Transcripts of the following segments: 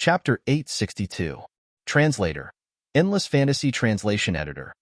Chapter 862. Translator. Endless Fantasy Translation Editor.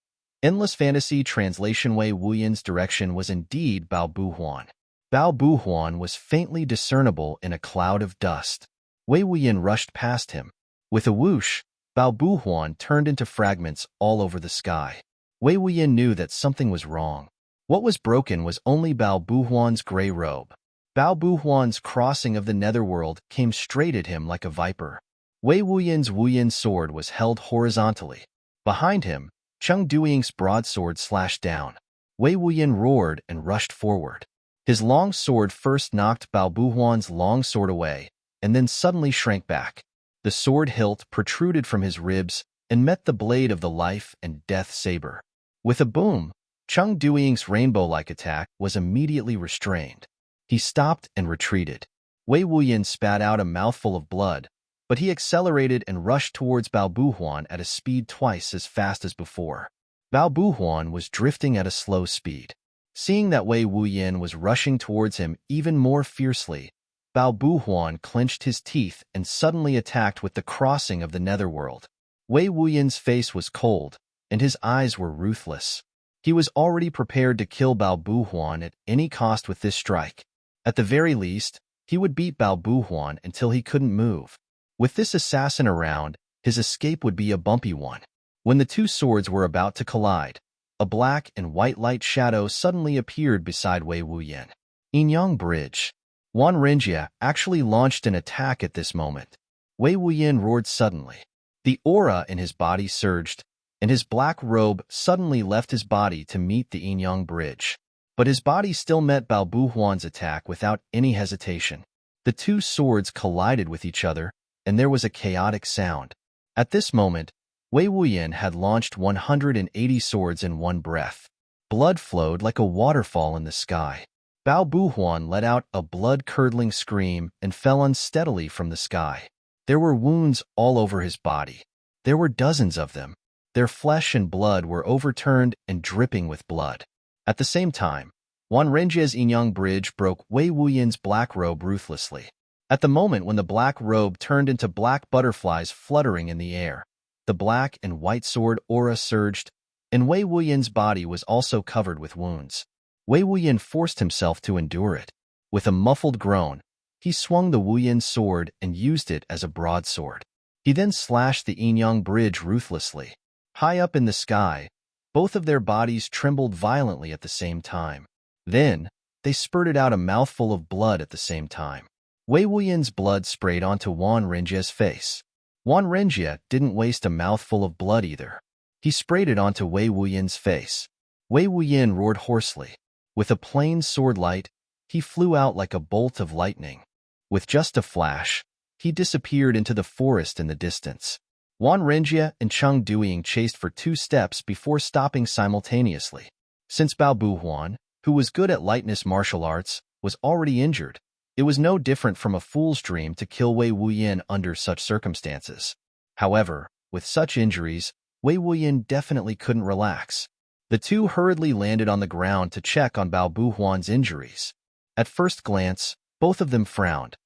Endless Fantasy Translation. Wei Wuyan's direction was indeed Bao Buhuan. Bao Buhuan was faintly discernible in a cloud of dust. Wei Wuyan rushed past him. With a whoosh, Bao Buhuan turned into fragments all over the sky. Wei Wuyan knew that something was wrong. What was broken was only Bao Buhuan's gray robe. Bao Buhuan's crossing of the netherworld came straight at him like a viper. Wei Wuyan's sword was held horizontally. Behind him, Cheng Duiying's broadsword slashed down. Wei Wuyan roared and rushed forward. His long sword first knocked Bao Buhuan's long sword away, and then suddenly shrank back. The sword hilt protruded from his ribs and met the blade of the life and death saber. With a boom, Cheng Duiying's rainbow-like attack was immediately restrained. He stopped and retreated. Wei Wuyan spat out a mouthful of blood, but he accelerated and rushed towards Bao Buhuan at a speed twice as fast as before. Bao Buhuan was drifting at a slow speed. Seeing that Wei Wuyan was rushing towards him even more fiercely, Bao Buhuan clenched his teeth and suddenly attacked with the crossing of the netherworld. Wei Wuyan's face was cold, and his eyes were ruthless. He was already prepared to kill Bao Buhuan at any cost with this strike. At the very least, he would beat Bao Buhuan until he couldn't move. With this assassin around, his escape would be a bumpy one. When the two swords were about to collide, a black and white light shadow suddenly appeared beside Wei Wuyan. Enyang Bridge. Wan Renjie actually launched an attack at this moment. Wei Wuyan roared suddenly. The aura in his body surged, and his black robe suddenly left his body to meet the Enyang Bridge. But his body still met Bao Buhuan's attack without any hesitation. The two swords collided with each other, and there was a chaotic sound. At this moment, Wei Wuyan had launched 180 swords in one breath. Blood flowed like a waterfall in the sky. Bao Buhuan let out a blood-curdling scream and fell unsteadily from the sky. There were wounds all over his body. There were dozens of them. Their flesh and blood were overturned and dripping with blood. At the same time, Wan Renjie's Enyang Bridge broke Wei Wuyan's black robe ruthlessly. At the moment when the black robe turned into black butterflies fluttering in the air, the black and white sword aura surged, and Wei Wuyan's body was also covered with wounds. Wei Wuyan forced himself to endure it. With a muffled groan, he swung the Wuyan sword and used it as a broadsword. He then slashed the Enyang Bridge ruthlessly. High up in the sky, both of their bodies trembled violently at the same time. Then, they spurted out a mouthful of blood at the same time. Wei Wuyan's blood sprayed onto Wan Renjie's face. Wan Renjie didn't waste a mouthful of blood either. He sprayed it onto Wei Wuyan's face. Wei Wuyan roared hoarsely. With a plain sword light, he flew out like a bolt of lightning. With just a flash, he disappeared into the forest in the distance. Wan Renjie and Cheng Duiying chased for 2 steps before stopping simultaneously. Since Bao Buhuan, who was good at lightness martial arts, was already injured, it was no different from a fool's dream to kill Wei Wuyan under such circumstances. However, with such injuries, Wei Wuyan definitely couldn't relax. The two hurriedly landed on the ground to check on Bao Buhuan's injuries. At first glance, both of them frowned.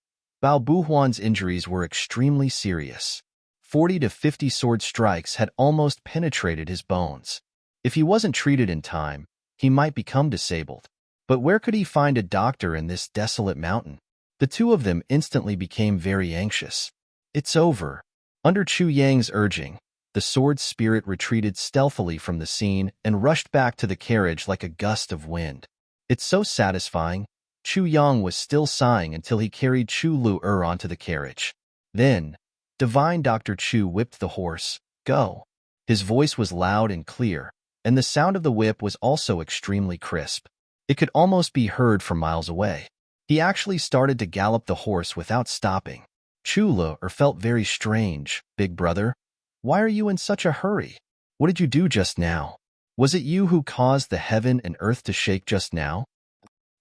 Bao Buhuan's injuries were extremely serious. 40 to 50 sword strikes had almost penetrated his bones. If he wasn't treated in time, he might become disabled. But where could he find a doctor in this desolate mountain? The two of them instantly became very anxious. It's over. Under Chu Yang's urging, the sword spirit retreated stealthily from the scene and rushed back to the carriage like a gust of wind. It's so satisfying. Chu Yang was still sighing until he carried Chu Lu onto the carriage. Then, Divine Dr. Chu whipped the horse. Go. His voice was loud and clear, and the sound of the whip was also extremely crisp. It could almost be heard from miles away. He actually started to gallop the horse without stopping. Chu Lu felt very strange. Big brother, why are you in such a hurry? What did you do just now? Was it you who caused the heaven and earth to shake just now?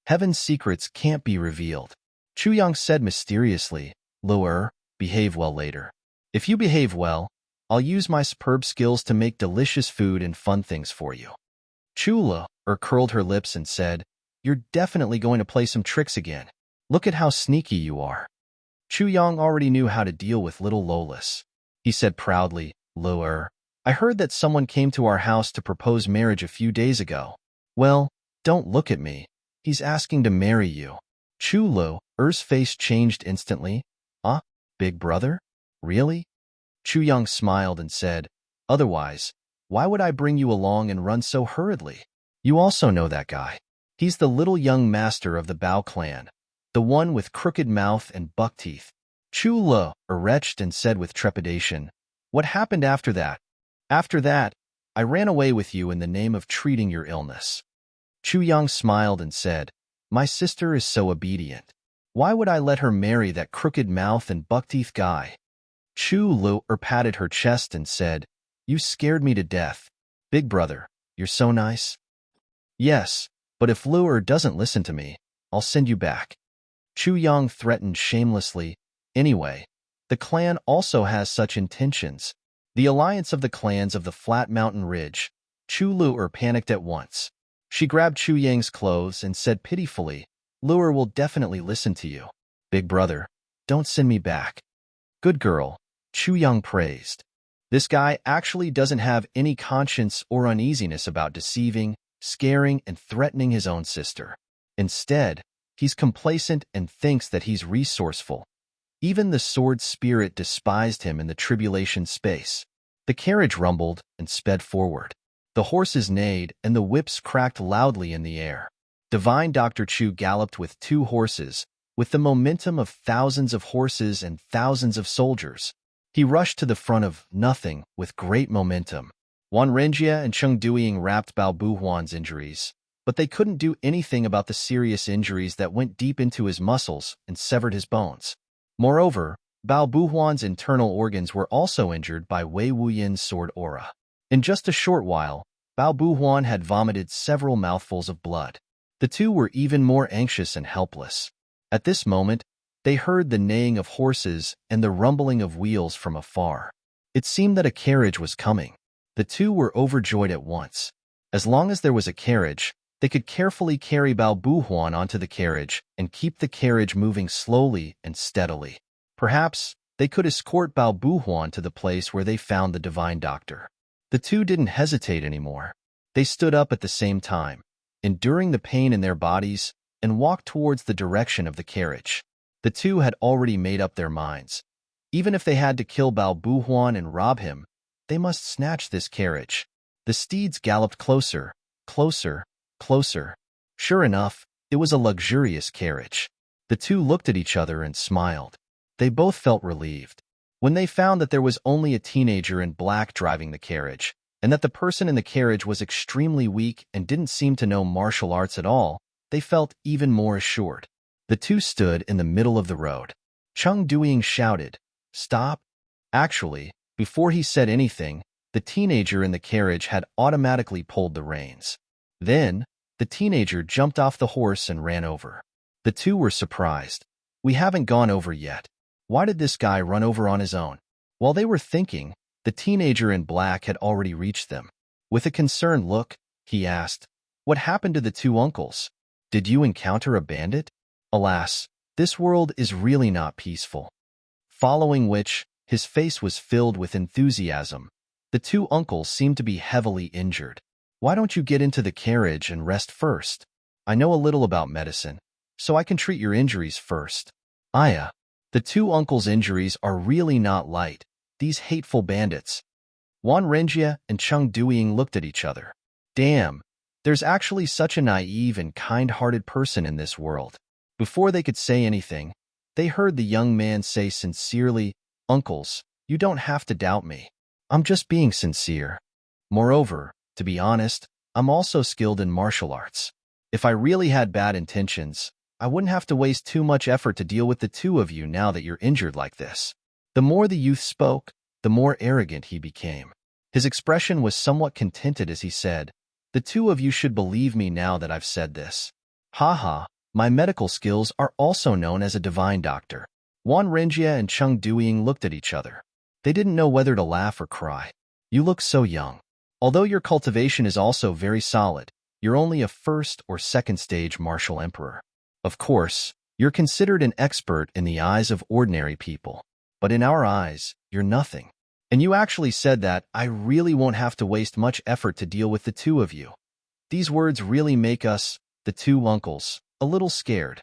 Heaven's secrets can't be revealed. Chu Yang said mysteriously. Lu, behave well later. If you behave well, I'll use my superb skills to make delicious food and fun things for you. Chu Lu curled her lips and said, You're definitely going to play some tricks again. Look at how sneaky you are. Chu Yang already knew how to deal with little Lolis. He said proudly, Lu, I heard that someone came to our house to propose marriage a few days ago. Well, don't look at me. He's asking to marry you. Chu Lu's face changed instantly. Big brother? Really? Chu Yang smiled and said, otherwise, why would I bring you along and run so hurriedly? You also know that guy. He's the little young master of the Bao clan, the one with crooked mouth and buck teeth. Chu Lu retched and said with trepidation, what happened after that? After that, I ran away with you in the name of treating your illness. Chu Yang smiled and said, my sister is so obedient. Why would I let her marry that crooked mouth and buck teeth guy? Chu Lu patted her chest and said, you scared me to death. Big brother, you're so nice. Yes, but if Lu doesn't listen to me, I'll send you back. Chu Yang threatened shamelessly. Anyway, the clan also has such intentions. The alliance of the clans of the flat mountain ridge. Chu Lu panicked at once. She grabbed Chu Yang's clothes and said pitifully, Lu will definitely listen to you. Big brother, don't send me back. Good girl, Chu Yang praised. This guy actually doesn't have any conscience or uneasiness about deceiving, scaring, and threatening his own sister. Instead, he's complacent and thinks that he's resourceful. Even the sword spirit despised him in the tribulation space. The carriage rumbled and sped forward. The horses neighed and the whips cracked loudly in the air. Divine Dr. Chu galloped with 2 horses, with the momentum of thousands of horses and thousands of soldiers. He rushed to the front of nothing with great momentum. Wan Renjia and Cheng Duiying wrapped Bao Buhuan's injuries, but they couldn't do anything about the serious injuries that went deep into his muscles and severed his bones. Moreover, Bao Buhuan's internal organs were also injured by Wei Wuyin's sword aura. In just a short while, Bao Buhuan had vomited several mouthfuls of blood. The two were even more anxious and helpless. At this moment, they heard the neighing of horses and the rumbling of wheels from afar. It seemed that a carriage was coming. The two were overjoyed at once. As long as there was a carriage, they could carefully carry Bao Buhuan onto the carriage and keep the carriage moving slowly and steadily. Perhaps they could escort Bao Buhuan to the place where they found the divine doctor. The two didn't hesitate anymore. They stood up at the same time, enduring the pain in their bodies, and walked towards the direction of the carriage. The two had already made up their minds. Even if they had to kill Bao Buhuan and rob him, they must snatch this carriage. The steeds galloped closer, closer, closer. Sure enough, it was a luxurious carriage. The two looked at each other and smiled. They both felt relieved. When they found that there was only a teenager in black driving the carriage, and that the person in the carriage was extremely weak and didn't seem to know martial arts at all, they felt even more assured. The two stood in the middle of the road. Cheng Duiying shouted, "Stop!" Actually, before he said anything, the teenager in the carriage had automatically pulled the reins. Then, the teenager jumped off the horse and ran over. The two were surprised. "We haven't gone over yet. Why did this guy run over on his own?" While they were thinking, the teenager in black had already reached them. With a concerned look, he asked, "What happened to the two uncles? Did you encounter a bandit?" Alas, this world is really not peaceful. Following which, his face was filled with enthusiasm. The two uncles seemed to be heavily injured. "Why don't you get into the carriage and rest first? I know a little about medicine, so I can treat your injuries first." Aya, the two uncles' injuries are really not light, these hateful bandits. Wan Renjia and Cheng Duiying looked at each other. Damn, there's actually such a naive and kind-hearted person in this world. Before they could say anything, they heard the young man say sincerely, "Uncles, you don't have to doubt me. I'm just being sincere. Moreover, to be honest, I'm also skilled in martial arts. If I really had bad intentions, I wouldn't have to waste too much effort to deal with the two of you now that you're injured like this." The more the youth spoke, the more arrogant he became. His expression was somewhat contented as he said, "The two of you should believe me now that I've said this. Haha, my medical skills are also known as a divine doctor." Wan Renjia and Cheng Duiying looked at each other. They didn't know whether to laugh or cry. "You look so young. Although your cultivation is also very solid, you're only a first or second stage martial emperor. Of course, You're considered an expert in the eyes of ordinary people, but in our eyes, you're nothing. And you actually said that I really won't have to waste much effort to deal with the two of you. These words really make us, the two uncles, a little scared.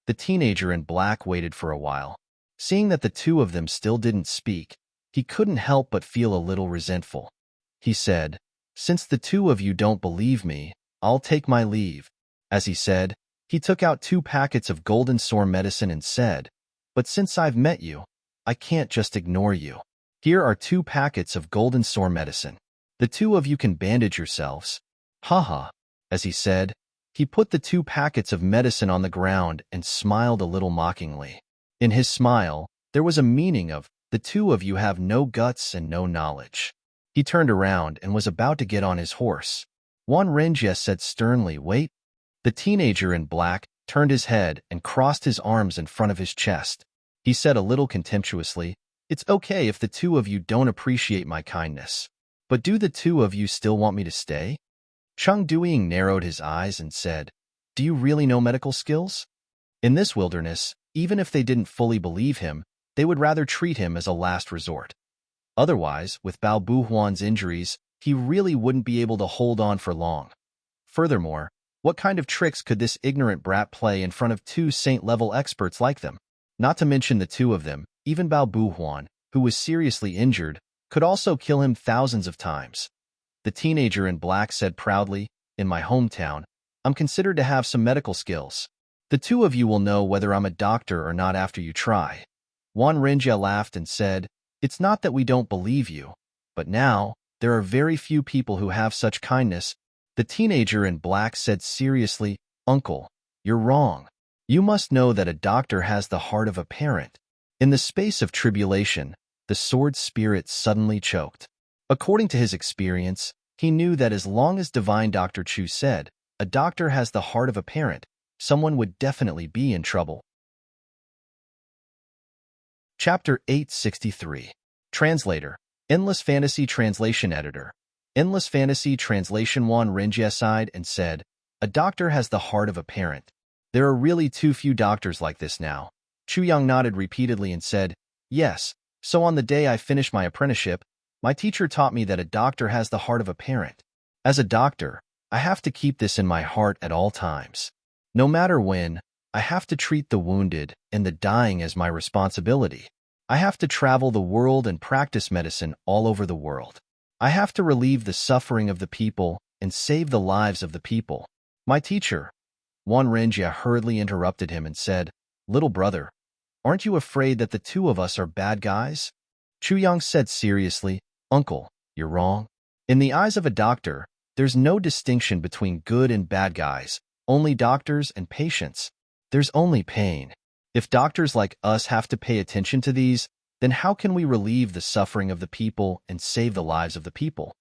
The teenager in black waited for a while. Seeing that the two of them still didn't speak, he couldn't help but feel a little resentful. He said, "Since the two of you don't believe me, I'll take my leave." As he said, he took out 2 packets of golden sore medicine and said, "But since I've met you, I can't just ignore you. Here are 2 packets of golden sore medicine. The two of you can bandage yourselves." Haha. As he said, he put the 2 packets of medicine on the ground and smiled a little mockingly. In his smile, there was a meaning of, the two of you have no guts and no knowledge. He turned around and was about to get on his horse. Juan Rengia said sternly, "Wait." The teenager in black turned his head and crossed his arms in front of his chest. He said a little contemptuously, "It's okay if the two of you don't appreciate my kindness. But do the two of you still want me to stay?" Chung Duiying narrowed his eyes and said, "Do you really know medical skills?" In this wilderness, even if they didn't fully believe him, they would rather treat him as a last resort. Otherwise, with Bao Buhuan's injuries, he really wouldn't be able to hold on for long. Furthermore, what kind of tricks could this ignorant brat play in front of 2 saint-level experts like them? Not to mention the two of them, even Bao Buhuan, who was seriously injured, could also kill him thousands of times. The teenager in black said proudly, "In my hometown, I'm considered to have some medical skills. The two of you will know whether I'm a doctor or not after you try." Juan Rengia laughed and said, "It's not that we don't believe you, but now, there are very few people who have such kindness." The teenager in black said seriously, "Uncle, you're wrong. You must know that a doctor has the heart of a parent." In the space of tribulation, the sword spirit suddenly choked. According to his experience, he knew that as long as Divine Dr. Chu said, "A doctor has the heart of a parent," someone would definitely be in trouble. Chapter 863. Translator. Endless Fantasy Translation Editor. Endless Fantasy Translation. Juan Rengia sighed and said, "A doctor has the heart of a parent. There are really too few doctors like this now." Chu Yang nodded repeatedly and said, "Yes, so on the day I finished my apprenticeship, my teacher taught me that a doctor has the heart of a parent. As a doctor, I have to keep this in my heart at all times. No matter when, I have to treat the wounded and the dying as my responsibility. I have to travel the world and practice medicine all over the world. I have to relieve the suffering of the people and save the lives of the people." "My teacher," Juan Rengia hurriedly interrupted him and said, "Little brother, aren't you afraid that the two of us are bad guys?" Chu Yang said seriously, "Uncle, you're wrong. In the eyes of a doctor, there's no distinction between good and bad guys, only doctors and patients. There's only pain. If doctors like us have to pay attention to these, then how can we relieve the suffering of the people and save the lives of the people?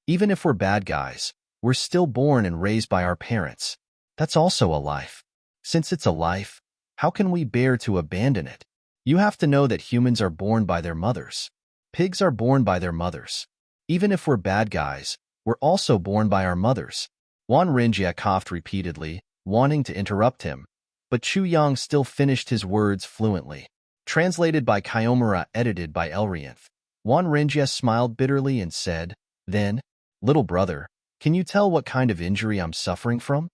Even if we're bad guys, we're still born and raised by our parents. That's also a life. Since it's a life, how can we bear to abandon it? You have to know that humans are born by their mothers. Pigs are born by their mothers. Even if we're bad guys, we're also born by our mothers." Juan Rengia coughed repeatedly, wanting to interrupt him, but Chu Yang still finished his words fluently. Translated by Kayomura, edited by Elrianth. Juan Rengia smiled bitterly and said, "Then, little brother, can you tell what kind of injury I'm suffering from?"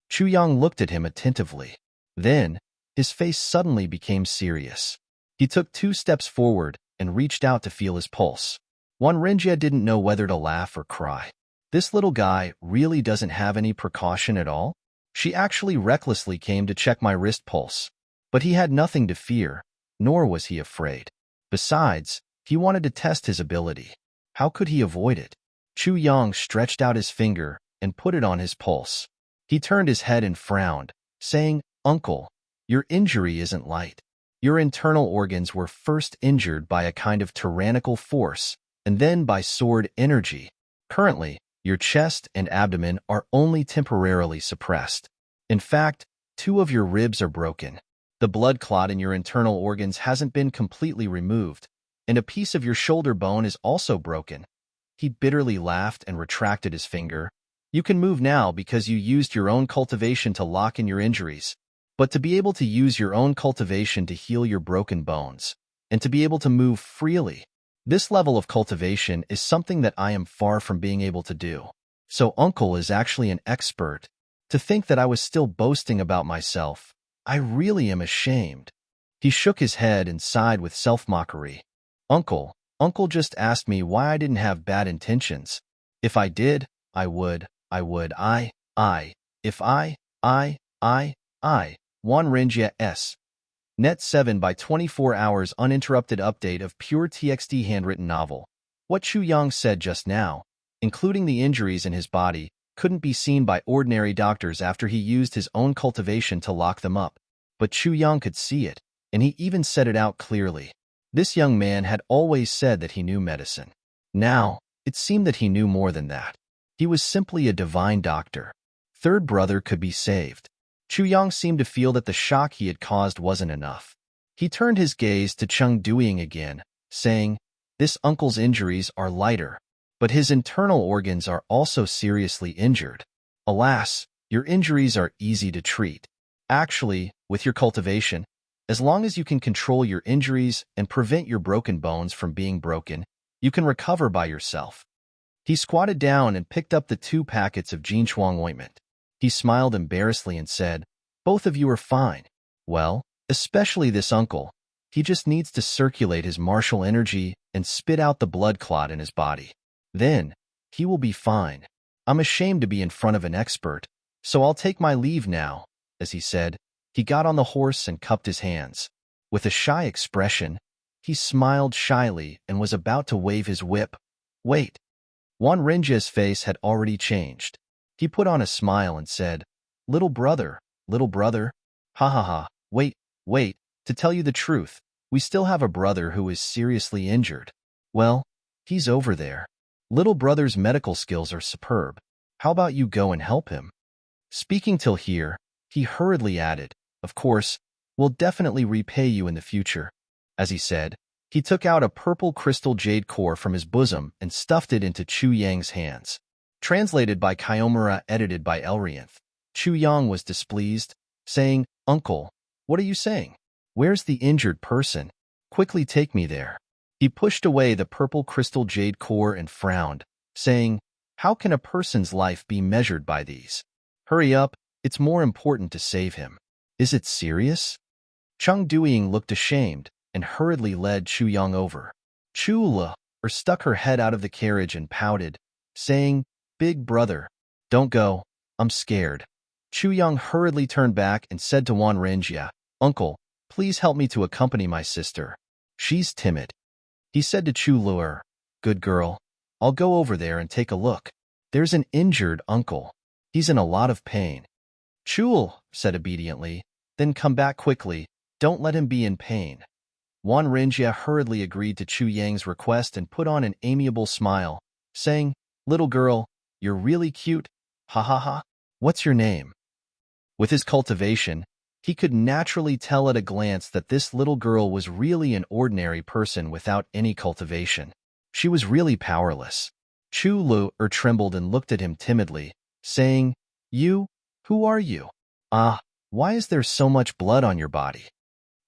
Chu Yang looked at him attentively. Then, his face suddenly became serious. He took 2 steps forward and reached out to feel his pulse. Juan Rengia didn't know whether to laugh or cry. This little guy really doesn't have any precaution at all? She actually recklessly came to check my wrist pulse. But he had nothing to fear, nor was he afraid. Besides, he wanted to test his ability. How could he avoid it? Chu Yang stretched out his finger and put it on his pulse. He turned his head and frowned, saying, "Uncle, your injury isn't light. Your internal organs were first injured by a kind of tyrannical force, and then by sword energy. Currently, your chest and abdomen are only temporarily suppressed. In fact, 2 of your ribs are broken. The blood clot in your internal organs hasn't been completely removed, and a piece of your shoulder bone is also broken." He bitterly laughed and retracted his finger. "You can move now because you used your own cultivation to lock in your injuries. but to be able to use your own cultivation to heal your broken bones, and to be able to move freely. This level of cultivation is something that I am far from being able to do. So Uncle is actually an expert. To think that I was still boasting about myself, I really am ashamed. He shook his head and sighed with self-mockery. Uncle just asked me why I didn't have bad intentions. If I did, if I, Juan Rengia S. Net 7 by 24 hours uninterrupted update of pure TXT handwritten novel. What Chu Yang said just now, including the injuries in his body, couldn't be seen by ordinary doctors after he used his own cultivation to lock them up. But Chu Yang could see it, and he even said it out clearly. This young man had always said that he knew medicine. Now, it seemed that he knew more than that. He was simply a divine doctor. Third brother could be saved. Chu Yang seemed to feel that the shock he had caused wasn't enough. He turned his gaze to Cheng Duiying again, saying, "This uncle's injuries are lighter, but his internal organs are also seriously injured. Alas, your injuries are easy to treat. Actually, with your cultivation, as long as you can control your injuries and prevent your broken bones from being broken, you can recover by yourself." He squatted down and picked up the 2 packets of Jinchuang ointment. He smiled embarrassedly and said, "Both of you are fine. Well, especially this uncle. He just needs to circulate his martial energy and spit out the blood clot in his body. Then, he will be fine. I'm ashamed to be in front of an expert, so I'll take my leave now." As he said, he got on the horse and cupped his hands. With a shy expression, he smiled shyly and was about to wave his whip. Wait. Juan Renjia's face had already changed. He put on a smile and said, little brother, ha ha ha, wait, to tell you the truth, we still have a brother who is seriously injured. Well, he's over there. Little brother's medical skills are superb. How about you go and help him?" Speaking till here, he hurriedly added, "Of course, we'll definitely repay you in the future." As he said, he took out a purple crystal jade core from his bosom and stuffed it into Chu Yang's hands. Translated by Kayomura, edited by Elrianth. Chu Yang was displeased, saying, "Uncle, what are you saying? Where's the injured person? Quickly take me there." He pushed away the purple crystal jade core and frowned, saying, "How can a person's life be measured by these? Hurry up, it's more important to save him." "Is it serious?" Cheng Duiying looked ashamed and hurriedly led Chu Yang over. Chu Le stuck her head out of the carriage and pouted, saying, "Big brother, don't go, I'm scared." Chu Yang hurriedly turned back and said to Juan Renjia, "Uncle, please help me to accompany my sister. She's timid." He said to Chu Luer, "Good girl, I'll go over there and take a look. There's an injured uncle. He's in a lot of pain." Chu said obediently, "Then come back quickly, don't let him be in pain." Juan Renjia hurriedly agreed to Chu Yang's request and put on an amiable smile, saying, "Little girl, you're really cute. Ha ha ha. What's your name?" With his cultivation, he could naturally tell at a glance that this little girl was really an ordinary person without any cultivation. She was really powerless. Chu Lu trembled and looked at him timidly, saying, "You? Who are you? Ah, why is there so much blood on your body?"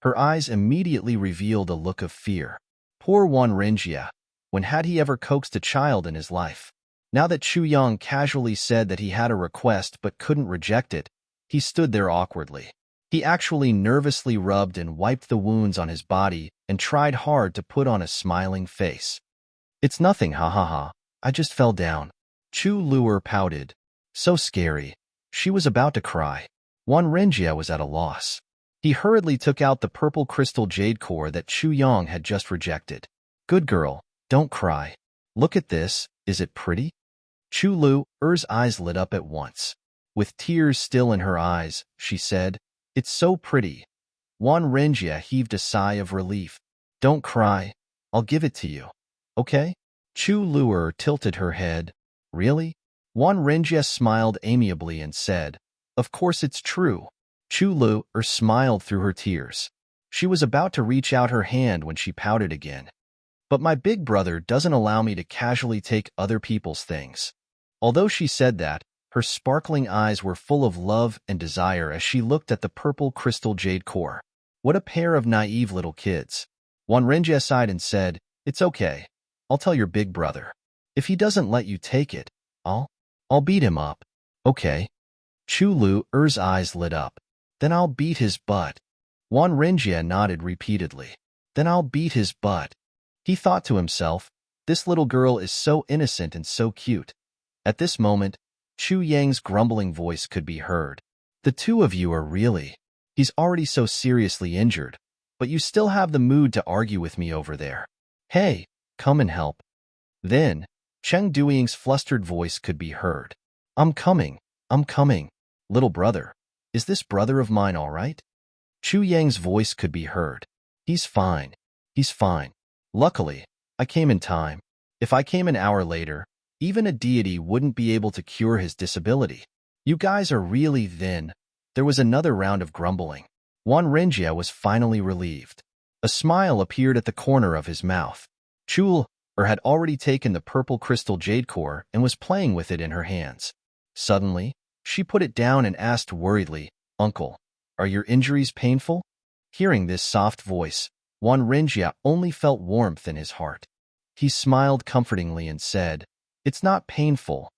Her eyes immediately revealed a look of fear. Poor Juan Renjia, when had he ever coaxed a child in his life? Now that Chu Yang casually said that he had a request but couldn't reject it, he stood there awkwardly. He actually nervously rubbed and wiped the wounds on his body and tried hard to put on a smiling face. "It's nothing, ha ha ha, I just fell down." Chu Luer pouted. So scary. She was about to cry. Juan Renjia was at a loss. He hurriedly took out the purple crystal jade core that Chu Yang had just rejected. "Good girl, don't cry. Look at this, is it pretty?" Chu Luer's eyes lit up at once. With tears still in her eyes, she said, "It's so pretty." Juan Renjia heaved a sigh of relief. "Don't cry, I'll give it to you. Okay?" Chu Luer tilted her head. "Really?" Juan Renjia smiled amiably and said, "Of course it's true." Chu Luer smiled through her tears. She was about to reach out her hand when she pouted again. "But my big brother doesn't allow me to casually take other people's things." Although she said that, Her sparkling eyes were full of love and desire as she looked at the purple crystal jade core. What a pair of naive little kids. Wanrenjie sighed and said, "It's okay. I'll tell your big brother. If he doesn't let you take it, I'll beat him up." "Okay." Chu Lu's eyes lit up. "Then I'll beat his butt." Wanrenjie nodded repeatedly. "Then I'll beat his butt." He thought to himself, this little girl is so innocent and so cute. At this moment, Chu Yang's grumbling voice could be heard. "The two of you are really... He's already so seriously injured, but you still have the mood to argue with me over there. Hey, come and help." Then, Cheng Duiying's flustered voice could be heard. I'm coming. Little brother, is this brother of mine all right?" Chu Yang's voice could be heard. He's fine. Luckily, I came in time. If I came an hour later, even a deity wouldn't be able to cure his disability. You guys are really thin." There was another round of grumbling. Wanrenjie was finally relieved. A smile appeared at the corner of his mouth. Chu had already taken the purple crystal jade core and was playing with it in her hands. Suddenly, she put it down and asked worriedly, "Uncle, are your injuries painful?" Hearing this soft voice, Wanrenjie only felt warmth in his heart. He smiled comfortingly and said, It's not painful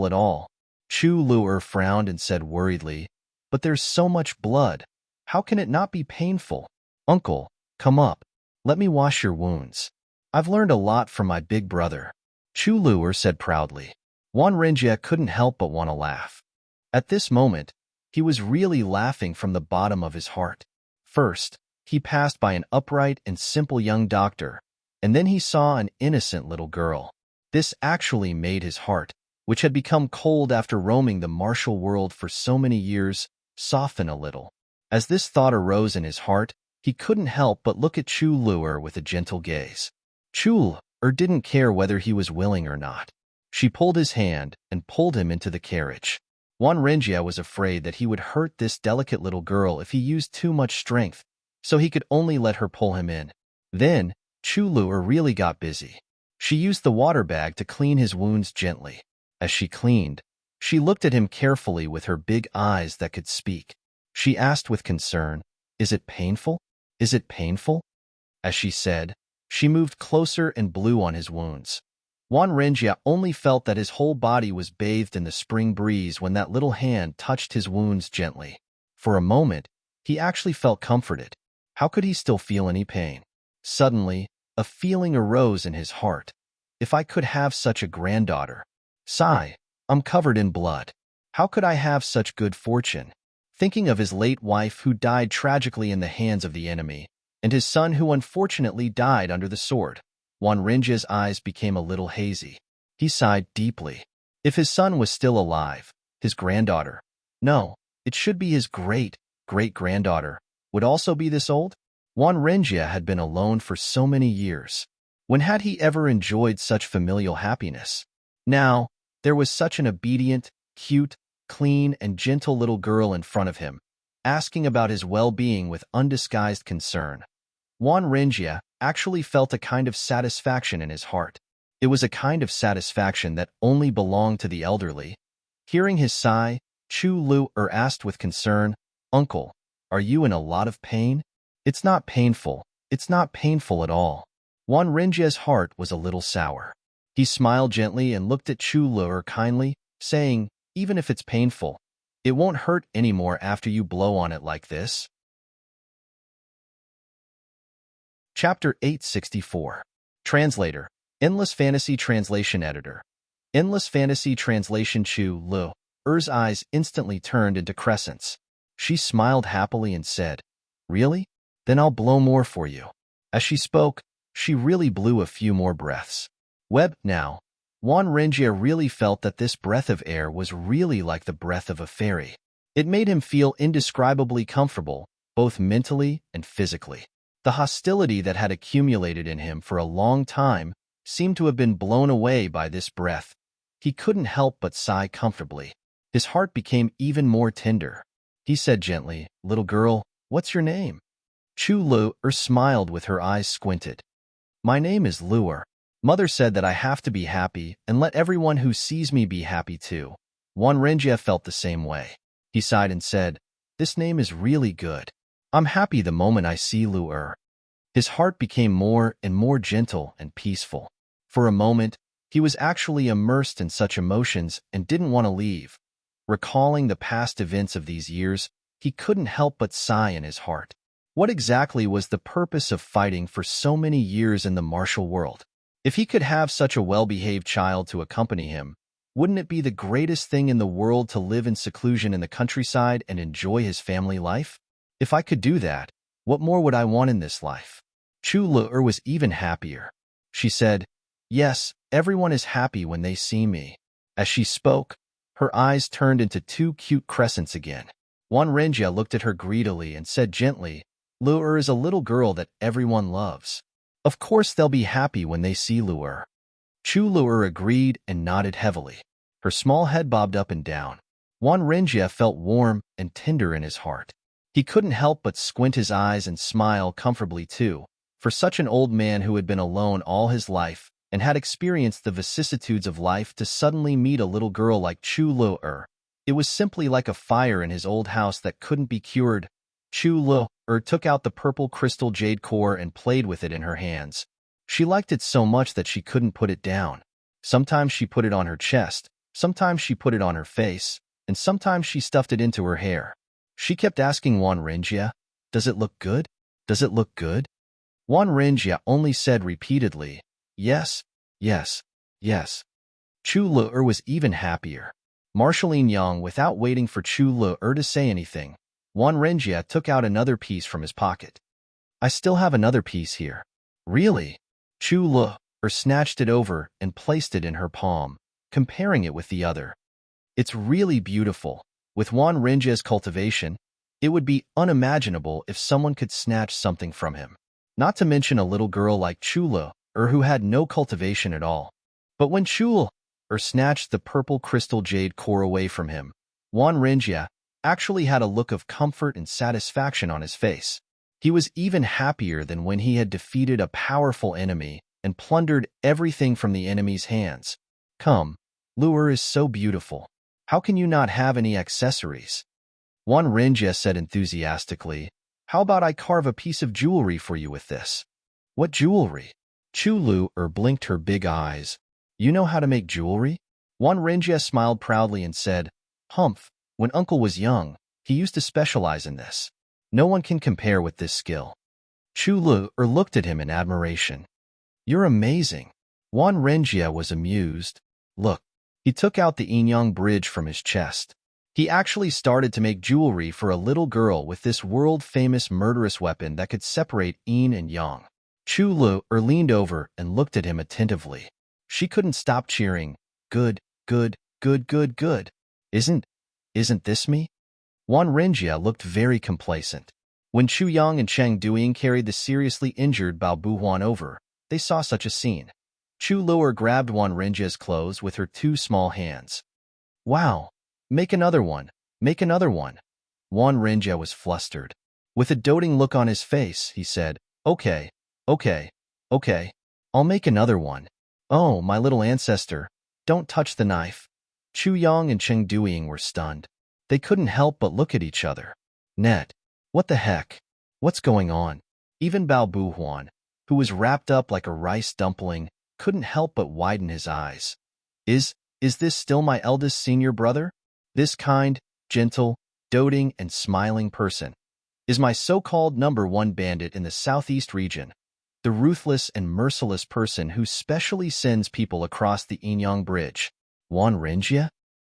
at all." Chu frowned and said worriedly, "But there's so much blood. How can it not be painful?" "Uncle, come up. Let me wash your wounds. I've learned a lot from my big brother," Chu said proudly. Wanrenjie couldn't help but want to laugh. At this moment, he was really laughing from the bottom of his heart. First, he passed by an upright and simple young doctor, and then he saw an innocent little girl. This actually made his heart, which had become cold after roaming the martial world for so many years, soften a little. As this thought arose in his heart, he couldn't help but look at Chu with a gentle gaze. Chu didn't care whether he was willing or not. She pulled his hand and pulled him into the carriage. Wanrenjie was afraid that he would hurt this delicate little girl if he used too much strength, so he could only let her pull him in. Then, Chu really got busy. She used the water bag to clean his wounds gently. As she cleaned, she looked at him carefully with her big eyes that could speak. She asked with concern, Is it painful? As she said, she moved closer and blew on his wounds. Wanrenjie only felt that his whole body was bathed in the spring breeze when that little hand touched his wounds gently. For a moment, he actually felt comforted. How could he still feel any pain? Suddenly, a feeling arose in his heart. If I could have such a granddaughter. Sigh, I'm covered in blood. How could I have such good fortune? Thinking of his late wife who died tragically in the hands of the enemy, and his son who unfortunately died under the sword, Wanrenjie's eyes became a little hazy. He sighed deeply. If his son was still alive, his granddaughter, no, it should be his great-great-granddaughter, would also be this old? Wanrenjie had been alone for so many years. When had he ever enjoyed such familial happiness? Now, there was such an obedient, cute, clean, and gentle little girl in front of him, asking about his well-being with undisguised concern. Wanrenjie actually felt a kind of satisfaction in his heart. It was a kind of satisfaction that only belonged to the elderly. Hearing his sigh, Chu asked with concern, Uncle, are you in a lot of pain? It's not painful at all. Wanrenjie's heart was a little sour. He smiled gently and looked at Chu kindly, saying, Even if it's painful, it won't hurt anymore after you blow on it like this. Chapter 864. Translator. Endless Fantasy Translation Editor. Endless Fantasy Translation. Chu Lu's eyes instantly turned into crescents. She smiled happily and said, Really? Then I'll blow more for you. As she spoke, she really blew a few more breaths. Now, Wanrenjie really felt that this breath of air was really like the breath of a fairy. It made him feel indescribably comfortable, both mentally and physically. The hostility that had accumulated in him for a long time seemed to have been blown away by this breath. He couldn't help but sigh comfortably. His heart became even more tender. He said gently, Little girl, what's your name? Chu smiled with her eyes squinted. My name is Luer. Mother said that I have to be happy and let everyone who sees me be happy too. Wan Renjie felt the same way. He sighed and said, "This name is really good. I'm happy the moment I see Lu Er." His heart became more and more gentle and peaceful. For a moment, he was actually immersed in such emotions and didn't want to leave. Recalling the past events of these years, he couldn't help but sigh in his heart. What exactly was the purpose of fighting for so many years in the martial world? If he could have such a well-behaved child to accompany him, wouldn't it be the greatest thing in the world to live in seclusion in the countryside and enjoy his family life? If I could do that, what more would I want in this life? Chu Lu'er was even happier. She said, "Yes, everyone is happy when they see me." As she spoke, her eyes turned into two cute crescents again. Wan Renjie looked at her greedily and said gently, "Lu'er is a little girl that everyone loves. Of course they'll be happy when they see Lu'er." Chu Lu'er agreed and nodded heavily. Her small head bobbed up and down. Wan Renjie felt warm and tender in his heart. He couldn't help but squint his eyes and smile comfortably too. For such an old man who had been alone all his life and had experienced the vicissitudes of life to suddenly meet a little girl like Chu Lu'er, it was simply like a fire in his old house that couldn't be cured. Chu Lu'er took out the purple crystal jade core and played with it in her hands. She liked it so much that she couldn't put it down. Sometimes she put it on her chest, sometimes she put it on her face, and sometimes she stuffed it into her hair. She kept asking Wan Renjie, "Does it look good? Does it look good?" Wan Renjie only said repeatedly, "Yes, yes, yes." Chu Lu'er was even happier. Marshalling Yang without waiting for Chu Lu'er to say anything, Wan Renjie took out another piece from his pocket. "I still have another piece here." "Really?" Chu Lu'er snatched it over and placed it in her palm, comparing it with the other. "It's really beautiful. With Wan Renjie's cultivation, it would be unimaginable if someone could snatch something from him. Not to mention a little girl like Chu Lu'er who had no cultivation at all. But when Chu Lu'er snatched the purple crystal jade core away from him, Wan Renjie actually had a look of comfort and satisfaction on his face. He was even happier than when he had defeated a powerful enemy and plundered everything from the enemy's hands. "Come, Lu'er is so beautiful. How can you not have any accessories?" Wan Renjie said enthusiastically, "How about I carve a piece of jewelry for you with this?" "What jewelry?" Chu Lu'er blinked her big eyes. "You know how to make jewelry?" Wan Renjie smiled proudly and said, "Humph, when Uncle was young, he used to specialize in this. No one can compare with this skill." Chu Lu'er looked at him in admiration. "You're amazing." Wan Renjie was amused. "Look." He took out the Enyang bridge from his chest. He actually started to make jewelry for a little girl with this world-famous murderous weapon that could separate yin and yang. Chu Lu'er leaned over and looked at him attentively. She couldn't stop cheering, "Good, good, good, good, good. Isn't this me?" Wan Renjie looked very complacent. When Chu Yang and Cheng Duing carried the seriously injured Bao Buhuan over, they saw such a scene. Chu Lu'er grabbed Wan Renjie's clothes with her two small hands. "Wow! Make another one! Make another one!" Wan Renjie was flustered. With a doting look on his face, he said, "Okay, okay, okay. I'll make another one." "Oh, my little ancestor, don't touch the knife." Chu Yang and Cheng Duing were stunned. They couldn't help but look at each other. "Net, what the heck? What's going on?" Even Bao Buhuan, who was wrapped up like a rice dumpling, couldn't help but widen his eyes. Is this still my eldest senior brother? This kind, gentle, doting, and smiling person is my so-called #1 bandit in the southeast region, the ruthless and merciless person who specially sends people across the Enyang Bridge. Wan Renjie?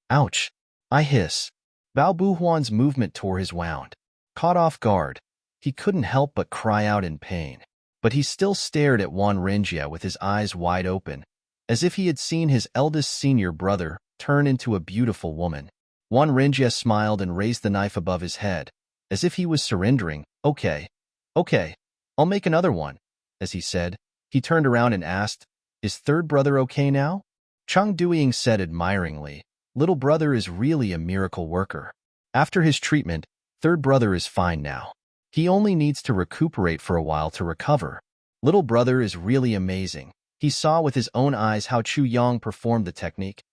Ouch! I hiss. Bao Buhuan's movement tore his wound. Caught off guard, he couldn't help but cry out in pain. But he still stared at Wan Renjie with his eyes wide open, as if he had seen his eldest senior brother turn into a beautiful woman. Wan Renjie smiled and raised the knife above his head, as if he was surrendering. Okay, I'll make another one." As he said, he turned around and asked, "Is third brother okay now?" Cheng Duiying said admiringly, "Little brother is really a miracle worker. After his treatment, third brother is fine now. He only needs to recuperate for a while to recover. Little brother is really amazing." He saw with his own eyes how Chu Yang performed the technique,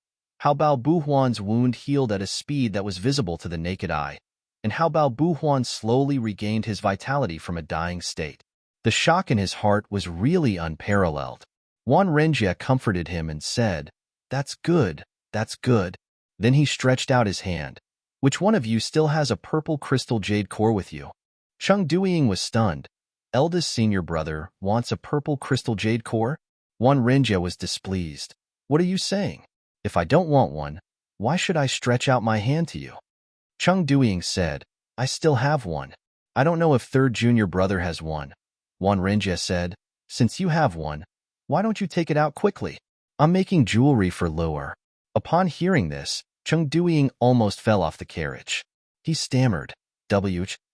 how Bao Buhuan's wound healed at a speed that was visible to the naked eye, and how Bao Buhuan slowly regained his vitality from a dying state. The shock in his heart was really unparalleled. Wan Renjie comforted him and said, "That's good, that's good." Then he stretched out his hand. "Which one of you still has a purple crystal jade core with you?" Cheng Duiying was stunned. Eldest senior brother wants a purple crystal jade core? Wan Renjie was displeased. "What are you saying? If I don't want one, why should I stretch out my hand to you?" Cheng Duiying said, "I still have one. I don't know if third junior brother has one." Wan Renjie said, "Since you have one, why don't you take it out quickly? I'm making jewelry for Luer." Upon hearing this, Cheng Duiying almost fell off the carriage. He stammered,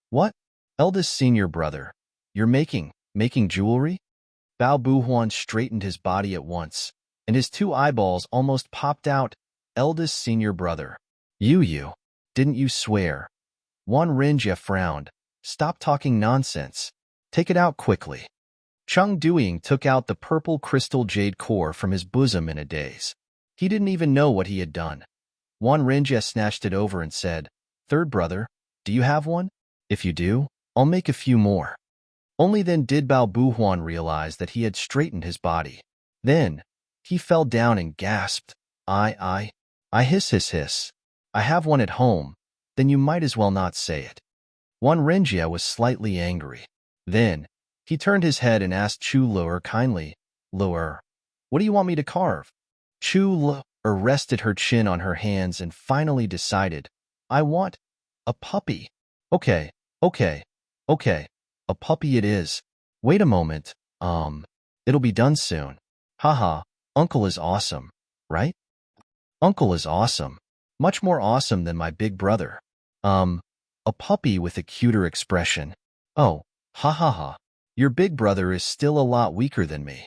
What? Eldest senior brother, you're making jewelry?" Bao Buhuan straightened his body at once, and his two eyeballs almost popped out. "Eldest senior brother. You, didn't you swear?" Wan Renjie frowned. "Stop talking nonsense. Take it out quickly." Cheng Duiying took out the purple crystal jade core from his bosom in a daze. He didn't even know what he had done. Wan Renjie snatched it over and said, "Third brother, do you have one? If you do, I'll make a few more." Only then did Bao Buhuan realize that he had straightened his body. Then, he fell down and gasped, I hiss. I have one at home, then you might as well not say it." Wan Renjie was slightly angry. Then, he turned his head and asked Chu Luer kindly, "Luer, what do you want me to carve?" Chu Luer rested her chin on her hands and finally decided, "I want a puppy." Okay, a puppy it is. Wait a moment, it'll be done soon. Haha, Uncle is awesome, right? Uncle is awesome. Much more awesome than my big brother. A puppy with a cuter expression. Oh, ha ha ha. Your big brother is still a lot weaker than me.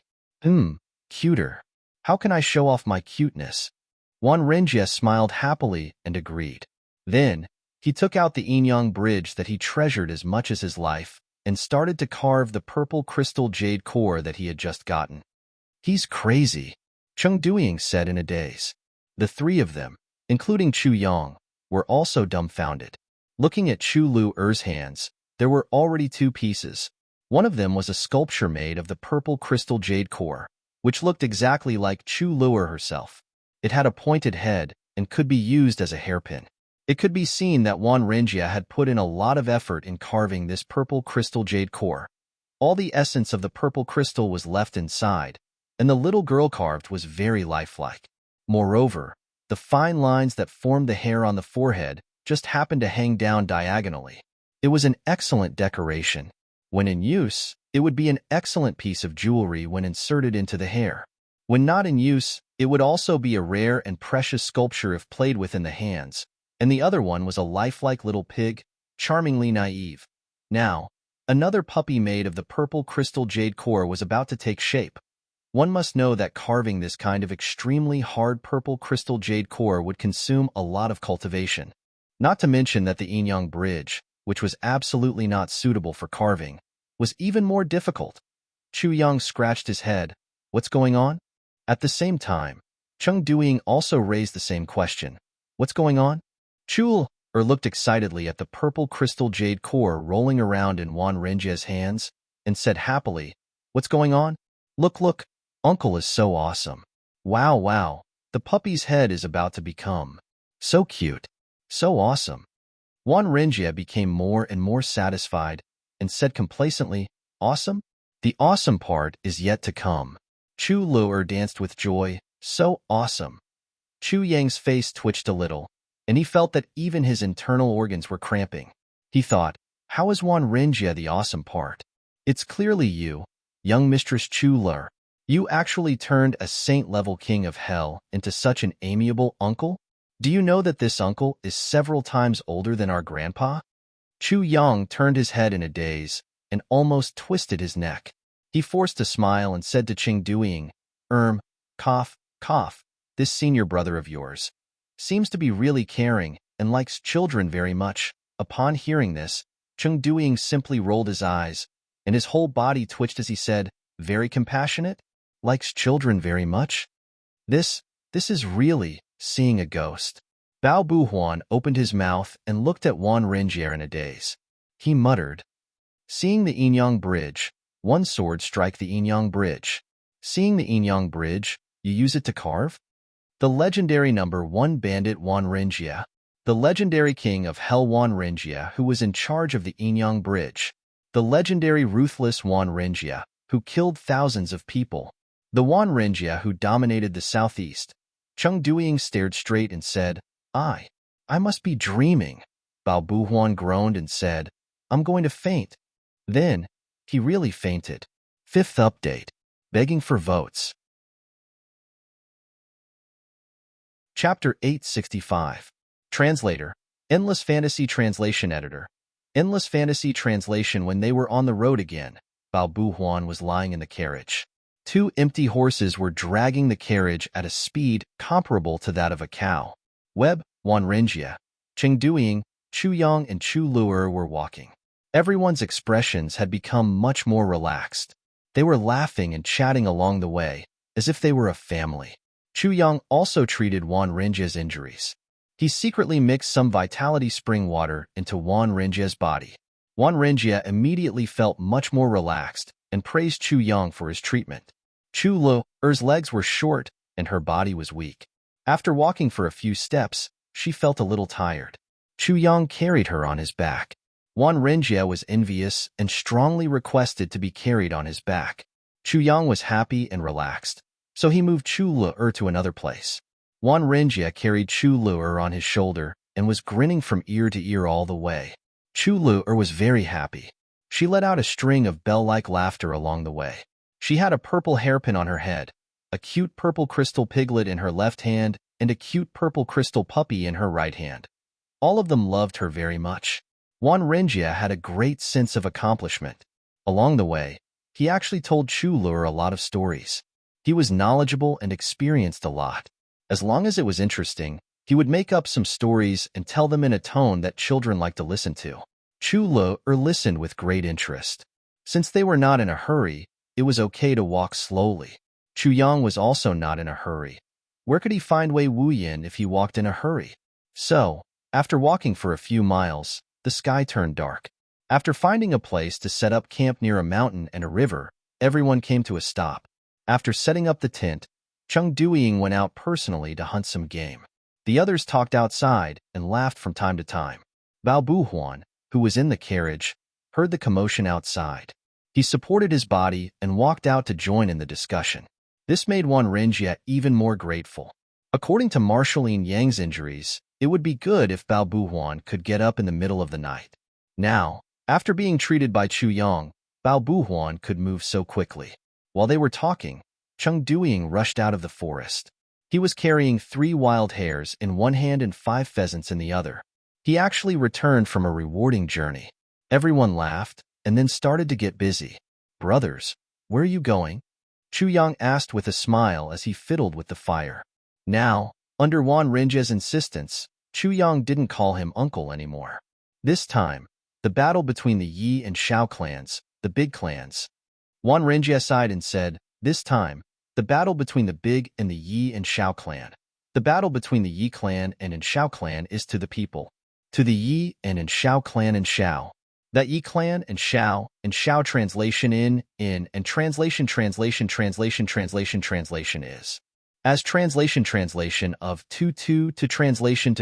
Cuter. How can I show off my cuteness? Wan Renjie smiled happily and agreed. Then, he took out the Enyang bridge that he treasured as much as his life and started to carve the purple crystal jade core that he had just gotten. "He's crazy," Cheng Duiying said in a daze. The three of them, including Chu Yang, were also dumbfounded. Looking at Chu Luer's hands, there were already two pieces. One of them was a sculpture made of the purple crystal jade core, which looked exactly like Chu Luer herself. It had a pointed head and could be used as a hairpin. It could be seen that Wan Renjie had put in a lot of effort in carving this purple crystal jade core. All the essence of the purple crystal was left inside, and the little girl carved was very lifelike. Moreover, the fine lines that formed the hair on the forehead just happened to hang down diagonally. It was an excellent decoration. When in use, it would be an excellent piece of jewelry when inserted into the hair. When not in use, it would also be a rare and precious sculpture if played with in the hands, and the other one was a lifelike little pig, charmingly naive. Now, another puppy made of the purple crystal jade core was about to take shape. One must know that carving this kind of extremely hard purple crystal jade core would consume a lot of cultivation. Not to mention that the Enyang bridge, which was absolutely not suitable for carving, was even more difficult. Chu Yang scratched his head. "What's going on?" At the same time, Cheng Duiying also raised the same question. "What's going on?" Chu looked excitedly at the purple crystal jade core rolling around in Wan Renjie's hands and said happily, "What's going on? Look, Uncle is so awesome. Wow, the puppy's head is about to become so cute, so awesome." Wan Renjie became more and more satisfied and said complacently, "Awesome? The awesome part is yet to come." Chu Luer danced with joy. "So awesome." Chu Yang's face twitched a little, and he felt that even his internal organs were cramping. He thought, how is Wan Renjie the awesome part? It's clearly you, young Mistress Chu Luer. You actually turned a saint-level king of hell into such an amiable uncle? Do you know that this uncle is several times older than our grandpa? Chu Yang turned his head in a daze and almost twisted his neck. He forced a smile and said to Cheng Duiying, cough, this senior brother of yours seems to be really caring and likes children very much." Upon hearing this, Cheng Duiying simply rolled his eyes, and his whole body twitched as he said, "Very compassionate? Likes children very much? This is really Seeing a ghost. Bao Buhuan opened his mouth and looked at Wan Renjie in a daze. He muttered, "Seeing the Yinyang Bridge, one sword strike the Yinyang Bridge. Seeing the Yinyang Bridge, you use it to carve?" The legendary number 1 bandit Wan Renjie, the legendary king of Hell Wan Renjie who was in charge of the Yinyang Bridge, the legendary ruthless Wan Renjie who killed thousands of people, the Wan Renjie who dominated the southeast. Cheng Duiying stared straight and said, I must be dreaming." Bao Buhuan groaned and said, "I'm going to faint." Then, he really fainted. 5th update. Begging for votes. Chapter 865. Translator. Endless Fantasy Translation Editor. Endless Fantasy Translation. When they were on the road again, Bao Buhuan was lying in the carriage. 2 empty horses were dragging the carriage at a speed comparable to that of a cow. Web, Wan Renjie, Cheng Duiying, Chu Yang and Chu Luer were walking. Everyone's expressions had become much more relaxed. They were laughing and chatting along the way, as if they were a family. Chu Yang also treated Wan Renjie's injuries. He secretly mixed some vitality spring water into Wan Renjie's body. Wan Renjie immediately felt much more relaxed and praised Chu Yang for his treatment. Chu Luer's legs were short and her body was weak. After walking for a few steps, she felt a little tired. Chu Yang carried her on his back. Wan Renjie was envious and strongly requested to be carried on his back. Chu Yang was happy and relaxed, so he moved Chu Luer to another place. Wan Renjie carried Chu Luer on his shoulder and was grinning from ear to ear all the way. Chu Luer was very happy. She let out a string of bell-like laughter along the way. She had a purple hairpin on her head, a cute purple crystal piglet in her left hand, and a cute purple crystal puppy in her right hand. All of them loved her very much. Wan Renjie had a great sense of accomplishment. Along the way, he actually told Chu Luer a lot of stories. He was knowledgeable and experienced a lot. As long as it was interesting, he would make up some stories and tell them in a tone that children like to listen to. Chu Luer listened with great interest. Since they were not in a hurry, it was okay to walk slowly. Chu Yang was also not in a hurry. Where could he find Wei Wuyan if he walked in a hurry? So, after walking for a few miles, the sky turned dark. After finding a place to set up camp near a mountain and a river, everyone came to a stop. After setting up the tent, Cheng Duiying went out personally to hunt some game. The others talked outside and laughed from time to time. Bao Buhuan, who was in the carriage, heard the commotion outside. He supported his body and walked out to join in the discussion. This made Wan Renjie even more grateful. According to Marshalline Yang's injuries, it would be good if Bao Buhuan could get up in the middle of the night. Now, after being treated by Chu Yang, Bao Buhuan could move so quickly. While they were talking, Cheng Duiying rushed out of the forest. He was carrying 3 wild hares in one hand and 5 pheasants in the other. He actually returned from a rewarding journey. Everyone laughed and then started to get busy. "Brothers, where are you going?" Chu Yang asked with a smile as he fiddled with the fire. Now, under Wan Renjie's insistence, Chu Yang didn't call him uncle anymore. This time, the battle between the Yi and Shao clans, the big clans. Wan Renjie sighed and said, "This time, the battle between the big and the Yi and Shao clan. The battle between the Yi clan and Shao clan is to the people. To the Yi and Shao clan and Shao. That Yi clan and Shao translation in and translation is. As translation of to translation.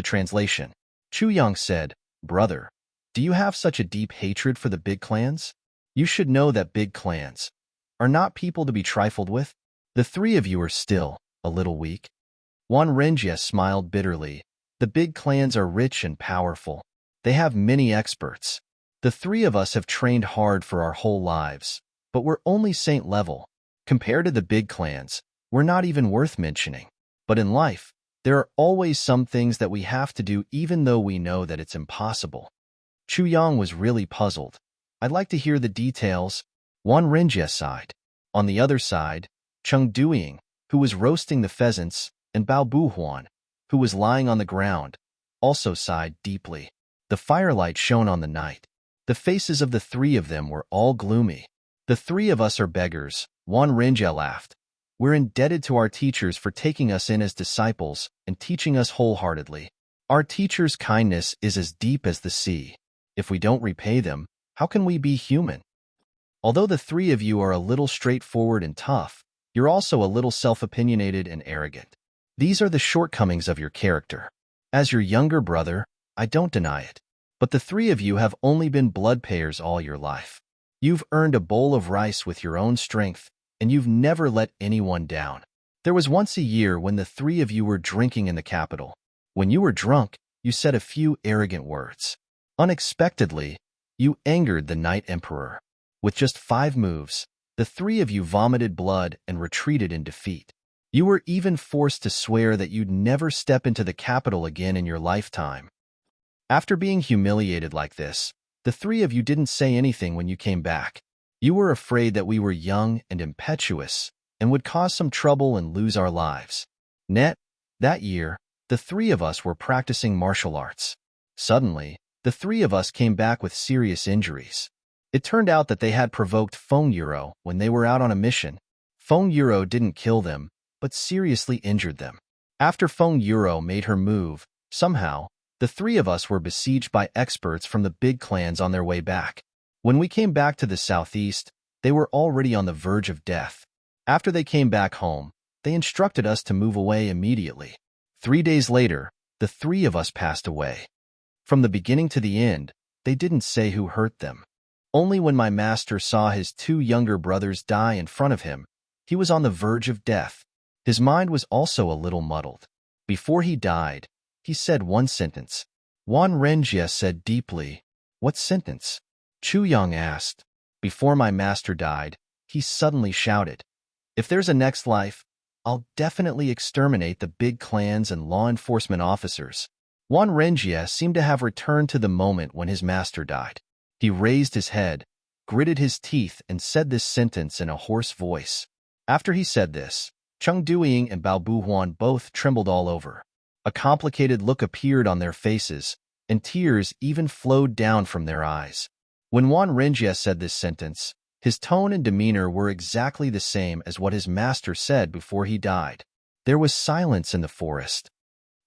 Chu Yang said, "Brother, do you have such a deep hatred for the big clans? You should know that big clans are not people to be trifled with. The 3 of you are still a little weak." Wan Renjie smiled bitterly. "The big clans are rich and powerful. They have many experts. The 3 of us have trained hard for our whole lives, but we're only saint level. Compared to the big clans, we're not even worth mentioning. But in life, there are always some things that we have to do even though we know that it's impossible." Chu Yang was really puzzled. "I'd like to hear the details." Wan Renjie sighed. On the other side, Cheng Duiying, who was roasting the pheasants, and Bao Buhuan, who was lying on the ground, also sighed deeply. The firelight shone on the night. The faces of the 3 of them were all gloomy. "The 3 of us are beggars," Wan Renjie laughed. We're indebted to our teachers for taking us in as disciples and teaching us wholeheartedly. Our teachers' kindness is as deep as the sea. If we don't repay them, how can we be human? Although the three of you are a little straightforward and tough, you're also a little self-opinionated and arrogant. These are the shortcomings of your character. As your younger brother, I don't deny it. But the three of you have only been blood payers all your life. You've earned a bowl of rice with your own strength, and you've never let anyone down. There was once a year when the three of you were drinking in the capital. When you were drunk, you said a few arrogant words. Unexpectedly, you angered the Night Emperor. With just 5 moves, the three of you vomited blood and retreated in defeat. You were even forced to swear that you'd never step into the capital again in your lifetime. After being humiliated like this, the three of you didn't say anything when you came back. You were afraid that we were young and impetuous and would cause some trouble and lose our lives. That year, the three of us were practicing martial arts. Suddenly, the three of us came back with serious injuries. It turned out that they had provoked Feng Yuro when they were out on a mission. Feng Yuro didn't kill them, but seriously injured them. After Feng Yuro made her move, somehow, the three of us were besieged by experts from the big clans on their way back. When we came back to the southeast, they were already on the verge of death. After they came back home, they instructed us to move away immediately. 3 days later, the three of us passed away. From the beginning to the end, they didn't say who hurt them. Only when my master saw his 2 younger brothers die in front of him, he was on the verge of death. His mind was also a little muddled. Before he died, he said one sentence. Wan Renjie said deeply, "What sentence?" Chu Yang asked. Before my master died, he suddenly shouted, "If there's a next life, I'll definitely exterminate the big clans and law enforcement officers." Wan Renjie seemed to have returned to the moment when his master died. He raised his head, gritted his teeth, and said this sentence in a hoarse voice. After he said this, Cheng Duiying and Bao Buhuan both trembled all over. A complicated look appeared on their faces, and tears even flowed down from their eyes. When Wan Renjie said this sentence, his tone and demeanor were exactly the same as what his master said before he died. There was silence in the forest.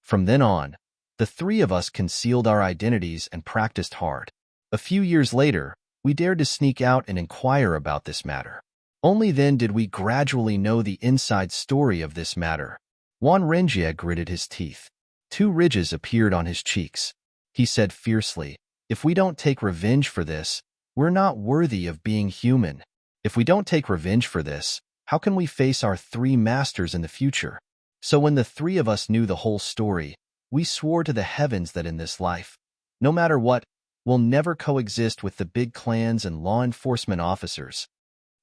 From then on, the three of us concealed our identities and practiced hard. A few years later, we dared to sneak out and inquire about this matter. Only then did we gradually know the inside story of this matter. Wan Renjie gritted his teeth. 2 ridges appeared on his cheeks. He said fiercely, "If we don't take revenge for this, we're not worthy of being human. If we don't take revenge for this, how can we face our 3 masters in the future?" So when the 3 of us knew the whole story, we swore to the heavens that in this life, no matter what, we'll never coexist with the big clans and law enforcement officers.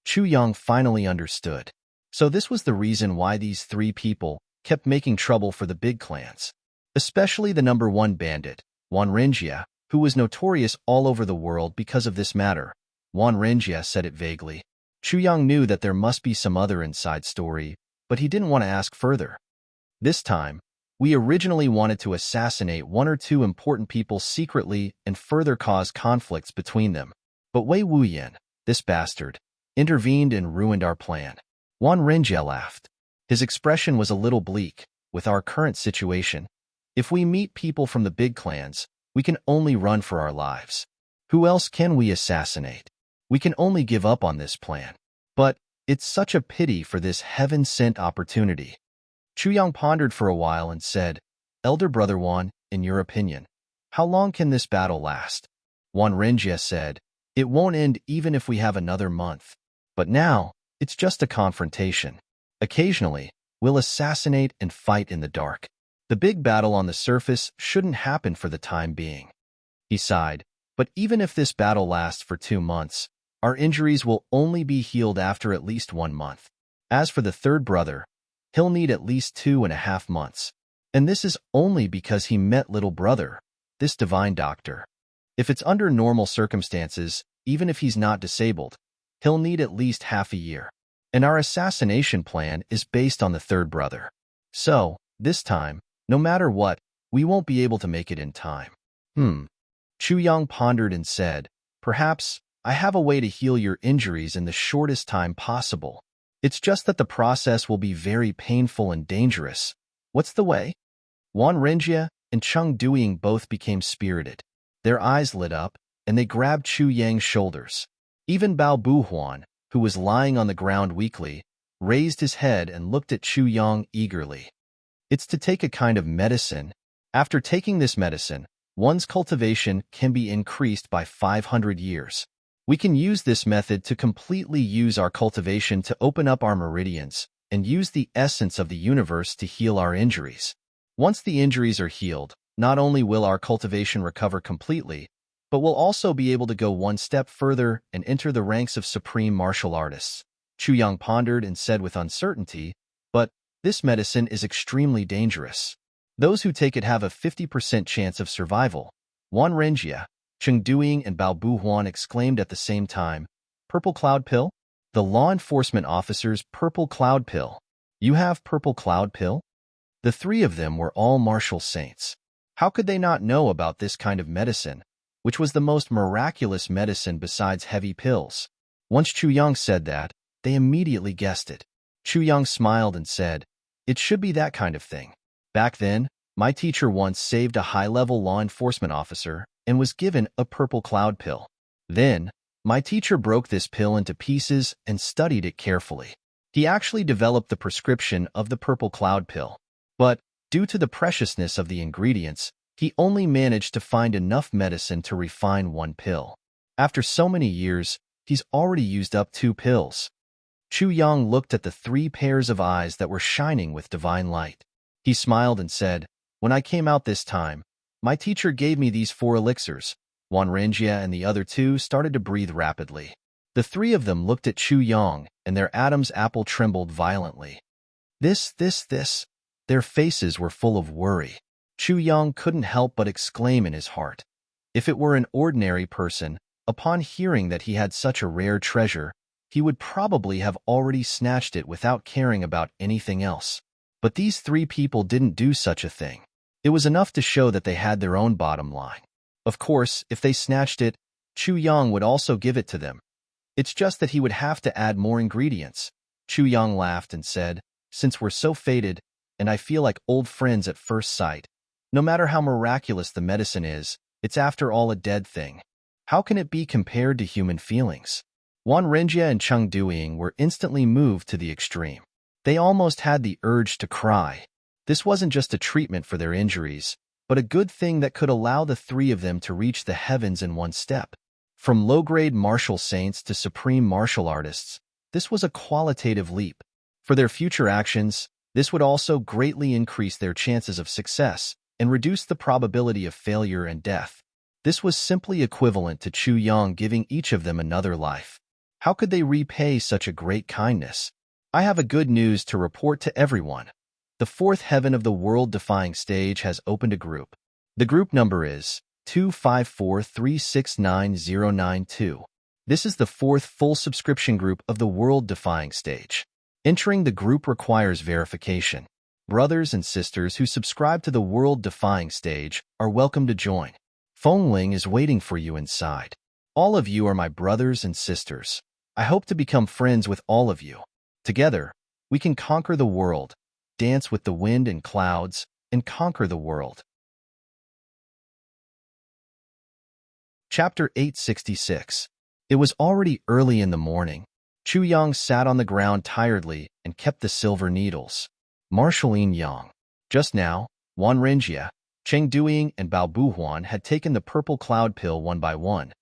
Chu Yang finally understood. So this was the reason why these 3 people kept making trouble for the big clans. Especially the number 1 bandit, Wan Renjie, who was notorious all over the world because of this matter. Wan Renjie said it vaguely. Chu Yang knew that there must be some other inside story, but he didn't want to ask further. This time, we originally wanted to assassinate 1 or 2 important people secretly and further cause conflicts between them. But Wei Wuyan, this bastard, intervened and ruined our plan. Wan Renjie laughed. His expression was a little bleak. With our current situation, if we meet people from the big clans, we can only run for our lives. Who else can we assassinate? We can only give up on this plan. But it's such a pity for this heaven-sent opportunity. Chu Yang pondered for a while and said, "Elder Brother Wan, in your opinion, how long can this battle last?" Wan Renjie said, "It won't end even if we have another month. But now, it's just a confrontation. Occasionally, we'll assassinate and fight in the dark. The big battle on the surface shouldn't happen for the time being." He sighed, "But even if this battle lasts for 2 months, our injuries will only be healed after at least 1 month. As for the 3rd brother, he'll need at least 2.5 months. And this is only because he met little brother, this divine doctor. If it's under normal circumstances, even if he's not disabled, he'll need at least half a year. And our assassination plan is based on the 3rd brother. So, this time, no matter what, we won't be able to make it in time." Chu Yang pondered and said, "Perhaps I have a way to heal your injuries in the shortest time possible. It's just that the process will be very painful and dangerous. What's the way? Wan Renjia and Cheng Duiying both became spirited. Their eyes lit up, and they grabbed Chu Yang's shoulders. Even Bao Buhuan, who was lying on the ground weakly, raised his head and looked at Chu Yang eagerly. It's to take a kind of medicine. After taking this medicine, one's cultivation can be increased by 500 years. We can use this method to completely use our cultivation to open up our meridians and use the essence of the universe to heal our injuries. Once the injuries are healed, not only will our cultivation recover completely, but we'll also be able to go one step further and enter the ranks of supreme martial artists. Chu Yang pondered and said with uncertainty, but this medicine is extremely dangerous. Those who take it have a 50% chance of survival. Wan Renjia, Cheng Duiying and Bao Buhuan exclaimed at the same time, Purple Cloud Pill? The law enforcement officer's Purple Cloud Pill. You have Purple Cloud Pill? The three of them were all martial saints. How could they not know about this kind of medicine, which was the most miraculous medicine besides heavy pills? Once Chu Yang said that, they immediately guessed it. Chu Yang smiled and said, It should be that kind of thing. Back then, my teacher once saved a high-level law enforcement officer and was given a Purple Cloud Pill. Then, my teacher broke this pill into pieces and studied it carefully. He actually developed the prescription of the Purple Cloud Pill. But, due to the preciousness of the ingredients, he only managed to find enough medicine to refine one pill. After so many years, he's already used up 2 pills. Chu Yang looked at the 3 pairs of eyes that were shining with divine light. He smiled and said, When I came out this time, my teacher gave me these 4 elixirs. Wan Renjia and the other 2 started to breathe rapidly. The 3 of them looked at Chu Yang, and their Adam's apple trembled violently. This. Their faces were full of worry. Chu Yang couldn't help but exclaim in his heart. If it were an ordinary person, upon hearing that he had such a rare treasure, he would probably have already snatched it without caring about anything else. But these 3 people didn't do such a thing. It was enough to show that they had their own bottom line. Of course, if they snatched it, Chu Yang would also give it to them. It's just that he would have to add more ingredients. Chu Yang laughed and said, Since we're so fated, and I feel like old friends at first sight, no matter how miraculous the medicine is, it's after all a dead thing. How can it be compared to human feelings? Wan Renjia and Cheng Duiying were instantly moved to the extreme. They almost had the urge to cry. This wasn't just a treatment for their injuries, but a good thing that could allow the 3 of them to reach the heavens in one step. From low-grade martial saints to supreme martial artists, this was a qualitative leap. For their future actions, this would also greatly increase their chances of success and reduce the probability of failure and death. This was simply equivalent to Chu Yang giving each of them another life. How could they repay such a great kindness? I have a good news to report to everyone. The 4th heaven of the world-defying stage has opened a group. The group number is 254369092. This is the 4th full subscription group of the world-defying stage. Entering the group requires verification. Brothers and sisters who subscribe to the world-defying stage are welcome to join. Feng Ling is waiting for you inside. All of you are my brothers and sisters. I hope to become friends with all of you. Together, we can conquer the world, dance with the wind and clouds, and conquer the world. Chapter 866. It was already early in the morning. Chu Yang sat on the ground tiredly and kept the silver needles. Marshalline Yang. Just now, Wan Renjia, Cheng Duiying, and Bao Buhuan had taken the Purple Cloud Pill one by one,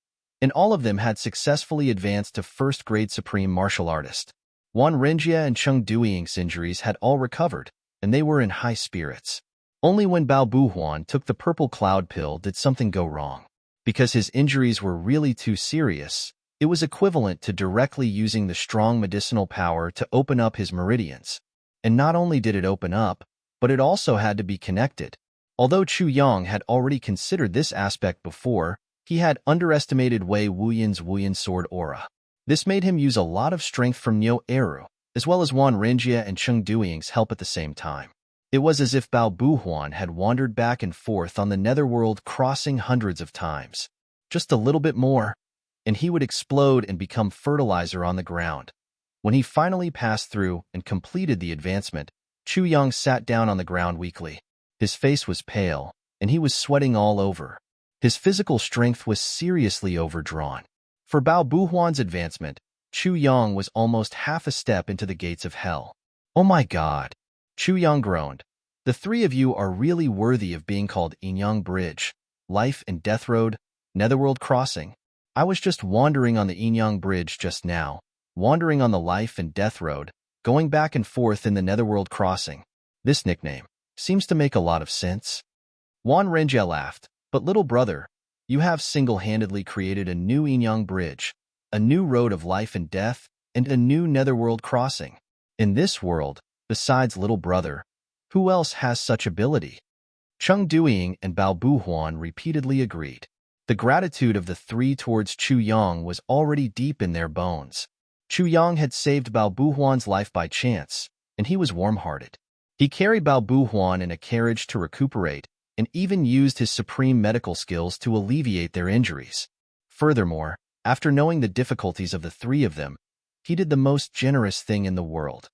and all of them had successfully advanced to first-grade supreme martial artist. Wan Renjia and Cheng Duiying's injuries had all recovered, and they were in high spirits. Only when Bao Buhuan took the Purple Cloud Pill did something go wrong. Because his injuries were really too serious, it was equivalent to directly using the strong medicinal power to open up his meridians. And not only did it open up, but it also had to be connected. Although Chu Yang had already considered this aspect before, he had underestimated Wei Wuyan's Wuyan sword aura. This made him use a lot of strength from Nyo Eru, as well as Wan Renjia and Cheng Duiying's help at the same time. It was as if Bao Buhuan had wandered back and forth on the netherworld, crossing hundreds of times. Just a little bit more, and he would explode and become fertilizer on the ground. When he finally passed through and completed the advancement, Chu Yang sat down on the ground weakly. His face was pale, and he was sweating all over. His physical strength was seriously overdrawn. For Bao Buhuan's advancement, Chu Yang was almost half a step into the gates of hell. "Oh my God!" Chu Yang groaned. "The three of you are really worthy of being called Inyang Bridge, Life and Death Road, Netherworld Crossing. I was just wandering on the Inyang Bridge just now, wandering on the Life and Death Road, going back and forth in the Netherworld Crossing. This nickname seems to make a lot of sense." Wan Renjie laughed. "But little brother, you have single-handedly created a new Inyang Bridge, a new road of life and death, and a new Netherworld Crossing. In this world, besides little brother, who else has such ability?" Cheng Duiying and Bao Buhuan repeatedly agreed. The gratitude of the three towards Chu Yang was already deep in their bones. Chu Yang had saved Bao Buhuan's life by chance, and he was warm-hearted. He carried Bao Buhuan in a carriage to recuperate, and even used his supreme medical skills to alleviate their injuries. Furthermore, after knowing the difficulties of the three of them, he did the most generous thing in the world.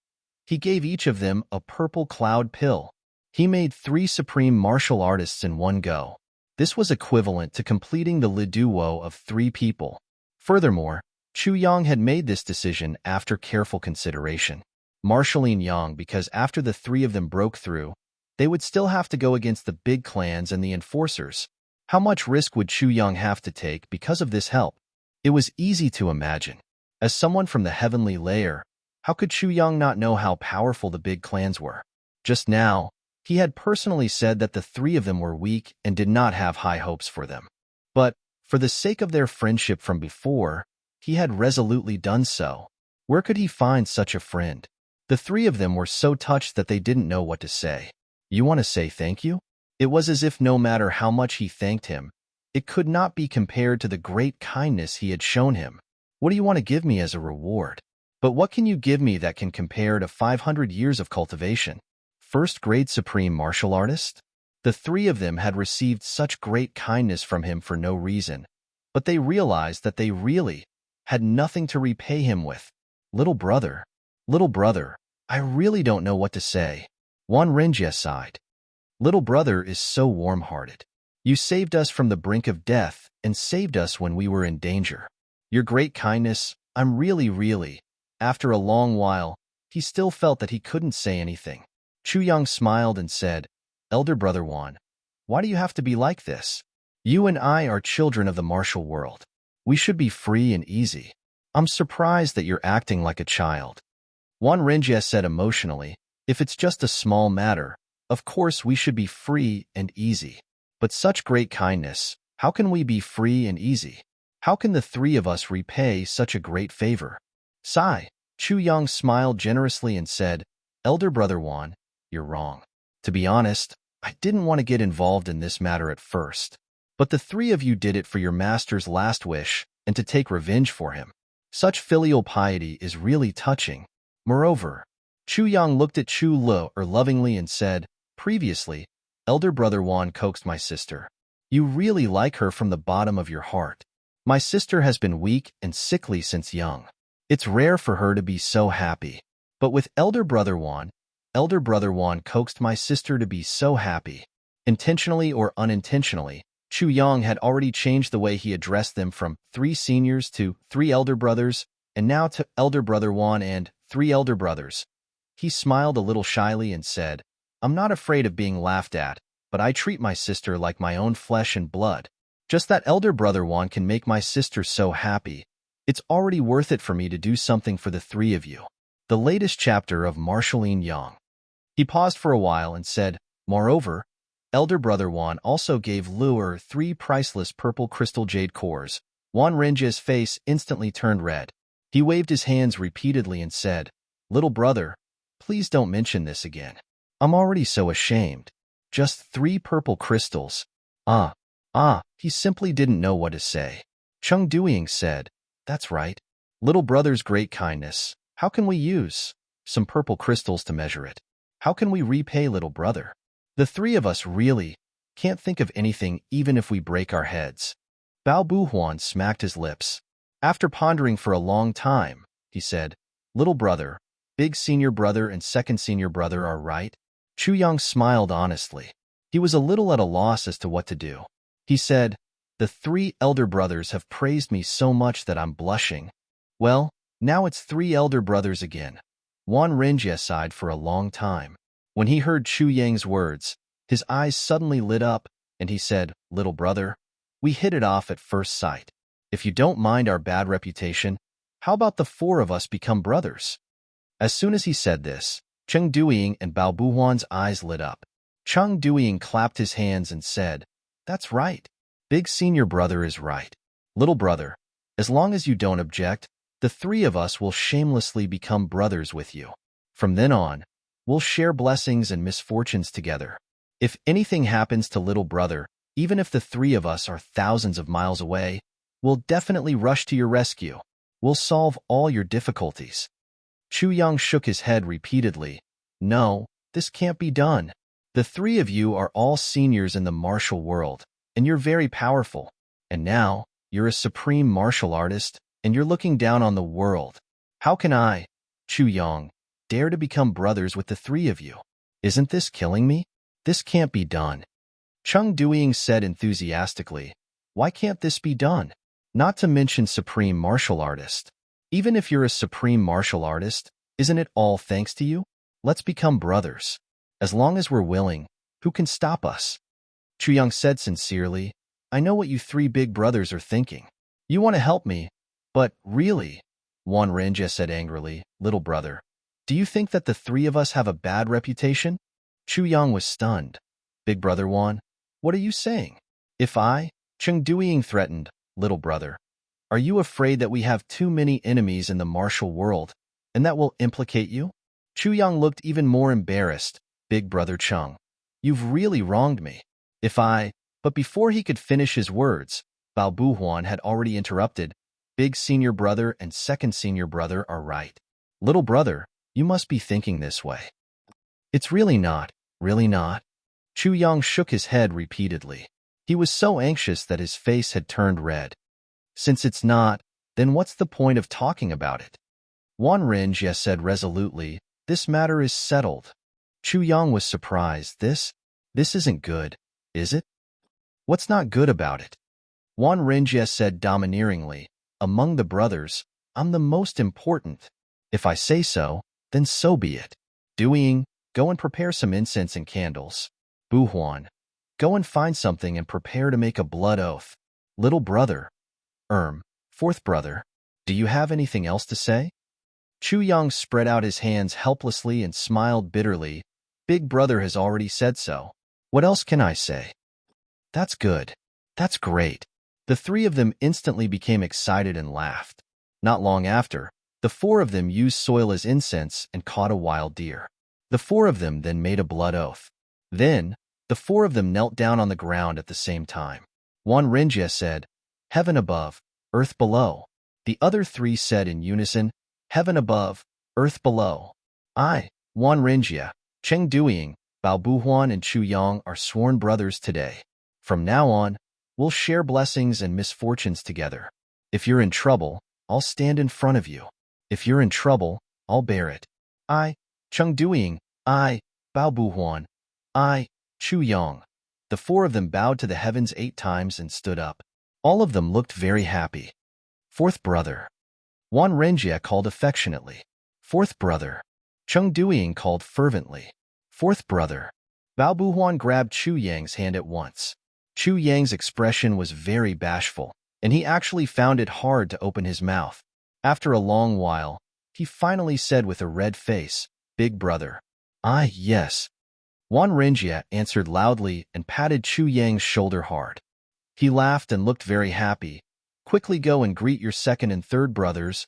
He gave each of them a purple cloud pill. He made 3 supreme martial artists in one go. This was equivalent to completing the Liduo of 3 people. Furthermore, Chu Yang had made this decision after careful consideration. Marshalling Yang because after the 3 of them broke through, they would still have to go against the big clans and the enforcers. How much risk would Chu Yang have to take because of this help? It was easy to imagine. As someone from the heavenly layer, how could Chu Yang not know how powerful the big clans were? Just now, he had personally said that the 3 of them were weak and did not have high hopes for them. But, for the sake of their friendship from before, he had resolutely done so. Where could he find such a friend? The 3 of them were so touched that they didn't know what to say. "You want to say thank you?" It was as if no matter how much he thanked him, it could not be compared to the great kindness he had shown him. "What do you want to give me as a reward?" "But what can you give me that can compare to 500 years of cultivation? First-grade supreme martial artist?" The 3 of them had received such great kindness from him for no reason, but they realized that they really had nothing to repay him with. Little brother, I really don't know what to say." Wan Renjie sighed. "Little brother is so warm-hearted. You saved us from the brink of death and saved us when we were in danger. Your great kindness, I'm really..." After a long while, he still felt that he couldn't say anything. Chu Yang smiled and said, "Elder brother Wan, why do you have to be like this? You and I are children of the martial world. We should be free and easy. I'm surprised that you're acting like a child." Wan Renjie said emotionally, "If it's just a small matter, of course we should be free and easy. But such great kindness, how can we be free and easy? How can the 3 of us repay such a great favor?" Sigh. Chu Yang smiled generously and said, "Elder brother Wan, you're wrong. To be honest, I didn't want to get involved in this matter at first. But the 3 of you did it for your master's last wish and to take revenge for him. Such filial piety is really touching. Moreover," Chu Yang looked at Chu Lu lovingly and said, "Previously, Elder brother Wan coaxed my sister. You really like her from the bottom of your heart. My sister has been weak and sickly since young. It's rare for her to be so happy. But with Elder brother Wan coaxed my sister to be so happy." Intentionally or unintentionally, Chu Yang had already changed the way he addressed them from 3 seniors to 3 elder brothers, and now to Elder brother Wan and 3 elder brothers. He smiled a little shyly and said, "I'm not afraid of being laughed at, but I treat my sister like my own flesh and blood. Just that Elder brother Wan can make my sister so happy. It's already worth it for me to do something for the 3 of you." The latest chapter of Marshalling Yang. He paused for a while and said, "Moreover, Elder brother Wan also gave Luer 3 priceless purple crystal jade cores." Wan Renjie's face instantly turned red. He waved his hands repeatedly and said, "Little brother, please don't mention this again. I'm already so ashamed. Just 3 purple crystals. He simply didn't know what to say. Cheng Duiying said, "That's right. Little brother's great kindness. How can we use some purple crystals to measure it? How can we repay little brother? The 3 of us really can't think of anything even if we break our heads." Bao Buhuan smacked his lips. After pondering for a long time, he said, Little brother, big senior brother and second senior brother are right? Chu Yang smiled honestly. He was a little at a loss as to what to do. He said, the 3 elder brothers have praised me so much that I'm blushing. Well, now it's 3 elder brothers again. Wan Renjie sighed for a long time. When he heard Chu Yang's words, his eyes suddenly lit up, and he said, little brother, we hit it off at first sight. If you don't mind our bad reputation, how about the 4 of us become brothers? As soon as he said this, Cheng Duiying and Bao Buhuan's eyes lit up. Cheng Duiying clapped his hands and said, that's right. Big senior brother is right. Little brother, as long as you don't object, the 3 of us will shamelessly become brothers with you. From then on, we'll share blessings and misfortunes together. If anything happens to little brother, even if the 3 of us are thousands of miles away, we'll definitely rush to your rescue. We'll solve all your difficulties. Chu Yang shook his head repeatedly. No, this can't be done. The 3 of you are all seniors in the martial world, and you're very powerful. And now, you're a supreme martial artist, and you're looking down on the world. How can I, Chu Yang, dare to become brothers with the 3 of you? Isn't this killing me? This can't be done. Cheng Duiying said enthusiastically, why can't this be done? Not to mention supreme martial artist. Even if you're a supreme martial artist, isn't it all thanks to you? Let's become brothers. As long as we're willing, who can stop us? Chu Yang said sincerely, I know what you 3 big brothers are thinking. You want to help me, but really, Wan Renjie said angrily, little brother, do you think that the 3 of us have a bad reputation? Chu Yang was stunned. Big brother Wan, what are you saying? If I, Cheng Duiying threatened, little brother, are you afraid that we have too many enemies in the martial world, and that will implicate you? Chu Yang looked even more embarrassed. Big brother Cheng, you've really wronged me. But before he could finish his words, Bao Buhuan had already interrupted. Big senior brother and second senior brother are right. Little brother, you must be thinking this way. It's really not, really not. Chu Yang shook his head repeatedly. He was so anxious that his face had turned red. Since it's not, then what's the point of talking about it? Wan Renjie said resolutely, this matter is settled. Chu Yang was surprised. This isn't good, is it? What's not good about it? Wan Renjie said domineeringly, among the brothers, I'm the most important. If I say so, then so be it. Duiying, go and prepare some incense and candles. Buhuan, go and find something and prepare to make a blood oath. Little brother, fourth brother, do you have anything else to say? Chu Yang spread out his hands helplessly and smiled bitterly. Big brother has already said so. What else can I say? That's good. That's great. The 3 of them instantly became excited and laughed. Not long after, the 4 of them used soil as incense and caught a wild deer. The 4 of them then made a blood oath. Then, the 4 of them knelt down on the ground at the same time. Wan Renjie said, heaven above, earth below. The other 3 said in unison, heaven above, earth below. I, Wan Renjie, Cheng Duiying, Bao Buhuan and Chu Yang are sworn brothers today. From now on, we'll share blessings and misfortunes together. If you're in trouble, I'll stand in front of you. If you're in trouble, I'll bear it. I, Cheng Duiying, I, Bao Buhuan, I, Chu Yang. The 4 of them bowed to the heavens 8 times and stood up. All of them looked very happy. Fourth brother. Wan Renjie called affectionately. Fourth brother. Cheng Duiying called fervently. Fourth brother. Bao Buhuan grabbed Chu Yang's hand at once. Chu Yang's expression was very bashful, and he actually found it hard to open his mouth. After a long while, he finally said with a red face, Big brother. Ah, yes. Wan Renjie answered loudly and patted Chu Yang's shoulder hard. He laughed and looked very happy. Quickly go and greet your second and third brothers.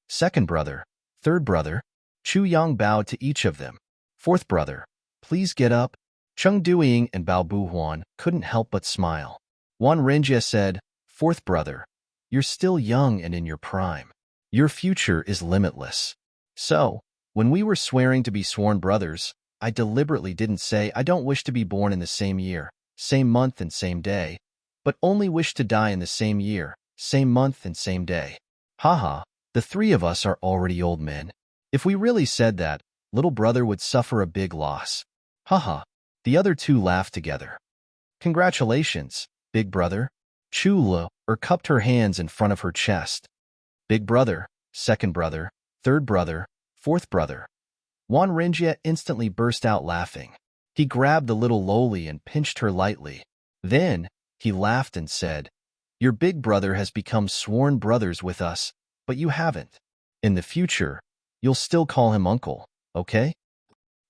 Second brother, third brother. Chu Yang bowed to each of them. Fourth brother, please get up. Cheng Duiying and Bao Buhuan couldn't help but smile. Wan Renjie said, Fourth brother, you're still young and in your prime. Your future is limitless. So, when we were swearing to be sworn brothers, I deliberately didn't say I don't wish to be born in the same year, same month and same day, but only wish to die in the same year, same month and same day. Haha, the 3 of us are already old men. If we really said that, little brother would suffer a big loss. Haha. The other two laughed together. Congratulations, big brother. Chu cupped her hands in front of her chest. Big brother, second brother, third brother, fourth brother. Juan Renjia instantly burst out laughing. He grabbed the little loli and pinched her lightly. Then, he laughed and said, "Your big brother has become sworn brothers with us, but you haven't. In the future, you'll still call him uncle, okay?"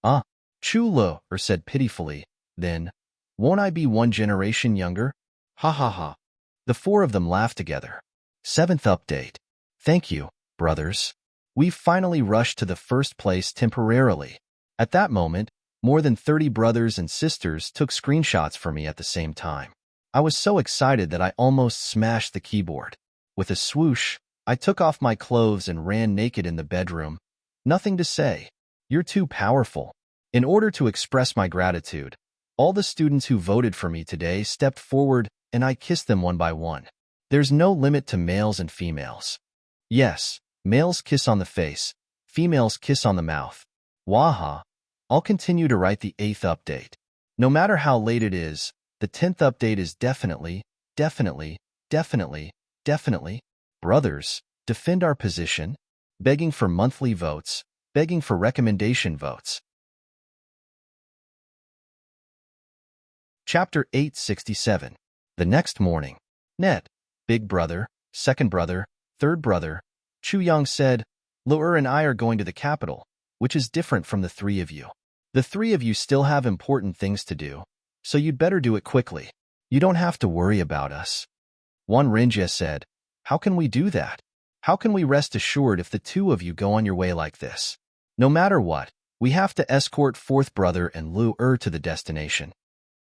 Ah, Chu said pitifully. Then, "Won't I be one generation younger?" Ha ha ha. The four of them laughed together. Seventh update. Thank you, brothers. We finally rushed to the first place temporarily. At that moment, more than 30 brothers and sisters took screenshots for me at the same time. I was so excited that I almost smashed the keyboard. With a swoosh, I took off my clothes and ran naked in the bedroom. Nothing to say. You're too powerful. In order to express my gratitude, all the students who voted for me today stepped forward and I kissed them one by one. There's no limit to males and females. Yes, males kiss on the face, females kiss on the mouth. Waha. I'll continue to write the 8th update. No matter how late it is, the 10th update is definitely. Brothers, defend our position, begging for monthly votes, begging for recommendation votes. Chapter 867. The next morning. Net, big brother, second brother, third brother, Chu Yang said, "Lu'er and I are going to the capital, which is different from the three of you. The three of you still have important things to do, so you'd better do it quickly. You don't have to worry about us." Juan Renjia said, "How can we do that? How can we rest assured if the two of you go on your way like this? No matter what, we have to escort fourth brother and Lu'er to the destination."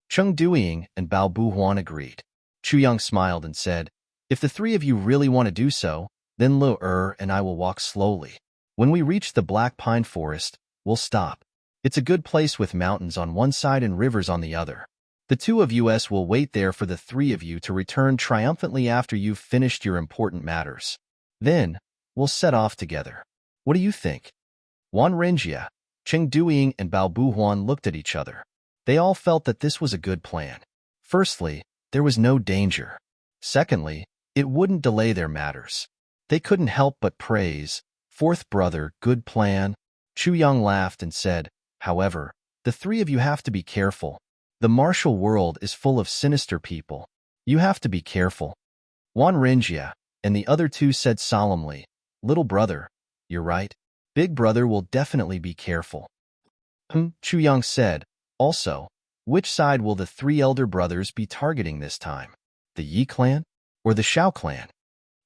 Cheng Duiying and Bao Buhuan agreed. Chu Yang smiled and said, "If the three of you really want to do so, then Lu'er and I will walk slowly. When we reach the Black Pine Forest, we'll stop. It's a good place with mountains on one side and rivers on the other. The two of us will wait there for the three of you to return triumphantly after you've finished your important matters. Then, we'll set off together. What do you think?" Juan Renjia, Cheng Duiying, and Bao Buhuan looked at each other. They all felt that this was a good plan. Firstly, there was no danger. Secondly, it wouldn't delay their matters. They couldn't help but praise, "Fourth brother, good plan." Chu Yang laughed and said, "However, the three of you have to be careful. The martial world is full of sinister people. You have to be careful." Juan Renjia and the other two said solemnly, "Little brother, you're right. Big brother will definitely be careful." Chu Yang said, "Also, which side will the three elder brothers be targeting this time? The Yi clan or the Shao clan?"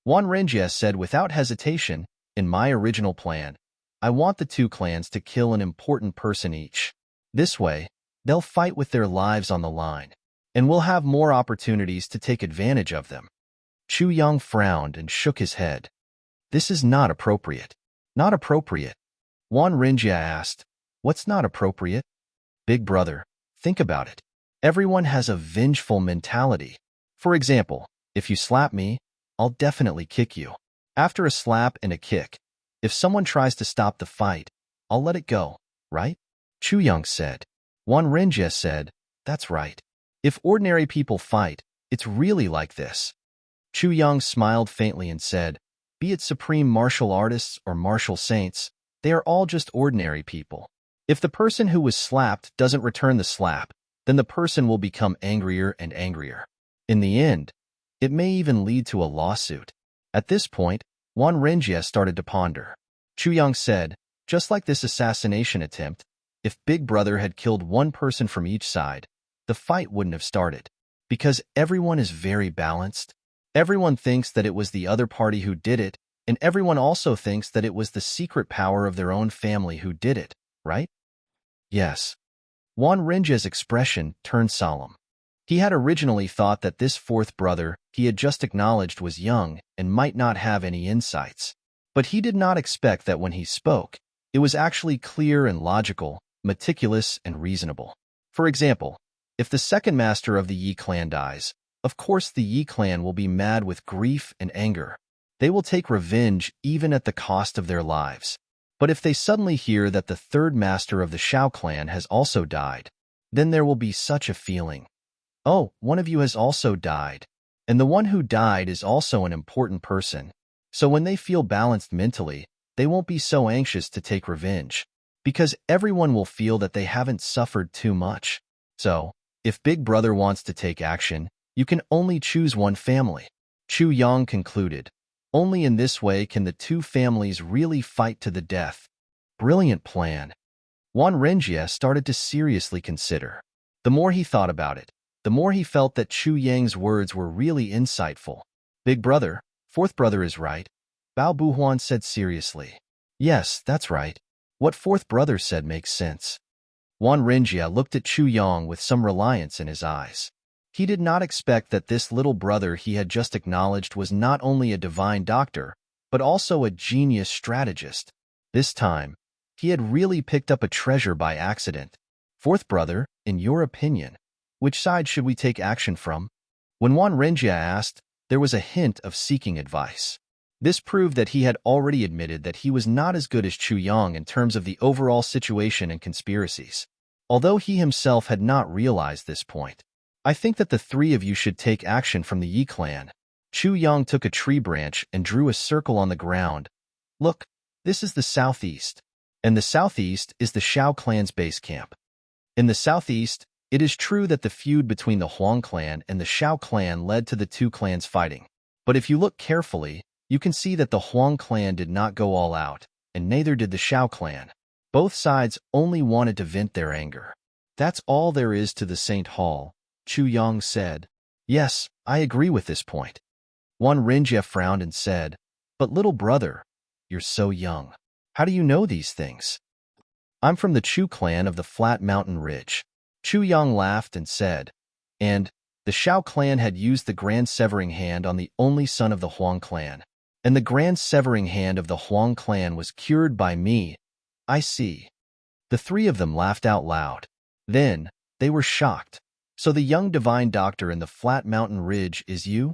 Juan Renjia said without hesitation, "In my original plan, I want the two clans to kill an important person each. This way, they'll fight with their lives on the line, and we'll have more opportunities to take advantage of them." Chu Yang frowned and shook his head. "This is not appropriate." "Not appropriate?" Juan Renjia asked. "What's not appropriate?" "Big brother, think about it. Everyone has a vengeful mentality. For example, if you slap me, I'll definitely kick you. After a slap and a kick, if someone tries to stop the fight, I'll let it go, right?" Chu Yang said. Juan Renjia said, "That's right. If ordinary people fight, it's really like this." Chu Yang smiled faintly and said, "Be it supreme martial artists or martial saints, they are all just ordinary people. If the person who was slapped doesn't return the slap, then the person will become angrier and angrier. In the end, it may even lead to a lawsuit." At this point, Juan Renjia started to ponder. Chu Yang said, "Just like this assassination attempt, if Big Brother had killed one person from each side, the fight wouldn't have started. Because everyone is very balanced. Everyone thinks that it was the other party who did it, and everyone also thinks that it was the secret power of their own family who did it, right?" "Yes." Juan Renjia's expression turned solemn. He had originally thought that this fourth brother he had just acknowledged was young and might not have any insights. But he did not expect that when he spoke, it was actually clear and logical, meticulous and reasonable. For example, if the second master of the Yi clan dies, of course the Yi clan will be mad with grief and anger. They will take revenge even at the cost of their lives. But if they suddenly hear that the third master of the Shao clan has also died, then there will be such a feeling. Oh, one of you has also died. And the one who died is also an important person. So when they feel balanced mentally, they won't be so anxious to take revenge, because everyone will feel that they haven't suffered too much. So, if Big Brother wants to take action, you can only choose one family. Chu Yang concluded. Only in this way can the two families really fight to the death. Brilliant plan. Juan Renjia started to seriously consider. The more he thought about it, the more he felt that Chu Yang's words were really insightful. Big Brother, fourth brother is right, Bao Buhuan said seriously. Yes, that's right. What fourth brother said makes sense. Juan Renjia looked at Chu Yang with some reliance in his eyes. He did not expect that this little brother he had just acknowledged was not only a divine doctor, but also a genius strategist. This time, he had really picked up a treasure by accident. Fourth brother, in your opinion, which side should we take action from? When Juan Renjia asked, there was a hint of seeking advice. This proved that he had already admitted that he was not as good as Chu Yang in terms of the overall situation and conspiracies, although he himself had not realized this point. I think that the three of you should take action from the Yi clan. Chu Yang took a tree branch and drew a circle on the ground. Look, this is the southeast, and the southeast is the Shao clan's base camp. In the southeast, it is true that the feud between the Huang clan and the Shao clan led to the two clans fighting. But if you look carefully, you can see that the Huang clan did not go all out, and neither did the Shao clan. Both sides only wanted to vent their anger. That's all there is to the Saint Hall, Chu Yang said. Yes, I agree with this point. Juan Renjia frowned and said, but little brother, you're so young. How do you know these things? I'm from the Chu clan of the Flat Mountain Ridge. Chu Yang laughed and said, and the Shao clan had used the Grand Severing Hand on the only son of the Huang clan, and the Grand Severing Hand of the Huang clan was cured by me. I see. The three of them laughed out loud. Then, they were shocked. So the young divine doctor in the Flat Mountain Ridge is you?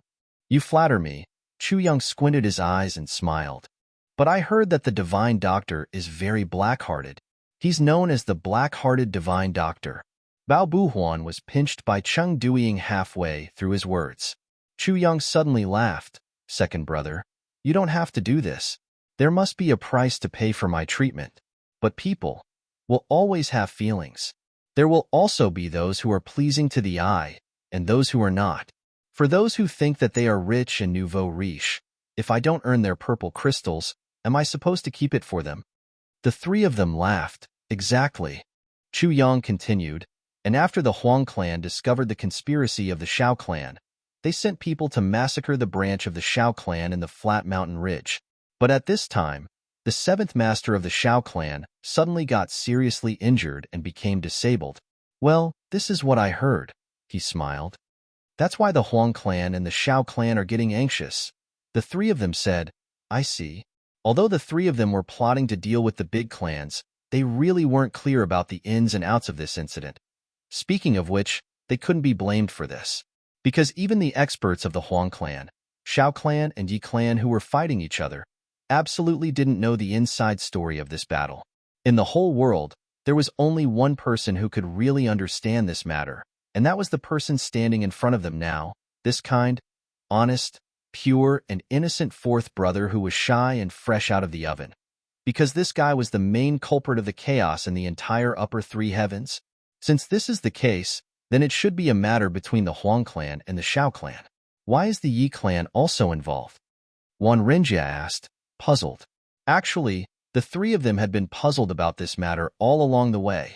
You flatter me. Chu Yang squinted his eyes and smiled. But I heard that the divine doctor is very black-hearted. He's known as the black-hearted divine doctor. Bao Buhuan was pinched by Cheng Duiying halfway through his words. Chu Yang suddenly laughed. Second brother, you don't have to do this. There must be a price to pay for my treatment. But people will always have feelings. There will also be those who are pleasing to the eye, and those who are not. For those who think that they are rich and nouveau riche, if I don't earn their purple crystals, am I supposed to keep it for them? The three of them laughed. Exactly. Chu Yang continued, and after the Huang clan discovered the conspiracy of the Shao clan, they sent people to massacre the branch of the Shao clan in the Flat Mountain Ridge. But at this time, the seventh master of the Shao clan suddenly got seriously injured and became disabled. Well, this is what I heard, he smiled. That's why the Huang clan and the Shao clan are getting anxious. The three of them said, I see. Although the three of them were plotting to deal with the big clans, they really weren't clear about the ins and outs of this incident. Speaking of which, they couldn't be blamed for this. Because even the experts of the Huang clan, Shao clan and Yi clan who were fighting each other, absolutely didn't know the inside story of this battle. In the whole world, there was only one person who could really understand this matter, and that was the person standing in front of them now, this kind, honest, pure, and innocent fourth brother who was shy and fresh out of the oven. Because this guy was the main culprit of the chaos in the entire upper three heavens. Since this is the case, then it should be a matter between the Huang clan and the Shao clan. Why is the Yi clan also involved? Juan Renjia asked, puzzled. Actually, the three of them had been puzzled about this matter all along the way.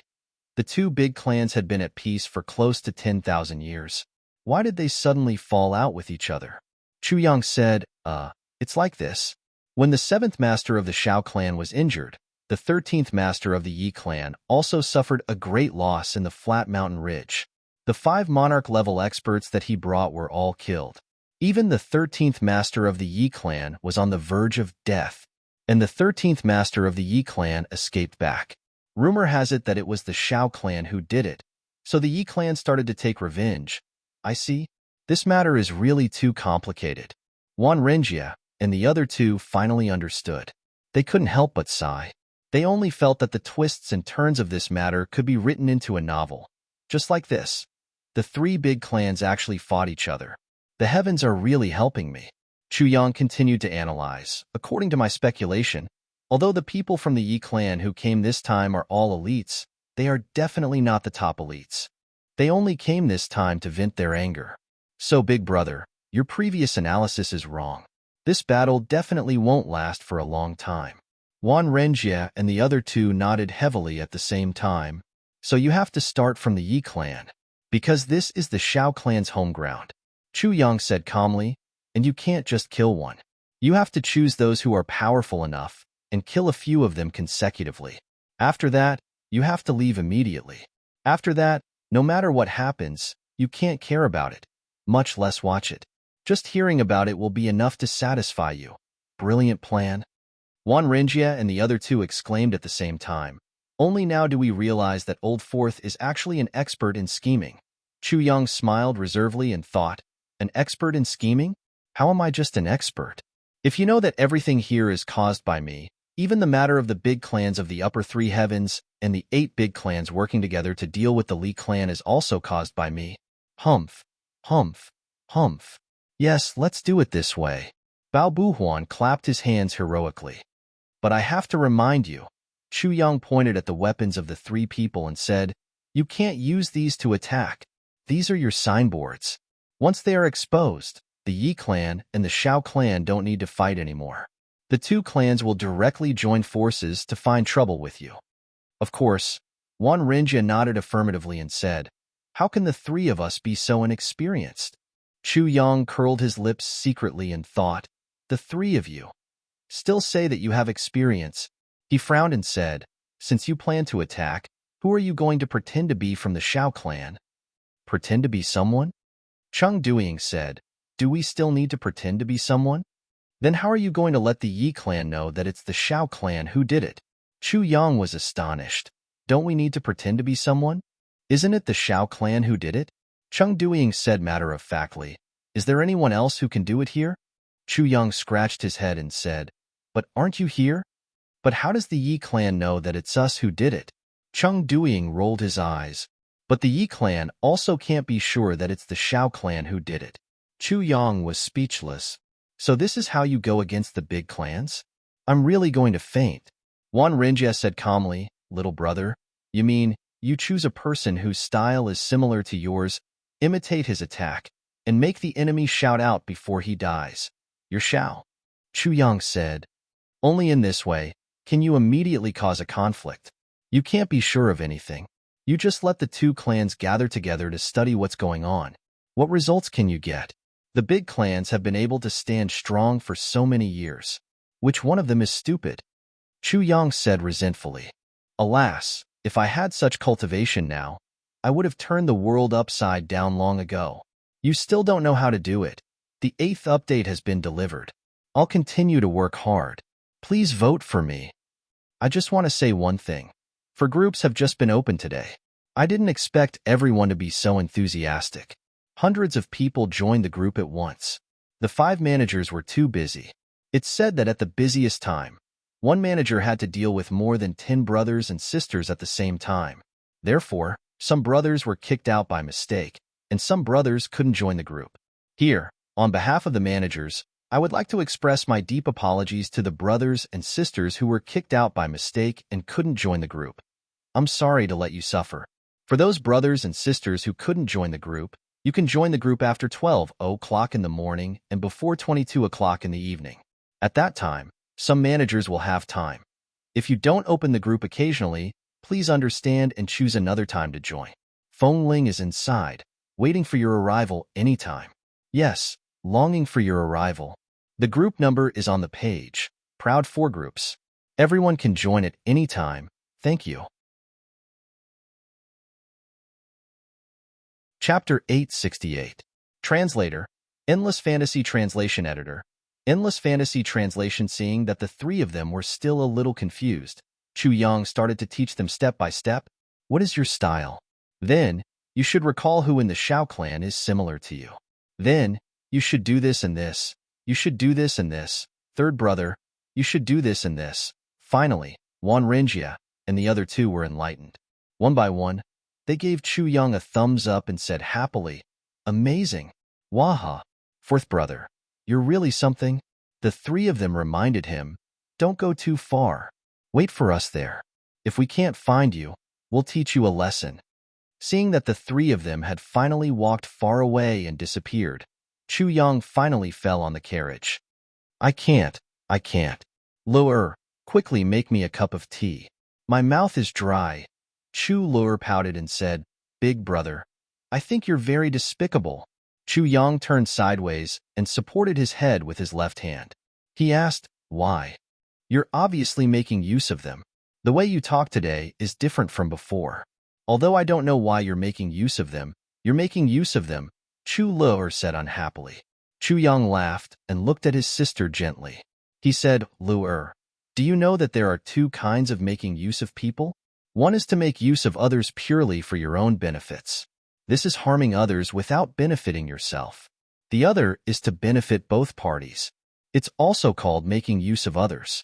The two big clans had been at peace for close to 10,000 years. Why did they suddenly fall out with each other? Chu Yang said, it's like this. When the seventh master of the Shao clan was injured, the 13th master of the Yi clan also suffered a great loss in the Flat Mountain Ridge. The 5 monarch-level experts that he brought were all killed. Even the 13th master of the Yi clan was on the verge of death, and the 13th master of the Yi clan escaped back. Rumor has it that it was the Shao clan who did it, so the Yi clan started to take revenge. I see. This matter is really too complicated. Juan Renjia and the other two finally understood. They couldn't help but sigh. They only felt that the twists and turns of this matter could be written into a novel. Just like this. The three big clans actually fought each other. The heavens are really helping me. Chu Yang continued to analyze. According to my speculation, although the people from the Yi clan who came this time are all elites, they are definitely not the top elites. They only came this time to vent their anger. So, big brother, your previous analysis is wrong. This battle definitely won't last for a long time. Wan Renjie and the other two nodded heavily at the same time. So you have to start from the Yi clan, because this is the Shao clan's home ground. Chu Yang said calmly, and you can't just kill one. You have to choose those who are powerful enough and kill a few of them consecutively. After that, you have to leave immediately. After that, no matter what happens, you can't care about it, much less watch it. Just hearing about it will be enough to satisfy you. Brilliant plan. Wan Renjie and the other two exclaimed at the same time. Only now do we realize that Old Fourth is actually an expert in scheming. Chu Yang smiled reservedly and thought, an expert in scheming? How am I just an expert? If you know that everything here is caused by me, even the matter of the big clans of the upper three heavens and the 8 big clans working together to deal with the Li clan is also caused by me. Humph, humph, humph. Yes, let's do it this way. Bao Buhuan clapped his hands heroically. But I have to remind you, Chu Yang pointed at the weapons of the 3 people and said, you can't use these to attack. These are your signboards. Once they are exposed, the Yi clan and the Shao clan don't need to fight anymore. The 2 clans will directly join forces to find trouble with you. Of course, Wan Renjie nodded affirmatively and said, how can the 3 of us be so inexperienced? Chu Yang curled his lips secretly and thought, the 3 of you still say that you have experience. He frowned and said, since you plan to attack, who are you going to pretend to be from the Shao clan? Pretend to be someone? Cheng Duiying said, do we still need to pretend to be someone? Then how are you going to let the Yi clan know that it's the Shao clan who did it? Chu Yang was astonished. Don't we need to pretend to be someone? Isn't it the Shao clan who did it? Cheng Duiying said matter-of-factly, is there anyone else who can do it here? Chu Yang scratched his head and said, but aren't you here? But how does the Yi clan know that it's us who did it? Cheng Duiying rolled his eyes. But the Yi clan also can't be sure that it's the Shao clan who did it. Chu Yang was speechless. So this is how you go against the big clans? I'm really going to faint. Wan Renjie said calmly, little brother, you mean, you choose a person whose style is similar to yours, imitate his attack, and make the enemy shout out before he dies. You're Shao. Chu Yang said, only in this way can you immediately cause a conflict. You can't be sure of anything. You just let the 2 clans gather together to study what's going on. What results can you get? The big clans have been able to stand strong for so many years. Which one of them is stupid? Chu Yang said resentfully. Alas, if I had such cultivation now, I would have turned the world upside down long ago. You still don't know how to do it. The 8th update has been delivered. I'll continue to work hard. Please vote for me. I just want to say one thing. For groups have just been opened today. I didn't expect everyone to be so enthusiastic. Hundreds of people joined the group at once. The 5 managers were too busy. It's said that at the busiest time, one manager had to deal with more than 10 brothers and sisters at the same time. Therefore, some brothers were kicked out by mistake, and some brothers couldn't join the group. Here, on behalf of the managers, I would like to express my deep apologies to the brothers and sisters who were kicked out by mistake and couldn't join the group. I'm sorry to let you suffer. For those brothers and sisters who couldn't join the group, you can join the group after 12 o'clock in the morning and before 22 o'clock in the evening. At that time, some managers will have time. If you don't open the group occasionally, please understand and choose another time to join. Feng Ling is inside, waiting for your arrival anytime. Yes, longing for your arrival. The group number is on the page. Proud 4 groups. Everyone can join at any time. Thank you. Chapter 868. Translator, Endless Fantasy Translation Editor. Endless Fantasy Translation. Seeing that the 3 of them were still a little confused, Chu Yang started to teach them step by step. What is your style? Then, you should recall who in the Shao clan is similar to you. Then, you should do this and this. You should do this and this. Third brother, you should do this and this. Finally, Wan Renjia and the other two were enlightened. One by one, they gave Chu Yang a thumbs up and said happily, "Amazing. Waha. Fourth brother, you're really something." The three of them reminded him, "Don't go too far. Wait for us there. If we can't find you, we'll teach you a lesson." Seeing that the three of them had finally walked far away and disappeared, Chu Yang finally fell on the carriage. I can't. Lu'er, quickly make me a cup of tea. My mouth is dry." Chu Lu'er pouted and said, "Big brother, I think you're very despicable." Chu Yang turned sideways and supported his head with his left hand. He asked, "Why? You're obviously making use of them. The way you talk today is different from before. Although I don't know why you're making use of them, you're making use of them," Chu Lu'er said unhappily. Chu Yang laughed and looked at his sister gently. He said, "Lu'er, do you know that there are two kinds of making use of people? One is to make use of others purely for your own benefits. This is harming others without benefiting yourself. The other is to benefit both parties. It's also called making use of others.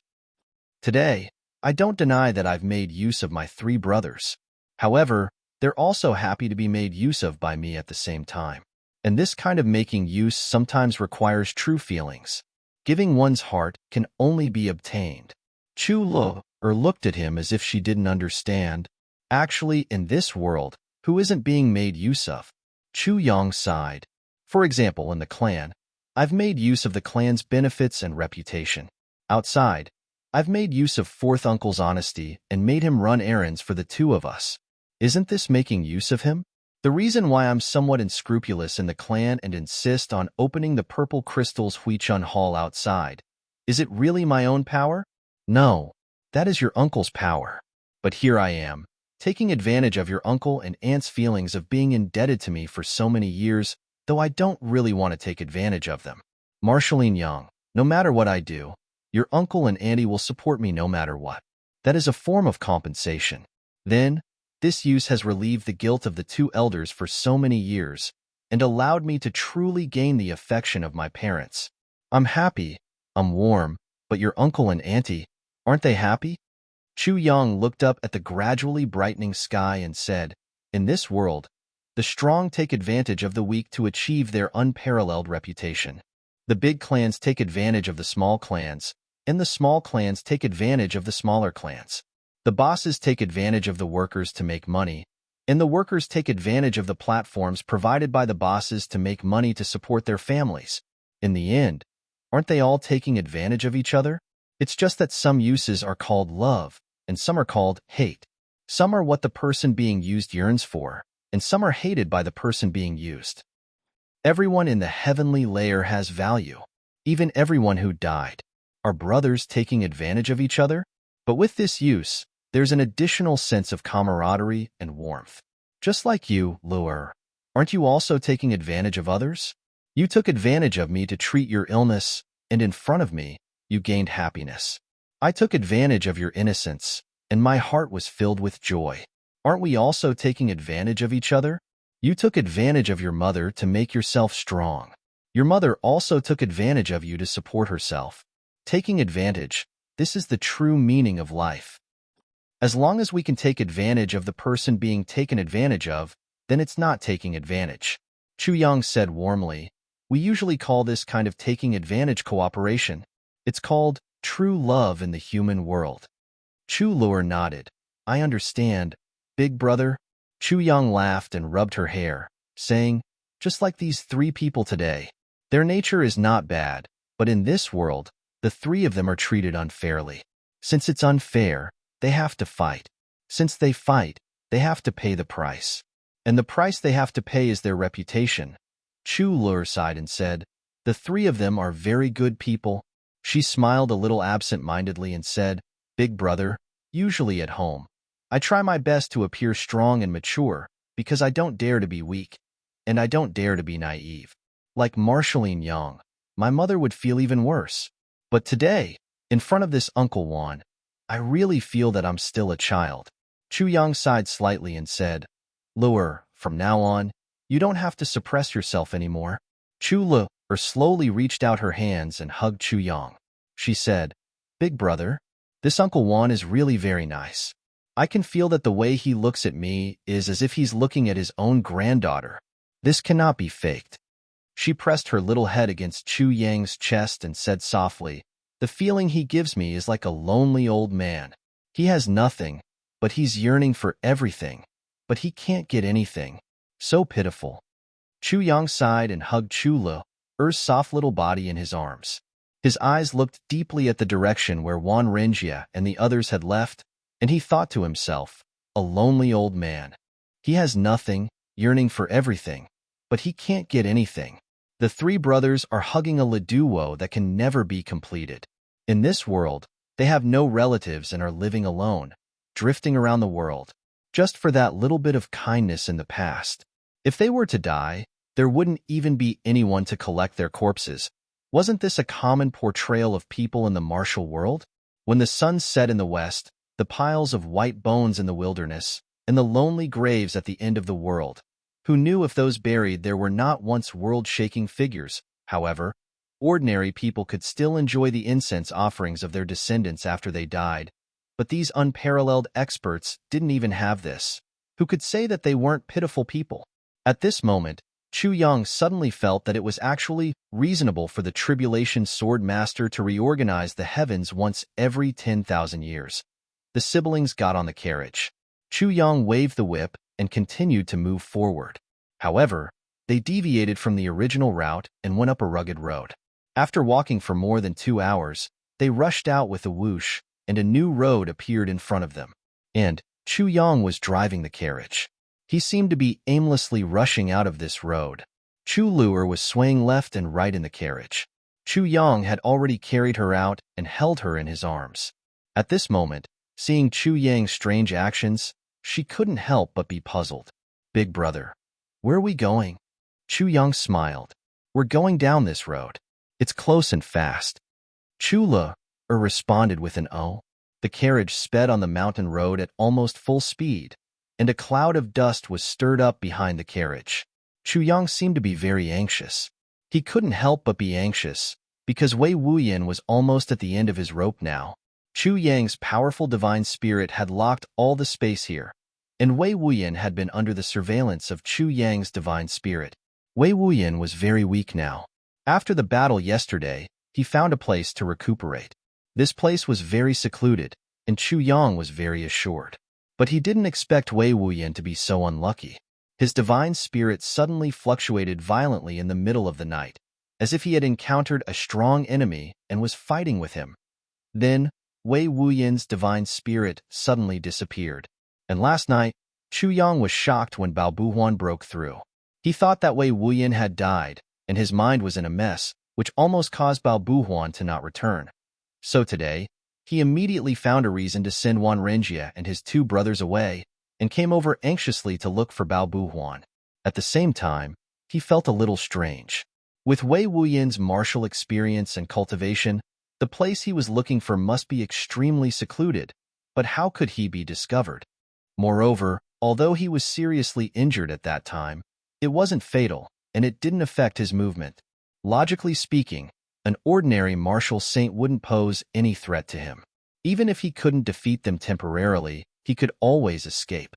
Today, I don't deny that I've made use of my three brothers. However, they're also happy to be made use of by me at the same time. And this kind of making use sometimes requires true feelings. Giving one's heart can only be obtained." Chu Lu'er looked at him as if she didn't understand. Actually, in this world, who isn't being made use of? Chu Yang sighed. For example, in the clan, I've made use of the clan's benefits and reputation. Outside, I've made use of fourth uncle's honesty and made him run errands for the two of us. Isn't this making use of him? The reason why I'm somewhat unscrupulous in the clan and insist on opening the purple crystal's Huichun Hall outside, is it really my own power? No, that is your uncle's power. But here I am, taking advantage of your uncle and aunt's feelings of being indebted to me for so many years, though I don't really want to take advantage of them. Marshalline Yang, no matter what I do, your uncle and auntie will support me no matter what. That is a form of compensation. Then, this use has relieved the guilt of the two elders for so many years and allowed me to truly gain the affection of my parents. I'm happy, I'm warm, but your uncle and auntie, aren't they happy?" Chu Yang looked up at the gradually brightening sky and said, "In this world, the strong take advantage of the weak to achieve their unparalleled reputation. The big clans take advantage of the small clans, and the small clans take advantage of the smaller clans. The bosses take advantage of the workers to make money, and the workers take advantage of the platforms provided by the bosses to make money to support their families. In the end, aren't they all taking advantage of each other? It's just that some uses are called love, and some are called hate. Some are what the person being used yearns for, and some are hated by the person being used. Everyone in the heavenly layer has value, even everyone who died. Are brothers taking advantage of each other? But with this use, there's an additional sense of camaraderie and warmth. Just like you, Lu'er, aren't you also taking advantage of others? You took advantage of me to treat your illness, and in front of me, you gained happiness. I took advantage of your innocence, and my heart was filled with joy. Aren't we also taking advantage of each other? You took advantage of your mother to make yourself strong. Your mother also took advantage of you to support herself. Taking advantage, this is the true meaning of life. As long as we can take advantage of the person being taken advantage of, then it's not taking advantage." Chu Yang said warmly, "We usually call this kind of taking advantage cooperation. It's called true love in the human world." Chu Lu'er nodded. "I understand, big brother." Chu Yang laughed and rubbed her hair, saying, "Just like these three people today. Their nature is not bad, but in this world, the three of them are treated unfairly. Since it's unfair, they have to fight. Since they fight, they have to pay the price. And the price they have to pay is their reputation." Chu Lu'er sighed and said, "The three of them are very good people." She smiled a little absent-mindedly and said, "Big brother, usually at home, I try my best to appear strong and mature because I don't dare to be weak, and I don't dare to be naive. Like Marshalline Yang, my mother would feel even worse. But today, in front of this Uncle Wan, I really feel that I'm still a child." Chu Yang sighed slightly and said, "Lu'er, from now on, you don't have to suppress yourself anymore." Chu Lu'er slowly reached out her hands and hugged Chu Yang. She said, "Big brother, This Uncle Juan is really very nice. I can feel that the way he looks at me is as if he's looking at his own granddaughter. This cannot be faked. She pressed her little head against Chu Yang's chest and said softly, "The feeling he gives me is like a lonely old man. He has nothing, but he's yearning for everything. But he can't get anything. So pitiful." Chu Yang sighed and hugged Chu Le's soft little body in his arms. His eyes looked deeply at the direction where Wan Renjia and the others had left, and he thought to himself, a lonely old man. He has nothing, yearning for everything, but he can't get anything. The three brothers are hugging a leduo that can never be completed. In this world, they have no relatives and are living alone, drifting around the world, just for that little bit of kindness in the past. If they were to die, there wouldn't even be anyone to collect their corpses. Wasn't this a common portrayal of people in the martial world? When the sun set in the west, the piles of white bones in the wilderness, and the lonely graves at the end of the world. Who knew if those buried there were not once world-shaking figures? However, ordinary people could still enjoy the incense offerings of their descendants after they died. But these unparalleled experts didn't even have this. Who could say that they weren't pitiful people? At this moment, Chu Yang suddenly felt that it was actually reasonable for the Tribulation Sword Master to reorganize the heavens once every 10,000 years. The siblings got on the carriage. Chu Yang waved the whip and continued to move forward. However, they deviated from the original route and went up a rugged road. After walking for more than 2 hours, they rushed out with a whoosh, and a new road appeared in front of them. And Chu Yang was driving the carriage. He seemed to be aimlessly rushing out of this road. Chu Luer was swaying left and right in the carriage. Chu Yang had already carried her out and held her in his arms. At this moment, seeing Chu Yang's strange actions, she couldn't help but be puzzled. "Big brother, where are we going?" Chu Yang smiled. "We're going down this road. It's close and fast." Chu Le responded with an "oh." The carriage sped on the mountain road at almost full speed, and a cloud of dust was stirred up behind the carriage. Chu Yang seemed to be very anxious. He couldn't help but be anxious, because Wei Wuyan was almost at the end of his rope now. Chu Yang's powerful divine spirit had locked all the space here, and Wei Wuyan had been under the surveillance of Chu Yang's divine spirit. Wei Wuyan was very weak now. After the battle yesterday, he found a place to recuperate. This place was very secluded, and Chu Yang was very assured. But he didn't expect Wei Wuyan to be so unlucky. His divine spirit suddenly fluctuated violently in the middle of the night, as if he had encountered a strong enemy and was fighting with him. Then, Wei Wuyan's divine spirit suddenly disappeared. And last night, Chu Yang was shocked when Bao Buhuan broke through. He thought that Wei Wuyan had died, and his mind was in a mess, which almost caused Bao Buhuan to not return. So today, he immediately found a reason to send Wan Renjia and his 2 brothers away, and came over anxiously to look for Bao Buhuan. At the same time, he felt a little strange. With Wei Wuyan's martial experience and cultivation, the place he was looking for must be extremely secluded, but how could he be discovered? Moreover, although he was seriously injured at that time, it wasn't fatal, and it didn't affect his movement. Logically speaking, an ordinary martial saint wouldn't pose any threat to him. Even if he couldn't defeat them temporarily, he could always escape.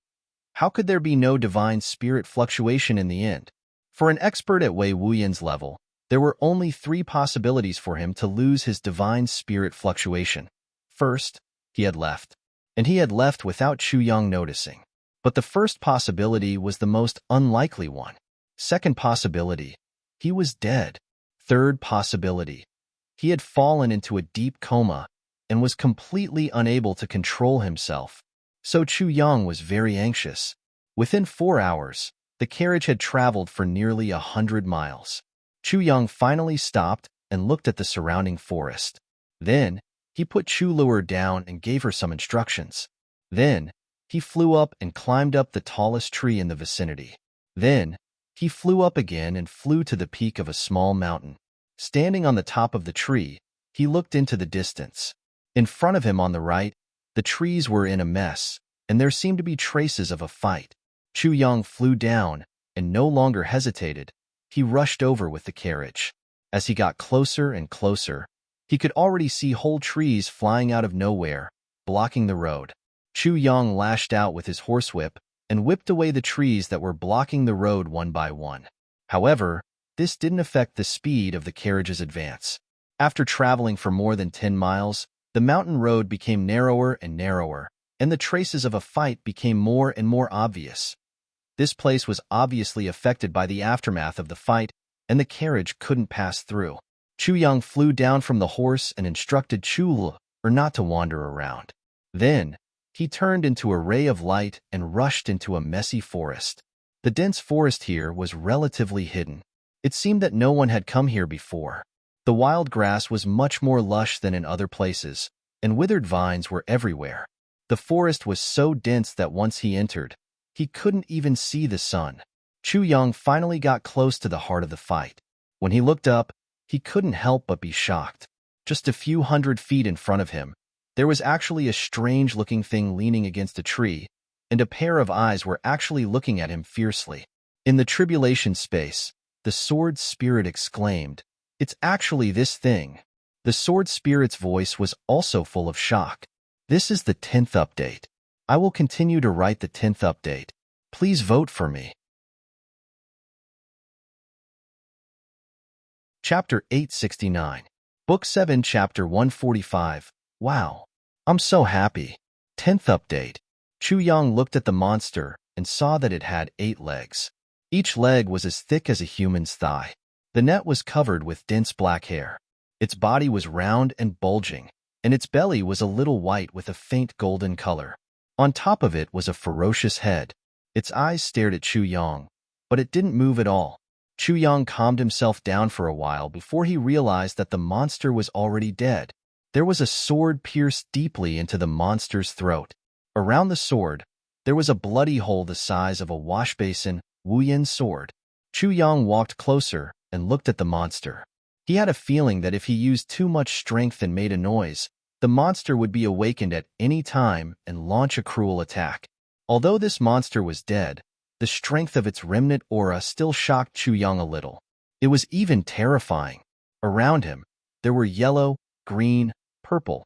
How could there be no divine spirit fluctuation in the end? For an expert at Wei Wuyan's level, there were only 3 possibilities for him to lose his divine spirit fluctuation. First, he had left, and he had left without Chu Yang noticing. But the first possibility was the most unlikely one. Second possibility, he was dead. Third possibility, he had fallen into a deep coma and was completely unable to control himself. So Chu Yang was very anxious. Within 4 hours, the carriage had traveled for nearly 100 miles. Chu Yang finally stopped and looked at the surrounding forest. Then, he put Chu Luer down and gave her some instructions. Then, he flew up and climbed up the tallest tree in the vicinity. Then, he flew up again and flew to the peak of a small mountain. Standing on the top of the tree, he looked into the distance. In front of him on the right, the trees were in a mess, and there seemed to be traces of a fight. Chu Yang flew down and no longer hesitated. He rushed over with the carriage. As he got closer and closer, He could already see whole trees flying out of nowhere, blocking the road. Chu Yang lashed out with his horsewhip and whipped away the trees that were blocking the road one by one. However, this didn't affect the speed of the carriage's advance. After traveling for more than 10 miles, the mountain road became narrower and narrower, and the traces of a fight became more and more obvious. This place was obviously affected by the aftermath of the fight, and the carriage couldn't pass through. Chu Yang flew down from the horse and instructed Chu Lu not to wander around. Then, he turned into a ray of light and rushed into a messy forest. The dense forest here was relatively hidden. It seemed that no one had come here before. The wild grass was much more lush than in other places, and withered vines were everywhere. The forest was so dense that once he entered, he couldn't even see the sun. Chu Yang finally got close to the heart of the fight. When he looked up, he couldn't help but be shocked. Just a few hundred feet in front of him, there was actually a strange-looking thing leaning against a tree, and a pair of eyes were actually looking at him fiercely. In the tribulation space, the sword spirit exclaimed, "It's actually this thing." The sword spirit's voice was also full of shock. "This is the 10th update. I will continue to write the 10th update. Please vote for me." Chapter 869. Book 7, Chapter 145. Wow. I'm so happy. 10th update. Chu Yang looked at the monster and saw that it had 8 legs. Each leg was as thick as a human's thigh. The net was covered with dense black hair. Its body was round and bulging, and its belly was a little white with a faint golden color. On top of it was a ferocious head. Its eyes stared at Chu Yang, but it didn't move at all. Chu Yang calmed himself down for a while before he realized that the monster was already dead. There was a sword pierced deeply into the monster's throat. Around the sword, there was a bloody hole the size of a washbasin, Wu Yin's sword. Chu Yang walked closer and looked at the monster. He had a feeling that if he used too much strength and made a noise, the monster would be awakened at any time and launch a cruel attack. Although this monster was dead, the strength of its remnant aura still shocked Chu Yang a little. It was even terrifying. Around him, there were yellow, green, purple,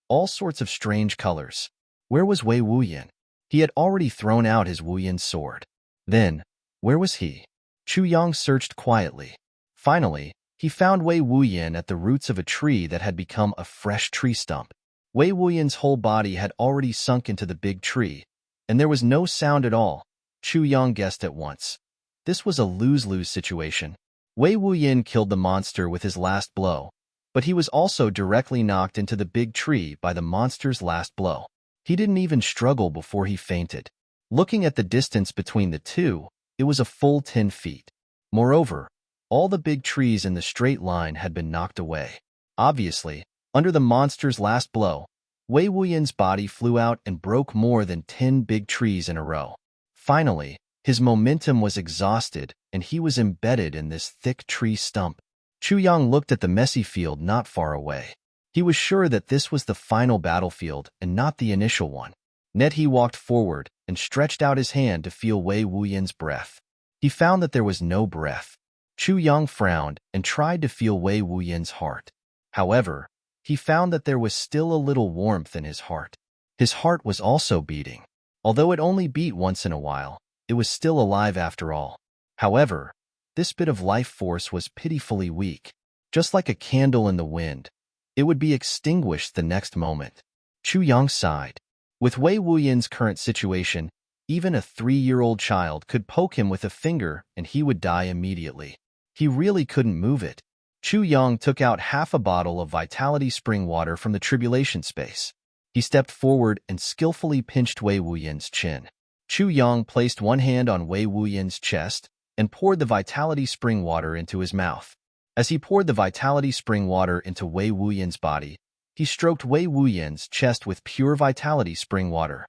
all sorts of strange colors. Where was Wei Wuyan? He had already thrown out his Wuyan sword. Then, where was he? Chu Yang searched quietly. Finally, he found Wei Wuyan at the roots of a tree that had become a fresh tree stump. Wei Wuyan's whole body had already sunk into the big tree, and there was no sound at all. Chu Yang guessed at once. This was a lose-lose situation. Wei Wuyan killed the monster with his last blow, but he was also directly knocked into the big tree by the monster's last blow. He didn't even struggle before he fainted. Looking at the distance between the two, it was a full 10 feet. Moreover, all the big trees in the straight line had been knocked away. Obviously, under the monster's last blow, Wei Wuyan's body flew out and broke more than 10 big trees in a row. Finally, his momentum was exhausted and he was embedded in this thick tree stump. Chu Yang looked at the messy field not far away. He was sure that this was the final battlefield and not the initial one. Yet he walked forward and stretched out his hand to feel Wei Wuyan's breath. He found that there was no breath. Chu Yang frowned and tried to feel Wei Wuyan's heart. However, he found that there was still a little warmth in his heart. His heart was also beating. Although it only beat once in a while, it was still alive after all. However, this bit of life force was pitifully weak. Just like a candle in the wind, it would be extinguished the next moment. Chu Yang sighed. With Wei Wuyan's current situation, even a 3-year-old child could poke him with a finger and he would die immediately. He really couldn't move it. Chu Yang took out half a bottle of Vitality Spring Water from the tribulation space. He stepped forward and skillfully pinched Wei Wuyan's chin. Chu Yang placed one hand on Wei Wuyan's chest and poured the Vitality Spring Water into his mouth. As he poured the Vitality Spring Water into Wei Wuyan's body, he stroked Wei Wuyan's chest with pure Vitality Spring Water.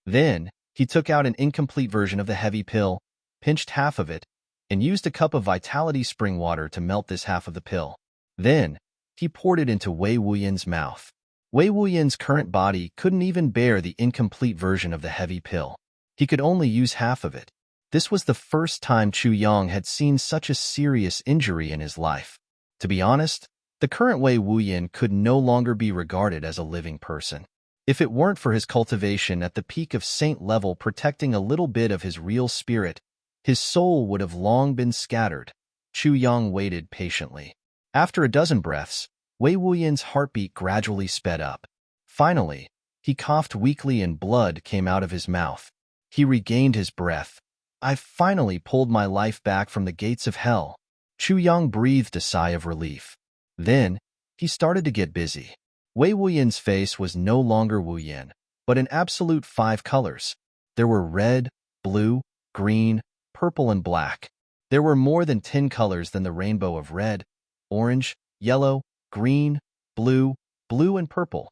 Then, he took out an incomplete version of the heavy pill, pinched half of it, and used a cup of Vitality Spring Water to melt this half of the pill. Then, he poured it into Wei Wuyan's mouth. Wei Wuyan's current body couldn't even bear the incomplete version of the heavy pill. He could only use half of it. This was the first time Chu Yang had seen such a serious injury in his life. To be honest, The current Wei Wuyan could no longer be regarded as a living person. If it weren't for his cultivation at the peak of saint level protecting a little bit of his real spirit, his soul would have long been scattered. Chu Yang waited patiently. After a dozen breaths, Wei Wuyan's heartbeat gradually sped up. Finally, he coughed weakly and blood came out of his mouth. He regained his breath. "I've finally pulled my life back from the gates of hell." Chu Yang breathed a sigh of relief. Then, he started to get busy. Wei Wuyan's face was no longer Wuyan, but in absolute 5 colors. There were red, blue, green, purple, and black. There were more than 10 colors than the rainbow of red, orange, yellow, green, blue, and purple.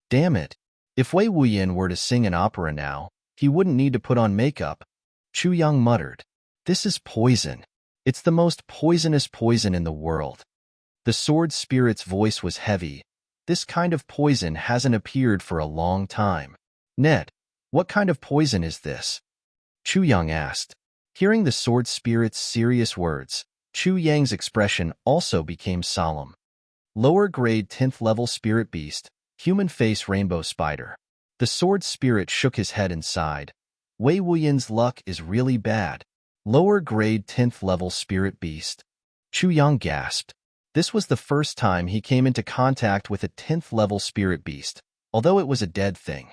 Damn it. If Wei Wuyan were to sing an opera now, he wouldn't need to put on makeup. Chu Yang muttered. This is poison. It's the most poisonous poison in the world. The sword spirit's voice was heavy. This kind of poison hasn't appeared for a long time. Ned, what kind of poison is this? Chu Yang asked. Hearing the sword spirit's serious words, Chu Yang's expression also became solemn. Lower grade 10th level spirit beast, human face rainbow spider. The sword spirit shook his head and sighed. Wei Wuyan's luck is really bad. Lower grade 10th level spirit beast. Chu Yang gasped. This was the first time he came into contact with a 10th level spirit beast, although it was a dead thing.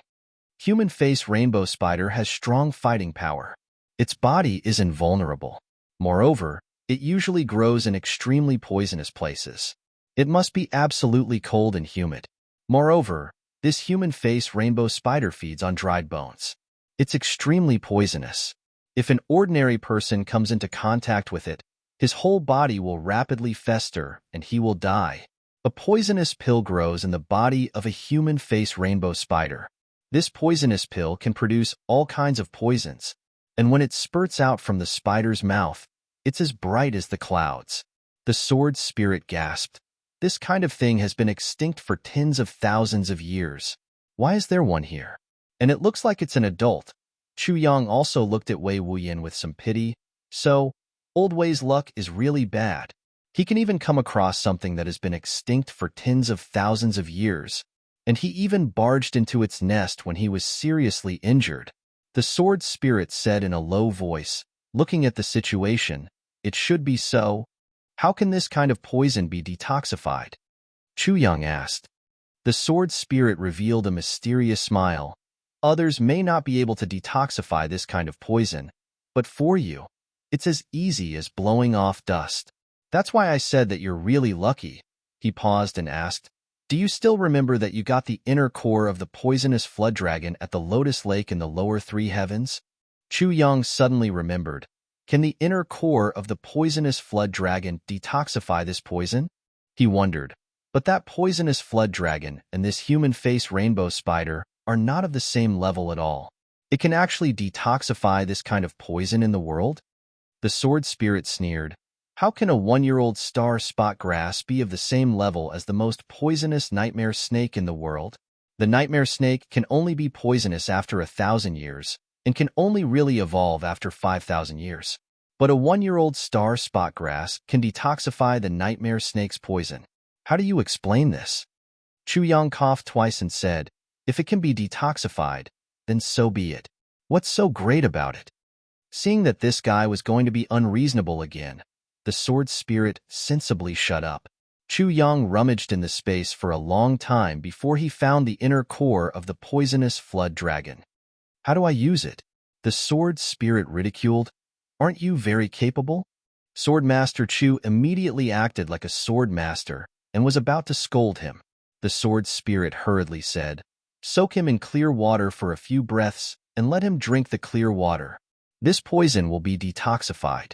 Human face rainbow spider has strong fighting power. Its body is invulnerable. Moreover, it usually grows in extremely poisonous places. It must be absolutely cold and humid. Moreover, this human face rainbow spider feeds on dried bones. It's extremely poisonous. If an ordinary person comes into contact with it, his whole body will rapidly fester and he will die. A poisonous pill grows in the body of a human face rainbow spider. This poisonous pill can produce all kinds of poisons, and when it spurts out from the spider's mouth, it's as bright as the clouds. The sword spirit gasped. This kind of thing has been extinct for tens of thousands of years. Why is there one here? And it looks like it's an adult. Chu Yang also looked at Wei Wuyan with some pity. So, Old Wei's luck is really bad. He can even come across something that has been extinct for tens of thousands of years, and he even barged into its nest when he was seriously injured. The sword spirit said in a low voice, looking at the situation, "It should be so. How can this kind of poison be detoxified?" Chu Yang asked. The sword spirit revealed a mysterious smile. Others may not be able to detoxify this kind of poison, but for you, it's as easy as blowing off dust. That's why I said that you're really lucky. He paused and asked, "Do you still remember that you got the inner core of the poisonous flood dragon at the Lotus Lake in the lower 3 heavens?" Chu Yang suddenly remembered. Can the inner core of the poisonous flood dragon detoxify this poison? He wondered. But that poisonous flood dragon and this human face rainbow spider are not of the same level at all. It can actually detoxify this kind of poison in the world? The sword spirit sneered. How can a 1-year-old star spot grass be of the same level as the most poisonous nightmare snake in the world? The nightmare snake can only be poisonous after 1,000 years, and can only really evolve after 5,000 years. But a 1-year-old star spot grass can detoxify the nightmare snake's poison. How do you explain this? Chu Yang coughed twice and said, "If it can be detoxified, then so be it. What's so great about it?" Seeing that this guy was going to be unreasonable again, the sword spirit sensibly shut up. Chu Yang rummaged in the space for a long time before he found the inner core of the poisonous flood dragon. "How do I use it?" The sword spirit ridiculed. "Aren't you very capable?" Sword Master Chu immediately acted like a sword master and was about to scold him. The sword spirit hurriedly said, "Soak him in clear water for a few breaths and let him drink the clear water. This poison will be detoxified."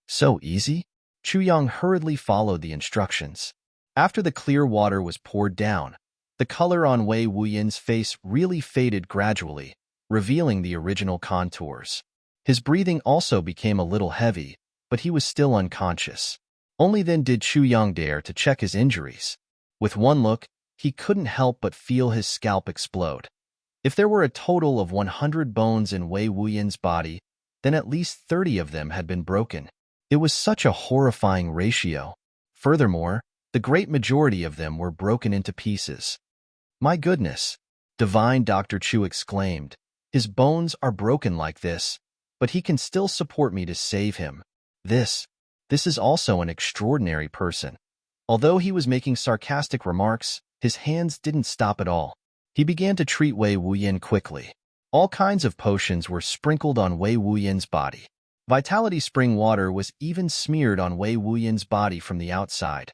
So easy? Chu Yang hurriedly followed the instructions. After the clear water was poured down, the color on Wei Wuyan's face really faded gradually, revealing the original contours. His breathing also became a little heavy, but he was still unconscious. Only then did Chu Yang dare to check his injuries. With one look, he couldn't help but feel his scalp explode. If there were a total of 100 bones in Wei Wuyan's body, then at least 30 of them had been broken. It was such a horrifying ratio. Furthermore, The great majority of them were broken into pieces. My goodness! Divine Dr. Chu exclaimed. His bones are broken like this, but he can still support me to save him. This is also an extraordinary person. Although he was making sarcastic remarks, his hands didn't stop at all. He began to treat Wei Wuyan quickly. All kinds of potions were sprinkled on Wei Wuyan's body. Vitality spring water was even smeared on Wei Wuyan's body from the outside.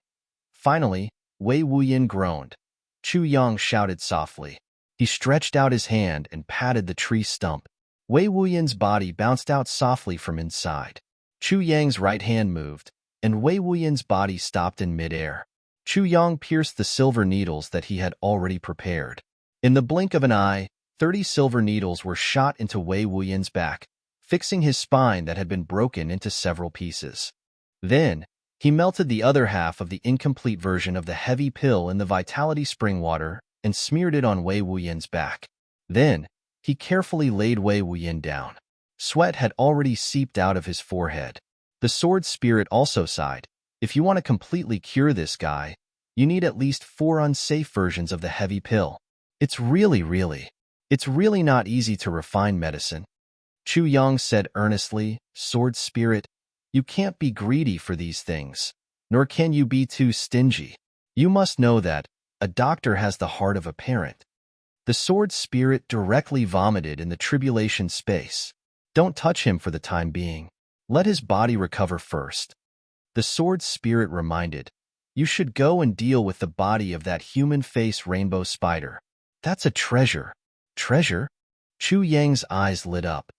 Finally, Wei Wuyan groaned. Chu Yang shouted softly. He stretched out his hand and patted the tree stump. Wei Wuyan's body bounced out softly from inside. Chu Yang's right hand moved, and Wei Wuyan's body stopped in midair. Chu Yang pierced the silver needles that he had already prepared. In the blink of an eye, 30 silver needles were shot into Wei Wuyan's back, fixing his spine that had been broken into several pieces. Then, he melted the other half of the incomplete version of the heavy pill in the vitality spring water and smeared it on Wei Wuyan's back. Then, he carefully laid Wei Wuyan down. Sweat had already seeped out of his forehead. The sword spirit also sighed. If you want to completely cure this guy, you need at least 4 unsafe versions of the heavy pill. It's really not easy to refine medicine. Chu Yang said earnestly, Sword spirit, you can't be greedy for these things, nor can you be too stingy. You must know that a doctor has the heart of a parent. The sword spirit directly vomited in the tribulation space. Don't touch him for the time being. Let his body recover first. The sword spirit reminded, you should go and deal with the body of that human face rainbow spider. That's a treasure. Treasure? Chu Yang's eyes lit up.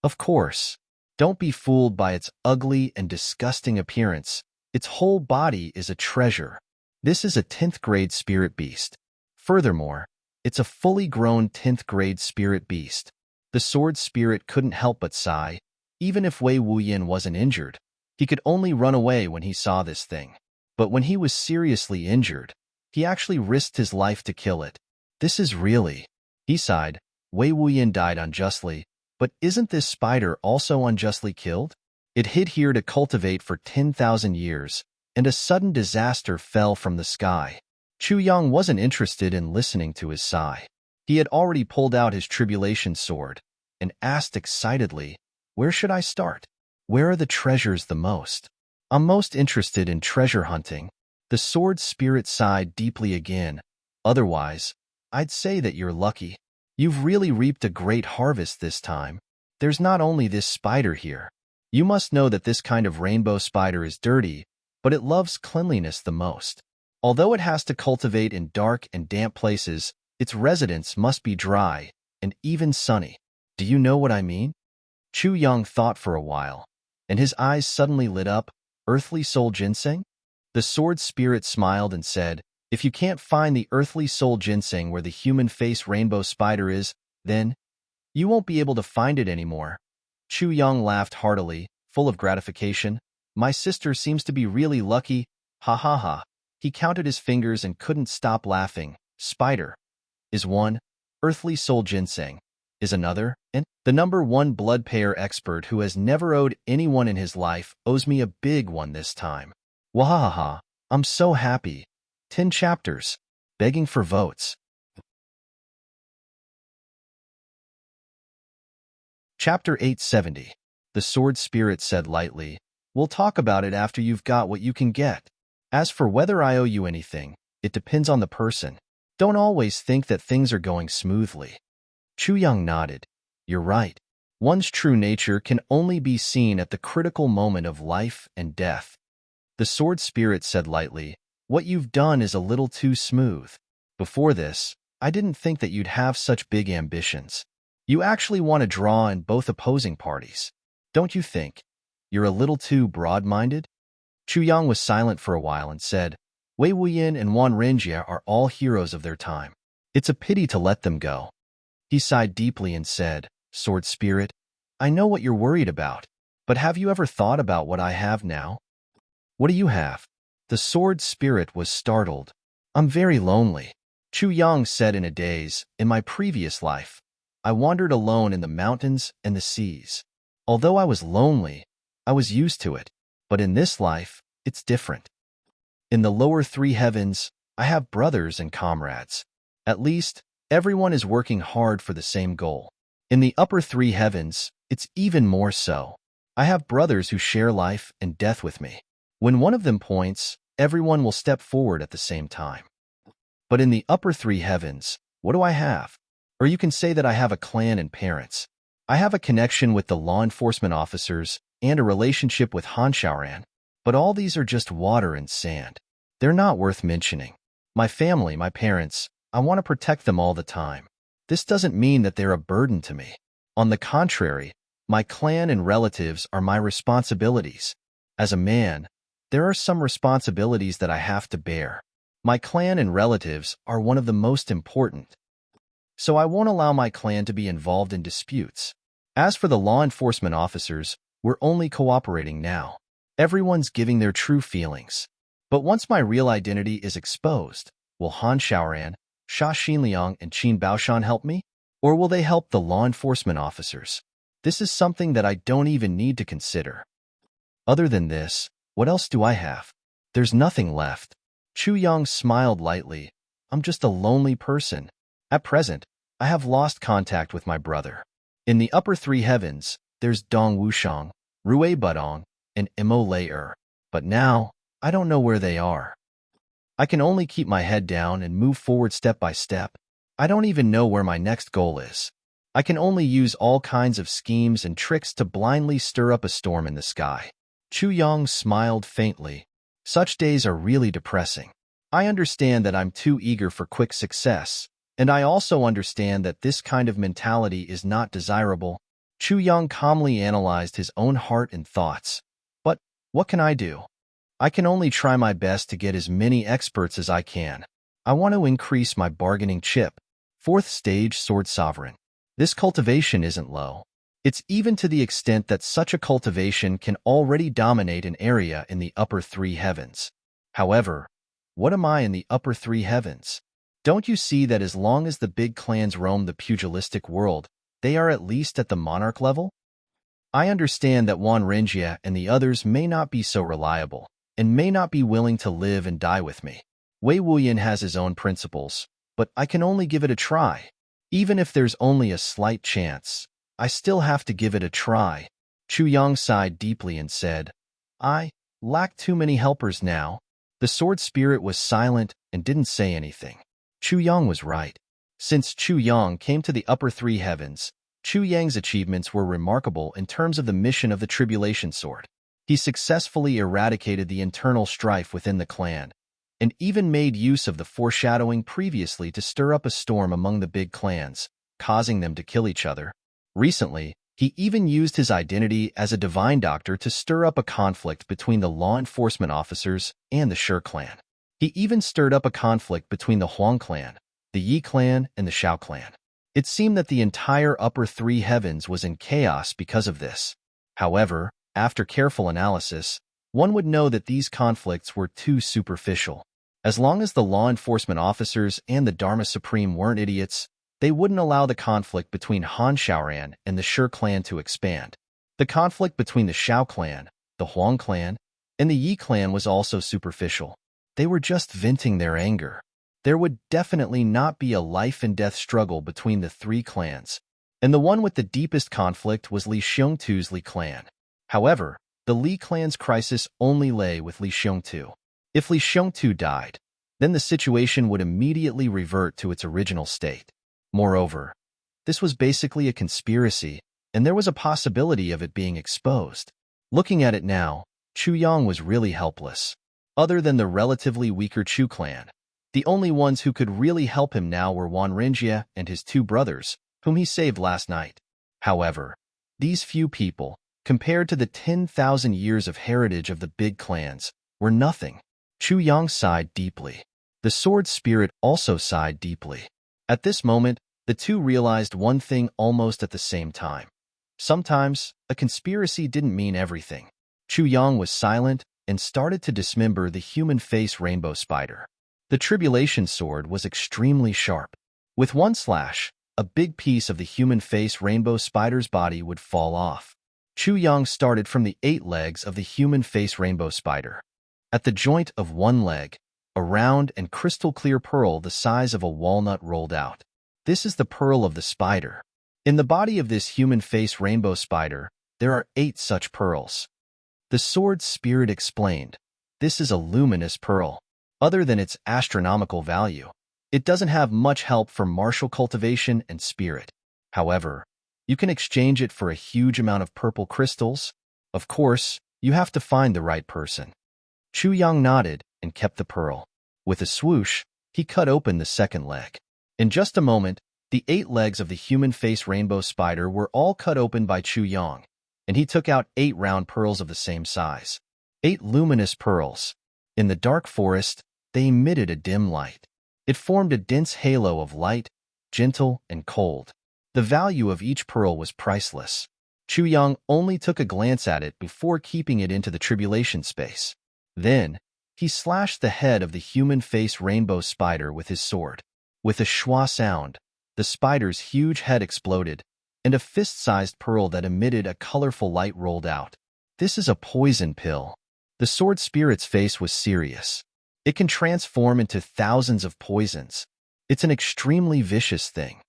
Of course. Don't be fooled by its ugly and disgusting appearance. Its whole body is a treasure. This is a 10th grade spirit beast. Furthermore, it's a fully grown 10th grade spirit beast. The sword spirit couldn't help but sigh. Even if Wei Wuyan wasn't injured, he could only run away when he saw this thing. But when he was seriously injured, he actually risked his life to kill it. This is really... He sighed. Wei Wuyan died unjustly, but isn't this spider also unjustly killed? It hid here to cultivate for 10,000 years, and a sudden disaster fell from the sky. Chu Yang wasn't interested in listening to his sigh. He had already pulled out his tribulation sword and asked excitedly, where should I start? Where are the treasures the most? I'm most interested in treasure hunting. The sword spirit sighed deeply again. Otherwise, I'd say that you're lucky. You've really reaped a great harvest this time. There's not only this spider here. You must know that this kind of rainbow spider is dirty, but it loves cleanliness the most. Although it has to cultivate in dark and damp places, its residence must be dry and even sunny. Do you know what I mean? Chu Yang thought for a while, and his eyes suddenly lit up. Earthly soul ginseng? The sword spirit smiled and said, if you can't find the earthly soul ginseng where the human face rainbow spider is, then you won't be able to find it anymore. Chu Yang laughed heartily, full of gratification. My sister seems to be really lucky. Ha ha ha. He counted his fingers and couldn't stop laughing. Spider is one, earthly soul ginseng is another, and the #1 blood payer expert who has never owed anyone in his life owes me a big one this time. Wahaha, I'm so happy. 10 chapters. Begging for votes. Chapter 870. The sword spirit said lightly, we'll talk about it after you've got what you can get. As for whether I owe you anything, it depends on the person. Don't always think that things are going smoothly. Chu Yang nodded. You're right. One's true nature can only be seen at the critical moment of life and death. The sword spirit said lightly, what you've done is a little too smooth. Before this, I didn't think that you'd have such big ambitions. You actually want to draw in both opposing parties. Don't you think? You're a little too broad-minded? Chu Yang was silent for a while and said, Wei Wuyan and Wan Renjie are all heroes of their time. It's a pity to let them go. He sighed deeply and said, Sword Spirit, I know what you're worried about, but have you ever thought about what I have now? What do you have? The Sword Spirit was startled. I'm very lonely. Chu Yang said in a daze, in my previous life, I wandered alone in the mountains and the seas. Although I was lonely, I was used to it, but in this life, it's different. In the lower three heavens, I have brothers and comrades. At least, everyone is working hard for the same goal. In the upper three heavens, it's even more so. I have brothers who share life and death with me. When one of them points, everyone will step forward at the same time. But in the upper three heavens, what do I have? Or you can say that I have a clan and parents. I have a connection with the law enforcement officers and a relationship with Hanshaoran, but all these are just water and sand. They're not worth mentioning. My family, my parents, I want to protect them all the time. This doesn't mean that they're a burden to me. On the contrary, my clan and relatives are my responsibilities. As a man, there are some responsibilities that I have to bear. My clan and relatives are one of the most important. So I won't allow my clan to be involved in disputes. As for the law enforcement officers, we're only cooperating now. Everyone's giving their true feelings. But once my real identity is exposed, will Han Shaoran, Sha Xinliang, and Qin Baoshan help me? Or will they help the law enforcement officers? This is something that I don't even need to consider. Other than this, what else do I have? There's nothing left. Chu Yang smiled lightly. I'm just a lonely person. At present, I have lost contact with my brother. In the upper three heavens, there's Dong Wushang, Rui Budong, and Imo Lei. But now, I don't know where they are. I can only keep my head down and move forward step by step. I don't even know where my next goal is. I can only use all kinds of schemes and tricks to blindly stir up a storm in the sky. Chu Yang smiled faintly. Such days are really depressing. I understand that I'm too eager for quick success, and I also understand that this kind of mentality is not desirable. Chu Yang calmly analyzed his own heart and thoughts. But what can I do? I can only try my best to get as many experts as I can. I want to increase my bargaining chip. Fourth stage Sword Sovereign. This cultivation isn't low. It's even to the extent that such a cultivation can already dominate an area in the upper three heavens. However, what am I in the upper three heavens? Don't you see that as long as the big clans roam the pugilistic world, they are at least at the monarch level? I understand that Wan Renjia and the others may not be so reliable, and may not be willing to live and die with me. Wei Wuyan has his own principles, but I can only give it a try. Even if there's only a slight chance, I still have to give it a try. Chu Yang sighed deeply and said, I lack too many helpers now. The sword spirit was silent and didn't say anything. Chu Yang was right. Since Chu Yang came to the upper three heavens, Chu Yang's achievements were remarkable in terms of the mission of the Tribulation Sword. He successfully eradicated the internal strife within the clan, and even made use of the foreshadowing previously to stir up a storm among the big clans, causing them to kill each other. Recently, he even used his identity as a divine doctor to stir up a conflict between the law enforcement officers and the Shi clan. He even stirred up a conflict between the Huang clan, the Yi clan, and the Shao clan. It seemed that the entire upper three heavens was in chaos because of this. However, after careful analysis, one would know that these conflicts were too superficial. As long as the law enforcement officers and the Dharma Supreme weren't idiots, they wouldn't allow the conflict between Han Shaoran and the Shi clan to expand. The conflict between the Shao clan, the Huang clan, and the Yi clan was also superficial. They were just venting their anger. There would definitely not be a life-and-death struggle between the three clans, and the one with the deepest conflict was Li Xiongtu's Li clan. However, the Li clan's crisis only lay with Li Xiongtu. If Li Xiongtu died, then the situation would immediately revert to its original state. Moreover, this was basically a conspiracy, and there was a possibility of it being exposed. Looking at it now, Chu Yang was really helpless. Other than the relatively weaker Chu clan, the only ones who could really help him now were Wan Renjia and his two brothers, whom he saved last night. However, these few people, compared to the 10,000 years of heritage of the big clans, were nothing. Chu Yang sighed deeply. The sword spirit also sighed deeply. At this moment, the two realized one thing almost at the same time. Sometimes, a conspiracy didn't mean everything. Chu Yang was silent and started to dismember the human face rainbow spider. The tribulation sword was extremely sharp. With one slash, a big piece of the human face rainbow spider's body would fall off. Chu Yang started from the 8 legs of the human face rainbow spider. At the joint of one leg, a round and crystal-clear pearl the size of a walnut rolled out. This is the pearl of the spider. In the body of this human face rainbow spider, there are 8 such pearls. The sword spirit explained, this is a luminous pearl. Other than its astronomical value, it doesn't have much help for martial cultivation and spirit. However, you can exchange it for a huge amount of purple crystals. Of course, you have to find the right person. Chu Yang nodded and kept the pearl. With a swoosh, he cut open the second leg. In just a moment, the 8 legs of the human face rainbow spider were all cut open by Chu Yang, and he took out 8 round pearls of the same size. 8 luminous pearls. In the dark forest, they emitted a dim light. It formed a dense halo of light, gentle and cold. The value of each pearl was priceless. Chu Yang only took a glance at it before keeping it into the tribulation space. Then, he slashed the head of the human face rainbow spider with his sword. With a schwa sound, the spider's huge head exploded, and a fist-sized pearl that emitted a colorful light rolled out. This is a poison pill. The sword spirit's face was serious. It can transform into thousands of poisons. It's an extremely vicious thing.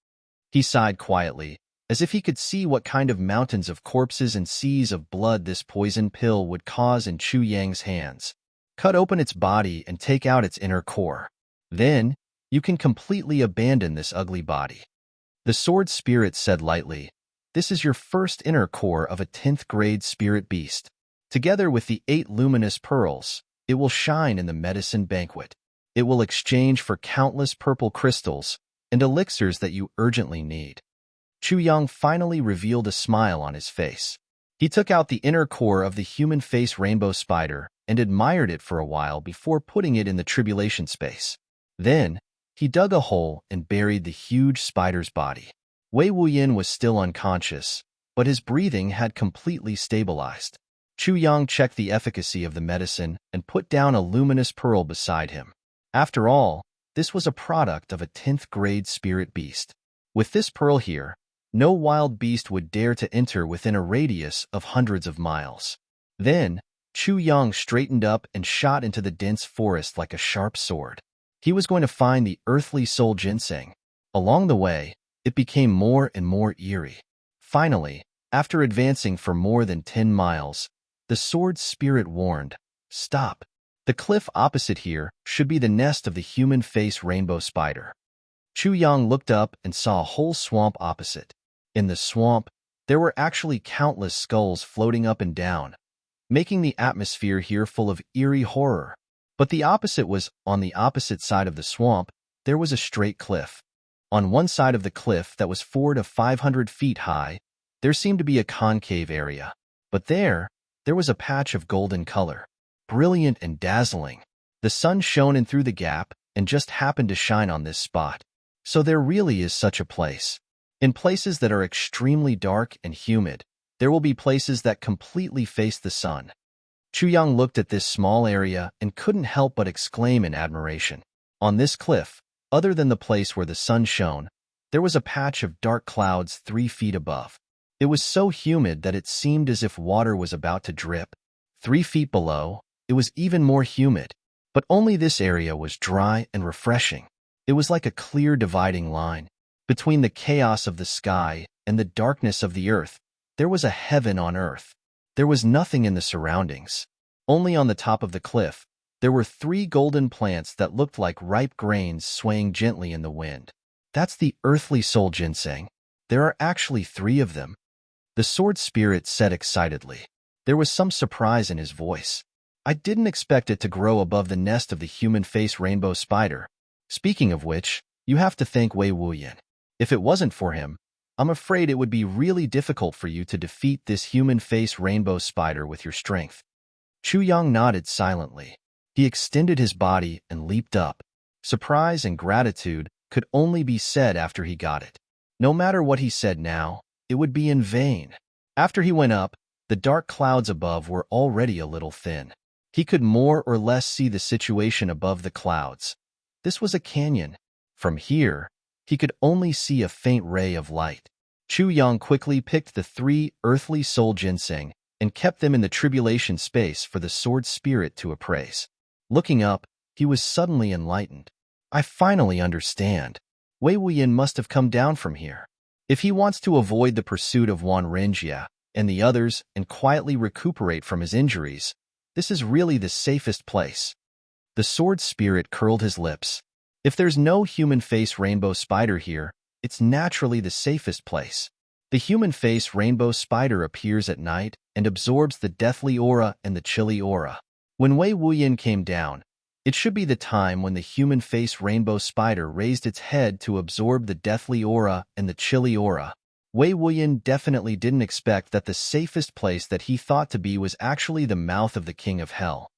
He sighed quietly, as if he could see what kind of mountains of corpses and seas of blood this poison pill would cause in Chu Yang's hands. Cut open its body and take out its inner core. Then, you can completely abandon this ugly body. The sword spirit said lightly, this is your first inner core of a 10th grade spirit beast. Together with the 8 luminous pearls, it will shine in the medicine banquet. It will exchange for countless purple crystals and elixirs that you urgently need. Chu Yang finally revealed a smile on his face. He took out the inner core of the human face rainbow spider and admired it for a while before putting it in the tribulation space. Then, he dug a hole and buried the huge spider's body. Wei Wuyan was still unconscious, but his breathing had completely stabilized. Chu Yang checked the efficacy of the medicine and put down a luminous pearl beside him. After all, this was a product of a 10th grade spirit beast. With this pearl here, no wild beast would dare to enter within a radius of hundreds of miles. Then, Chu Yang straightened up and shot into the dense forest like a sharp sword. He was going to find the earthly soul ginseng. Along the way, it became more and more eerie. Finally, after advancing for more than 10 miles, the sword spirit warned, stop. The cliff opposite here should be the nest of the human face rainbow spider. Chu Yang looked up and saw a whole swamp opposite. In the swamp, there were actually countless skulls floating up and down, making the atmosphere here full of eerie horror. But the opposite was, on the opposite side of the swamp, there was a straight cliff. On one side of the cliff that was 400 to 500 feet high, there seemed to be a concave area. But there was a patch of golden color, brilliant and dazzling. The sun shone in through the gap and just happened to shine on this spot. So there really is such a place. In places that are extremely dark and humid, there will be places that completely face the sun. Chu Yang looked at this small area and couldn't help but exclaim in admiration. On this cliff, other than the place where the sun shone, there was a patch of dark clouds 3 feet above. It was so humid that it seemed as if water was about to drip. 3 feet below, it was even more humid. But only this area was dry and refreshing. It was like a clear dividing line. Between the chaos of the sky and the darkness of the earth, there was a heaven on earth. There was nothing in the surroundings. Only on the top of the cliff, there were 3 golden plants that looked like ripe grains swaying gently in the wind. That's the earthly soul ginseng. There are actually 3 of them. The sword spirit said excitedly. There was some surprise in his voice. I didn't expect it to grow above the nest of the human face rainbow spider. Speaking of which, you have to thank Wei Wuyan. If it wasn't for him, I'm afraid it would be really difficult for you to defeat this human face rainbow spider with your strength. Chu Yang nodded silently. He extended his body and leaped up. Surprise and gratitude could only be said after he got it. No matter what he said now, it would be in vain. After he went up, the dark clouds above were already a little thin. He could more or less see the situation above the clouds. This was a canyon. From here, he could only see a faint ray of light. Chu Yang quickly picked the 3 earthly soul ginseng and kept them in the tribulation space for the sword spirit to appraise. Looking up, he was suddenly enlightened. I finally understand. Wei Wuyan must have come down from here. If he wants to avoid the pursuit of Wan Renjia and the others and quietly recuperate from his injuries, this is really the safest place. The sword spirit curled his lips. If there's no human face rainbow spider here, it's naturally the safest place. The human face rainbow spider appears at night and absorbs the deathly aura and the chilly aura. When Wei Wuyan came down, it should be the time when the human face rainbow spider raised its head to absorb the deathly aura and the chilly aura. Wei Wuyan definitely didn't expect that the safest place that he thought to be was actually the mouth of the King of Hell.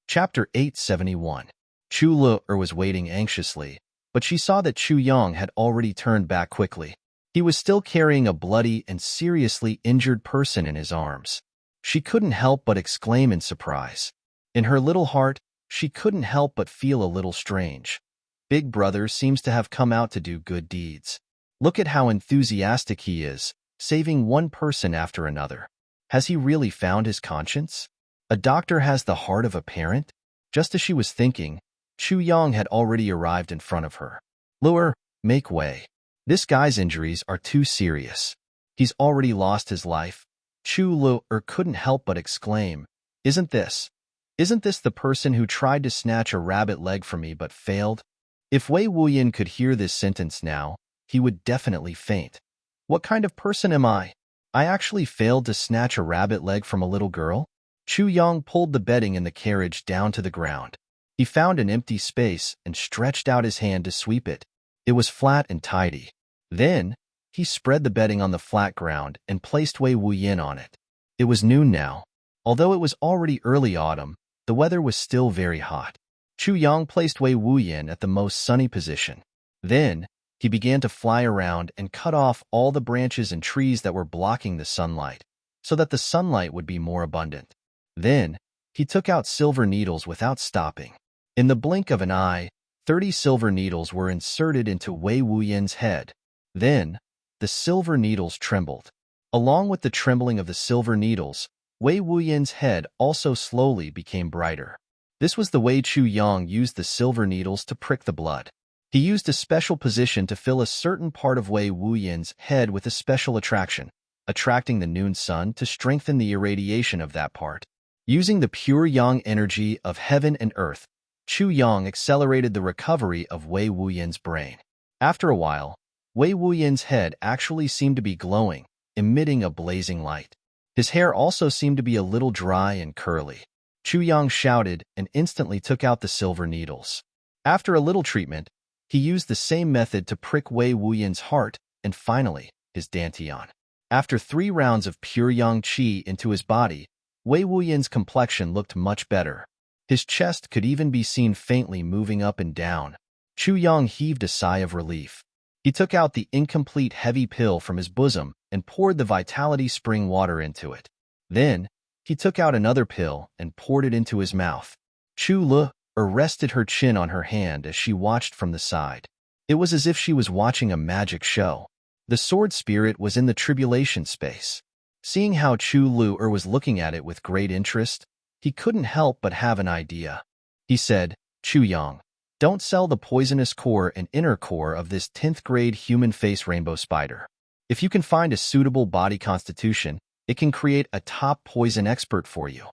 Chapter 871. Chu Le was waiting anxiously, but she saw that Chu Yang had already turned back quickly. He was still carrying a bloody and seriously injured person in his arms. She couldn't help but exclaim in surprise. In her little heart, she couldn't help but feel a little strange. Big Brother seems to have come out to do good deeds. Look at how enthusiastic he is, saving one person after another. Has he really found his conscience? A doctor has the heart of a parent? Just as she was thinking, Chu Yang had already arrived in front of her. Lure, make way. This guy's injuries are too serious. He's already lost his life. Chu Lure couldn't help but exclaim, Isn't this the person who tried to snatch a rabbit leg from me but failed? If Wei Wuyan could hear this sentence now, he would definitely faint. What kind of person am I? I actually failed to snatch a rabbit leg from a little girl? Chu Yang pulled the bedding in the carriage down to the ground. He found an empty space and stretched out his hand to sweep it. It was flat and tidy. Then, he spread the bedding on the flat ground and placed Wei Wuyan on it. It was noon now. Although it was already early autumn, the weather was still very hot. Chu Yang placed Wei Wuyan at the most sunny position. Then, he began to fly around and cut off all the branches and trees that were blocking the sunlight, so that the sunlight would be more abundant. Then, he took out silver needles without stopping. In the blink of an eye, 30 silver needles were inserted into Wei Wuyan's head. Then, the silver needles trembled. Along with the trembling of the silver needles, Wei Wuyan's head also slowly became brighter. This was the way Chu Yang used the silver needles to prick the blood. He used a special position to fill a certain part of Wei Wuyan's head with a special attraction, attracting the noon sun to strengthen the irradiation of that part. Using the pure yang energy of heaven and earth, Chu Yang accelerated the recovery of Wei Wuyan's brain. After a while, Wei Wuyan's head actually seemed to be glowing, emitting a blazing light. His hair also seemed to be a little dry and curly. Chu Yang shouted and instantly took out the silver needles. After a little treatment, he used the same method to prick Wei Wuyan's heart and finally, his dantian. After 3 rounds of pure yang qi into his body, Wei Wuyan's complexion looked much better. His chest could even be seen faintly moving up and down. Chu Yang heaved a sigh of relief. He took out the incomplete heavy pill from his bosom and poured the vitality spring water into it. Then, he took out another pill and poured it into his mouth. Chu Le rested her chin on her hand as she watched from the side. It was as if she was watching a magic show. The sword spirit was in the tribulation space. Seeing how Chu Lu was looking at it with great interest, he couldn't help but have an idea. He said, Chu Yang, don't sell the poisonous core and inner core of this 10th grade human face rainbow spider. If you can find a suitable body constitution, it can create a top poison expert for you.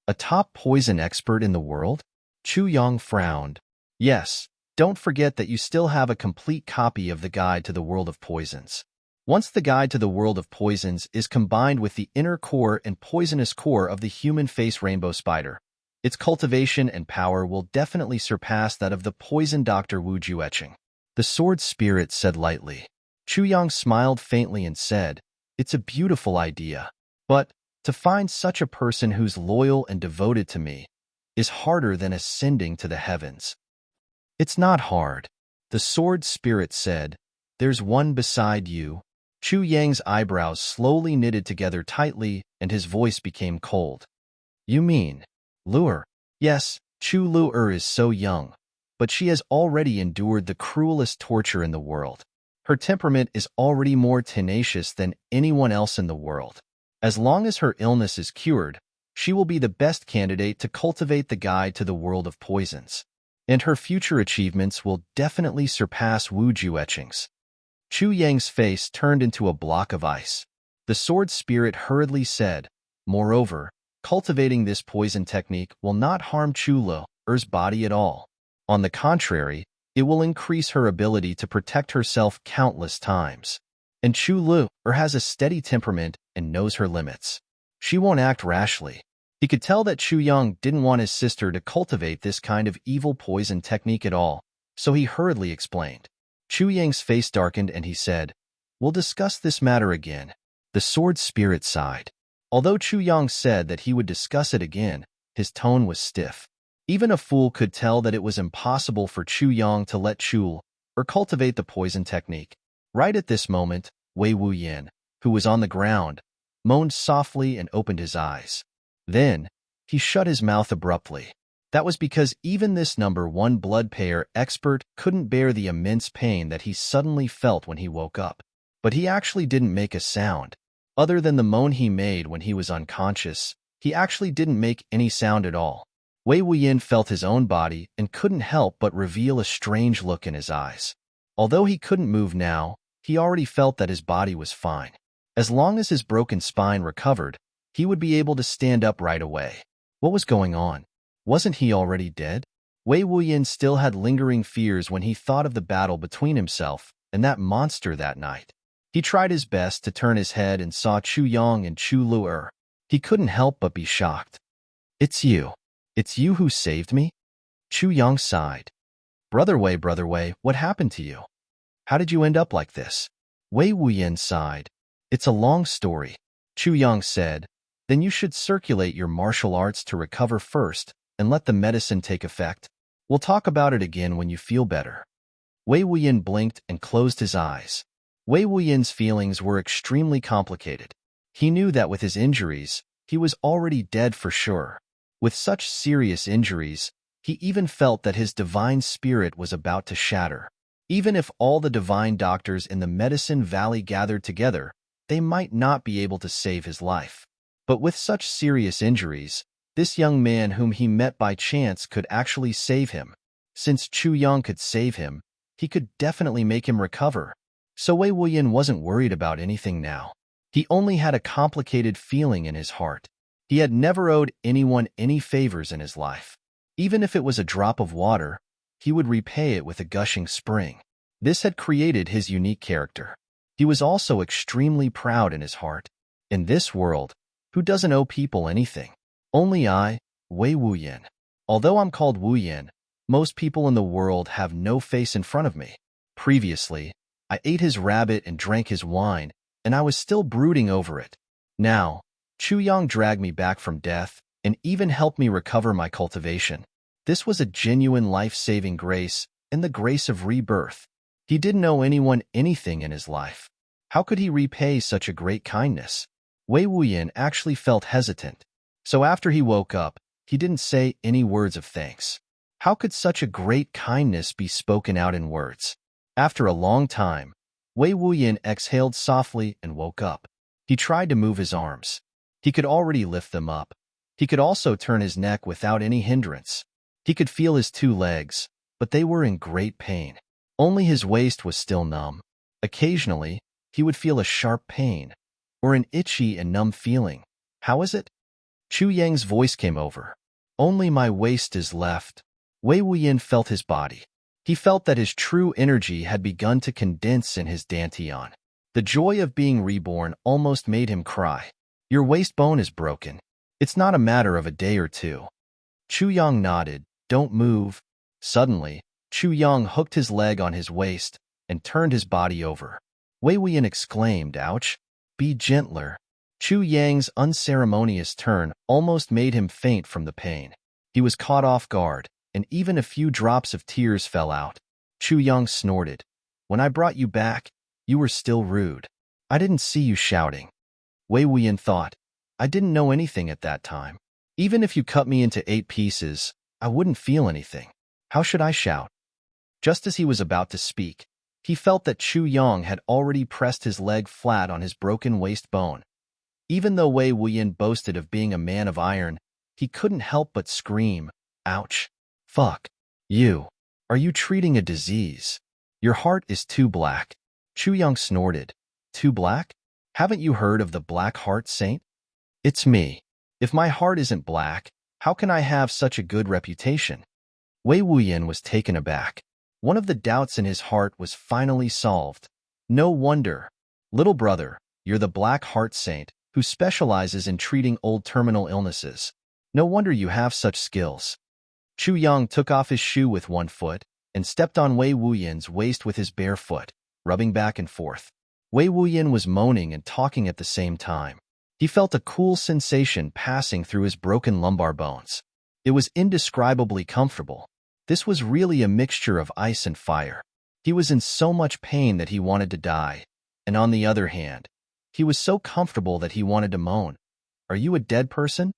A top poison expert in the world? Chu Yang frowned. Yes, don't forget that you still have a complete copy of the Guide to the World of Poisons. Once the Guide to the World of Poisons is combined with the inner core and poisonous core of the human face rainbow spider, its cultivation and power will definitely surpass that of the poison doctor Wu Jueqing. The sword spirit said lightly. Chu Yang smiled faintly and said, It's a beautiful idea, but to find such a person who's loyal and devoted to me is harder than ascending to the heavens. It's not hard, the sword spirit said. There's one beside you. Chu Yang's eyebrows slowly knitted together tightly and his voice became cold. You mean, Lure? Yes, Chu Lure is so young, but she has already endured the cruelest torture in the world. Her temperament is already more tenacious than anyone else in the world. As long as her illness is cured, she will be the best candidate to cultivate the guide to the world of poisons. And her future achievements will definitely surpass Wu Ju etchings. Chu Yang's face turned into a block of ice. The sword spirit hurriedly said, "Moreover, cultivating this poison technique will not harm Chu Lu's body at all. On the contrary, it will increase her ability to protect herself countless times. And Chu Lu has a steady temperament and knows her limits. She won't act rashly." He could tell that Chu Yang didn't want his sister to cultivate this kind of evil poison technique at all, so he hurriedly explained. Chu Yang's face darkened and he said, "We'll discuss this matter again." The sword spirit sighed. Although Chu Yang said that he would discuss it again, his tone was stiff. Even a fool could tell that it was impossible for Chu Yang to let Chu cultivate the poison technique. Right at this moment, Wei Wuyan, who was on the ground, moaned softly and opened his eyes. Then, he shut his mouth abruptly. That was because even this number 1 blood payer expert couldn't bear the immense pain that he suddenly felt when he woke up. But he actually didn't make a sound. Other than the moan he made when he was unconscious, he actually didn't make any sound at all. Wei Wuyan felt his own body and couldn't help but reveal a strange look in his eyes. Although he couldn't move now, he already felt that his body was fine. As long as his broken spine recovered, he would be able to stand up right away. What was going on? Wasn't he already dead? Wei Wuyan still had lingering fears when he thought of the battle between himself and that monster that night. He tried his best to turn his head and saw Chu Yang and Chu Lu. He couldn't help but be shocked. It's you who saved me?" Chu Yang sighed. Brother Wei, what happened to you? How did you end up like this?" Wei Wuyan sighed. "It's a long story," Chu Yang said. "Then you should circulate your martial arts to recover first and let the medicine take effect. We'll talk about it again when you feel better." Wei Wuyan blinked and closed his eyes. Wei Wuyan's feelings were extremely complicated. He knew that with his injuries, he was already dead for sure. With such serious injuries, he even felt that his divine spirit was about to shatter. Even if all the divine doctors in the Medicine Valley gathered together, they might not be able to save his life. But with such serious injuries, this young man whom he met by chance could actually save him. Since Chu Yang could save him, he could definitely make him recover. So Wei Wuyan wasn't worried about anything now. He only had a complicated feeling in his heart. He had never owed anyone any favors in his life. Even if it was a drop of water, he would repay it with a gushing spring. This had created his unique character. He was also extremely proud in his heart. In this world, who doesn't owe people anything? Only I, Wei Wuyan. Although I'm called Wuyan, most people in the world have no face in front of me. Previously, I ate his rabbit and drank his wine, and I was still brooding over it. Now, Chu Yang dragged me back from death and even helped me recover my cultivation. This was a genuine life-saving grace and the grace of rebirth. He didn't owe anyone anything in his life. How could he repay such a great kindness? Wei Wuyan actually felt hesitant. So after he woke up, he didn't say any words of thanks. How could such a great kindness be spoken out in words? After a long time, Wei Wuyan exhaled softly and woke up. He tried to move his arms. He could already lift them up. He could also turn his neck without any hindrance. He could feel his 2 legs, but they were in great pain. Only his waist was still numb. Occasionally, he would feel a sharp pain, or an itchy and numb feeling. "How is it?" Chu Yang's voice came over. "Only my waist is left." Wei Wuyan felt his body. He felt that his true energy had begun to condense in his dantian. The joy of being reborn almost made him cry. "Your waist bone is broken. It's not a matter of a day or 2. Chu Yang nodded. "Don't move." Suddenly, Chu Yang hooked his leg on his waist and turned his body over. Wei Wuyan exclaimed, "Ouch! Be gentler." Chu Yang's unceremonious turn almost made him faint from the pain. He was caught off guard, and even a few drops of tears fell out. Chu Yang snorted. "When I brought you back, you were still rude. I didn't see you shouting." Wei Wuyan thought, "I didn't know anything at that time. Even if you cut me into 8 pieces, I wouldn't feel anything. How should I shout?" Just as he was about to speak, He felt that Chu Yang had already pressed his leg flat on his broken waist bone. Even though Wei Wuyan boasted of being a man of iron, he couldn't help but scream, "Ouch! Fuck! You! Are you treating a disease? Your heart is too black." Chu Yang snorted. "Too black? Haven't you heard of the Black Heart Saint? It's me. If my heart isn't black, how can I have such a good reputation?" Wei Wuyan was taken aback. One of the doubts in his heart was finally solved. "No wonder. Little brother, you're the Black Heart Saint, who specializes in treating old terminal illnesses. No wonder you have such skills." Chu Yang took off his shoe with one foot and stepped on Wei Wuyan's waist with his bare foot, rubbing back and forth. Wei Wuyan was moaning and talking at the same time. He felt a cool sensation passing through his broken lumbar bones. It was indescribably comfortable. This was really a mixture of ice and fire. He was in so much pain that he wanted to die, and on the other hand, he was so comfortable that he wanted to moan. "Are you a dead person?"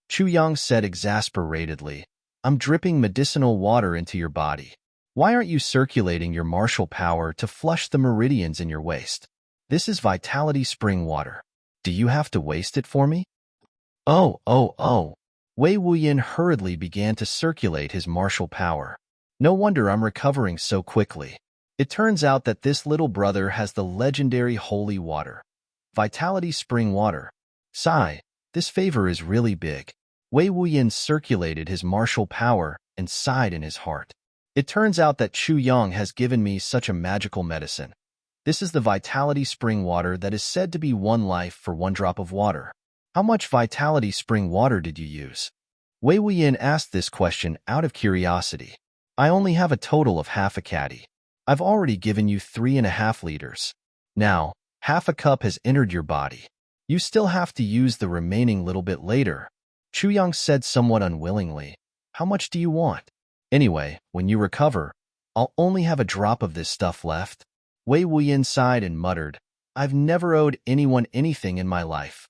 Chu Yang said exasperatedly, "I'm dripping medicinal water into your body. Why aren't you circulating your martial power to flush the meridians in your waist? This is vitality spring water. Do you have to waste it for me?" Oh. Wei Wuyan hurriedly began to circulate his martial power. "No wonder I'm recovering so quickly. It turns out that this little brother has the legendary holy water. Vitality spring water. Sigh, this favor is really big." Wei Wuyan circulated his martial power and sighed in his heart. "It turns out that Chu Yang has given me such a magical medicine. This is the vitality spring water that is said to be one life for one drop of water. How much vitality spring water did you use?" Wei Wuyan asked this question out of curiosity. "I only have a total of half a caddy. I've already given you 3.5 liters. Now, half a cup has entered your body. You still have to use the remaining little bit later." Chu Yang said somewhat unwillingly, "How much do you want? Anyway, when you recover, I'll only have a drop of this stuff left." Wei Wuyan sighed and muttered, "I've never owed anyone anything in my life.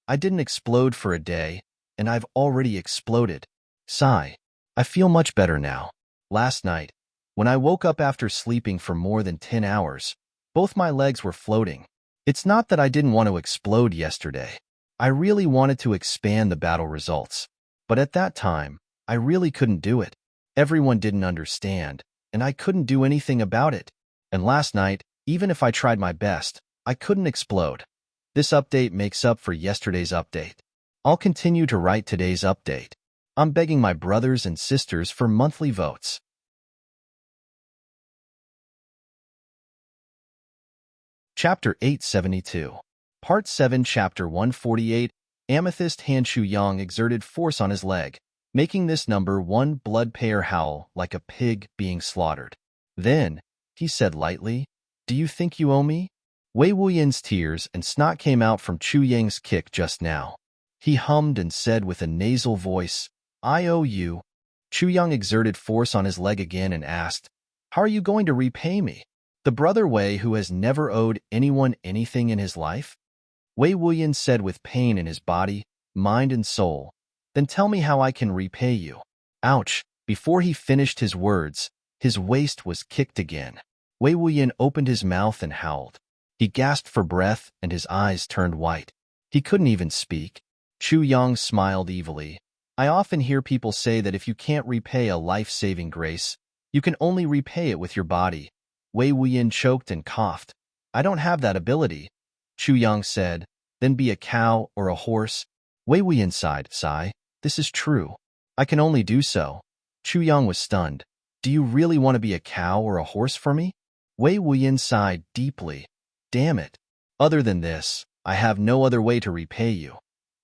I didn't explode for a day, and I've already exploded." Sigh. "I feel much better now. Last night, when I woke up after sleeping for more than 10 hours, both my legs were floating. It's not that I didn't want to explode yesterday. I really wanted to expand the battle results. But at that time, I really couldn't do it. Everyone didn't understand, and I couldn't do anything about it. And last night, even if I tried my best, I couldn't explode. This update makes up for yesterday's update. I'll continue to write today's update. I'm begging my brothers and sisters for monthly votes." Chapter 872. Part 7, Chapter 148. Amethyst Hand. Chu Yang exerted force on his leg, making this number 1 blood payer howl like a pig being slaughtered. "Then," he said lightly, "do you think you owe me?" Wei Wuyan's tears and snot came out from Chu Yang's kick just now. He hummed and said with a nasal voice, "I owe you." Chu Yang exerted force on his leg again and asked, "How are you going to repay me? The brother Wei who has never owed anyone anything in his life?" Wei Wuyan said with pain in his body, mind and soul, "Then tell me how I can repay you." Ouch! Before he finished his words, his waist was kicked again. Wei Wuyan opened his mouth and howled. He gasped for breath and his eyes turned white. He couldn't even speak. Chu Yang smiled evilly. "I often hear people say that if you can't repay a life-saving grace, you can only repay it with your body." Wei Wuyan choked and coughed. "I don't have that ability." Chu Yang said, "Then be a cow or a horse." Wei Wuyan sighed. "This is true. I can only do so." Chu Yang was stunned. "Do you really want to be a cow or a horse for me?" Wei Wuyan sighed deeply. "Damn it. Other than this, I have no other way to repay you."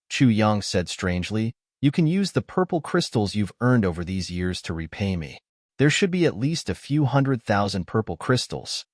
Chu Yang said strangely, "You can use the purple crystals you've earned over these years to repay me. There should be at least a few 100,000 purple crystals."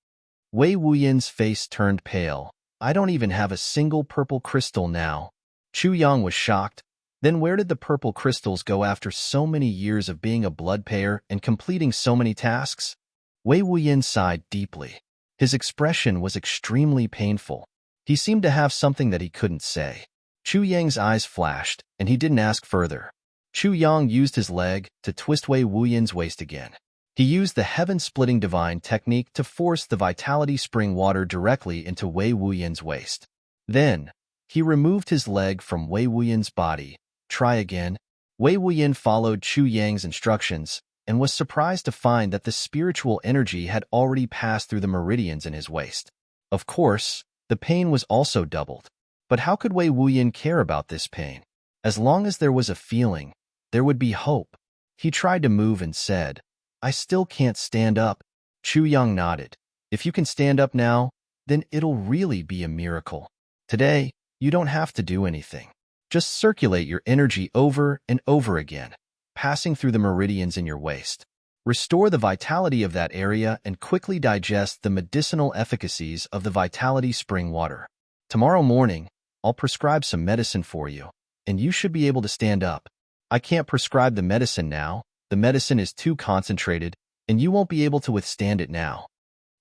Wei Wuyan's face turned pale. "I don't even have a single purple crystal now." Chu Yang was shocked. Then where did the purple crystals go after so many years of being a blood payer and completing so many tasks? Wei Wuyan sighed deeply. His expression was extremely painful. He seemed to have something that he couldn't say. Chu Yang's eyes flashed, and he didn't ask further. Chu Yang used his leg to twist Wei Wuyan's waist again. He used the heaven-splitting divine technique to force the vitality spring water directly into Wei Wuyan's waist. Then, he removed his leg from Wei Wuyan's body. Try again. Wei Wuyan followed Chu Yang's instructions and was surprised to find that the spiritual energy had already passed through the meridians in his waist. Of course, the pain was also doubled. But how could Wei Wuyan care about this pain? As long as there was a feeling, there would be hope. He tried to move and said, "I still can't stand up." Chu Yang nodded. "If you can stand up now, then it'll really be a miracle. Today, you don't have to do anything. Just circulate your energy over and over again, passing through the meridians in your waist. Restore the vitality of that area and quickly digest the medicinal efficacies of the vitality spring water. Tomorrow morning, I'll prescribe some medicine for you, and you should be able to stand up. I can't prescribe the medicine now. The medicine is too concentrated, and you won't be able to withstand it now."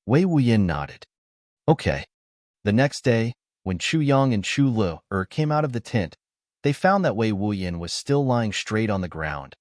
Wei Wuyan nodded. "Okay." The next day, when Chu Yang and Chu Le came out of the tent, they found that Wei Wuyan was still lying straight on the ground.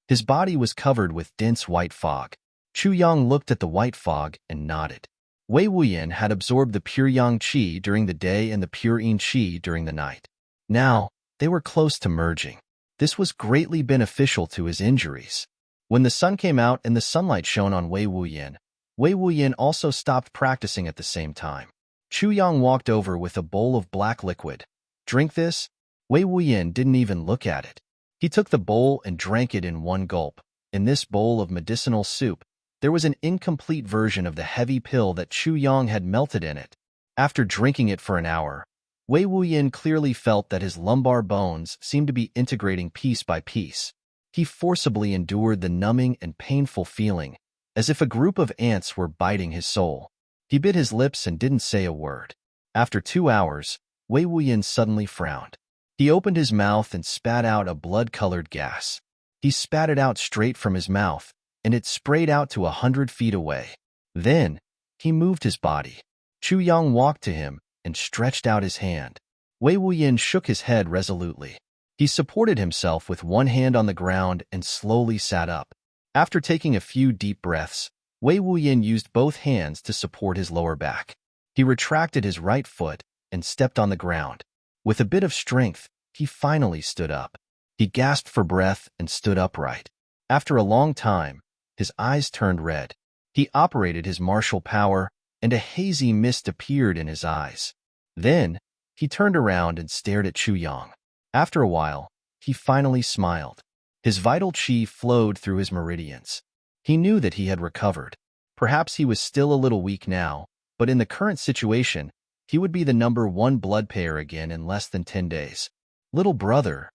His body was covered with dense white fog. Chu Yang looked at the white fog and nodded. Wei Wuyan had absorbed the pure Yang Qi during the day and the pure Yin Qi during the night. Now, they were close to merging. This was greatly beneficial to his injuries. When the sun came out and the sunlight shone on Wei Wuyan also stopped practicing at the same time. Chu Yang walked over with a bowl of black liquid. "Drink this." Wei Wuyan didn't even look at it. He took the bowl and drank it in one gulp. In this bowl of medicinal soup, there was an incomplete version of the heavy pill that Chu Yang had melted in it. After drinking it for an hour, Wei Wuyan clearly felt that his lumbar bones seemed to be integrating piece by piece. He forcibly endured the numbing and painful feeling, as if a group of ants were biting his soul. He bit his lips and didn't say a word. After 2 hours, Wei Wuyan suddenly frowned. He opened his mouth and spat out a blood-colored gas. He spat it out straight from his mouth, and it sprayed out to 100 feet away. Then, he moved his body. Chu Yang walked to him and stretched out his hand. Wei Wuyan shook his head resolutely. He supported himself with one hand on the ground and slowly sat up. After taking a few deep breaths, Wei Wuyan used both hands to support his lower back. He retracted his right foot and stepped on the ground. With a bit of strength, he finally stood up. He gasped for breath and stood upright. After a long time, his eyes turned red. He operated his martial power, and a hazy mist appeared in his eyes. Then, he turned around and stared at Chu Yang. After a while, he finally smiled. His vital qi flowed through his meridians. He knew that he had recovered. Perhaps he was still a little weak now, but in the current situation, he would be the #1 blood payer again in less than 10 days. "Little brother."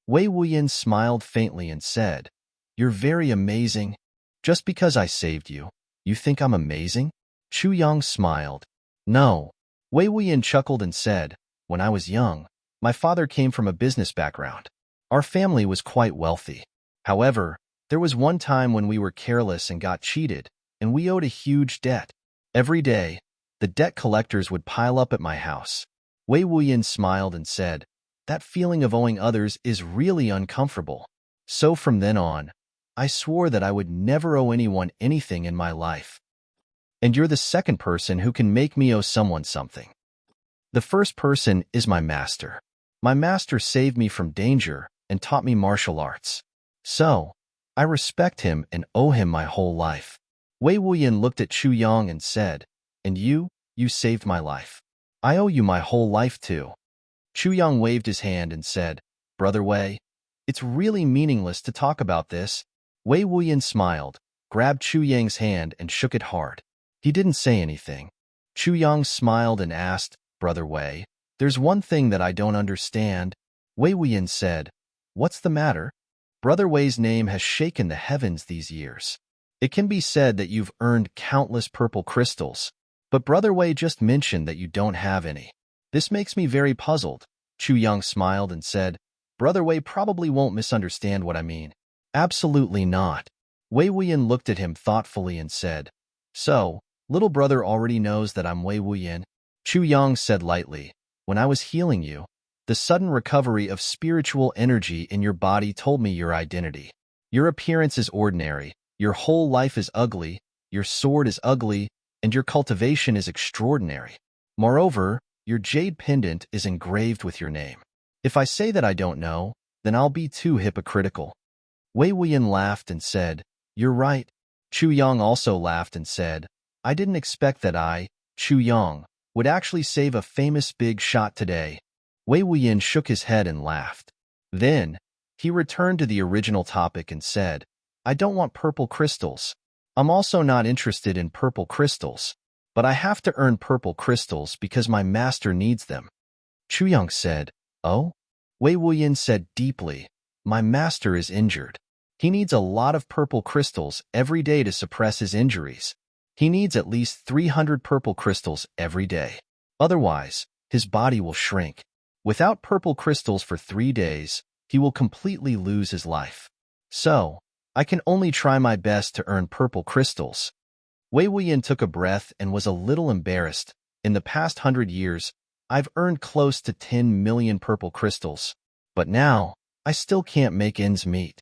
Wei Wuyan smiled faintly and said, "You're very amazing. Just because I saved you, you think I'm amazing?" Chu Yang smiled. "No." Wei Wuyan chuckled and said, "When I was young, my father came from a business background. Our family was quite wealthy. However, there was one time when we were careless and got cheated, and we owed a huge debt. Every day, the debt collectors would pile up at my house." Wei Wuyan smiled and said, "That feeling of owing others is really uncomfortable. So from then on, I swore that I would never owe anyone anything in my life. And you're the second person who can make me owe someone something. The first person is my master. My master saved me from danger and taught me martial arts. So, I respect him and owe him my whole life." Wei Wuyan looked at Chu Yang and said, "And you saved my life. I owe you my whole life too." Chu Yang waved his hand and said, "Brother Wei, it's really meaningless to talk about this." Wei Wuyan smiled, grabbed Chu Yang's hand and shook it hard. He didn't say anything. Chu Yang smiled and asked, "Brother Wei, there's one thing that I don't understand." Wei Wuyan said, "What's the matter?" "Brother Wei's name has shaken the heavens these years. It can be said that you've earned countless purple crystals, but Brother Wei just mentioned that you don't have any. This makes me very puzzled." Chu Yang smiled and said, "Brother Wei probably won't misunderstand what I mean." "Absolutely not." Wei Wuyan looked at him thoughtfully and said, "So, little brother already knows that I'm Wei Wuyan?" Chu Yang said lightly, "When I was healing you, the sudden recovery of spiritual energy in your body told me your identity. Your appearance is ordinary, Your whole life is ugly, your sword is ugly, and your cultivation is extraordinary. Moreover, your jade pendant is engraved with your name. If I say that I don't know, then I'll be too hypocritical." Wei Wuyan laughed and said, "You're right." Chu Yang also laughed and said, "I didn't expect that I, Chu Yang, would actually save a famous big shot today." Wei Wuyan shook his head and laughed. Then, he returned to the original topic and said, "I don't want purple crystals. I'm also not interested in purple crystals, but I have to earn purple crystals because my master needs them." Chu Yang said, "Oh?" Wei Wuyan said deeply, "My master is injured. He needs a lot of purple crystals every day to suppress his injuries. He needs at least 300 purple crystals every day. Otherwise, his body will shrink. Without purple crystals for 3 days, he will completely lose his life. So, I can only try my best to earn purple crystals." Wei Wuyan took a breath and was a little embarrassed. "In the past 100 years, I've earned close to 10 million purple crystals. But now, I still can't make ends meet."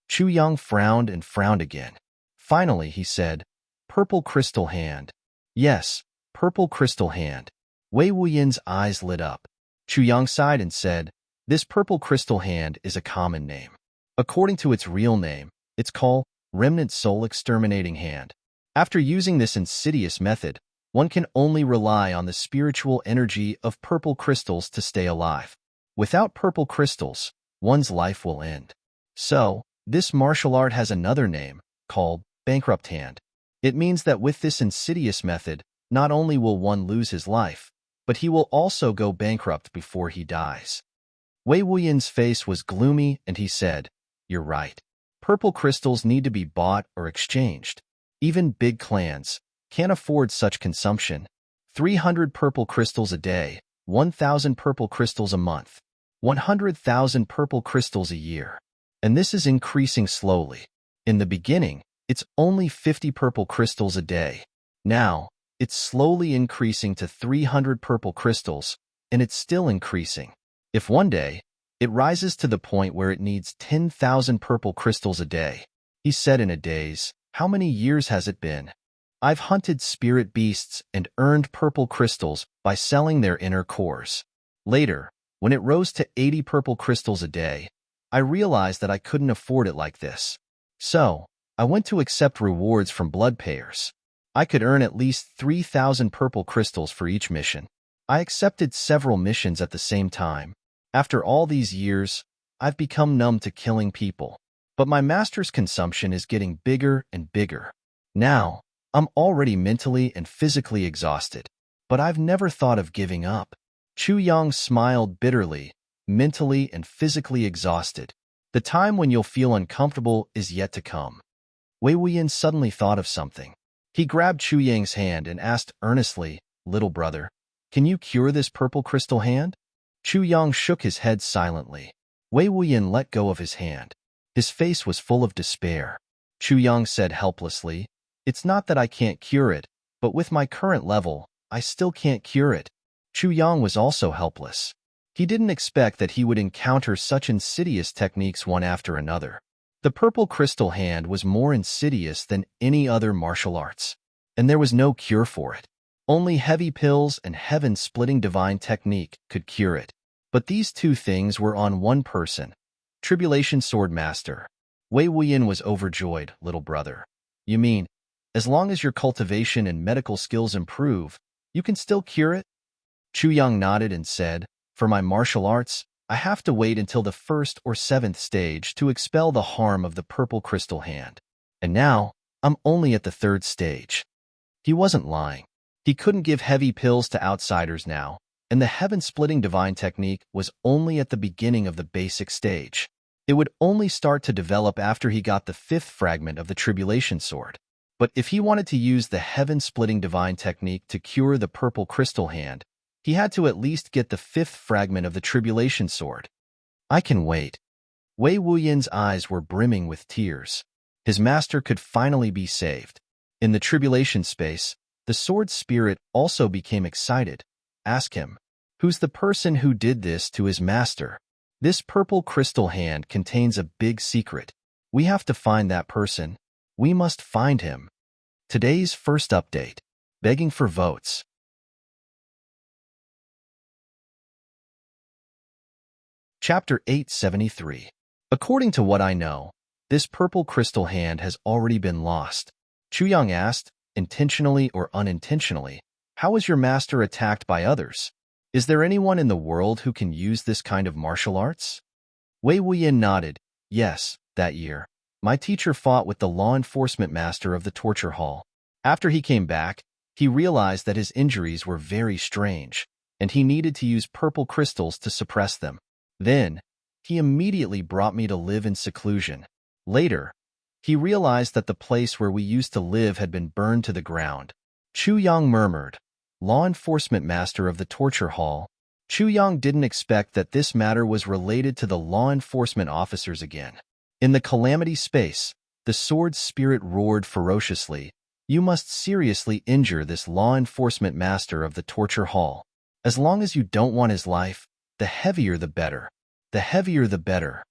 Chu Yang frowned and frowned again. Finally, he said, "Purple crystal hand." "Yes, purple crystal hand." Wei Wuyan's eyes lit up. Chu Yang sighed and said, "This purple crystal hand is a common name. According to its real name, it's called Remnant Soul Exterminating Hand. After using this insidious method, one can only rely on the spiritual energy of purple crystals to stay alive. Without purple crystals, one's life will end. So, this martial art has another name, called Bankrupt Hand. It means that with this insidious method, not only will one lose his life, but he will also go bankrupt before he dies." Wei Wuyan's face was gloomy and he said, "You're right. Purple crystals need to be bought or exchanged. Even big clans can't afford such consumption. 300 purple crystals a day, 1,000 purple crystals a month, 100,000 purple crystals a year. And this is increasing slowly. In the beginning, it's only 50 purple crystals a day. Now, it's slowly increasing to 300 purple crystals, and it's still increasing. If one day, it rises to the point where it needs 10,000 purple crystals a day." He said in a daze, "How many years has it been? I've hunted spirit beasts and earned purple crystals by selling their inner cores. Later, when it rose to 80 purple crystals a day, I realized that I couldn't afford it like this. So, I went to accept rewards from blood payers. I could earn at least 3,000 purple crystals for each mission. I accepted several missions at the same time. After all these years, I've become numb to killing people. But my master's consumption is getting bigger and bigger. Now, I'm already mentally and physically exhausted. But I've never thought of giving up." Chu Yang smiled bitterly, "Mentally and physically exhausted. The time when you'll feel uncomfortable is yet to come." Wei Wuyan suddenly thought of something. He grabbed Chu Yang's hand and asked earnestly, "Little brother, can you cure this purple crystal hand?" Chu Yang shook his head silently. Wei Wuyan let go of his hand. His face was full of despair. Chu Yang said helplessly, "It's not that I can't cure it, but with my current level, I still can't cure it." Chu Yang was also helpless. He didn't expect that he would encounter such insidious techniques one after another. The purple crystal hand was more insidious than any other martial arts, and there was no cure for it. Only heavy pills and heaven-splitting divine technique could cure it. But these two things were on one person, Tribulation Sword Master. Wei Wuyan was overjoyed, "Little brother. You mean, as long as your cultivation and medical skills improve, you can still cure it?" Chu Yang nodded and said, "For my martial arts, I have to wait until the 1st or 7th stage to expel the harm of the purple crystal hand. And now, I'm only at the 3rd stage." He wasn't lying. He couldn't give heavy pills to outsiders now, and the heaven-splitting divine technique was only at the beginning of the basic stage. It would only start to develop after he got the 5th fragment of the Tribulation Sword. But if he wanted to use the heaven-splitting divine technique to cure the purple crystal hand, he had to at least get the 5th fragment of the Tribulation Sword. "I can wait." Wei Wuyan's eyes were brimming with tears. His master could finally be saved. In the tribulation space, the sword spirit also became excited. "Ask him. Who's the person who did this to his master? This purple crystal hand contains a big secret. We have to find that person." We must find him. Today's first update. Begging for votes. Chapter 873. According to what I know, this purple crystal hand has already been lost. Chuyang asked, intentionally or unintentionally, how was your master attacked by others? Is there anyone in the world who can use this kind of martial arts? Wei Wuyin nodded. Yes, that year. My teacher fought with the law enforcement master of the torture hall. After he came back, he realized that his injuries were very strange, and he needed to use purple crystals to suppress them. Then, he immediately brought me to live in seclusion. Later, he realized that the place where we used to live had been burned to the ground. Chu Yang murmured, law enforcement master of the torture hall. Chu Yang didn't expect that this matter was related to the law enforcement officers again. In the calamity space, the sword spirit roared ferociously. You must seriously injure this law enforcement master of the torture hall. As long as you don't want his life, the heavier the better. The heavier the better.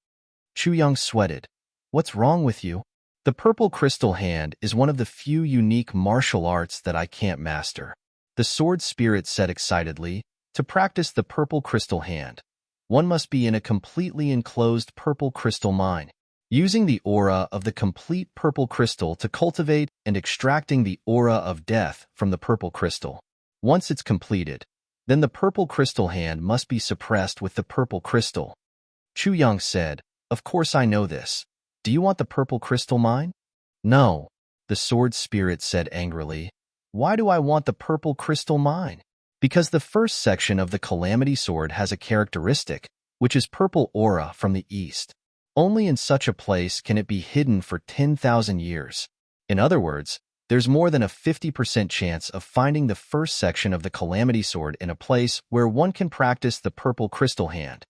Chu Yang sweated. What's wrong with you? The purple crystal hand is one of the few unique martial arts that I can't master. The sword spirit said excitedly. To practice the purple crystal hand, one must be in a completely enclosed purple crystal mine, using the aura of the complete purple crystal to cultivate and extracting the aura of death from the purple crystal. Once it's completed, then the purple crystal hand must be suppressed with the purple crystal. Chu Yang said, of course I know this. Do you want the purple crystal mine? No, the sword spirit said angrily. Why do I want the purple crystal mine? Because the first section of the Calamity Sword has a characteristic, which is purple aura from the east. Only in such a place can it be hidden for 10,000 years. In other words, there's more than a 50% chance of finding the first section of the Calamity Sword in a place where one can practice the purple crystal hand.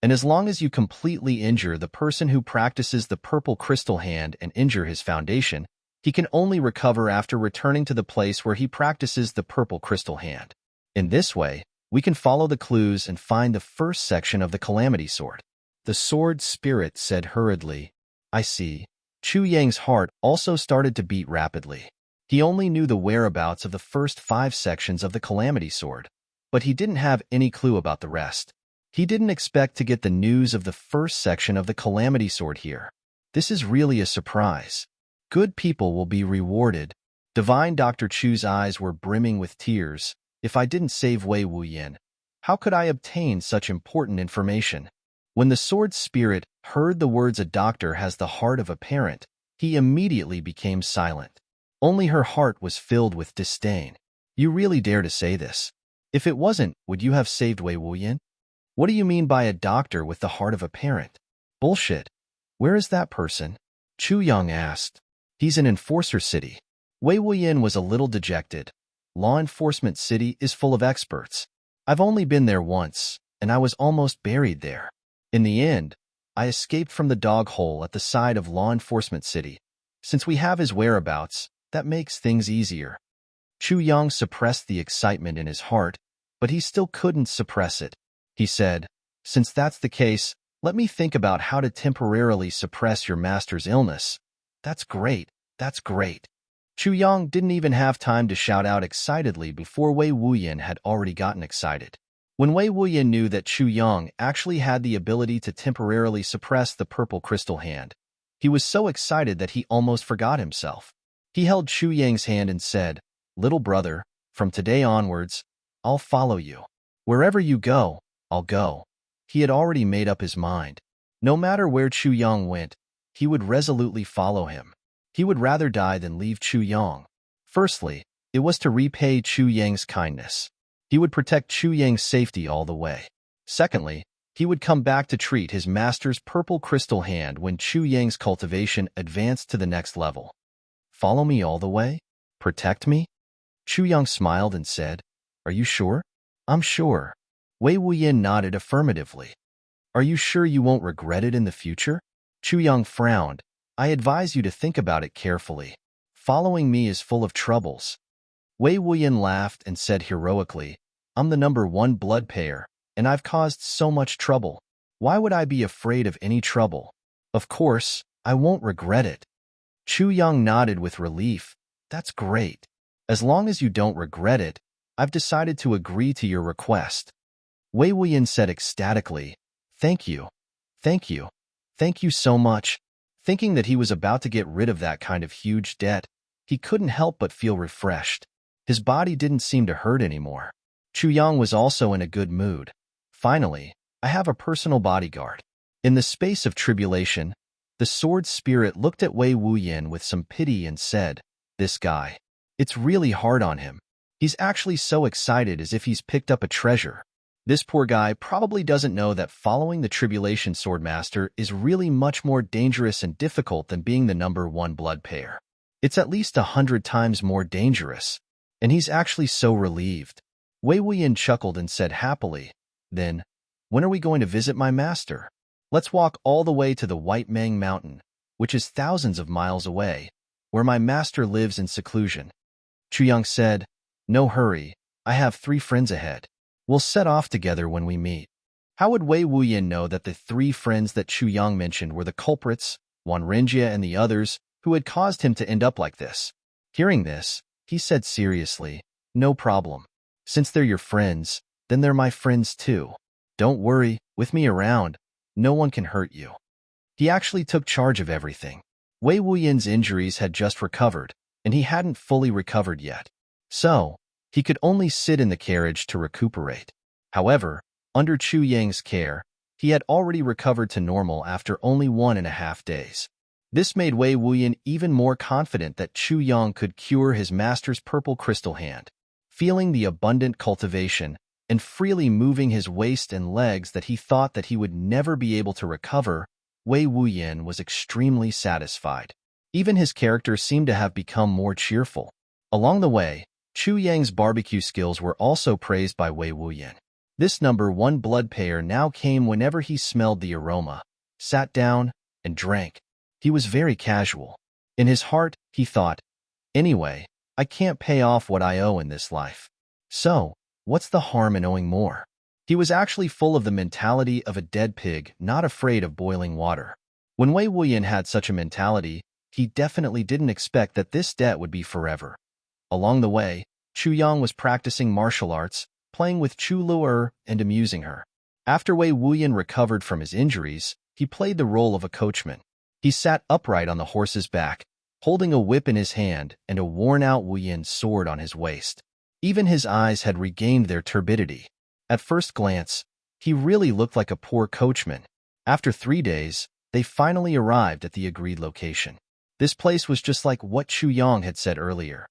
And as long as you completely injure the person who practices the purple crystal hand and injure his foundation, he can only recover after returning to the place where he practices the purple crystal hand. In this way, we can follow the clues and find the first section of the Calamity Sword. The sword spirit said hurriedly. I see. Chu Yang's heart also started to beat rapidly. He only knew the whereabouts of the first 5 sections of the Calamity Sword, but he didn't have any clue about the rest. He didn't expect to get the news of the first section of the Calamity Sword here. This is really a surprise. Good people will be rewarded. Divine Dr. Chu's eyes were brimming with tears. If I didn't save Wei Wuyin, how could I obtain such important information? When the sword spirit heard the words a doctor has the heart of a parent, he immediately became silent. Only her heart was filled with disdain. You really dare to say this? If it wasn't, would you have saved Wei Wuyin? What do you mean by a doctor with the heart of a parent? Bullshit. Where is that person? Chu Yang asked. He's in Enforcer City. Wei Wuyin was a little dejected. Law Enforcement City is full of experts. I've only been there once, and I was almost buried there. In the end, I escaped from the dog hole at the side of Law Enforcement City. Since we have his whereabouts, that makes things easier. Chu Yang suppressed the excitement in his heart, but he still couldn't suppress it. He said, since that's the case, let me think about how to temporarily suppress your master's illness. That's great. That's great. Chu Yang didn't even have time to shout out excitedly before Wei Wuyin had already gotten excited. When Wei Wuyin knew that Chu Yang actually had the ability to temporarily suppress the purple crystal hand, he was so excited that he almost forgot himself. He held Chu Yang's hand and said, little brother, from today onwards, I'll follow you. Wherever you go, I'll go. He had already made up his mind. No matter where Chu Yang went, he would resolutely follow him. He would rather die than leave Chu Yang. Firstly, it was to repay Chu Yang's kindness. He would protect Chu Yang's safety all the way. Secondly, he would come back to treat his master's purple crystal hand when Chu Yang's cultivation advanced to the next level. Follow me all the way? Protect me? Chu Yang smiled and said, Are you sure? I'm sure. Wei Wuyin nodded affirmatively. Are you sure you won't regret it in the future? Chu Yang frowned. I advise you to think about it carefully. Following me is full of troubles. Wei Wuyin laughed and said heroically, I'm the #1 blood payer, and I've caused so much trouble. Why would I be afraid of any trouble? Of course, I won't regret it. Chu Yang nodded with relief. That's great. As long as you don't regret it, I've decided to agree to your request. Wei Wuyan said ecstatically, Thank you. Thank you. Thank you so much. Thinking that he was about to get rid of that kind of huge debt, he couldn't help but feel refreshed. His body didn't seem to hurt anymore. Chu Yang was also in a good mood. Finally, I have a personal bodyguard. In the space of tribulation, the sword spirit looked at Wei Wuyan with some pity and said, This guy. It's really hard on him. He's actually so excited as if he's picked up a treasure. This poor guy probably doesn't know that following the Tribulation Swordmaster is really much more dangerous and difficult than being the #1 blood payer. It's at least 100 times more dangerous. And he's actually so relieved. Wei Wuyan chuckled and said happily, Then, when are we going to visit my master? Let's walk all the way to the White Mang Mountain, which is thousands of miles away, where my master lives in seclusion. Chu Yang said, No hurry, I have 3 friends ahead. We'll set off together when we meet. How would Wei Wuyan know that the 3 friends that Chu Yang mentioned were the culprits, Wanrenjia and the others, who had caused him to end up like this? Hearing this, he said seriously, No problem. Since they're your friends, then they're my friends too. Don't worry, with me around, no one can hurt you. He actually took charge of everything. Wei Wuyan's injuries had just recovered, and he hadn't fully recovered yet. So, he could only sit in the carriage to recuperate. However, under Chu Yang's care, he had already recovered to normal after only 1.5 days. This made Wei Wuyan even more confident that Chu Yang could cure his master's purple crystal hand. Feeling the abundant cultivation and freely moving his waist and legs that he thought that he would never be able to recover, Wei Wuyan was extremely satisfied. Even his character seemed to have become more cheerful. Along the way, Chu Yang's barbecue skills were also praised by Wei Wuyan. This #1 blood payer now came whenever he smelled the aroma, sat down, and drank. He was very casual. In his heart, he thought, Anyway, I can't pay off what I owe in this life. So, what's the harm in owing more? He was actually full of the mentality of a dead pig, not afraid of boiling water. When Wei Wuyan had such a mentality, he definitely didn't expect that this debt would be forever. Along the way, Chu Yang was practicing martial arts, playing with Chu Lu'er, and amusing her. After Wei Wuyan recovered from his injuries, he played the role of a coachman. He sat upright on the horse's back, holding a whip in his hand and a worn-out Wuyan sword on his waist. Even his eyes had regained their turbidity. At first glance, he really looked like a poor coachman. After 3 days, they finally arrived at the agreed location. This place was just like what Chu Yang had said earlier.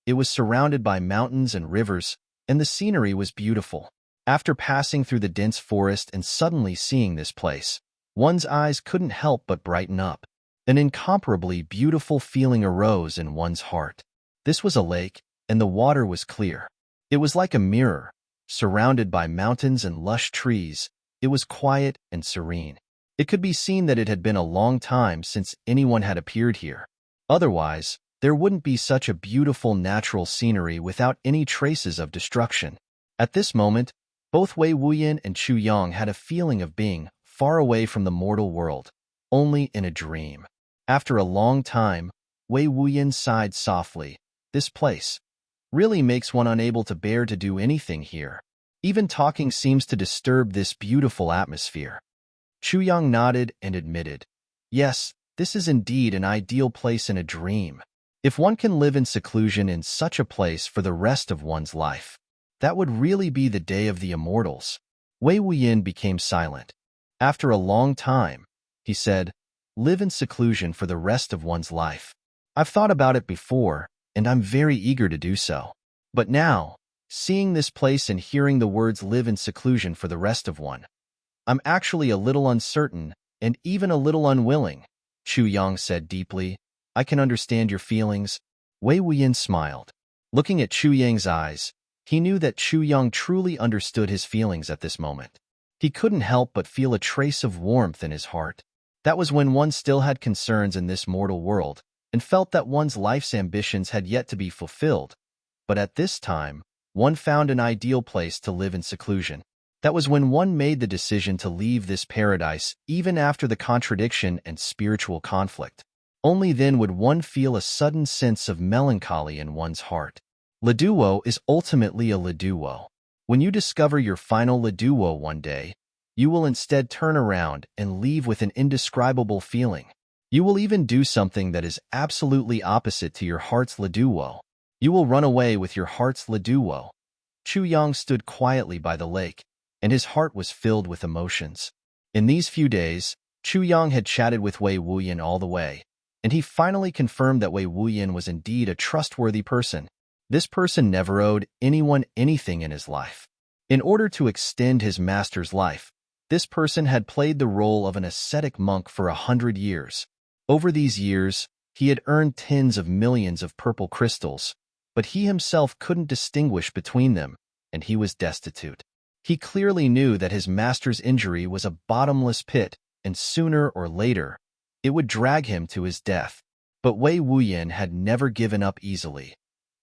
It was surrounded by mountains and rivers, and the scenery was beautiful. After passing through the dense forest and suddenly seeing this place, one's eyes couldn't help but brighten up. An incomparably beautiful feeling arose in one's heart. This was a lake, and the water was clear. It was like a mirror, surrounded by mountains and lush trees. It was quiet and serene. It could be seen that it had been a long time since anyone had appeared here. Otherwise, there wouldn't be such a beautiful natural scenery without any traces of destruction. At this moment, both Wei Wuyan and Chu Yang had a feeling of being far away from the mortal world, only in a dream. After a long time, Wei Wuyan sighed softly. This place really makes one unable to bear to do anything here. Even talking seems to disturb this beautiful atmosphere. Chu Yang nodded and admitted, Yes, this is indeed an ideal place in a dream. If one can live in seclusion in such a place for the rest of one's life, that would really be the day of the immortals. Wei Wuyan became silent. After a long time, he said, Live in seclusion for the rest of one's life. I've thought about it before, and I'm very eager to do so. But now, seeing this place and hearing the words live in seclusion for the rest of one, I'm actually a little uncertain and even a little unwilling, Chu Yang said deeply. I can understand your feelings. Wei Wuyan smiled. Looking at Chu Yang's eyes, he knew that Chu Yang truly understood his feelings at this moment. He couldn't help but feel a trace of warmth in his heart. That was when one still had concerns in this mortal world and felt that one's life's ambitions had yet to be fulfilled. But at this time, one found an ideal place to live in seclusion. That was when one made the decision to leave this paradise even after the contradiction and spiritual conflict. Only then would one feel a sudden sense of melancholy in one's heart. Leduo is ultimately a Leduo. When you discover your final Leduo one day, you will instead turn around and leave with an indescribable feeling. You will even do something that is absolutely opposite to your heart's Leduo. You will run away with your heart's Leduo. Chu Yang stood quietly by the lake, and his heart was filled with emotions. In these few days, Chu Yang had chatted with Wei Wuyan all the way, and he finally confirmed that Wei Wuyan was indeed a trustworthy person. This person never owed anyone anything in his life. In order to extend his master's life, this person had played the role of an ascetic monk for 100 years. Over these years, he had earned tens of millions of purple crystals, but he himself couldn't distinguish between them, and he was destitute. He clearly knew that his master's injury was a bottomless pit, and sooner or later, it would drag him to his death. But Wei Wuyan had never given up easily.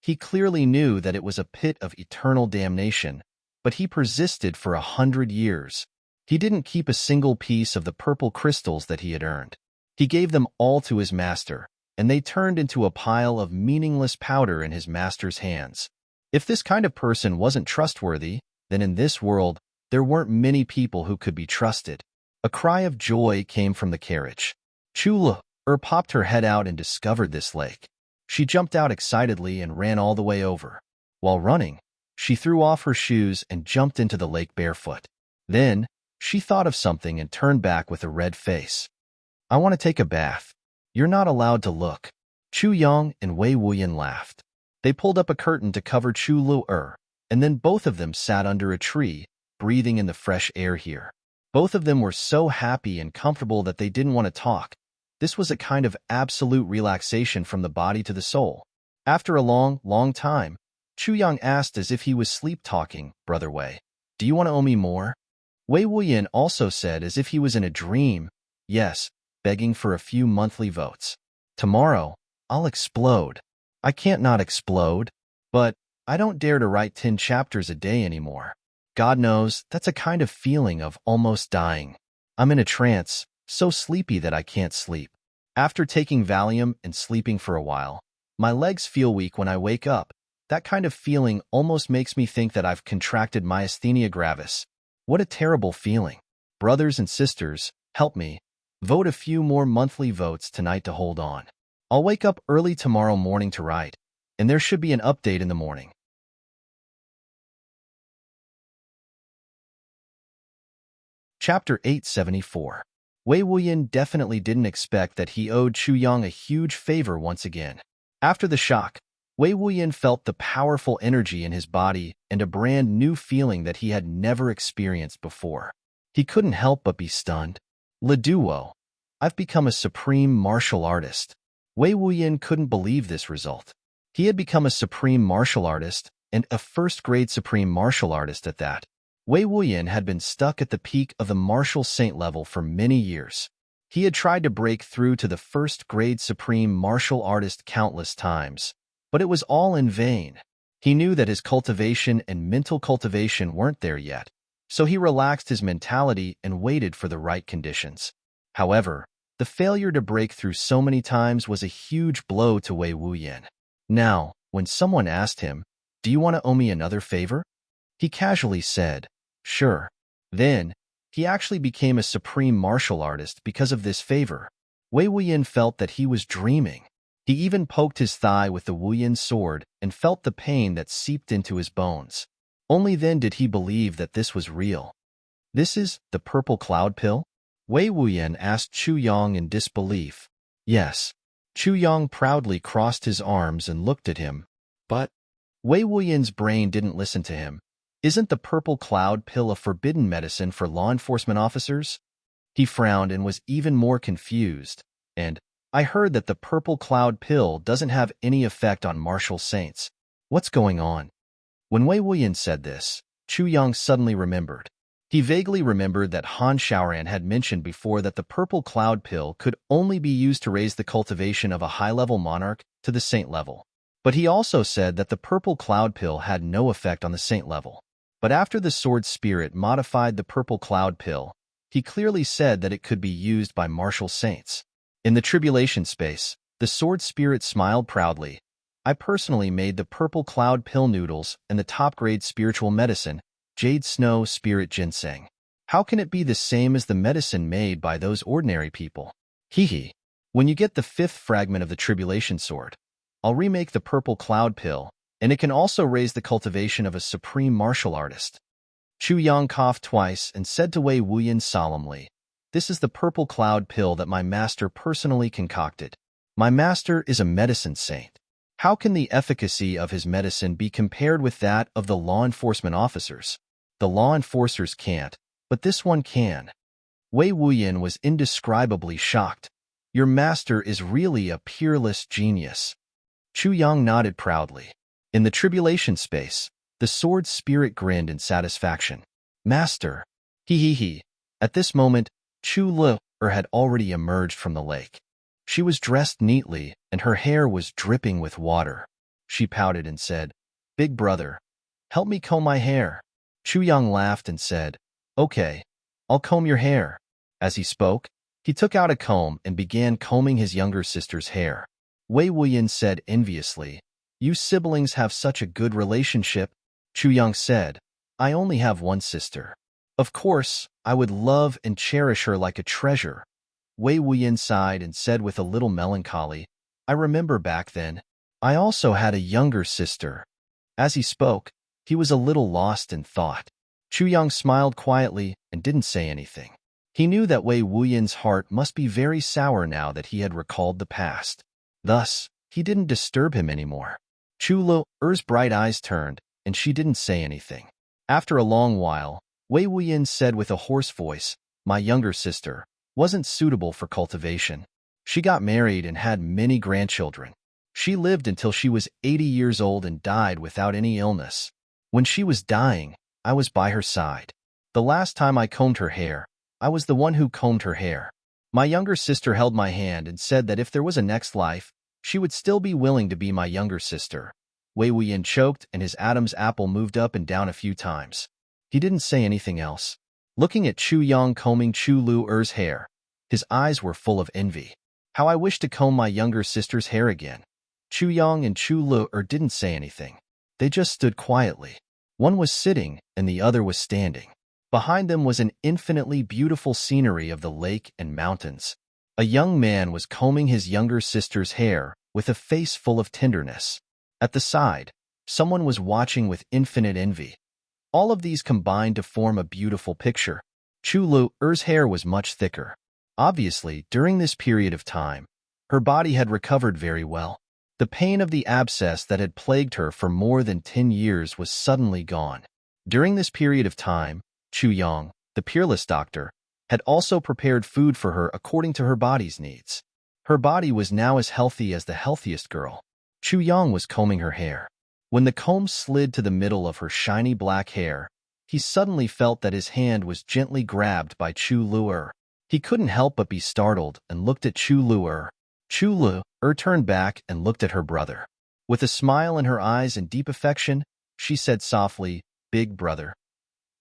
He clearly knew that it was a pit of eternal damnation, but he persisted for 100 years. He didn't keep a single piece of the purple crystals that he had earned. He gave them all to his master, and they turned into a pile of meaningless powder in his master's hands. If this kind of person wasn't trustworthy, then in this world, there weren't many people who could be trusted. A cry of joy came from the carriage. Chu Lu popped her head out and discovered this lake. She jumped out excitedly and ran all the way over. While running, she threw off her shoes and jumped into the lake barefoot. Then, she thought of something and turned back with a red face. I want to take a bath. You're not allowed to look. Chu Yang and Wei Wuyan laughed. They pulled up a curtain to cover Chu Lu, and then both of them sat under a tree, breathing in the fresh air here. Both of them were so happy and comfortable that they didn't want to talk. This was a kind of absolute relaxation from the body to the soul. After a long time, Chu Yang asked as if he was sleep-talking, Brother Wei, do you want to owe me more? Wei Wuyan also said as if he was in a dream, yes, begging for a few monthly votes. Tomorrow, I'll explode. I can't not explode, but I don't dare to write 10 chapters a day anymore. God knows, that's a kind of feeling of almost dying. I'm in a trance, so sleepy that I can't sleep. After taking Valium and sleeping for a while, my legs feel weak when I wake up. That kind of feeling almost makes me think that I've contracted myasthenia gravis. What a terrible feeling. Brothers and sisters, help me. Vote a few more monthly votes tonight to hold on. I'll wake up early tomorrow morning to write, and there should be an update in the morning. Chapter 874. Wei Wuyan definitely didn't expect that he owed Chu Yang a huge favor once again. After the shock, Wei Wuyan felt the powerful energy in his body and a brand new feeling that he had never experienced before. He couldn't help but be stunned. Le Duo, I've become a supreme martial artist. Wei Wuyan couldn't believe this result. He had become a supreme martial artist, and a first-grade supreme martial artist at that. Wei Wuyan had been stuck at the peak of the martial saint level for many years. He had tried to break through to the first-grade supreme martial artist countless times, but it was all in vain. He knew that his cultivation and mental cultivation weren't there yet, so he relaxed his mentality and waited for the right conditions. However, the failure to break through so many times was a huge blow to Wei Wuyan. Now, when someone asked him, "Do you want to owe me another favor?" he casually said, "Sure." Then, he actually became a supreme martial artist because of this favor. Wei Wuyan felt that he was dreaming. He even poked his thigh with the Wuyan sword and felt the pain that seeped into his bones. Only then did he believe that this was real. "This is the purple cloud pill?" Wei Wuyan asked Chu Yang in disbelief. "Yes." Chu Yang proudly crossed his arms and looked at him. But Wei Wuyan's brain didn't listen to him. "Isn't the purple cloud pill a forbidden medicine for law enforcement officers?" He frowned and was even more confused. "And I heard that the purple cloud pill doesn't have any effect on martial saints. What's going on?" When Wei Wuyan said this, Chu Yang suddenly remembered. He vaguely remembered that Han Shaoran had mentioned before that the purple cloud pill could only be used to raise the cultivation of a high-level monarch to the saint level. But he also said that the purple cloud pill had no effect on the saint level. But after the sword spirit modified the purple cloud pill, he clearly said that it could be used by martial saints. In the tribulation space, the sword spirit smiled proudly. I personally made the purple cloud pill noodles and the top-grade spiritual medicine, Jade Snow Spirit Ginseng. How can it be the same as the medicine made by those ordinary people? Hee hee. When you get the 5th fragment of the tribulation sword, I'll remake the purple cloud pill, and it can also raise the cultivation of a supreme martial artist. Chu Yang coughed twice and said to Wei Wuyan solemnly, "This is the purple cloud pill that my master personally concocted. My master is a medicine saint. How can the efficacy of his medicine be compared with that of the law enforcement officers? The law enforcers can't, but this one can." Wei Wuyan was indescribably shocked. "Your master is really a peerless genius." Chu Yang nodded proudly. In the tribulation space, the sword spirit grinned in satisfaction. "Master." He he he. At this moment, Chu Lu had already emerged from the lake. She was dressed neatly, and her hair was dripping with water. She pouted and said, "Big brother, help me comb my hair." Chu Yang laughed and said, "Okay, I'll comb your hair." As he spoke, he took out a comb and began combing his younger sister's hair. Wei Wuyan said enviously, "You siblings have such a good relationship." Chu Yang said, "I only have one sister. Of course, I would love and cherish her like a treasure." Wei Wuyan sighed and said with a little melancholy, "I remember back then, I also had a younger sister." As he spoke, he was a little lost in thought. Chu Yang smiled quietly and didn't say anything. He knew that Wei Wuyan's heart must be very sour now that he had recalled the past. Thus, he didn't disturb him anymore. Chu Lu's bright eyes turned, and she didn't say anything. After a long while, Wei Wuyan said with a hoarse voice, "My younger sister wasn't suitable for cultivation. She got married and had many grandchildren. She lived until she was 80 years old and died without any illness. When she was dying, I was by her side. The last time I combed her hair, I was the one who combed her hair. My younger sister held my hand and said that if there was a next life, she would still be willing to be my younger sister." Wei Wuyan choked and his Adam's apple moved up and down a few times. He didn't say anything else. Looking at Chu Yang combing Chu Lu's hair, his eyes were full of envy. "How I wish to comb my younger sister's hair again." Chu Yang and Chu Lu didn't say anything. They just stood quietly. One was sitting and the other was standing. Behind them was an infinitely beautiful scenery of the lake and mountains. A young man was combing his younger sister's hair with a face full of tenderness. At the side, someone was watching with infinite envy. All of these combined to form a beautiful picture. Chu Lu's hair was much thicker. Obviously, during this period of time, her body had recovered very well. The pain of the abscess that had plagued her for more than 10 years was suddenly gone. During this period of time, Chu Yang, the peerless doctor, had also prepared food for her according to her body's needs. Her body was now as healthy as the healthiest girl. Chu Yang was combing her hair. When the comb slid to the middle of her shiny black hair, he suddenly felt that his hand was gently grabbed by Chu Lu. He couldn't help but be startled and looked at Chu Lu. Chu Lu turned back and looked at her brother. With a smile in her eyes and deep affection, she said softly, "Big brother,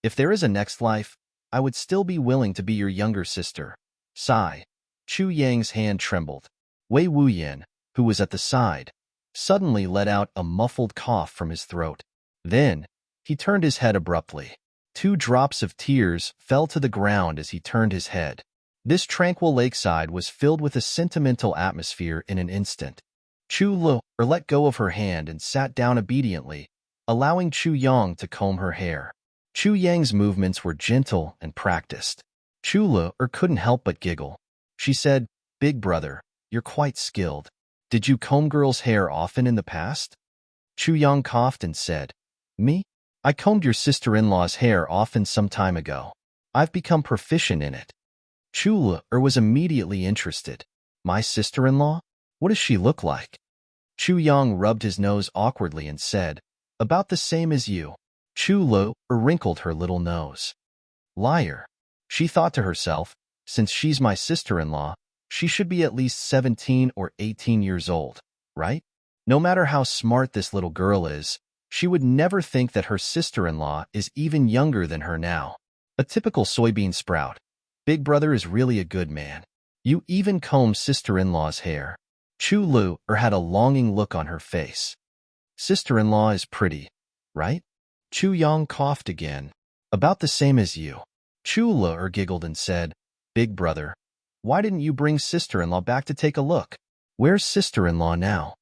if there is a next life, I would still be willing to be your younger sister." Sigh. Chu Yang's hand trembled. Wei Wuyan, who was at the side, suddenly let out a muffled cough from his throat. Then, he turned his head abruptly. 2 drops of tears fell to the ground as he turned his head. This tranquil lakeside was filled with a sentimental atmosphere in an instant. Chu Lu let go of her hand and sat down obediently, allowing Chu Yang to comb her hair. Chu Yang's movements were gentle and practiced. Chu Lu couldn't help but giggle. She said, "Big brother, you're quite skilled. Did you comb girls' hair often in the past?" Chu Yang coughed and said, "Me? I combed your sister-in-law's hair often some time ago. I've become proficient in it." Chu Lu was immediately interested. "My sister-in-law? What does she look like?" Chu Yang rubbed his nose awkwardly and said, "About the same as you." Chu Lu wrinkled her little nose. "Liar." She thought to herself, "Since she's my sister-in-law, she should be at least 17 or 18 years old, right? No matter how smart this little girl is, she would never think that her sister-in-law is even younger than her now. A typical soybean sprout. Big brother is really a good man." You even comb sister-in-law's hair. Chu Lu had a longing look on her face. Sister-in-law is pretty, right? Chu Yang coughed again. About the same as you. Chu Lu giggled and said, Big brother, why didn't you bring sister-in-law back to take a look? Where's sister-in-law now?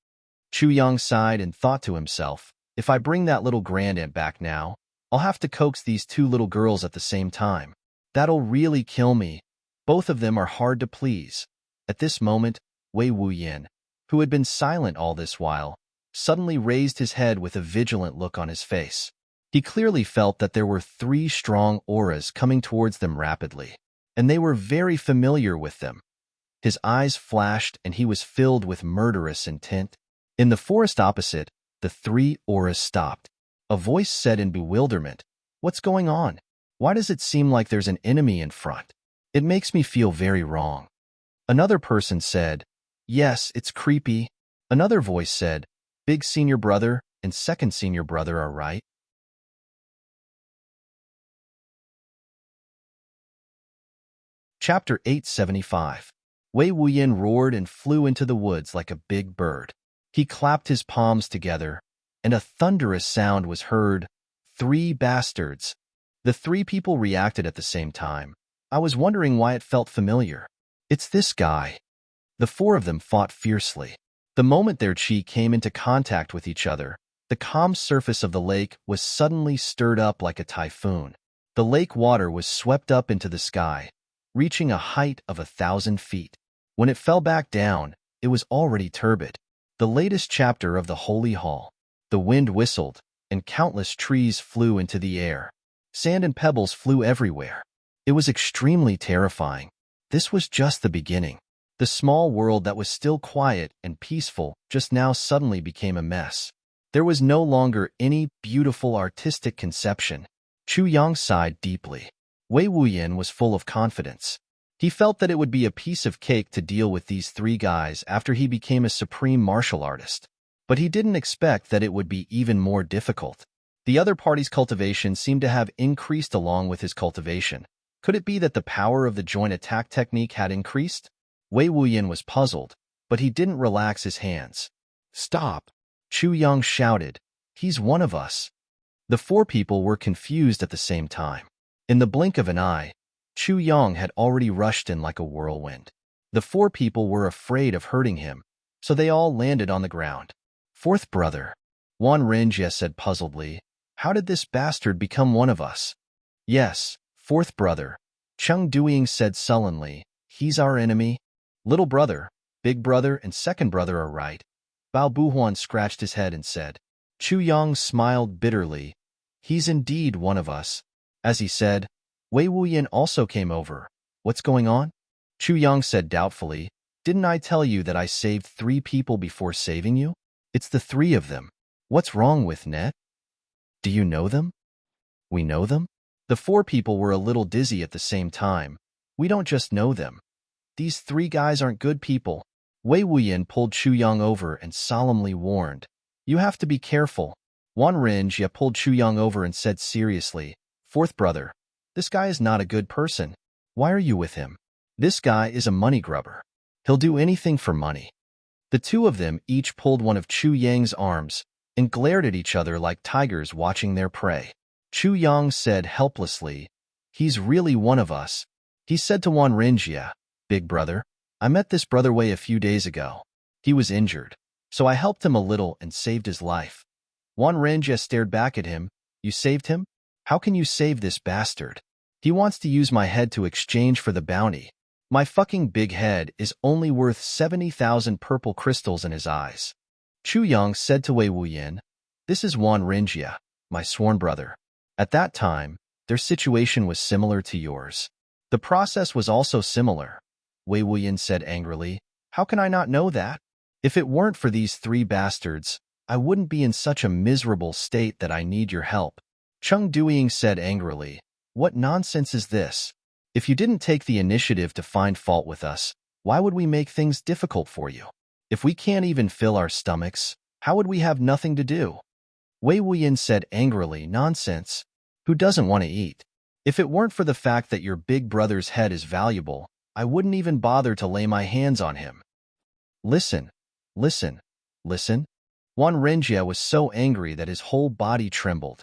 Chu Yang sighed and thought to himself, if I bring that little grandaunt back now, I'll have to coax these two little girls at the same time. That'll really kill me. Both of them are hard to please. At this moment, Wei Wuyan, who had been silent all this while, suddenly raised his head with a vigilant look on his face. He clearly felt that there were 3 strong auras coming towards them rapidly, and they were very familiar with them. His eyes flashed and he was filled with murderous intent. In the forest opposite, the 3 auras stopped. A voice said in bewilderment, What's going on? Why does it seem like there's an enemy in front? It makes me feel very wrong. Another person said, Yes, it's creepy. Another voice said, Big senior brother and second senior brother are right. Chapter 875. Wei Wuyan roared and flew into the woods like a big bird. He clapped his palms together, and a thunderous sound was heard. 3 bastards. The 3 people reacted at the same time. I was wondering why it felt familiar. It's this guy. The 4 of them fought fiercely. The moment their chi came into contact with each other, the calm surface of the lake was suddenly stirred up like a typhoon. The lake water was swept up into the sky, reaching a height of 1,000 feet. When it fell back down, it was already turbid. The latest chapter of the Holy Hall. The wind whistled, and countless trees flew into the air. Sand and pebbles flew everywhere. It was extremely terrifying. This was just the beginning. The small world that was still quiet and peaceful just now suddenly became a mess. There was no longer any beautiful artistic conception. Chu Yang sighed deeply. Wei Wuyan was full of confidence. He felt that it would be a piece of cake to deal with these 3 guys after he became a supreme martial artist. But he didn't expect that it would be even more difficult. The other party's cultivation seemed to have increased along with his cultivation. Could it be that the power of the joint attack technique had increased? Wei Wuyan was puzzled, but he didn't relax his hands. Stop! Chu Yang shouted. He's one of us. The 4 people were confused at the same time. In the blink of an eye, Chu Yang had already rushed in like a whirlwind. The 4 people were afraid of hurting him, so they all landed on the ground. 4th brother, Wan Renjie said puzzledly, how did this bastard become one of us? Yes, 4th brother, Cheng Duiying said sullenly, he's our enemy. Little brother, big brother, and second brother are right. Bao Buhuan scratched his head and said. Chu Yang smiled bitterly. He's indeed one of us. As he said, Wei Wuyan also came over. What's going on? Chu Yang said doubtfully, didn't I tell you that I saved 3 people before saving you? It's the 3 of them. What's wrong with Net? Do you know them? We know them? The 4 people were a little dizzy at the same time. We don't just know them. These 3 guys aren't good people. Wei Wuyan pulled Chu Yang over and solemnly warned. You have to be careful. Wan Renjie pulled Chu Yang over and said seriously, 4th brother, this guy is not a good person. Why are you with him? This guy is a money grubber. He'll do anything for money. The 2 of them each pulled one of Chu Yang's arms and glared at each other like tigers watching their prey. Chu Yang said helplessly, he's really one of us. He said to Wan Renjie, big brother, I met this brother Wei a few days ago. He was injured, so I helped him a little and saved his life. Wan Renjie stared back at him. You saved him? How can you save this bastard? He wants to use my head to exchange for the bounty. My fucking big head is only worth 70,000 purple crystals in his eyes. Chu Yang said to Wei Wuyan, this is Wan Renjie, my sworn brother. At that time, their situation was similar to yours. The process was also similar. Wei Wuyan said angrily, how can I not know that? If it weren't for these 3 bastards, I wouldn't be in such a miserable state that I need your help. Cheng Duiying said angrily, what nonsense is this? If you didn't take the initiative to find fault with us, why would we make things difficult for you? If we can't even fill our stomachs, how would we have nothing to do? Wei Wuyan said angrily, nonsense. Who doesn't want to eat? If it weren't for the fact that your big brother's head is valuable, I wouldn't even bother to lay my hands on him. Listen, listen, listen. Juan Renjia was so angry that his whole body trembled.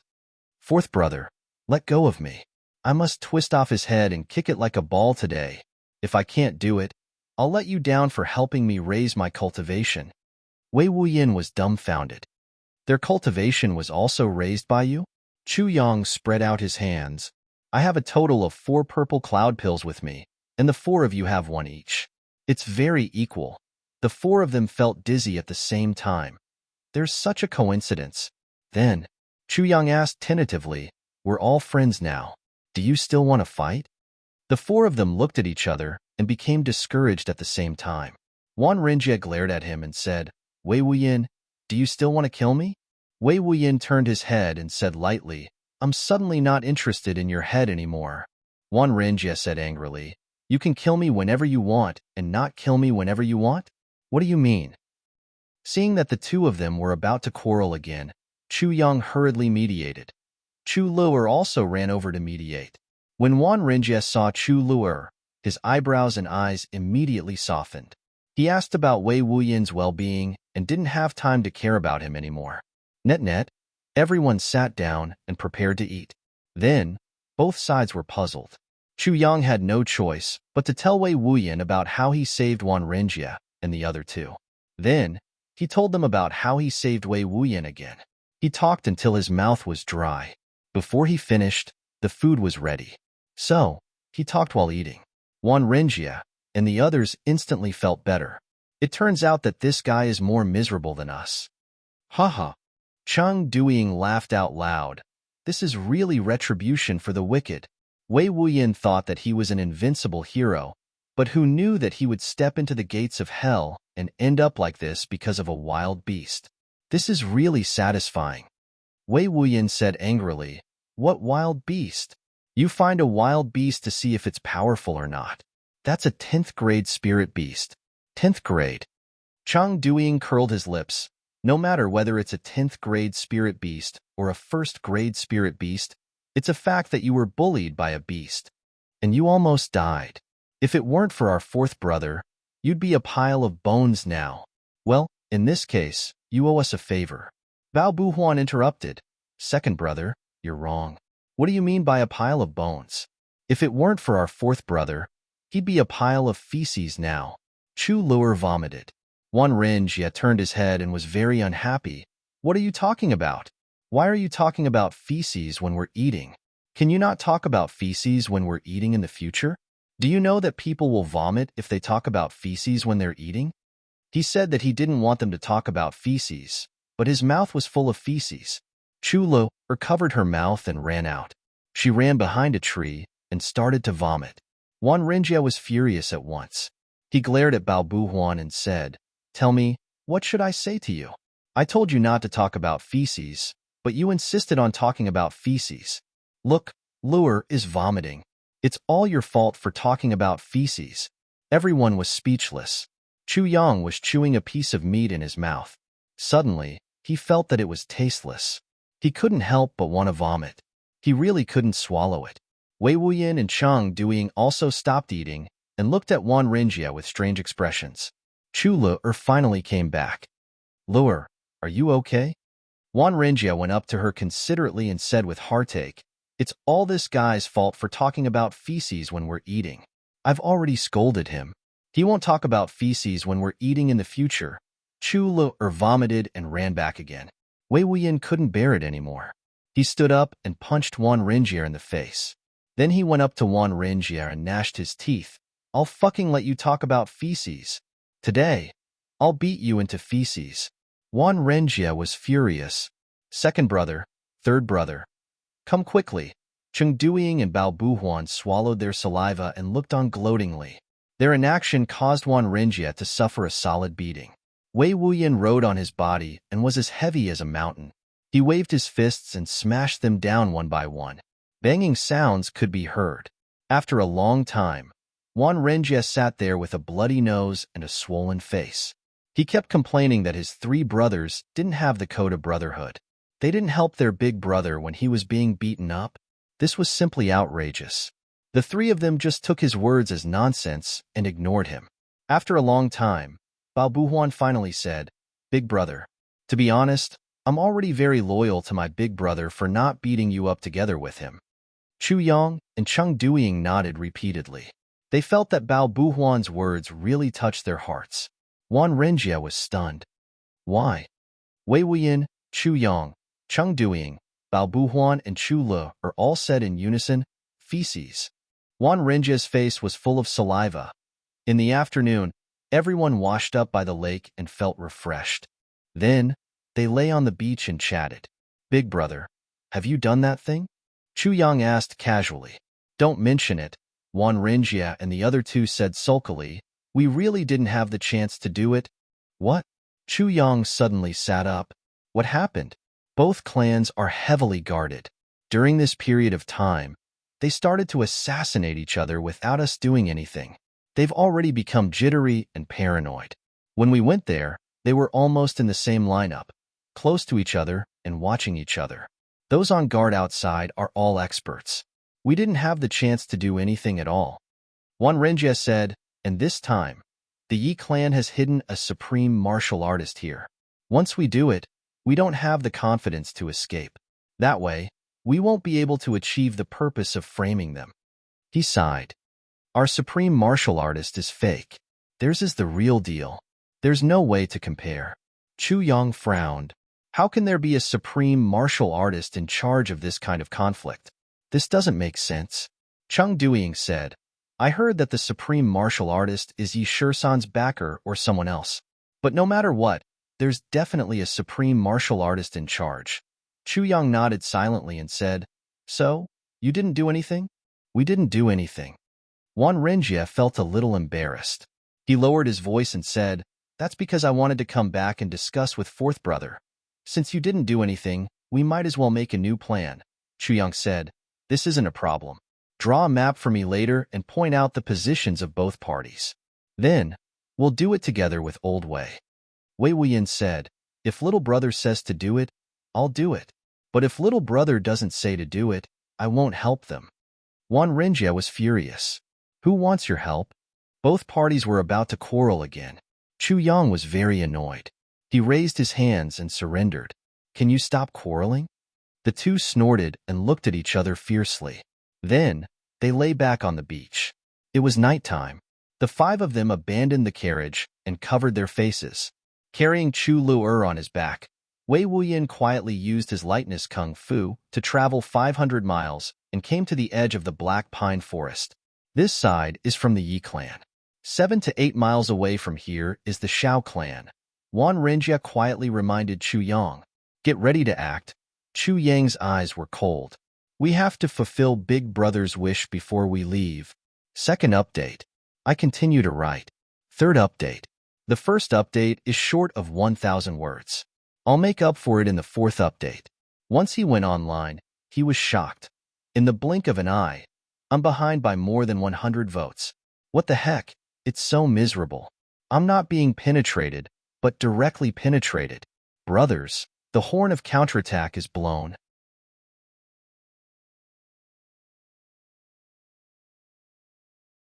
Fourth brother, let go of me. I must twist off his head and kick it like a ball today. If I can't do it, I'll let you down for helping me raise my cultivation. Wei Wuyin was dumbfounded. Their cultivation was also raised by you? Chu Yang spread out his hands. I have a total of 4 purple cloud pills with me, and the 4 of you have 1 each. It's very equal. The 4 of them felt dizzy at the same time. There's such a coincidence. Then, Chu Yang asked tentatively, we're all friends now. Do you still want to fight? The 4 of them looked at each other and became discouraged at the same time. Juan Renjia glared at him and said, Wei Wuyin, do you still want to kill me? Wei Wuyin turned his head and said lightly, I'm suddenly not interested in your head anymore. Juan Renjia said angrily, you can kill me whenever you want and not kill me whenever you want? What do you mean? Seeing that the 2 of them were about to quarrel again, Chu Yang hurriedly mediated. Chu Luer also ran over to mediate. When Juan Renjia saw Chu Luer, his eyebrows and eyes immediately softened. He asked about Wei Wuyin's well-being and didn't have time to care about him anymore. Net-net, everyone sat down and prepared to eat. Then, both sides were puzzled. Chu Yang had no choice but to tell Wei Wuyin about how he saved Juan Renjia and the other 2. Then, he told them about how he saved Wei Wuyin again. He talked until his mouth was dry. Before he finished, the food was ready. So, he talked while eating. Juan Renjia and the others instantly felt better. It turns out that this guy is more miserable than us. Haha. Cheng Duiying laughed out loud. This is really retribution for the wicked. Wei Wuyin thought that he was an invincible hero, but who knew that he would step into the gates of hell and end up like this because of a wild beast? This is really satisfying. Wei Wuyin said angrily, What wild beast? You find a wild beast to see if it's powerful or not. That's a 10th grade spirit beast. 10th grade. Cheng Duiying curled his lips. No matter whether it's a 10th grade spirit beast or a 1st grade spirit beast, it's a fact that you were bullied by a beast. And you almost died. If it weren't for our 4th brother, you'd be a pile of bones now. Well, in this case, you owe us a favor. Bao Buhuan interrupted. 2nd brother, you're wrong. What do you mean by a pile of bones? If it weren't for our 4th brother, he'd be a pile of feces now. Chu Luer vomited. Juan Renjia turned his head and was very unhappy. What are you talking about? Why are you talking about feces when we're eating? Can you not talk about feces when we're eating in the future? Do you know that people will vomit if they talk about feces when they're eating? He said that he didn't want them to talk about feces, but his mouth was full of feces. Chu Luer covered her mouth and ran out. She ran behind a tree and started to vomit. Juan Renjia was furious at once. He glared at Bao Buhuan and said, Tell me, what should I say to you? I told you not to talk about feces, but you insisted on talking about feces. Look, Luer is vomiting. It's all your fault for talking about feces. Everyone was speechless. Chu Yang was chewing a piece of meat in his mouth. Suddenly, he felt that it was tasteless. He couldn't help but want to vomit. He really couldn't swallow it. Wei Wuyin and Cheng Duiying also stopped eating and looked at Juan Renjia with strange expressions. Chu Luer finally came back. Luer, are you okay? Juan Renjia went up to her considerately and said with heartache, It's all this guy's fault for talking about feces when we're eating. I've already scolded him. He won't talk about feces when we're eating in the future. Chu Luer vomited and ran back again. Wei Wuyin couldn't bear it anymore. He stood up and punched Juan Renjia in the face. Then he went up to Juan Renjia and gnashed his teeth. I'll fucking let you talk about feces. Today, I'll beat you into feces. Juan Renjia was furious. 2nd brother, 3rd brother. Come quickly. Cheng Duiying and Bao Buhuan swallowed their saliva and looked on gloatingly. Their inaction caused Juan Renjia to suffer a solid beating. Wei Wuyin rode on his body and was as heavy as a mountain. He waved his fists and smashed them down one by one. Banging sounds could be heard. After a long time, Juan Renjia sat there with a bloody nose and a swollen face. He kept complaining that his 3 brothers didn't have the code of brotherhood. They didn't help their big brother when he was being beaten up. This was simply outrageous. The three of them just took his words as nonsense and ignored him. After a long time, Bao Buhuan finally said, "Big brother, to be honest, I'm already very loyal to my big brother for not beating you up together with him." Chu Yang and Cheng Duiying nodded repeatedly. They felt that Bao Buhuan's words really touched their hearts. Wan Renjie was stunned. Why? Wei Wuyin, Chu Yang, Cheng Duiying, Bao Buhuan, and Chu Le are all said in unison, "Feces." Wan Renjie's face was full of saliva. In the afternoon, everyone washed up by the lake and felt refreshed. Then, they lay on the beach and chatted. "Big brother, have you done that thing?" Chu Yang asked casually. "Don't mention it," Wan Renjie and the other two said sulkily. "We really didn't have the chance to do it." "What?" Chu Yang suddenly sat up. "What happened?" "Both clans are heavily guarded. During this period of time, they started to assassinate each other without us doing anything. They've already become jittery and paranoid. When we went there, they were almost in the same lineup, close to each other and watching each other. Those on guard outside are all experts. We didn't have the chance to do anything at all." Wan Renjie said, "And this time, the Yi clan has hidden a supreme martial artist here. Once we do it, we don't have the confidence to escape. That way, we won't be able to achieve the purpose of framing them." He sighed. "Our supreme martial artist is fake. Theirs is the real deal. There's no way to compare." Chu Yang frowned. "How can there be a supreme martial artist in charge of this kind of conflict? This doesn't make sense." Cheng Duiying said, "I heard that the supreme martial artist is Yi Shisan's backer or someone else. But no matter what, there's definitely a supreme martial artist in charge." Chu Yang nodded silently and said, "So, you didn't do anything?" "We didn't do anything." Wan Renjie felt a little embarrassed. He lowered his voice and said, "That's because I wanted to come back and discuss with fourth brother. Since you didn't do anything, we might as well make a new plan." Chu Yang said, "This isn't a problem. Draw a map for me later and point out the positions of both parties. Then, we'll do it together with Old Wei." Wei Wuyin said, "If little brother says to do it, I'll do it. But if little brother doesn't say to do it, I won't help them." Wan Renjie was furious. "Who wants your help?" Both parties were about to quarrel again. Chu Yang was very annoyed. He raised his hands and surrendered. "Can you stop quarreling?" The two snorted and looked at each other fiercely. Then, they lay back on the beach. It was nighttime. The five of them abandoned the carriage and covered their faces. Carrying Chu Lu'er on his back, Wei Wuyin quietly used his lightness kung fu to travel 500 miles and came to the edge of the Black Pine Forest. This side is from the Yi clan. 7 to 8 miles away from here is the Shao clan. Wan Renjie quietly reminded Chu Yang. "Get ready to act." Chu Yang's eyes were cold. "We have to fulfill Big Brother's wish before we leave." Second update. I continue to write. Third update. The first update is short of 1,000 words. I'll make up for it in the fourth update. Once he went online, he was shocked. In the blink of an eye, I'm behind by more than 100 votes. What the heck? It's so miserable. I'm not being penetrated, but directly penetrated. Brothers, the horn of counterattack is blown.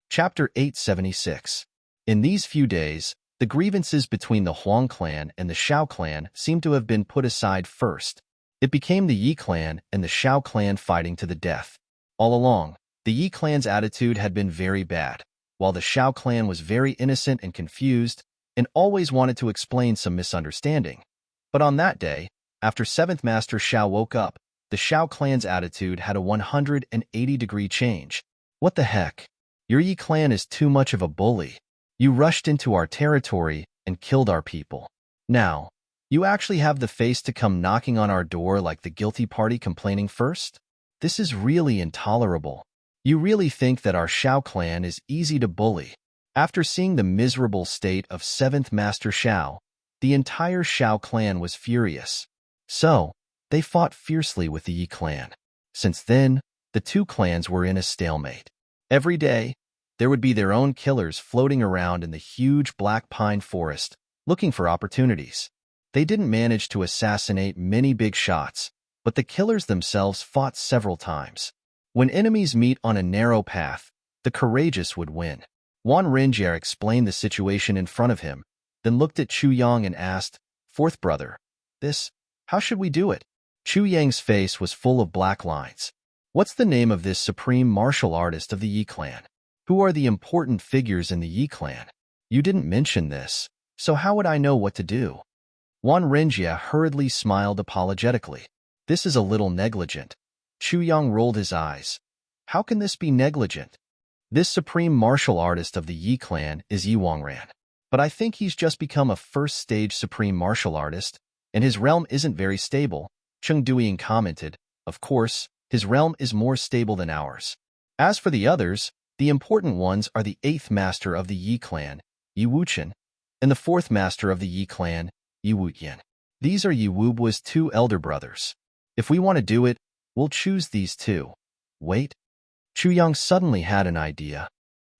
Chapter 876. In these few days, the grievances between the Huang clan and the Shao clan seem to have been put aside first. It became the Yi clan and the Shao clan fighting to the death. All along, the Yi clan's attitude had been very bad, while the Shao clan was very innocent and confused and always wanted to explain some misunderstanding. But on that day, after 7th Master Shao woke up, the Shao clan's attitude had a 180-degree change. "What the heck? Your Yi clan is too much of a bully. You rushed into our territory and killed our people. Now, you actually have the face to come knocking on our door like the guilty party complaining first? This is really intolerable. You really think that our Shao clan is easy to bully?" After seeing the miserable state of 7th Master Shao, the entire Shao clan was furious. So, they fought fiercely with the Yi clan. Since then, the two clans were in a stalemate. Every day, there would be their own killers floating around in the huge Black Pine Forest, looking for opportunities. They didn't manage to assassinate many big shots, but the killers themselves fought several times. When enemies meet on a narrow path, the courageous would win. Juan Rengier explained the situation in front of him, then looked at Chu Yang and asked, "Fourth brother, how should we do it?" Chu Yang's face was full of black lines. "What's the name of this supreme martial artist of the Yi clan? Who are the important figures in the Yi clan? You didn't mention this, so how would I know what to do?" Juan Renjia hurriedly smiled apologetically. "This is a little negligent." Chu Yang rolled his eyes. "How can this be negligent? This supreme martial artist of the Yi clan is Yi Wangran. But I think he's just become a first-stage supreme martial artist, and his realm isn't very stable," Cheng Duiying commented. "Of course, his realm is more stable than ours. As for the others, the important ones are the 8th master of the Yi clan, Yi Wuchen, and the 4th master of the Yi clan, Yi Wuyan. These are Yi Wubua's 2 elder brothers. If we want to do it, we'll choose these 2. Wait." Chu Yang suddenly had an idea.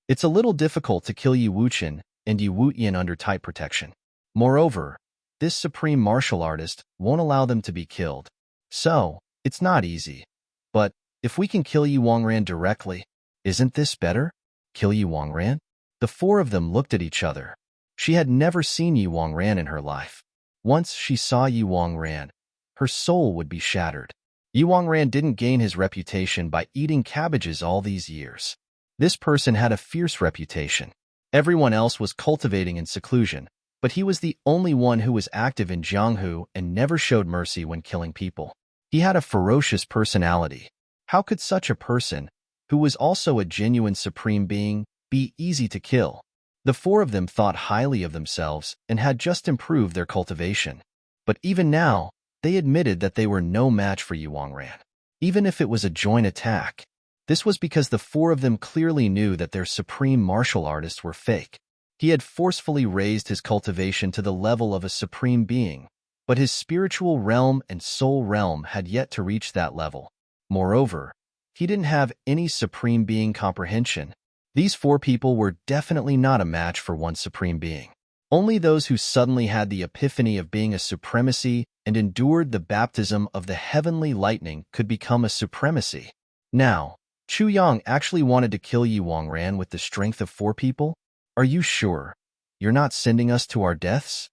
"It's a little difficult to kill Yi Wuchen and Yi Wuyan under tight protection. Moreover, this supreme martial artist won't allow them to be killed. So, it's not easy. But, if we can kill Yi Wangran directly, isn't this better? Kill Yi Wangran?" The 4 of them looked at each other. She had never seen Yi Wangran in her life. Once she saw Yi Wangran, her soul would be shattered. Yi Wangran didn't gain his reputation by eating cabbages all these years. This person had a fierce reputation. Everyone else was cultivating in seclusion, but he was the only one who was active in Jianghu and never showed mercy when killing people. He had a ferocious personality. How could such a person, who was also a genuine supreme being, be easy to kill? The 4 of them thought highly of themselves and had just improved their cultivation. But even now, they admitted that they were no match for Yi Wangran. Even if it was a joint attack, this was because the 4 of them clearly knew that their supreme martial artists were fake. He had forcefully raised his cultivation to the level of a supreme being, but his spiritual realm and soul realm had yet to reach that level. Moreover, he didn't have any supreme being comprehension. These 4 people were definitely not a match for one supreme being. Only those who suddenly had the epiphany of being a supremacy and endured the baptism of the heavenly lightning could become a supremacy. Now, Chu Yang actually wanted to kill Yi Wangran with the strength of 4 people? "Are you sure? You're not sending us to our deaths?"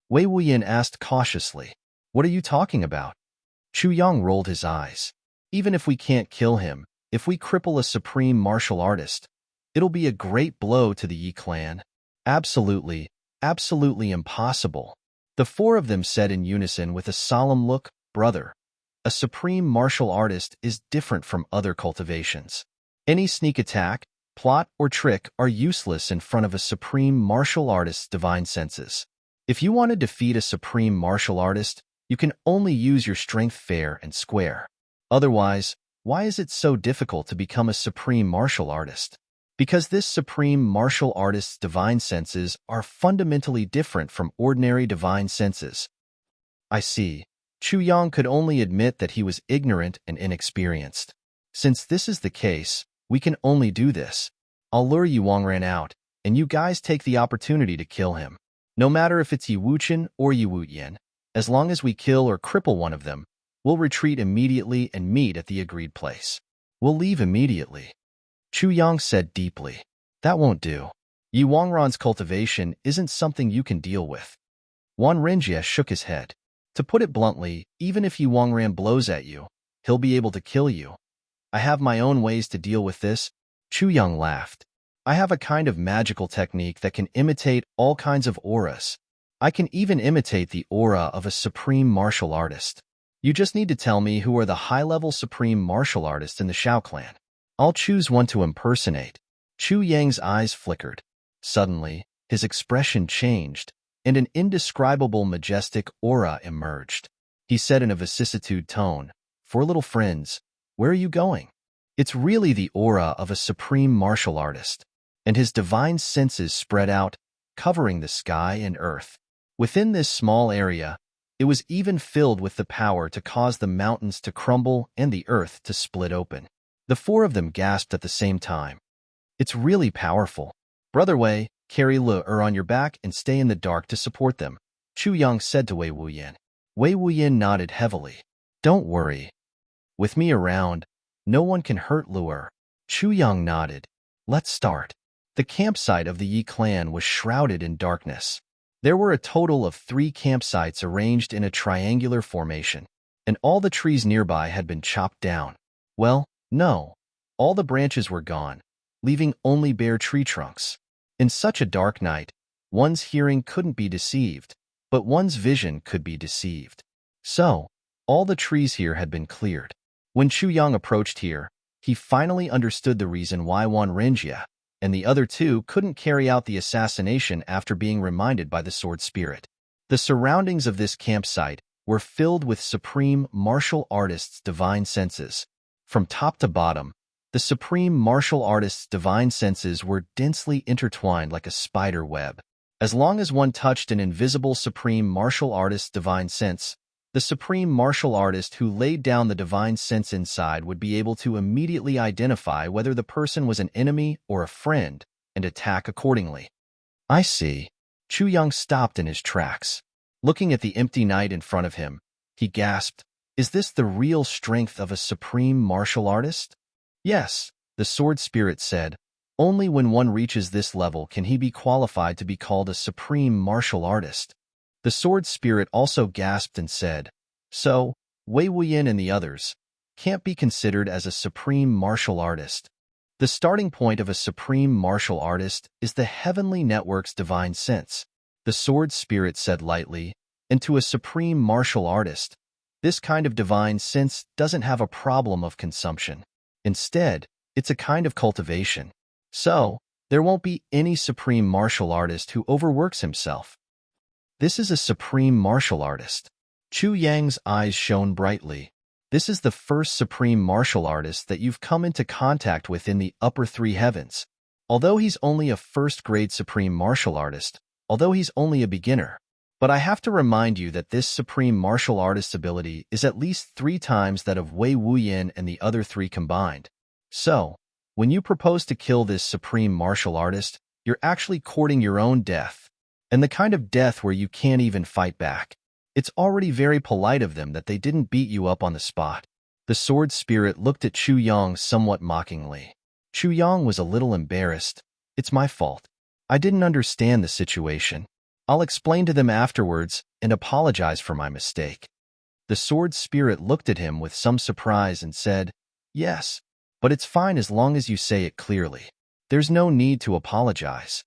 Wei Wuyan asked cautiously. "What are you talking about?" Chu Yang rolled his eyes. "Even if we can't kill him, if we cripple a supreme martial artist, it'll be a great blow to the Yi clan." "Absolutely, absolutely impossible," the 4 of them said in unison with a solemn look. "Brother, a supreme martial artist is different from other cultivations. Any sneak attack, plot, or trick are useless in front of a supreme martial artist's divine senses. If you want to defeat a supreme martial artist, you can only use your strength fair and square. Otherwise, why is it so difficult to become a supreme martial artist? Because this supreme martial artist's divine senses are fundamentally different from ordinary divine senses." "I see." Chu Yang could only admit that he was ignorant and inexperienced. "Since this is the case, we can only do this. I'll lure Yi Wangran out, and you guys take the opportunity to kill him. No matter if it's Yi Wuchen or Yi Wuyan, as long as we kill or cripple one of them, we'll retreat immediately and meet at the agreed place. We'll leave immediately." Chu Yang said deeply. "That won't do. Yi Wangran's cultivation isn't something you can deal with." Juan Renjie shook his head. "To put it bluntly, even if Yi Wangran blows at you, he'll be able to kill you. I have my own ways to deal with this." Chu Yang laughed. "I have a kind of magical technique that can imitate all kinds of auras. I can even imitate the aura of a supreme martial artist. You just need to tell me who are the high-level supreme martial artists in the Shao clan. I'll choose one to impersonate." Chu Yang's eyes flickered. Suddenly, his expression changed, and an indescribable majestic aura emerged. He said in a vicissitude tone, "For little friends, where are you going?" It's really the aura of a supreme martial artist, and his divine senses spread out, covering the sky and earth. Within this small area, it was even filled with the power to cause the mountains to crumble and the earth to split open. The 4 of them gasped at the same time. "It's really powerful. Brother Wei, carry Le on your back and stay in the dark to support them," Chu Yang said to Wei Wuyan. Wei Wuyan nodded heavily. "Don't worry. With me around, No one can hurt Luer. Chu Yang nodded. Let's start. The campsite of the Yi clan was shrouded in darkness. There were a total of 3 campsites arranged in a triangular formation, and all the trees nearby had been chopped down. Well, no. All the branches were gone, leaving only bare tree trunks. In such a dark night, one's hearing couldn't be deceived, but one's vision could be deceived. So, all the trees here had been cleared. When Chu Yang approached here, he finally understood the reason why Wan Renjia and the other 2 couldn't carry out the assassination after being reminded by the sword spirit. The surroundings of this campsite were filled with supreme martial artist's divine senses. From top to bottom, the supreme martial artist's divine senses were densely intertwined like a spider web. As long as one touched an invisible supreme martial artist's divine sense, the supreme martial artist who laid down the divine sense inside would be able to immediately identify whether the person was an enemy or a friend and attack accordingly. I see. Chu Yang stopped in his tracks. Looking at the empty night in front of him, he gasped, "Is this the real strength of a supreme martial artist?" "Yes," the sword spirit said. "Only when one reaches this level can he be qualified to be called a supreme martial artist." The sword spirit also gasped and said, "So, Wei Wuyan and the others can't be considered as a supreme martial artist. The starting point of a supreme martial artist is the heavenly network's divine sense," the sword spirit said lightly, "and to a supreme martial artist, this kind of divine sense doesn't have a problem of consumption. Instead, it's a kind of cultivation. So, there won't be any supreme martial artist who overworks himself. This is a supreme martial artist." Chu Yang's eyes shone brightly. "This is the first supreme martial artist that you've come into contact with in the upper 3 heavens. Although he's only a first-grade supreme martial artist, although he's only a beginner. But I have to remind you that this supreme martial artist's ability is at least 3 times that of Wei Wuyan and the other 3 combined. So, when you propose to kill this supreme martial artist, you're actually courting your own death. And the kind of death where you can't even fight back. It's already very polite of them that they didn't beat you up on the spot." The sword spirit looked at Chu Yang somewhat mockingly. Chu Yang was a little embarrassed. "It's my fault. I didn't understand the situation. I'll explain to them afterwards and apologize for my mistake." The sword spirit looked at him with some surprise and said, "Yes, but it's fine as long as you say it clearly. There's no need to apologize."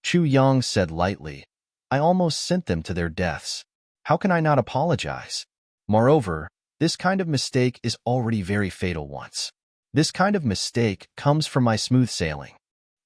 Chu Yang said lightly, "I almost sent them to their deaths. How can I not apologize? Moreover, this kind of mistake is already very fatal once. This kind of mistake comes from my smooth sailing.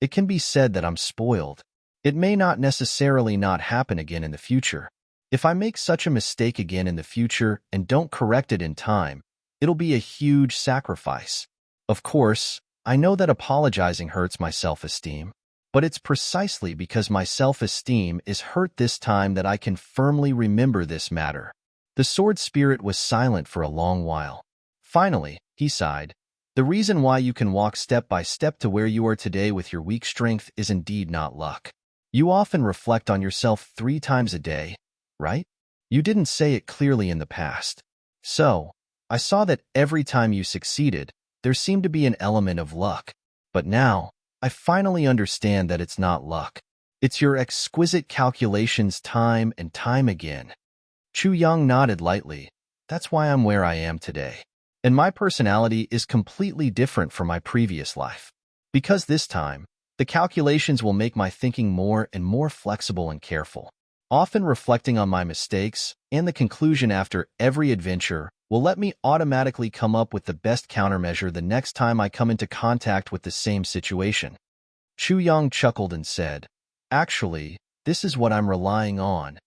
It can be said that I'm spoiled. It may not necessarily not happen again in the future. If I make such a mistake again in the future and don't correct it in time, it'll be a huge sacrifice. Of course, I know that apologizing hurts my self-esteem. But it's precisely because my self-esteem is hurt this time that I can firmly remember this matter." The sword spirit was silent for a long while. Finally, he sighed. "The reason why you can walk step by step to where you are today with your weak strength is indeed not luck. You often reflect on yourself 3 times a day, right? You didn't say it clearly in the past. So, I saw that every time you succeeded, there seemed to be an element of luck. But now, I finally understand that it's not luck. It's your exquisite calculations time and time again." Chu Yang nodded lightly. "That's why I'm where I am today. And my personality is completely different from my previous life. Because this time, the calculations will make my thinking more and more flexible and careful. Often reflecting on my mistakes and the conclusion after every adventure will let me automatically come up with the best countermeasure the next time I come into contact with the same situation." Chu Yang chuckled and said, "Actually, this is what I'm relying on.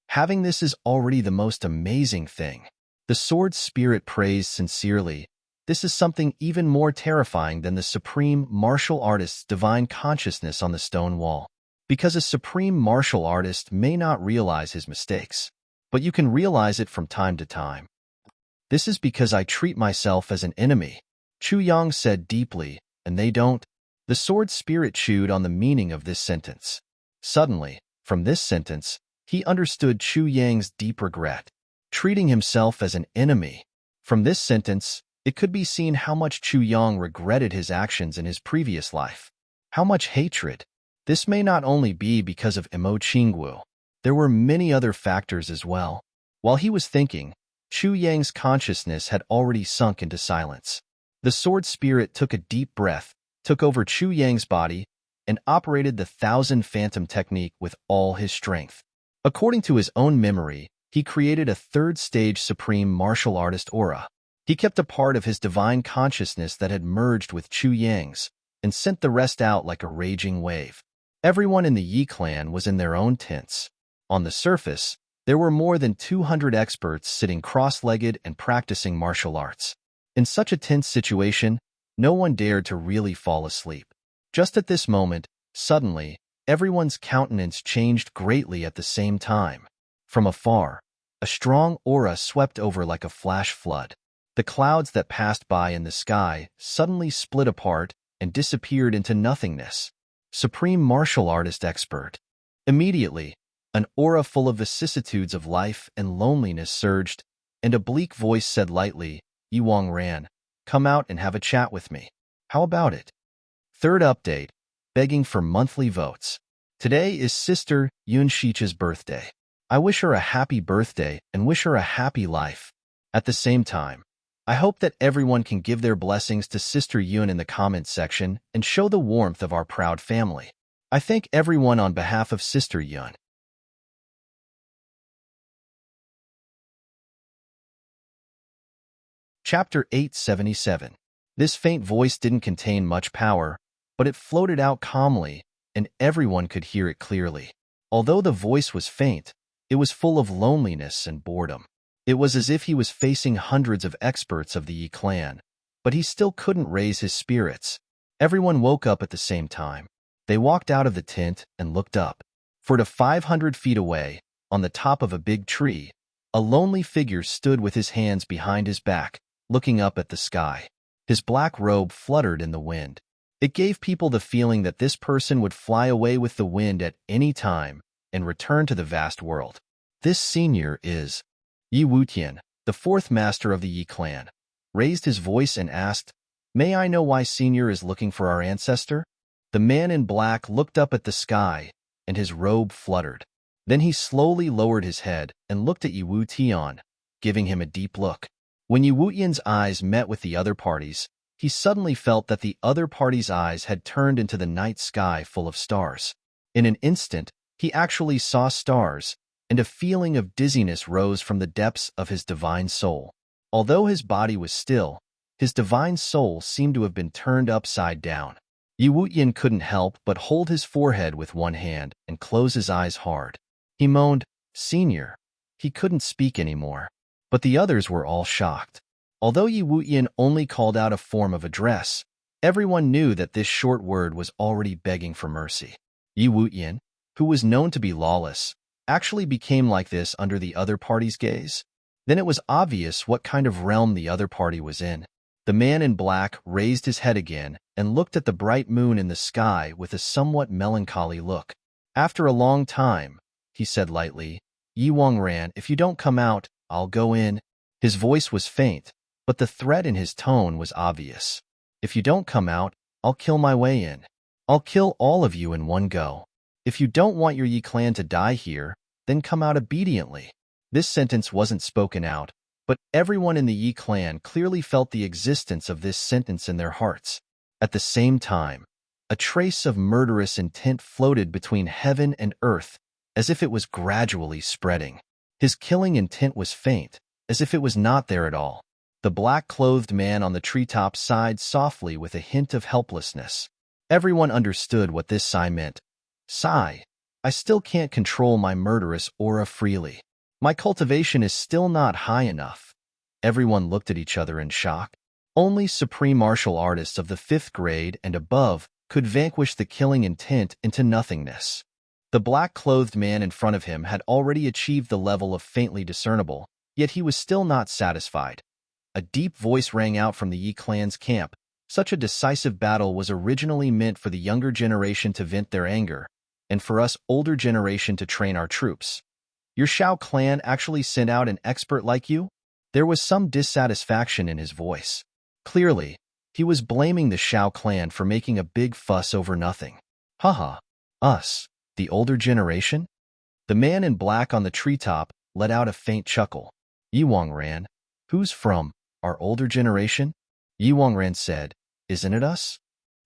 Having this is already the most amazing thing." The sword spirit praised sincerely. "This is something even more terrifying than the supreme martial artist's divine consciousness on the stone wall. Because a supreme martial artist may not realize his mistakes, but you can realize it from time to time. This is because I treat myself as an enemy," Chu Yang said deeply, "and they don't." The sword spirit chewed on the meaning of this sentence. Suddenly, from this sentence, he understood Chu Yang's deep regret. Treating himself as an enemy. From this sentence, It could be seen how much Chu Yang regretted his actions in his previous life. How much hatred. This may not only be because of Emo Qinggu. There were many other factors as well. While he was thinking, Chu Yang's consciousness had already sunk into silence. The sword spirit took a deep breath, took over Chu Yang's body, and operated the Thousand Phantom technique with all his strength. According to his own memory, he created a third-stage supreme martial artist aura. He kept a part of his divine consciousness that had merged with Chu Yang's and sent the rest out like a raging wave. Everyone in the Yi clan was in their own tents. On the surface, there were more than 200 experts sitting cross-legged and practicing martial arts. In such a tense situation, no one dared to really fall asleep. Just at this moment, suddenly, everyone's countenance changed greatly at the same time. From afar, a strong aura swept over like a flash flood. The clouds that passed by in the sky suddenly split apart and disappeared into nothingness. Supreme martial artist expert. Immediately, an aura full of vicissitudes of life and loneliness surged, and a bleak voice said lightly, "Yiwang Ran, come out and have a chat with me. How about it?" Third update, begging for monthly votes. Today is Sister Yun Shicha's birthday. I wish her a happy birthday and wish her a happy life. At the same time, I hope that everyone can give their blessings to Sister Yun in the comments section and show the warmth of our proud family. I thank everyone on behalf of Sister Yun. Chapter 877. This faint voice didn't contain much power, but it floated out calmly, and everyone could hear it clearly. Although the voice was faint, it was full of loneliness and boredom. It was as if he was facing hundreds of experts of the Yi clan, but he still couldn't raise his spirits. Everyone woke up at the same time. They walked out of the tent and looked up. For 500 feet away, on the top of a big tree, a lonely figure stood with his hands behind his back, looking up at the sky. His black robe fluttered in the wind. It gave people the feeling that this person would fly away with the wind at any time and return to the vast world. This senior is Yi Wutian, the fourth master of the Yi clan, raised his voice and asked, "May I know why Senior is looking for our ancestor?" The man in black looked up at the sky, and his robe fluttered. Then he slowly lowered his head and looked at Yi Wutian, giving him a deep look. When Yi Wutian's eyes met with the other party's, he suddenly felt that the other party's eyes had turned into the night sky full of stars. In an instant, he actually saw stars, and a feeling of dizziness rose from the depths of his divine soul. Although his body was still, his divine soul seemed to have been turned upside down. Yi Wutian couldn't help but hold his forehead with one hand and close his eyes hard. He moaned, "Senior." He couldn't speak anymore. But the others were all shocked. Although Yi Wutian only called out a form of address, everyone knew that this short word was already begging for mercy. Yi Wutian, who was known to be lawless, actually became like this under the other party's gaze. Then it was obvious what kind of realm the other party was in. The man in black raised his head again and looked at the bright moon in the sky with a somewhat melancholy look. After a long time, he said lightly, "Yiwang Ran, if you don't come out, I'll go in." His voice was faint, but the threat in his tone was obvious. "If you don't come out, I'll kill my way in. I'll kill all of you in one go. If you don't want your Yi clan to die here, then come out obediently." This sentence wasn't spoken out, but everyone in the Yi clan clearly felt the existence of this sentence in their hearts. At the same time, a trace of murderous intent floated between heaven and earth, as if it was gradually spreading. His killing intent was faint, as if it was not there at all. The black-clothed man on the treetop sighed softly with a hint of helplessness. Everyone understood what this sigh meant. "Sigh, I still can't control my murderous aura freely. My cultivation is still not high enough." Everyone looked at each other in shock. Only supreme martial artists of the 5th grade and above could vanquish the killing intent into nothingness. The black-clothed man in front of him had already achieved the level of faintly discernible, yet he was still not satisfied. A deep voice rang out from the Yi clan's camp. Such a decisive battle was originally meant for the younger generation to vent their anger, and for us older generation to train our troops. Your Shao clan actually sent out an expert like you? There was some dissatisfaction in his voice. Clearly, he was blaming the Shao clan for making a big fuss over nothing. Haha, us, the older generation? The man in black on the treetop let out a faint chuckle. Ran, who's from our older generation? Ran said, isn't it us?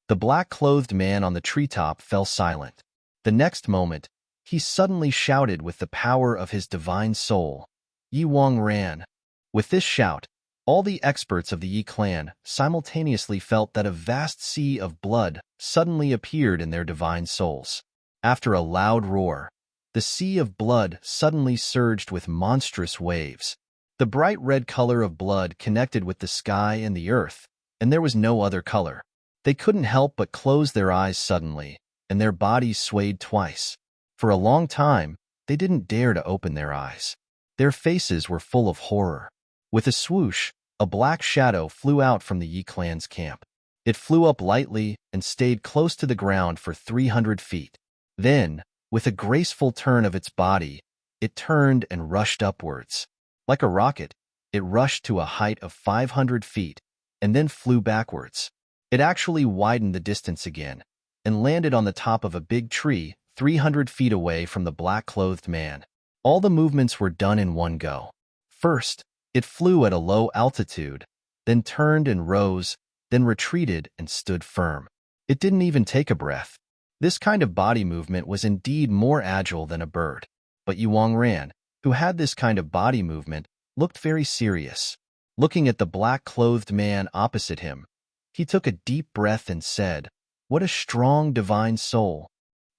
The black-clothed man on the treetop fell silent. The next moment, he suddenly shouted with the power of his divine soul. Ran. With this shout, all the experts of the Yi clan simultaneously felt that a vast sea of blood suddenly appeared in their divine souls. After a loud roar, the sea of blood suddenly surged with monstrous waves. The bright red color of blood connected with the sky and the earth, and there was no other color. They couldn't help but close their eyes suddenly, and their bodies swayed twice. For a long time, they didn't dare to open their eyes. Their faces were full of horror. With a swoosh, a black shadow flew out from the Yi clan's camp. It flew up lightly and stayed close to the ground for 300 feet. Then, with a graceful turn of its body, it turned and rushed upwards. Like a rocket, it rushed to a height of 500 feet and then flew backwards. It actually widened the distance again and landed on the top of a big tree 300 feet away from the black-clothed man. All the movements were done in one go. First, it flew at a low altitude, then turned and rose, then retreated and stood firm. It didn't even take a breath. This kind of body movement was indeed more agile than a bird. But Ran, who had this kind of body movement, looked very serious. Looking at the black-clothed man opposite him, he took a deep breath and said, "What a strong divine soul."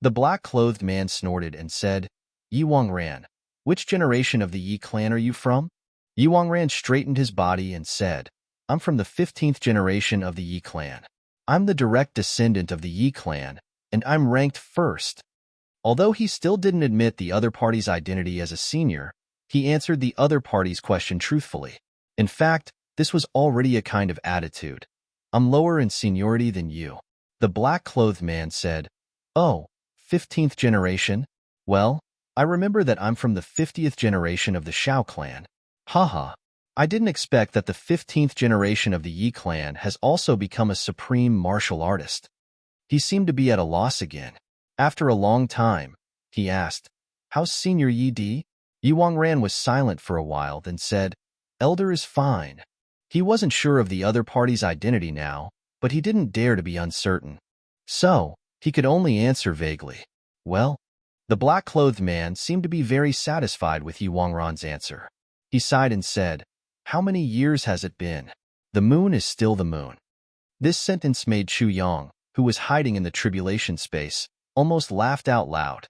The black-clothed man snorted and said, Ran, which generation of the Yi clan are you from? Ran straightened his body and said, I'm from the 15th generation of the Yi clan. I'm the direct descendant of the Yi clan, and I'm ranked first. Although he still didn't admit the other party's identity as a senior, he answered the other party's question truthfully. In fact, this was already a kind of attitude. I'm lower in seniority than you. The black-clothed man said, Oh, 15th generation? Well, I remember that I'm from the 50th generation of the Shao clan. Haha. I didn't expect that the 15th generation of the Yi clan has also become a supreme martial artist. He seemed to be at a loss again. After a long time, he asked, How's Senior Yi D? Ran was silent for a while, then said, Elder is fine. He wasn't sure of the other party's identity now, but he didn't dare to be uncertain. So, he could only answer vaguely. Well, the black-clothed man seemed to be very satisfied with Ran's answer. He sighed and said, How many years has it been? The moon is still the moon. This sentence made Chu Yang, who was hiding in the tribulation space, almost laughed out loud.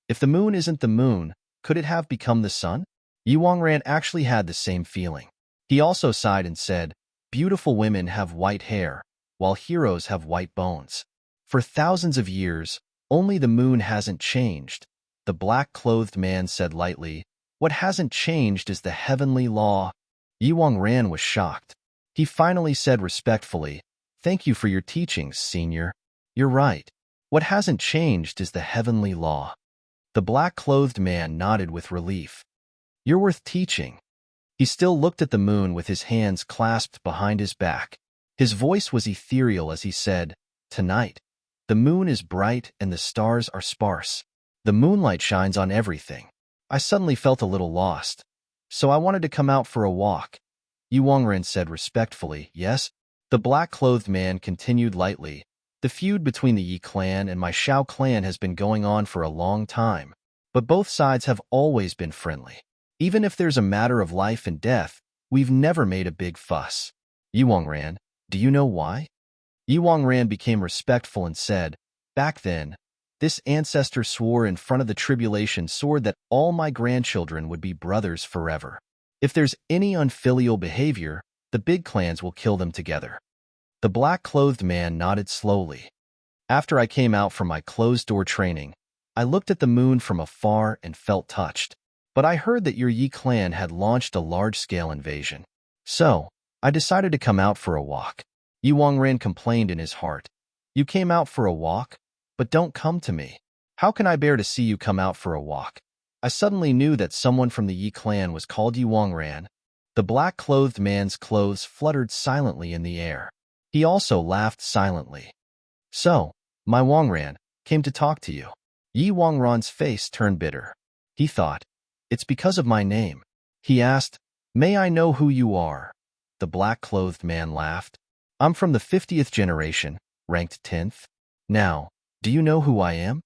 If the moon isn't the moon, could it have become the sun? Ran actually had the same feeling. He also sighed and said, Beautiful women have white hair, while heroes have white bones. For thousands of years, only the moon hasn't changed. The black-clothed man said lightly, What hasn't changed is the heavenly law. Ran was shocked. He finally said respectfully, Thank you for your teachings, Senior. You're right. What hasn't changed is the heavenly law. The black-clothed man nodded with relief. You're worth teaching. He still looked at the moon with his hands clasped behind his back. His voice was ethereal as he said, Tonight, the moon is bright and the stars are sparse. The moonlight shines on everything. I suddenly felt a little lost, so I wanted to come out for a walk. Ran said respectfully, Yes? The black-clothed man continued lightly, The feud between the Yi clan and my Shao clan has been going on for a long time, but both sides have always been friendly. Even if there's a matter of life and death, we've never made a big fuss. Ran, do you know why? Ran became respectful and said, Back then, this ancestor swore in front of the tribulation sword that all my grandchildren would be brothers forever. If there's any unfilial behavior, the big clans will kill them together. The black-clothed man nodded slowly. After I came out from my closed-door training, I looked at the moon from afar and felt touched. But I heard that your Yi clan had launched a large-scale invasion. So, I decided to come out for a walk. Ran complained in his heart. You came out for a walk? But don't come to me. How can I bear to see you come out for a walk? I suddenly knew that someone from the Yi clan was called Ran. The black-clothed man's clothes fluttered silently in the air. He also laughed silently. So, my Wangran came to talk to you. Yi Wangran's face turned bitter. He thought, it's because of my name. He asked, may I know who you are? The black-clothed man laughed. I'm from the 50th generation, ranked 10th. Now, do you know who I am?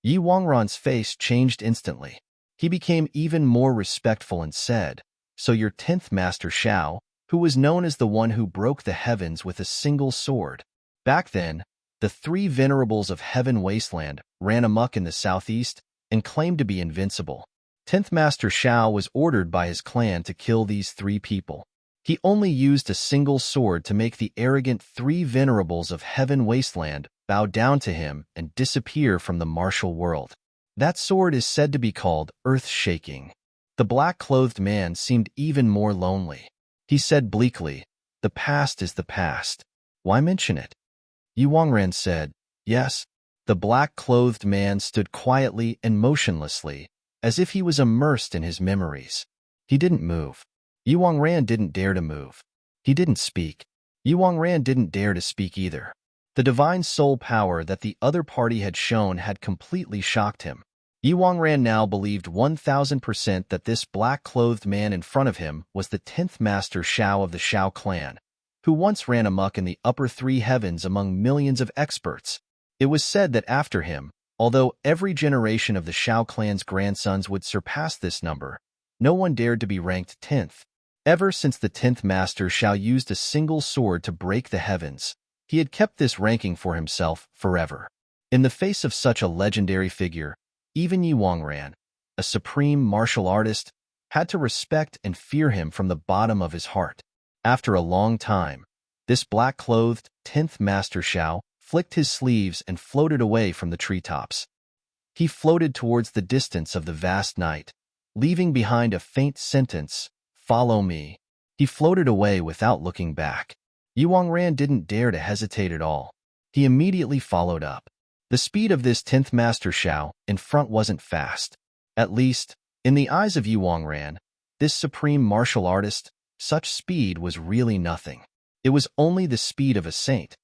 Yi Wangran's face changed instantly. He became even more respectful and said, so you're 10th Master Shao, who was known as the one who broke the heavens with a single sword. Back then, the three venerables of Heaven Wasteland ran amok in the southeast and claimed to be invincible. 10th Master Shao was ordered by his clan to kill these three people. He only used a single sword to make the arrogant three venerables of Heaven Wasteland bow down to him and disappear from the martial world. That sword is said to be called Earth-Shaking. The black-clothed man seemed even more lonely. He said bleakly, the past is the past. Why mention it? Yi Wangran said, yes. The black-clothed man stood quietly and motionlessly, as if he was immersed in his memories. He didn't move. Yi Wangran didn't dare to move. He didn't speak. Yi Wangran didn't dare to speak either. The divine soul power that the other party had shown had completely shocked him. Yi Wangran now believed 1000% that this black-clothed man in front of him was the 10th Master Shao of the Shao clan, who once ran amok in the upper three heavens among millions of experts. It was said that after him, although every generation of the Shao clan's grandsons would surpass this number, no one dared to be ranked 10th. Ever since the 10th Master Shao used a single sword to break the heavens, he had kept this ranking for himself forever. In the face of such a legendary figure, even Yi Wangran, a supreme martial artist, had to respect and fear him from the bottom of his heart. After a long time, this black-clothed 10th Master Shao flicked his sleeves and floated away from the treetops. He floated towards the distance of the vast night, leaving behind a faint sentence, follow me. He floated away without looking back. Yi Wangran didn't dare to hesitate at all. He immediately followed up. The speed of this 10th Master Shao in front wasn't fast. At least, in the eyes of Yi Wangran, this supreme martial artist, such speed was really nothing. It was only the speed of a saint.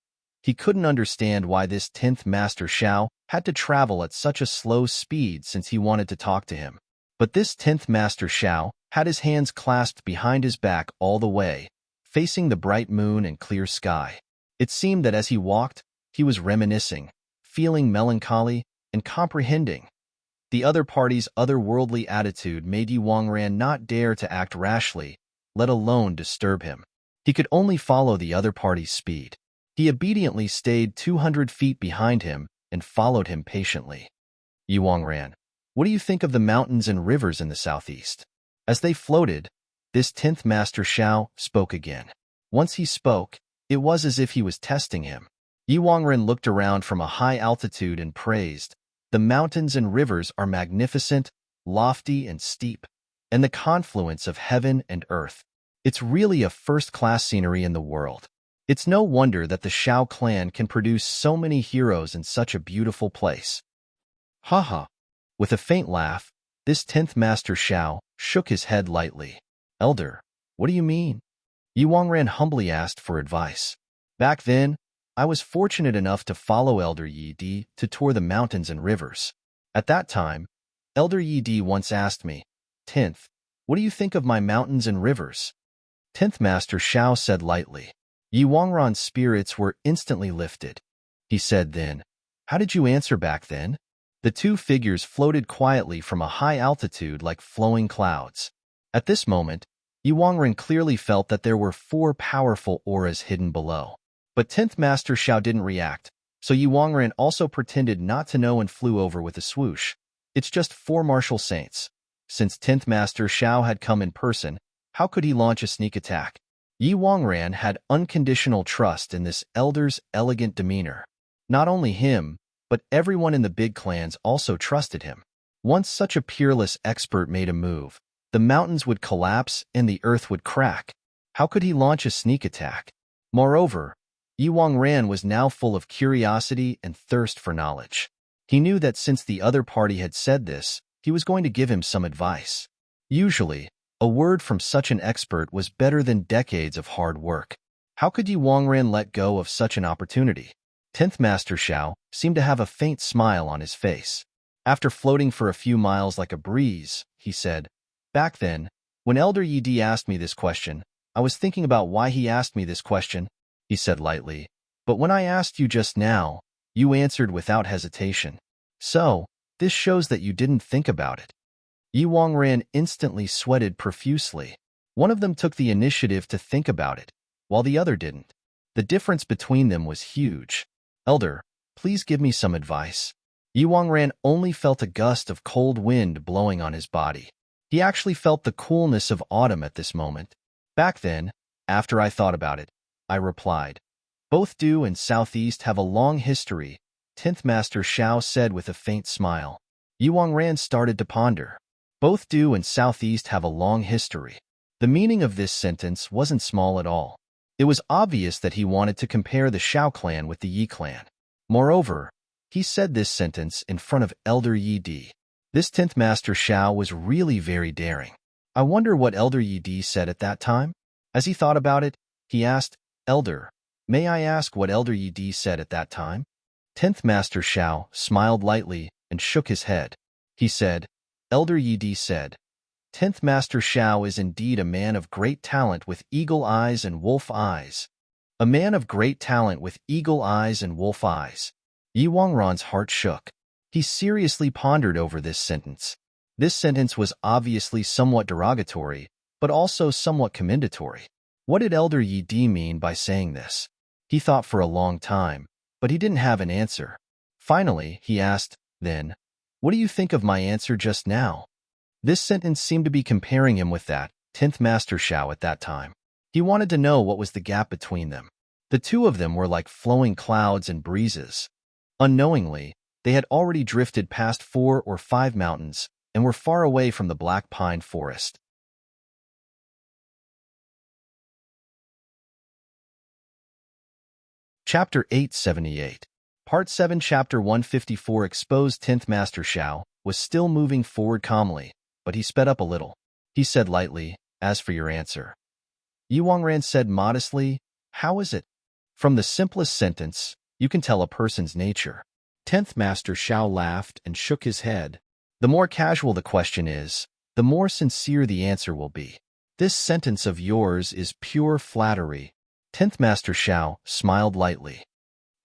He couldn't understand why this 10th Master Shao had to travel at such a slow speed since he wanted to talk to him. But this 10th Master Shao had his hands clasped behind his back all the way, facing the bright moon and clear sky. It seemed that as he walked, he was reminiscing, feeling melancholy, and comprehending. The other party's otherworldly attitude made Yi Wangran not dare to act rashly, let alone disturb him. He could only follow the other party's speed. He obediently stayed 200 feet behind him and followed him patiently. Yi Wangran, what do you think of the mountains and rivers in the southeast? As they floated, this 10th Master Shao spoke again. Once he spoke, it was as if he was testing him. Yi Wangran looked around from a high altitude and praised, the mountains and rivers are magnificent, lofty, and steep, and the confluence of heaven and earth. It's really a first-class scenery in the world. It's no wonder that the Shao clan can produce so many heroes in such a beautiful place. Haha. With a faint laugh, this 10th Master Shao shook his head lightly. Elder, what do you mean? Yi Wangran humbly asked for advice. Back then, I was fortunate enough to follow Elder Yi Di to tour the mountains and rivers. At that time, Elder Yi Di once asked me, 10th, what do you think of my mountains and rivers? 10th Master Shao said lightly. Yi Wangran's spirits were instantly lifted. He said then, how did you answer back then? The two figures floated quietly from a high altitude like flowing clouds. At this moment, Yi Wangran clearly felt that there were 4 powerful auras hidden below. But 10th Master Shao didn't react, so Yi Wangran also pretended not to know and flew over with a swoosh. It's just 4 martial saints. Since 10th Master Shao had come in person, how could he launch a sneak attack? Yi Wangran had unconditional trust in this elder's elegant demeanor. Not only him, but everyone in the big clans also trusted him. Once such a peerless expert made a move, the mountains would collapse and the earth would crack. How could he launch a sneak attack? Moreover, Yi Wangran was now full of curiosity and thirst for knowledge. He knew that since the other party had said this, he was going to give him some advice. Usually, A word from such an expert was better than decades of hard work. How could Yi Wangran let go of such an opportunity? 10th Master Xiao seemed to have a faint smile on his face. After floating for a few miles like a breeze, he said, "Back then, when Elder Yi Di asked me this question, I was thinking about why he asked me this question," he said lightly. "But when I asked you just now, you answered without hesitation. So, this shows that you didn't think about it." Yi Wangran instantly sweated profusely. One of them took the initiative to think about it, while the other didn't. The difference between them was huge. "Elder, please give me some advice." Yi Wangran only felt a gust of cold wind blowing on his body. He actually felt the coolness of autumn at this moment. "Back then, after I thought about it, I replied. Both due and southeast have a long history," 10th Master Xiao said with a faint smile. Yi Wangran started to ponder. Both due and southeast have a long history. The meaning of this sentence wasn't small at all. It was obvious that he wanted to compare the Xiao clan with the Yi clan. Moreover, he said this sentence in front of Elder Yi Di. This 10th Master Xiao was really very daring. I wonder what Elder Yi Di said at that time? As he thought about it, he asked, "Elder, may I ask what Elder Yi Di said at that time?" 10th Master Xiao smiled lightly and shook his head. He said, "Elder Yi Di said, 10th Master Xiao is indeed a man of great talent with eagle eyes and wolf eyes." A man of great talent with eagle eyes and wolf eyes. Yi Wangran's heart shook. He seriously pondered over this sentence. This sentence was obviously somewhat derogatory, but also somewhat commendatory. What did Elder Yi Di mean by saying this? He thought for a long time, but he didn't have an answer. Finally, he asked, "Then, what do you think of my answer just now?" This sentence seemed to be comparing him with that 10th Master Xiao at that time. He wanted to know what was the gap between them. The two of them were like flowing clouds and breezes. Unknowingly, they had already drifted past 4 or 5 mountains and were far away from the black pine forest. Chapter 878. Part 7 Chapter 154 Exposed 10th Master Xiao was still moving forward calmly, but he sped up a little. He said lightly, "As for your answer." Yi Wangran said modestly, "How is it?" From the simplest sentence, you can tell a person's nature. 10th Master Xiao laughed and shook his head. The more casual the question is, the more sincere the answer will be. This sentence of yours is pure flattery. 10th Master Xiao smiled lightly.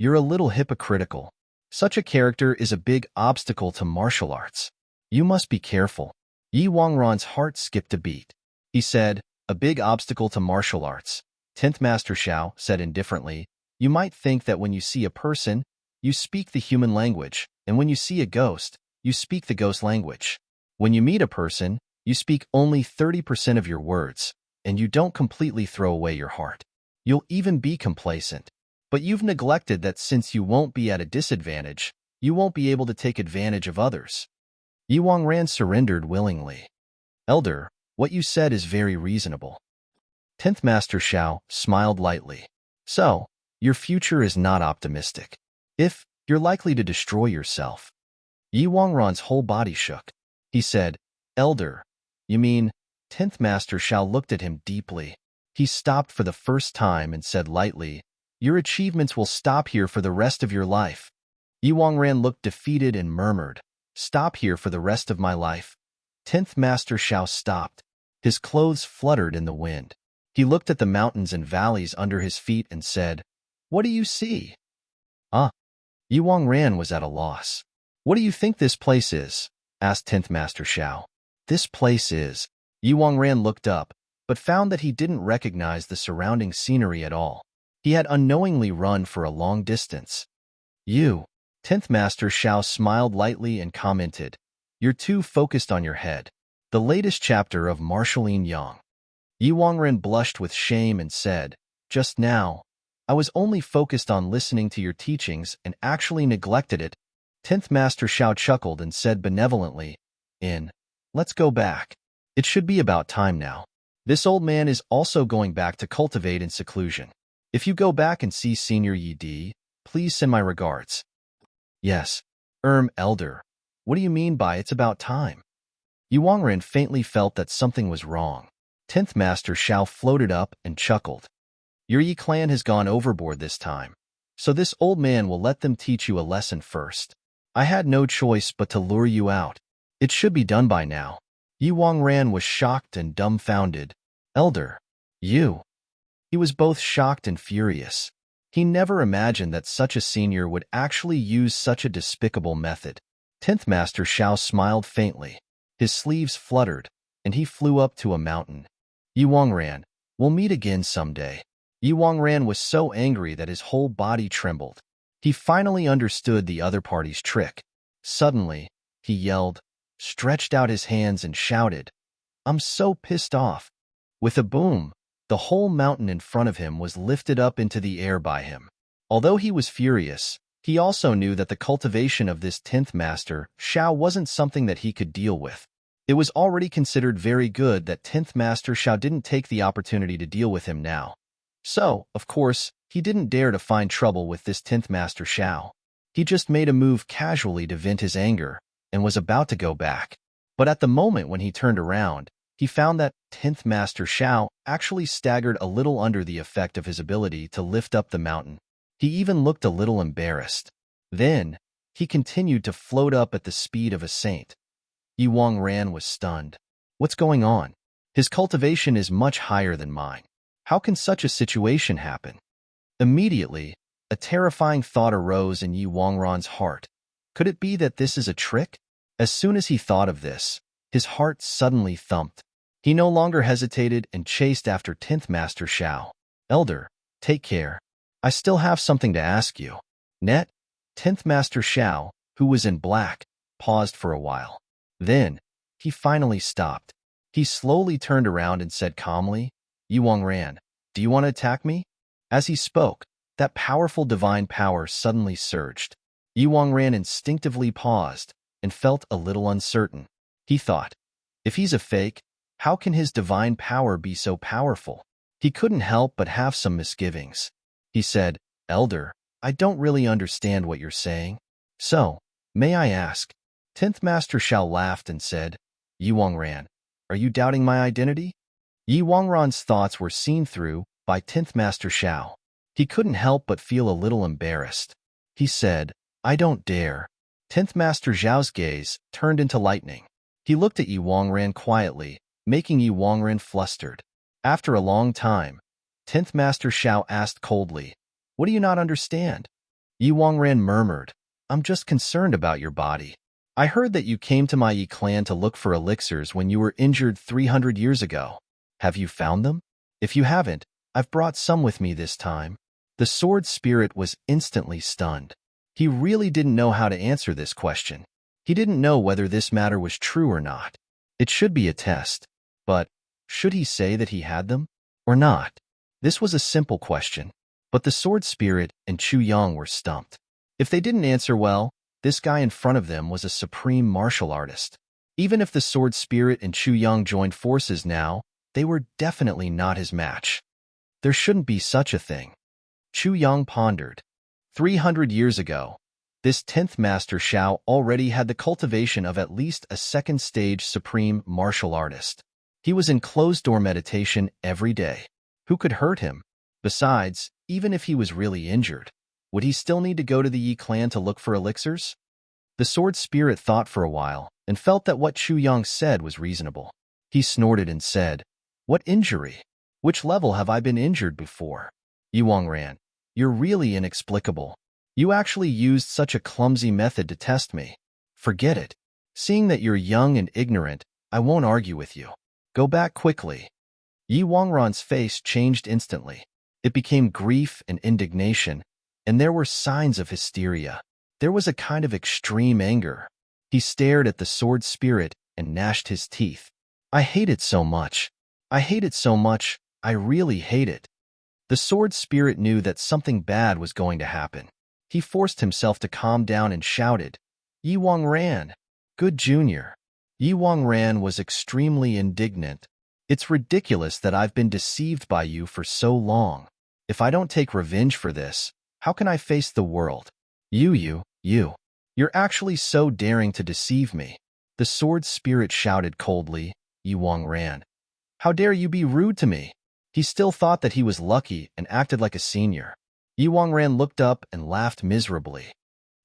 You're a little hypocritical. Such a character is a big obstacle to martial arts. You must be careful. Yi Wangran's heart skipped a beat. He said, "A big obstacle to martial arts." 10th Master Xiao said indifferently, "You might think that when you see a person, you speak the human language, and when you see a ghost, you speak the ghost language. When you meet a person, you speak only 30% of your words, and you don't completely throw away your heart. You'll even be complacent. But you've neglected that since you won't be at a disadvantage, you won't be able to take advantage of others." Yi Wangran surrendered willingly. "Elder, what you said is very reasonable." 10th Master Xiao smiled lightly. "So, your future is not optimistic. If you're likely to destroy yourself." Yi Wangran's whole body shook. He said, "Elder, you mean?" 10th Master Xiao looked at him deeply. He stopped for the first time and said lightly, "Your achievements will stop here for the rest of your life." Yi Wangran looked defeated and murmured, "Stop here for the rest of my life?" 10th Master Xiao stopped. His clothes fluttered in the wind. He looked at the mountains and valleys under his feet and said, "What do you see?" "Ah." Yi Wangran was at a loss. "What do you think this place is?" asked 10th Master Xiao. "This place is..." Yi Wangran looked up, but found that he didn't recognize the surrounding scenery at all. He had unknowingly run for a long distance. "You..." 10th Master Xiao smiled lightly and commented, "You're too focused on your head." The latest chapter of Marshalling Yang. Yi Wangran blushed with shame and said, "Just now, I was only focused on listening to your teachings and actually neglected it." 10th Master Xiao chuckled and said benevolently, "Let's go back. It should be about time now. This old man is also going back to cultivate in seclusion. If you go back and see Senior Yi Di, please send my regards." "Yes. Elder. What do you mean by it's about time?" Yu Wangren faintly felt that something was wrong. 10th Master Shao floated up and chuckled. Your Yi clan has gone overboard this time, so this old man will let them teach you a lesson first. I had no choice but to lure you out. It should be done by now. Yu Wangran was shocked and dumbfounded. Elder, you. He was both shocked and furious. He never imagined that such a senior would actually use such a despicable method. 10th Master Shao smiled faintly. His sleeves fluttered, and he flew up to a mountain. Yu Wangran, we'll meet again someday. Yu Wangran was so angry that his whole body trembled. He finally understood the other party's trick. Suddenly, he yelled, stretched out his hands and shouted, I'm so pissed off. With a boom, the whole mountain in front of him was lifted up into the air by him. Although he was furious, he also knew that the cultivation of this 10th Master Shao wasn't something that he could deal with. It was already considered very good that 10th Master Shao didn't take the opportunity to deal with him now. So, of course, he didn't dare to find trouble with this 10th Master Shao. He just made a move casually to vent his anger and was about to go back. But at the moment when he turned around, he found that 10th Master Shao actually staggered a little under the effect of his ability to lift up the mountain. He even looked a little embarrassed. Then, he continued to float up at the speed of a saint. Yu Wangran was stunned. What's going on? His cultivation is much higher than mine. How can such a situation happen? Immediately, a terrifying thought arose in Yu Wangran's heart. Could it be that this is a trick? As soon as he thought of this, his heart suddenly thumped. He no longer hesitated and chased after 10th Master Shao. Elder, take care. I still have something to ask you. Net, 10th Master Shao, who was in black, paused for a while. Then, he finally stopped. He slowly turned around and said calmly, Yu Wangran, do you want to attack me? As he spoke, that powerful divine power suddenly surged. Yu Wangran instinctively paused and felt a little uncertain. He thought, if he's a fake, how can his divine power be so powerful? He couldn't help but have some misgivings. He said, Elder, I don't really understand what you're saying. So, may I ask? 10th Master Shao laughed and said, Yu Wangran, are you doubting my identity? Yu Wangran's thoughts were seen through by 10th Master Shao. He couldn't help but feel a little embarrassed. He said, I don't dare. 10th Master Zhao's gaze turned into lightning. He looked at Yu Wangran quietly, making Yu Wangran flustered. After a long time, 10th Master Shao asked coldly, what do you not understand? Yu Wangran murmured, I'm just concerned about your body. I heard that you came to my Yi clan to look for elixirs when you were injured 300 years ago. Have you found them? If you haven't, I've brought some with me this time. The sword spirit was instantly stunned. He really didn't know how to answer this question. He didn't know whether this matter was true or not. It should be a test. But, should he say that he had them? Or not? This was a simple question. But the sword spirit and Chu Yang were stumped. If they didn't answer well, this guy in front of them was a supreme martial artist. Even if the sword spirit and Chu Yang joined forces now, they were definitely not his match. There shouldn't be such a thing. Chu Yang pondered. 300 years ago, this 10th Master Shao already had the cultivation of at least a second-stage supreme martial artist. He was in closed-door meditation every day. Who could hurt him? Besides, even if he was really injured, would he still need to go to the Yi clan to look for elixirs? The sword spirit thought for a while and felt that what Chu Yang said was reasonable. He snorted and said, What injury? Which level have I been injured before? Yu Wangran, you're really inexplicable. You actually used such a clumsy method to test me. Forget it. Seeing that you're young and ignorant, I won't argue with you. Go back quickly. Yu Wangran's face changed instantly. It became grief and indignation, and there were signs of hysteria. There was a kind of extreme anger. He stared at the sword spirit and gnashed his teeth. I hate it so much. I hate it so much. I really hate it. The sword spirit knew that something bad was going to happen. He forced himself to calm down and shouted, Yu Wangran, good junior. Yu Wangran was extremely indignant. It's ridiculous that I've been deceived by you for so long. If I don't take revenge for this, how can I face the world? You're actually so daring to deceive me. The sword spirit shouted coldly. Yuang ran. How dare you be rude to me? He still thought that he was lucky and acted like a senior. Yuang ran looked up and laughed miserably.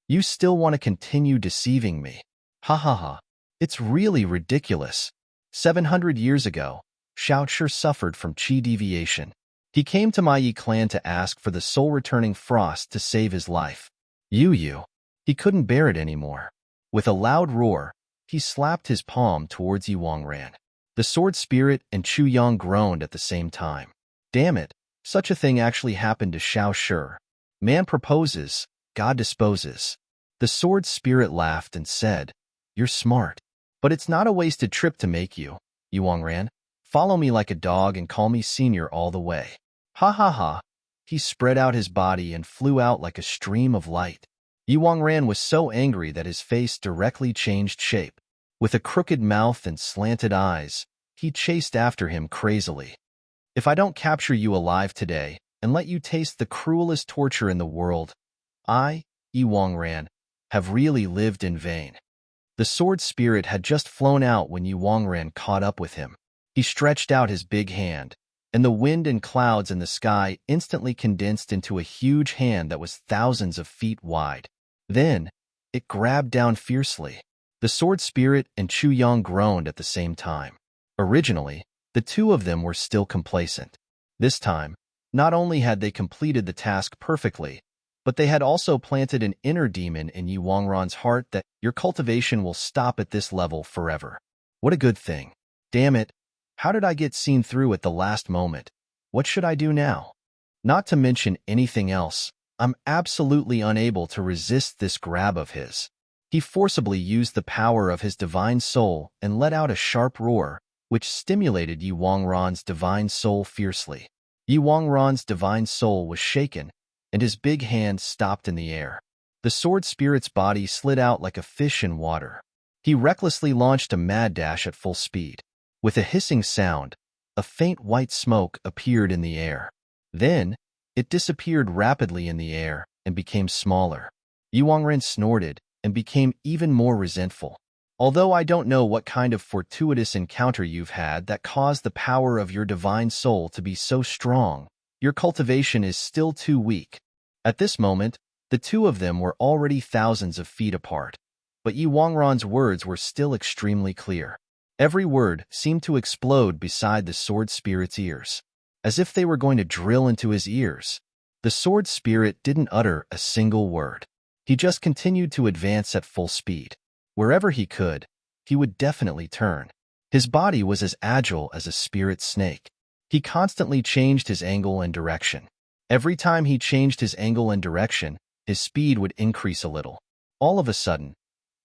You still want to continue deceiving me? Ha ha ha. It's really ridiculous. 700 years ago, Xiao Shi suffered from qi deviation. He came to my Yi clan to ask for the soul-returning frost to save his life. Yu. He couldn't bear it anymore. With a loud roar, he slapped his palm towards Yuang Ran. The sword spirit and Chu Yang groaned at the same time. Damn it, such a thing actually happened to Xiao Shi. Man proposes, God disposes. The sword spirit laughed and said, You're smart. But it's not a wasted trip to make you, Yuang Ran. Follow me like a dog and call me senior all the way. Ha ha ha. He spread out his body and flew out like a stream of light. Yuang Ran was so angry that his face directly changed shape. With a crooked mouth and slanted eyes, he chased after him crazily. If I don't capture you alive today and let you taste the cruelest torture in the world, I, Yuang Ran, have really lived in vain. The sword spirit had just flown out when Yuang Ran caught up with him. He stretched out his big hand, and the wind and clouds in the sky instantly condensed into a huge hand that was thousands of feet wide. Then, it grabbed down fiercely. The sword spirit and Chu Yang groaned at the same time. Originally, the two of them were still complacent. This time, not only had they completed the task perfectly, but they had also planted an inner demon in Yuang Ran's heart that your cultivation will stop at this level forever. What a good thing. Damn it. How did I get seen through at the last moment? What should I do now? Not to mention anything else, I'm absolutely unable to resist this grab of his. He forcibly used the power of his divine soul and let out a sharp roar, which stimulated Yuang Ran's divine soul fiercely. Yuang Ran's divine soul was shaken, and his big hand stopped in the air. The sword spirit's body slid out like a fish in water. He recklessly launched a mad dash at full speed. With a hissing sound, a faint white smoke appeared in the air. Then, it disappeared rapidly in the air and became smaller. Yuang Ran snorted and became even more resentful. Although I don't know what kind of fortuitous encounter you've had that caused the power of your divine soul to be so strong, your cultivation is still too weak. At this moment, the two of them were already thousands of feet apart, but Yuang Ran's words were still extremely clear. Every word seemed to explode beside the sword spirit's ears, as if they were going to drill into his ears. The sword spirit didn't utter a single word. He just continued to advance at full speed. Wherever he could, he would definitely turn. His body was as agile as a spirit snake. He constantly changed his angle and direction. Every time he changed his angle and direction, his speed would increase a little. All of a sudden,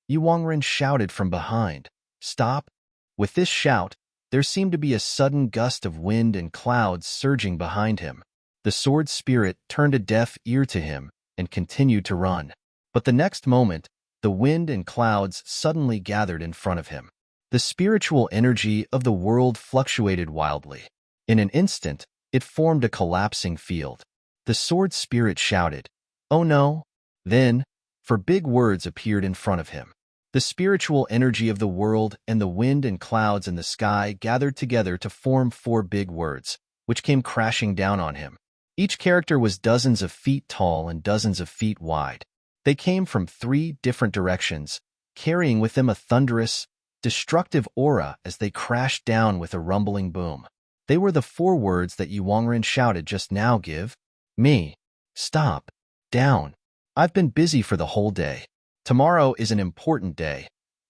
Yuang Ran shouted from behind, Stop! With this shout, there seemed to be a sudden gust of wind and clouds surging behind him. The sword spirit turned a deaf ear to him and continued to run. But the next moment, the wind and clouds suddenly gathered in front of him. The spiritual energy of the world fluctuated wildly. In an instant, it formed a collapsing field. The sword spirit shouted, Oh no! Then, four big words appeared in front of him. The spiritual energy of the world and the wind and clouds in the sky gathered together to form four big words, which came crashing down on him. Each character was dozens of feet tall and dozens of feet wide. They came from three different directions, carrying with them a thunderous, destructive aura as they crashed down with a rumbling boom. They were the four words that Yuang Ran shouted just now. Give me. Stop. Down. I've been busy for the whole day. Tomorrow is an important day.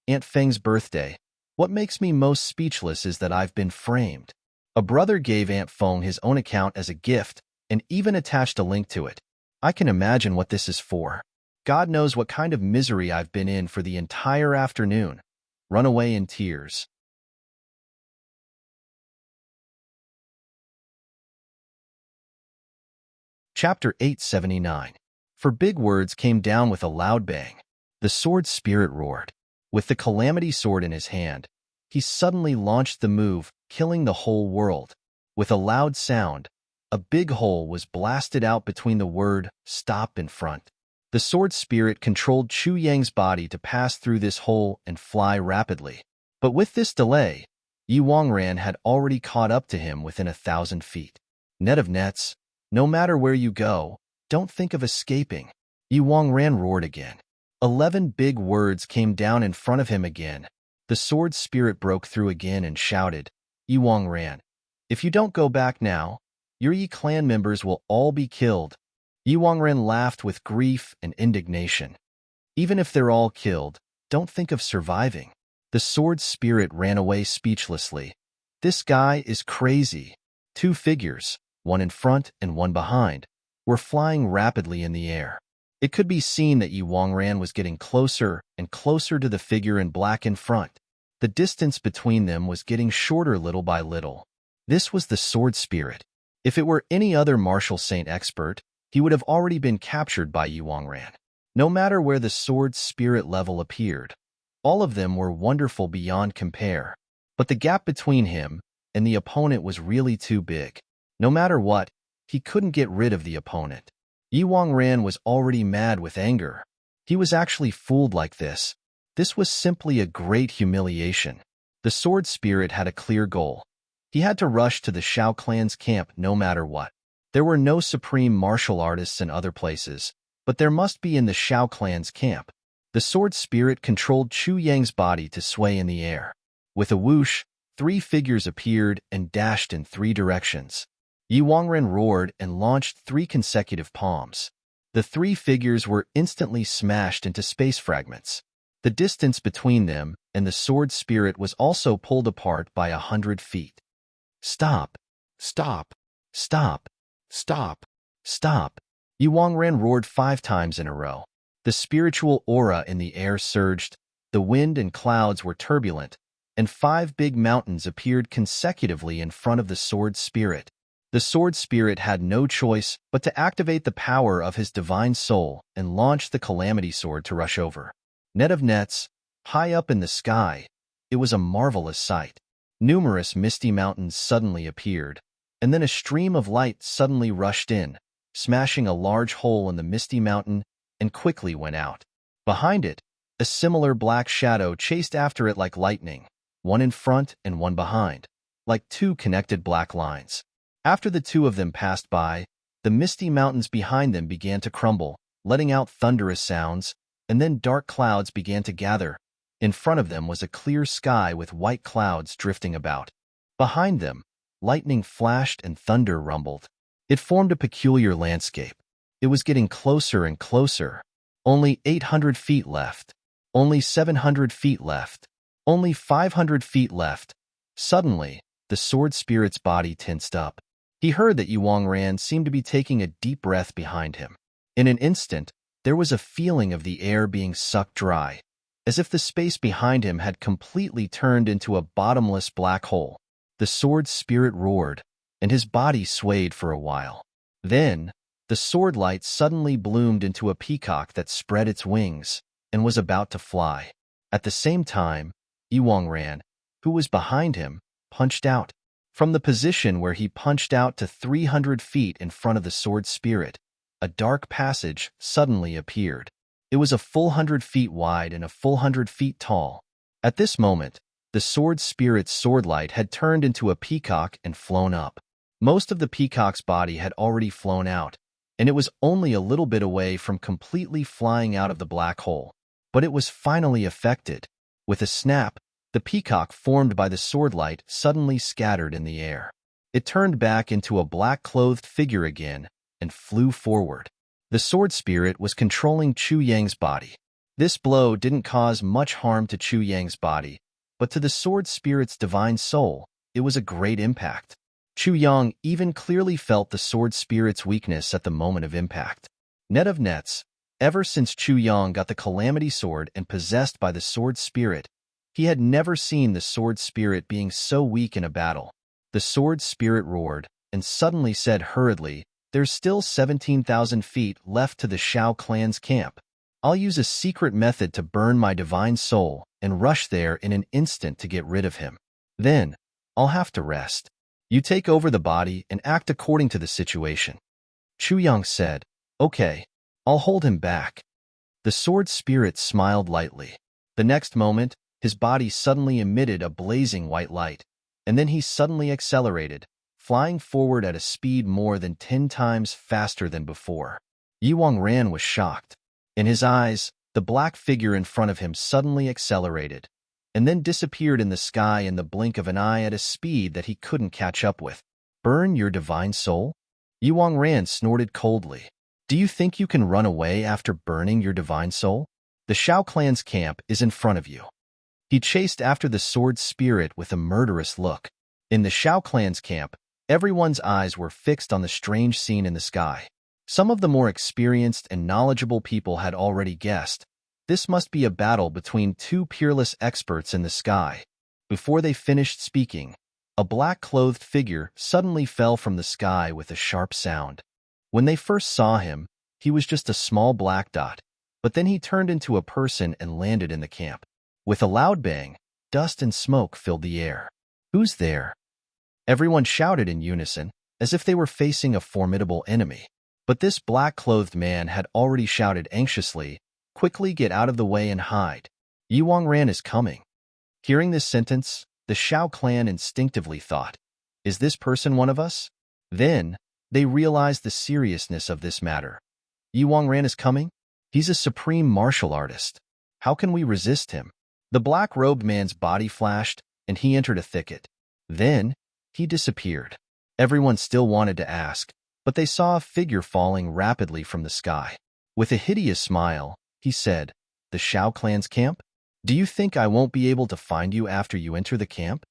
Aunt Feng's birthday. What makes me most speechless is that I've been framed. A brother gave Aunt Feng his own account as a gift and even attached a link to it. I can imagine what this is for. God knows what kind of misery I've been in for the entire afternoon. Run away in tears. Chapter 879. For big words came down with a loud bang. The sword spirit roared. With the calamity sword in his hand, he suddenly launched the move, killing the whole world. With a loud sound, a big hole was blasted out between the word stop in front. The sword spirit controlled Chu Yang's body to pass through this hole and fly rapidly. But with this delay, Yi Wangran had already caught up to him within 1,000 feet. Net of nets, no matter where you go, don't think of escaping. Yi Wangran roared again. 11 big words came down in front of him again. The sword spirit broke through again and shouted, Yi Wangran, if you don't go back now, your Yi clan members will all be killed. Yi Wangran laughed with grief and indignation. Even if they're all killed, don't think of surviving. The sword spirit ran away speechlessly. This guy is crazy. 2 figures, one in front and one behind, were flying rapidly in the air. It could be seen that Yi Wangran was getting closer and closer to the figure in black in front. The distance between them was getting shorter little by little. This was the sword spirit. If it were any other martial saint expert, he would have already been captured by Yi Wangran. No matter where the sword spirit level appeared, all of them were wonderful beyond compare. But the gap between him and the opponent was really too big. No matter what, he couldn't get rid of the opponent. Yi Wangran was already mad with anger. He was actually fooled like this. This was simply a great humiliation. The sword spirit had a clear goal. He had to rush to the Shao clan's camp no matter what. There were no supreme martial artists in other places, but there must be in the Shao clan's camp. The sword spirit controlled Chu Yang's body to sway in the air. With a whoosh, 3 figures appeared and dashed in 3 directions. Yi Wangran roared and launched 3 consecutive palms. The 3 figures were instantly smashed into space fragments. The distance between them and the sword spirit was also pulled apart by 100 feet. Stop! Stop! Stop! Stop! Stop! Yi Wangran roared 5 times in a row. The spiritual aura in the air surged, the wind and clouds were turbulent, and 5 big mountains appeared consecutively in front of the sword spirit. The sword spirit had no choice but to activate the power of his divine soul and launch the calamity sword to rush over. Net of nets, high up in the sky, it was a marvelous sight. Numerous misty mountains suddenly appeared, and then a stream of light suddenly rushed in, smashing a large hole in the misty mountain and quickly went out. Behind it, a similar black shadow chased after it like lightning, one in front and one behind, like 2 connected black lines. After the 2 of them passed by, the misty mountains behind them began to crumble, letting out thunderous sounds, and then dark clouds began to gather. In front of them was a clear sky with white clouds drifting about. Behind them, lightning flashed and thunder rumbled. It formed a peculiar landscape. It was getting closer and closer. Only 800 feet left. Only 700 feet left. Only 500 feet left. Suddenly, the sword spirit's body tensed up. He heard that Yi Wangran seemed to be taking a deep breath behind him. In an instant, there was a feeling of the air being sucked dry, as if the space behind him had completely turned into a bottomless black hole. The sword spirit roared, and his body swayed for a while. Then, the sword light suddenly bloomed into a peacock that spread its wings and was about to fly. At the same time, Yi Wangran, who was behind him, punched out. From the position where he punched out to 300 feet in front of the sword spirit, a dark passage suddenly appeared. It was a full 100 feet wide and a full 100 feet tall. At this moment, the sword spirit's sword light had turned into a peacock and flown up. Most of the peacock's body had already flown out, and it was only a little bit away from completely flying out of the black hole. But it was finally affected. With a snap, the peacock formed by the sword light suddenly scattered in the air. It turned back into a black-clothed figure again and flew forward. The sword spirit was controlling Chu Yang's body. This blow didn't cause much harm to Chu Yang's body, but to the sword spirit's divine soul, it was a great impact. Chu Yang even clearly felt the sword spirit's weakness at the moment of impact. Net of nets, ever since Chu Yang got the calamity sword and possessed by the sword spirit, he had never seen the sword spirit being so weak in a battle. The sword spirit roared and suddenly said hurriedly, "There's still 17,000 feet left to the Shao clan's camp. I'll use a secret method to burn my divine soul and rush there in an instant to get rid of him. Then, I'll have to rest. You take over the body and act according to the situation." Chu Yang said, "Okay, I'll hold him back. The sword spirit smiled lightly. The next moment, his body suddenly emitted a blazing white light, and then he suddenly accelerated, flying forward at a speed more than 10 times faster than before. Yiwang Ran was shocked. In his eyes, the black figure in front of him suddenly accelerated, and then disappeared in the sky in the blink of an eye at a speed that he couldn't catch up with. Burn your divine soul? Yiwang Ran snorted coldly. Do you think you can run away after burning your divine soul? The Shao clan's camp is in front of you. He chased after the sword spirit with a murderous look. In the Shao clan's camp, everyone's eyes were fixed on the strange scene in the sky. Some of the more experienced and knowledgeable people had already guessed. This must be a battle between two peerless experts in the sky. Before they finished speaking, a black-clothed figure suddenly fell from the sky with a sharp sound. When they first saw him, he was just a small black dot, but then he turned into a person and landed in the camp. With a loud bang, dust and smoke filled the air. Who's there? Everyone shouted in unison, as if they were facing a formidable enemy. But this black-clothed man had already shouted anxiously, "Quickly get out of the way and hide. Yiwang Ran is coming." Hearing this sentence, the Shao clan instinctively thought, "Is this person one of us?" Then, they realized the seriousness of this matter. Yiwang Ran is coming? He's a supreme martial artist. How can we resist him? The black-robed man's body flashed, and he entered a thicket. Then, he disappeared. Everyone still wanted to ask, but they saw a figure falling rapidly from the sky. With a hideous smile, he said, "The Shao clan's camp? Do you think I won't be able to find you after you enter the camp?"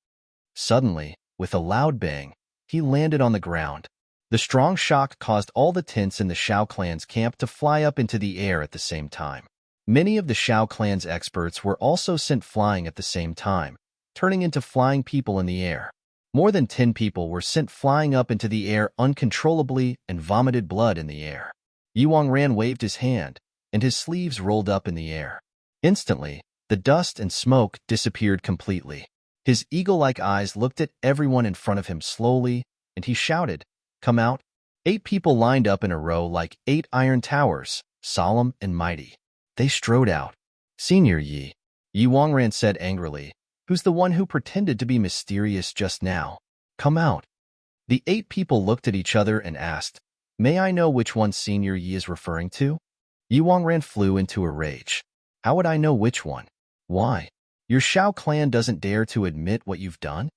Suddenly, with a loud bang, he landed on the ground. The strong shock caused all the tents in the Shao clan's camp to fly up into the air at the same time. Many of the Shao clan's experts were also sent flying at the same time, turning into flying people in the air. More than 10 people were sent flying up into the air uncontrollably and vomited blood in the air. Yiwang Ran waved his hand, and his sleeves rolled up in the air. Instantly, the dust and smoke disappeared completely. His eagle-like eyes looked at everyone in front of him slowly, and he shouted, "Come out." 8 people lined up in a row like 8 iron towers, solemn and mighty. They strode out. "Senior Yi," Yiwang Ran said angrily, "who's the one who pretended to be mysterious just now? Come out." The 8 people looked at each other and asked, "May I know which one Senior Yi is referring to?" Yiwang Ran flew into a rage. "How would I know which one? Why? Your Shao clan doesn't dare to admit what you've done?"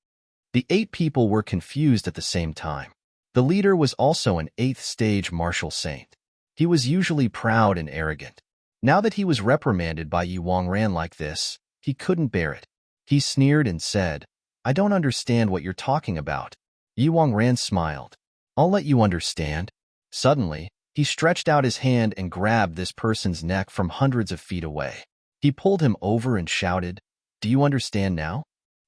The 8 people were confused at the same time. The leader was also an 8th stage martial saint. He was usually proud and arrogant. Now that he was reprimanded by Yiwang Ran like this, he couldn't bear it. He sneered and said, "I don't understand what you're talking about." Yiwang Ran smiled. "I'll let you understand." Suddenly, he stretched out his hand and grabbed this person's neck from hundreds of feet away. He pulled him over and shouted, "Do you understand now?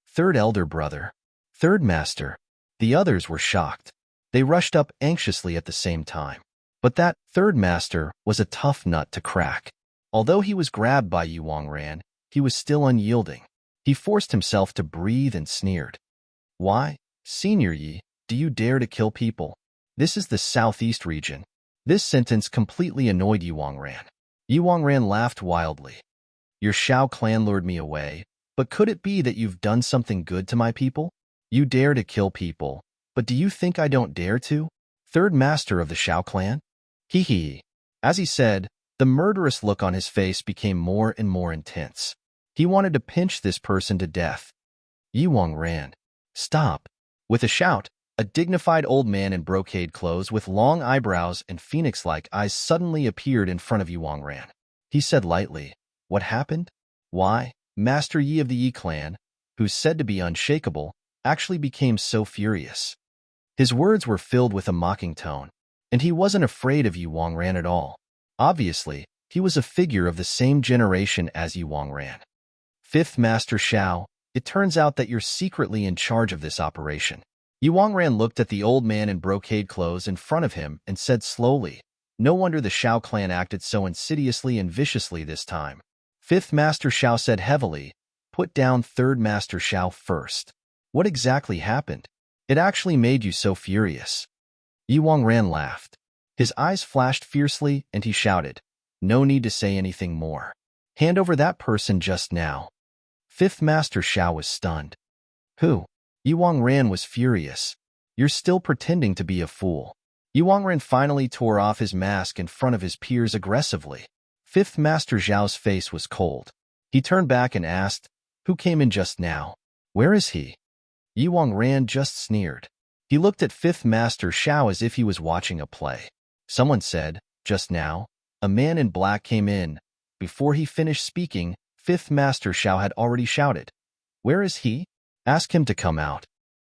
Third elder brother. Third master." The others were shocked. They rushed up anxiously at the same time. But that third master was a tough nut to crack. Although he was grabbed by Yiwang Ran, he was still unyielding. He forced himself to breathe and sneered. "Why, Senior Yi, do you dare to kill people? This is the southeast region." This sentence completely annoyed Yiwang Ran. Yiwang Ran laughed wildly. "Your Shao clan lured me away, but could it be that you've done something good to my people? You dare to kill people, but do you think I don't dare to? Third master of the Shao clan?" Hee hee. As he said, the murderous look on his face became more and more intense. He wanted to pinch this person to death. Yiwang Ran, "Stop." With a shout, a dignified old man in brocade clothes with long eyebrows and phoenix-like eyes suddenly appeared in front of Yiwang Ran. He said lightly, "What happened? Why, Master Yi of the Yi clan, who's said to be unshakable, actually became so furious." His words were filled with a mocking tone, and he wasn't afraid of Yiwang Ran at all. Obviously, he was a figure of the same generation as Yiwang Ran. "Fifth Master Shao, it turns out that you're secretly in charge of this operation." Yiwang Ran looked at the old man in brocade clothes in front of him and said slowly, "No wonder the Shao clan acted so insidiously and viciously this time." Fifth Master Shao said heavily, "Put down Third Master Shao first. What exactly happened? It actually made you so furious." Yiwang Ran laughed. His eyes flashed fiercely, and he shouted, "No need to say anything more. Hand over that person just now." Fifth Master Xiao was stunned. Who? Yuangran was furious. You're still pretending to be a fool. Yuangran finally tore off his mask in front of his peers aggressively. Fifth Master Zhao's face was cold. He turned back and asked, "Who came in just now? Where is he?" Yuangran just sneered. He looked at Fifth Master Xiao as if he was watching a play. Someone said, "Just now, a man in black came in." Before he finished speaking, Fifth Master Xiao had already shouted, "Where is he? Ask him to come out."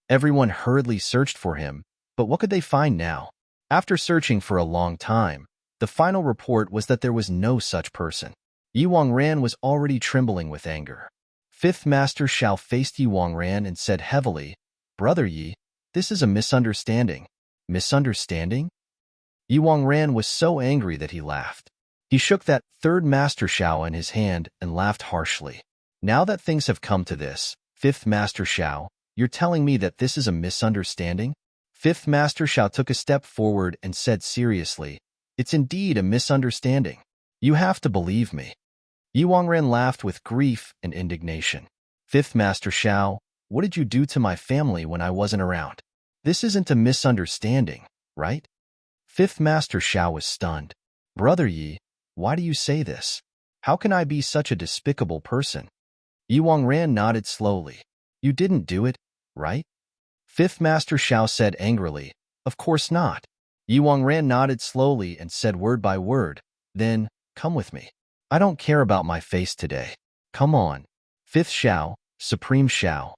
Everyone hurriedly searched for him, but what could they find now? After searching for a long time, the final report was that there was no such person. Yuangran was already trembling with anger. Fifth Master Xiao faced Yuangran and said heavily, "Brother Yi, this is a misunderstanding." Misunderstanding? Yuangran was so angry that he laughed. He shook that third Master Xiao in his hand and laughed harshly. "Now that things have come to this, Fifth Master Xiao, you're telling me that this is a misunderstanding?" Fifth Master Xiao took a step forward and said seriously, "It's indeed a misunderstanding. You have to believe me." Yuangran laughed with grief and indignation. "Fifth Master Xiao, what did you do to my family when I wasn't around? This isn't a misunderstanding, right?" Fifth Master Xiao was stunned. "Brother Yi, why do you say this? How can I be such a despicable person?" Yuangran nodded slowly. "You didn't do it, right?" Fifth Master Xiao said angrily, "Of course not." Yuangran nodded slowly and said word by word, "Then, come with me. I don't care about my face today. Come on." Fifth Xiao, Supreme Xiao.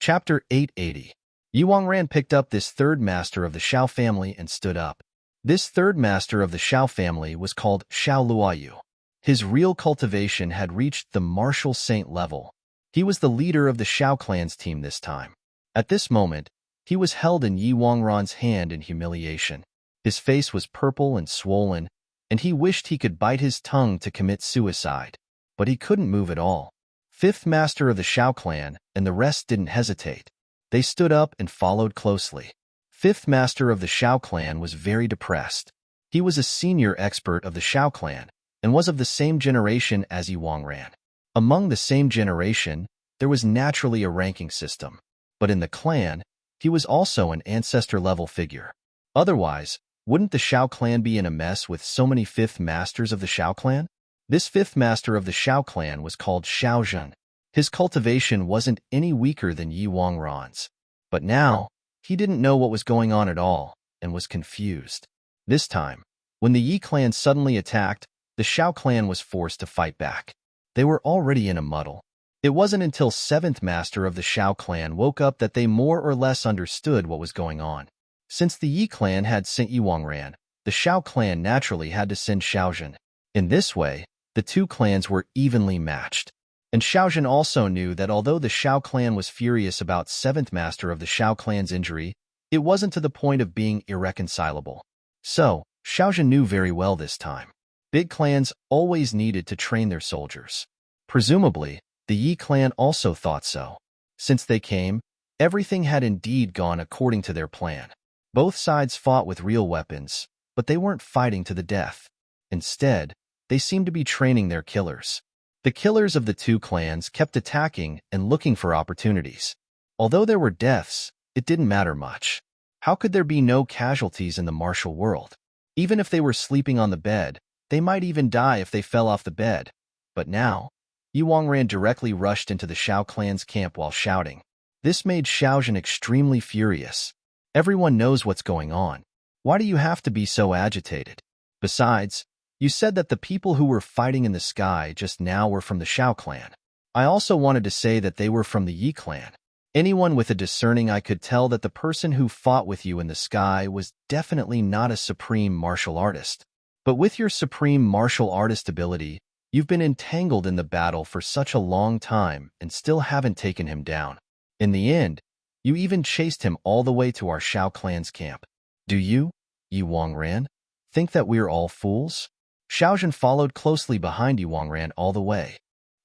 Chapter 880. Yuangran picked up this third master of the Xiao family and stood up. This third master of the Xiao family was called Xiao Luoyu. His real cultivation had reached the martial saint level. He was the leader of the Xiao clan's team this time. At this moment, he was held in Yi Wangran's hand in humiliation. His face was purple and swollen, and he wished he could bite his tongue to commit suicide. But he couldn't move at all. Fifth master of the Xiao clan and the rest didn't hesitate. They stood up and followed closely. Fifth master of the Xiao clan was very depressed. He was a senior expert of the Xiao clan and was of the same generation as Yi Wangran. Among the same generation, there was naturally a ranking system. But in the clan, he was also an ancestor-level figure. Otherwise, wouldn't the Xiao clan be in a mess with so many fifth masters of the Xiao clan? This fifth master of the Xiao clan was called Xiao Zhen. His cultivation wasn't any weaker than Yi Wangran's. But now, he didn't know what was going on at all and was confused. This time, when the Yi clan suddenly attacked, the Xiao clan was forced to fight back. They were already in a muddle. It wasn't until seventh master of the Xiao clan woke up that they more or less understood what was going on. Since the Yi clan had sent Yi Wangran, the Xiao clan naturally had to send Xiao Zhen. In this way, the two clans were evenly matched. And Xiao Zhen also knew that although the Xiao clan was furious about seventh master of the Xiao clan's injury, it wasn't to the point of being irreconcilable. So, Xiao Zhen knew very well this time. Big clans always needed to train their soldiers. Presumably, the Yi clan also thought so. Since they came, everything had indeed gone according to their plan. Both sides fought with real weapons, but they weren't fighting to the death. Instead, they seemed to be training their killers. The killers of the two clans kept attacking and looking for opportunities. Although there were deaths, it didn't matter much. How could there be no casualties in the martial world? Even if they were sleeping on the bed, they might even die if they fell off the bed. But now, Yi Wangran directly rushed into the Xiao clan's camp while shouting. This made Xiao Zhen extremely furious. Everyone knows what's going on. Why do you have to be so agitated? Besides, you said that the people who were fighting in the sky just now were from the Xiao clan. I also wanted to say that they were from the Yi clan. Anyone with a discerning eye could tell that the person who fought with you in the sky was definitely not a supreme martial artist. But with your supreme martial artist ability, you've been entangled in the battle for such a long time and still haven't taken him down. In the end, you even chased him all the way to our Xiao clan's camp. Do you, Yi Wangran, think that we're all fools? Xiao Zhen followed closely behind Yi Wangran all the way.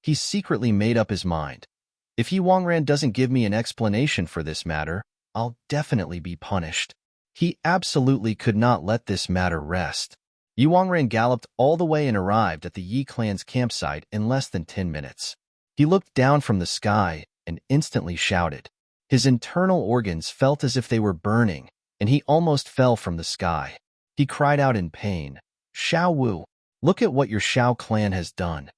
He secretly made up his mind. If Yi Wangran doesn't give me an explanation for this matter, I'll definitely be punished. He absolutely could not let this matter rest. Yi Wangran galloped all the way and arrived at the Yi clan's campsite in less than 10 minutes. He looked down from the sky and instantly shouted. His internal organs felt as if they were burning, and he almost fell from the sky. He cried out in pain, "Xiao Wu, look at what your Xiao clan has done."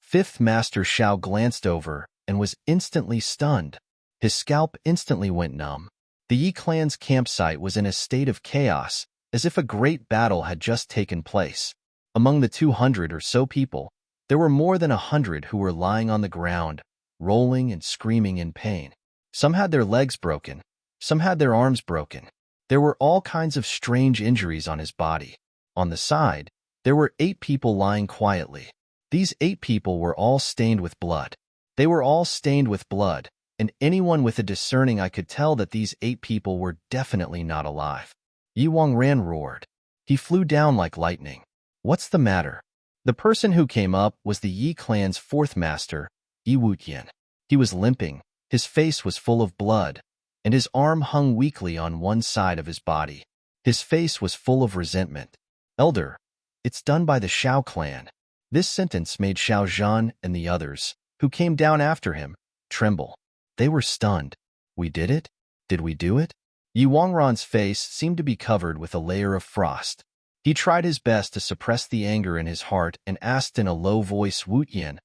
Fifth Master Xiao glanced over and was instantly stunned. His scalp instantly went numb. The Yi clan's campsite was in a state of chaos, as if a great battle had just taken place. Among the 200 or so people, there were more than 100 who were lying on the ground, rolling and screaming in pain. Some had their legs broken, some had their arms broken. There were all kinds of strange injuries on his body. On the side, there were 8 people lying quietly. These 8 people were all stained with blood. They were all stained with blood, and anyone with a discerning eye could tell that these 8 people were definitely not alive. Yi Wangran roared. He flew down like lightning. What's the matter? The person who came up was the Yi clan's 4th master, Yi Wutian. He was limping, his face was full of blood, and his arm hung weakly on one side of his body. His face was full of resentment. Elder, it's done by the Xiao clan. This sentence made Xiao Zhan and the others, who came down after him, tremble. They were stunned. We did it? Did we do it? Yi Wangran's face seemed to be covered with a layer of frost. He tried his best to suppress the anger in his heart and asked in a low voice, Wutian,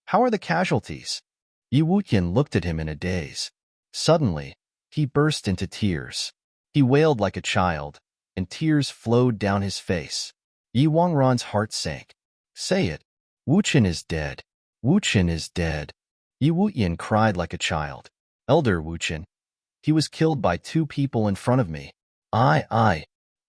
how are the casualties? Yi Wutian looked at him in a daze. Suddenly, he burst into tears. He wailed like a child, and tears flowed down his face. Yi Wangran's heart sank. Say it. Wuchen is dead. Wuchen is dead. Yi Wutian cried like a child. Elder Wuchen. He was killed by 2 people in front of me. I.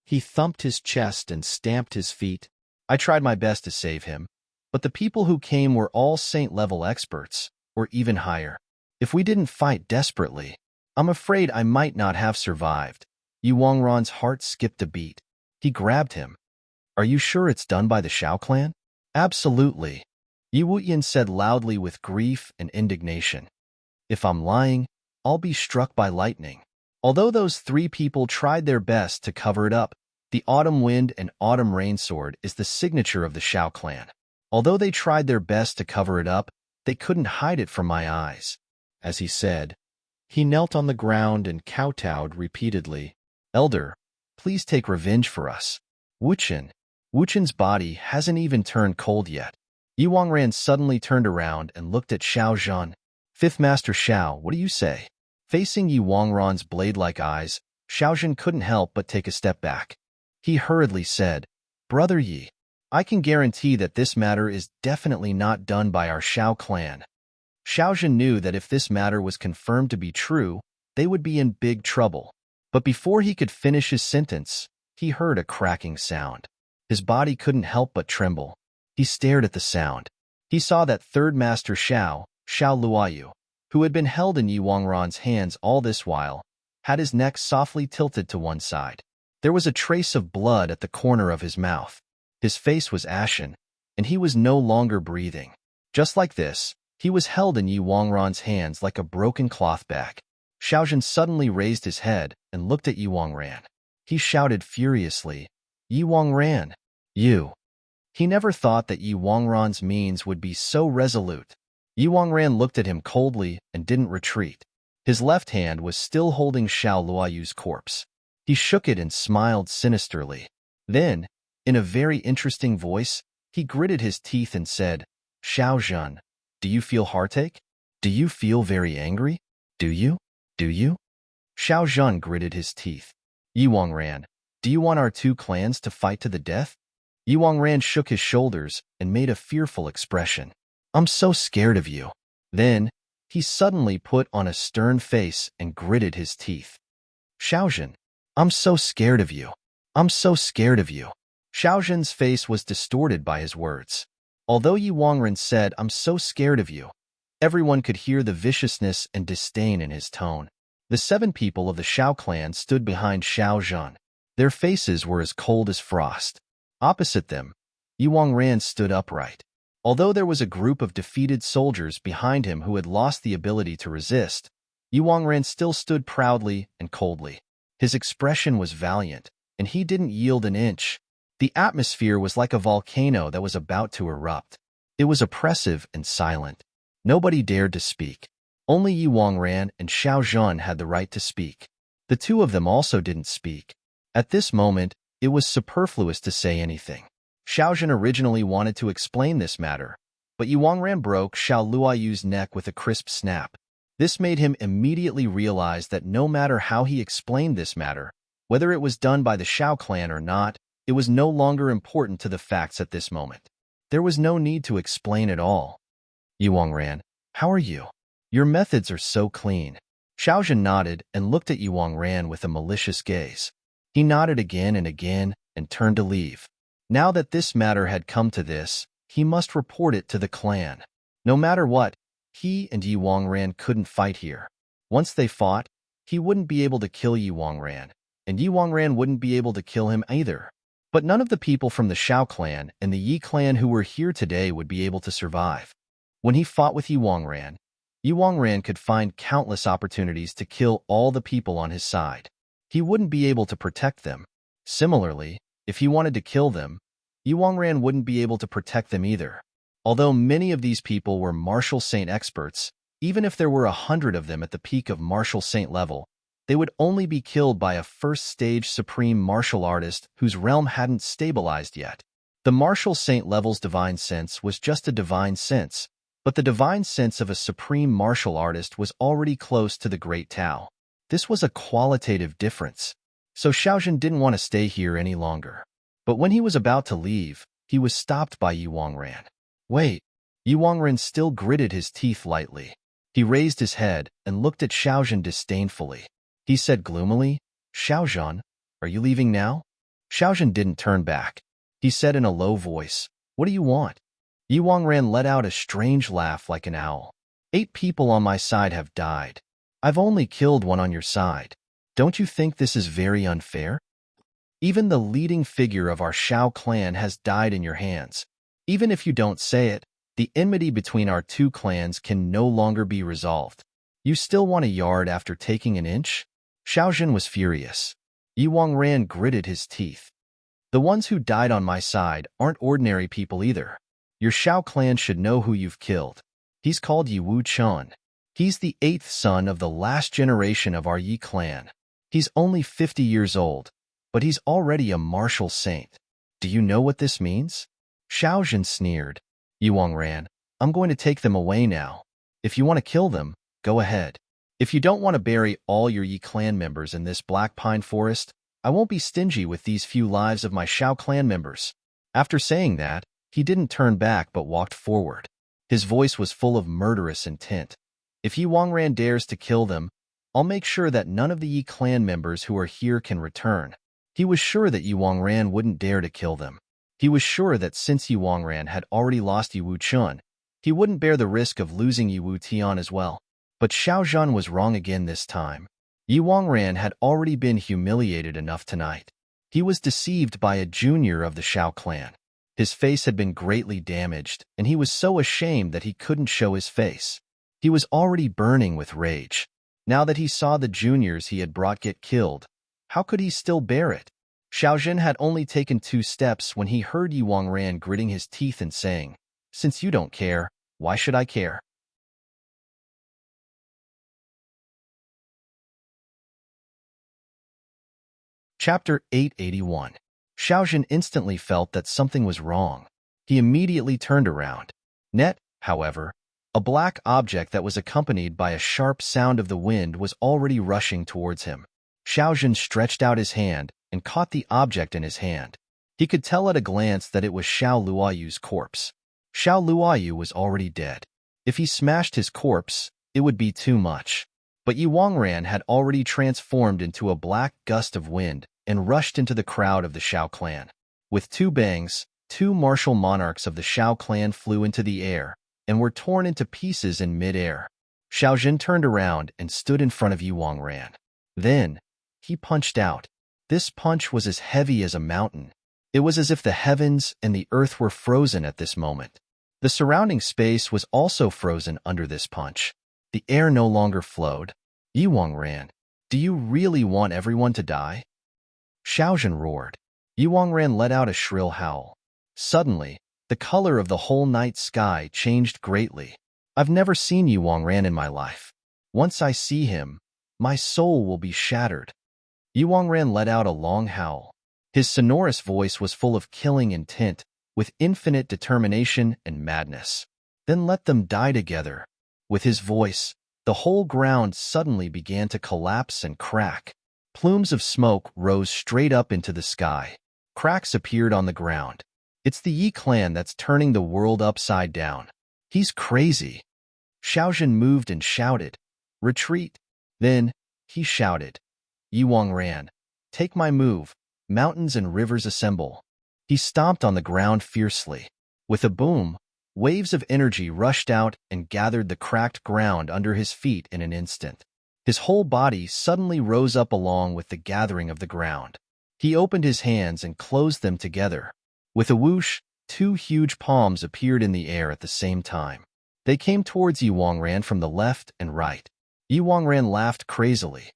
He thumped his chest and stamped his feet. I tried my best to save him, but the people who came were all saint-level experts, or even higher. If we didn't fight desperately, I'm afraid I might not have survived. Yi Wangran's heart skipped a beat. He grabbed him. Are you sure it's done by the Xiao clan? Absolutely. Yi Wutian said loudly with grief and indignation. If I'm lying, I'll be struck by lightning. Although those 3 people tried their best to cover it up, the autumn wind and autumn rain sword is the signature of the Xiao clan. Although they tried their best to cover it up, they couldn't hide it from my eyes. As he said, he knelt on the ground and kowtowed repeatedly. Elder, please take revenge for us. Wuchen's body hasn't even turned cold yet. Yi Wangran suddenly turned around and looked at Xiao Zhan. 5th Master Xiao, what do you say? Facing Yi Wangran's blade-like eyes, Xiao Zhan couldn't help but take a step back. He hurriedly said, Brother Yi, I can guarantee that this matter is definitely not done by our Xiao clan. Xiao Zhan knew that if this matter was confirmed to be true, they would be in big trouble. But before he could finish his sentence, he heard a cracking sound. His body couldn't help but tremble. He stared at the sound. He saw that 3rd Master Xiao Luoyu, who had been held in Yi Wangran's hands all this while, had his neck softly tilted to one side. There was a trace of blood at the corner of his mouth. His face was ashen, and he was no longer breathing. Just like this, he was held in Yi Wangran's hands like a broken cloth bag. Xiao Zhan suddenly raised his head and looked at Yi Wangran. He shouted furiously, Yi Wangran, you. He never thought that Yi Wangran's means would be so resolute. Yi Wangran looked at him coldly and didn't retreat. His left hand was still holding Xiao Luoyu's corpse. He shook it and smiled sinisterly. Then, in a very interesting voice, he gritted his teeth and said, Xiao Zhan, do you feel heartache? Do you feel very angry? Do you? Do you? Xiao Zhan gritted his teeth. Yi Wangran, do you want our 2 clans to fight to the death? Yi Wangran shook his shoulders and made a fearful expression. I'm so scared of you. Then, he suddenly put on a stern face and gritted his teeth. Xiao Zhan, I'm so scared of you. I'm so scared of you. Xiao Zhan's face was distorted by his words. Although Yi Wangran said, I'm so scared of you, everyone could hear the viciousness and disdain in his tone. The 7 people of the Xiao clan stood behind Xiao Zhan. Their faces were as cold as frost. Opposite them, Yi Wangran stood upright. Although there was a group of defeated soldiers behind him who had lost the ability to resist, Yuangran still stood proudly and coldly. His expression was valiant, and he didn't yield an inch. The atmosphere was like a volcano that was about to erupt. It was oppressive and silent. Nobody dared to speak. Only Yuangran and Xiao Zhan had the right to speak. The two of them also didn't speak. At this moment, it was superfluous to say anything. Xiao Zhan originally wanted to explain this matter, but Yuangran broke Xiao Luoyu's neck with a crisp snap. This made him immediately realize that no matter how he explained this matter, whether it was done by the Xiao clan or not, it was no longer important to the facts at this moment. There was no need to explain at all. Yuangran, how are you? Your methods are so clean. Xiao Zhan nodded and looked at Yuangran with a malicious gaze. He nodded again and turned to leave. Now that this matter had come to this, he must report it to the clan. No matter what, he and Yuangran couldn't fight here. Once they fought, he wouldn't be able to kill Yuangran, and Yuangran wouldn't be able to kill him either. But none of the people from the Xiao clan and the Yi clan who were here today would be able to survive. When he fought with Yuangran could find countless opportunities to kill all the people on his side. He wouldn't be able to protect them. Similarly, if he wanted to kill them, Yuangran wouldn't be able to protect them either. Although many of these people were martial saint experts, even if there were 100 of them at the peak of martial saint level, they would only be killed by a first-stage supreme martial artist whose realm hadn't stabilized yet. The martial saint level's divine sense was just a divine sense, but the divine sense of a supreme martial artist was already close to the Great Tao. This was a qualitative difference. So Xiao Zhan didn't want to stay here any longer. But when he was about to leave, he was stopped by Yuangran. Wait. Yuangran still gritted his teeth lightly. He raised his head and looked at Xiao Zhan disdainfully. He said gloomily, Xiao Zhan, are you leaving now? Xiao Zhan didn't turn back. He said in a low voice, what do you want? Yuangran let out a strange laugh like an owl. 8 people on my side have died. I've only killed 1 on your side. Don't you think this is very unfair? Even the leading figure of our Xiao clan has died in your hands. Even if you don't say it, the enmity between our 2 clans can no longer be resolved. You still want a yard after taking an inch? Xiao Zhan was furious. Yuangran gritted his teeth. The ones who died on my side aren't ordinary people either. Your Xiao clan should know who you've killed. He's called Yi Wuchun. He's the 8th son of the last generation of our Yi clan. He's only 50 years old, but he's already a martial saint. Do you know what this means? Xiao Zhan sneered. Yuangran, I'm going to take them away now. If you want to kill them, go ahead. If you don't want to bury all your Yi clan members in this black pine forest, I won't be stingy with these few lives of my Xiao clan members. After saying that, he didn't turn back but walked forward. His voice was full of murderous intent. If Yuangran dares to kill them, I'll make sure that none of the Yi clan members who are here can return. He was sure that Yuangran wouldn't dare to kill them. He was sure that since Yuangran had already lost Yi Wuchun, he wouldn't bear the risk of losing Yi Wutian as well. But Xiao Zhan was wrong again this time. Yuangran had already been humiliated enough tonight. He was deceived by a junior of the Xiao clan. His face had been greatly damaged, and he was so ashamed that he couldn't show his face. He was already burning with rage. Now that he saw the juniors he had brought get killed, how could he still bear it? Xiao Zhan had only taken 2 steps when he heard Yuangran gritting his teeth and saying, since you don't care, why should I care? Chapter 881. Xiao Zhan instantly felt that something was wrong. He immediately turned around. However, a black object that was accompanied by a sharp sound of the wind was already rushing towards him. Xiao Zhan stretched out his hand and caught the object in his hand. He could tell at a glance that it was Xiao Luoyu's corpse. Xiao Luoyu was already dead. If he smashed his corpse, it would be too much. But Yuangran had already transformed into a black gust of wind and rushed into the crowd of the Xiao clan. With 2 bangs, 2 martial monarchs of the Xiao clan flew into the air and were torn into pieces in mid-air. Xiao Zhan turned around and stood in front of Yuangran. Then, he punched out. This punch was as heavy as a mountain. It was as if the heavens and the earth were frozen at this moment. The surrounding space was also frozen under this punch. The air no longer flowed. Yuang ran. Do you really want everyone to die? Xiaozhen roared. Yuang ran let out a shrill howl. Suddenly, the color of the whole night sky changed greatly. I've never seen Yuang ran in my life. Once I see him, my soul will be shattered. Yuang ran let out a long howl. His sonorous voice was full of killing intent, with infinite determination and madness. Then let them die together. With his voice, the whole ground suddenly began to collapse and crack. Plumes of smoke rose straight up into the sky. Cracks appeared on the ground. It's the Yi clan that's turning the world upside down. He's crazy. Xiaozhen moved and shouted, "Retreat!" Then, he shouted, Yuang ran. Take my move. Mountains and rivers assemble. He stomped on the ground fiercely. With a boom, waves of energy rushed out and gathered the cracked ground under his feet in an instant. His whole body suddenly rose up along with the gathering of the ground. He opened his hands and closed them together. With a whoosh, two huge palms appeared in the air at the same time. They came towards Yuang Ran from the left and right. Yuang Ran laughed crazily.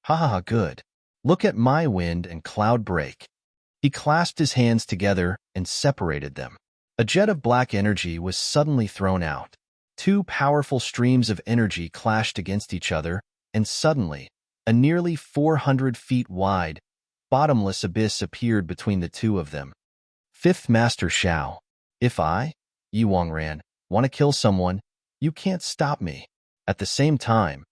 Ha ha ha, good. Look at my wind and cloud break. He clasped his hands together and separated them. A jet of black energy was suddenly thrown out. Two powerful streams of energy clashed against each other, and suddenly, a nearly 400 feet wide, bottomless abyss appeared between the two of them. Fifth Master Xiao. If I, Yuang Ran, want to kill someone, you can't stop me. At the same time,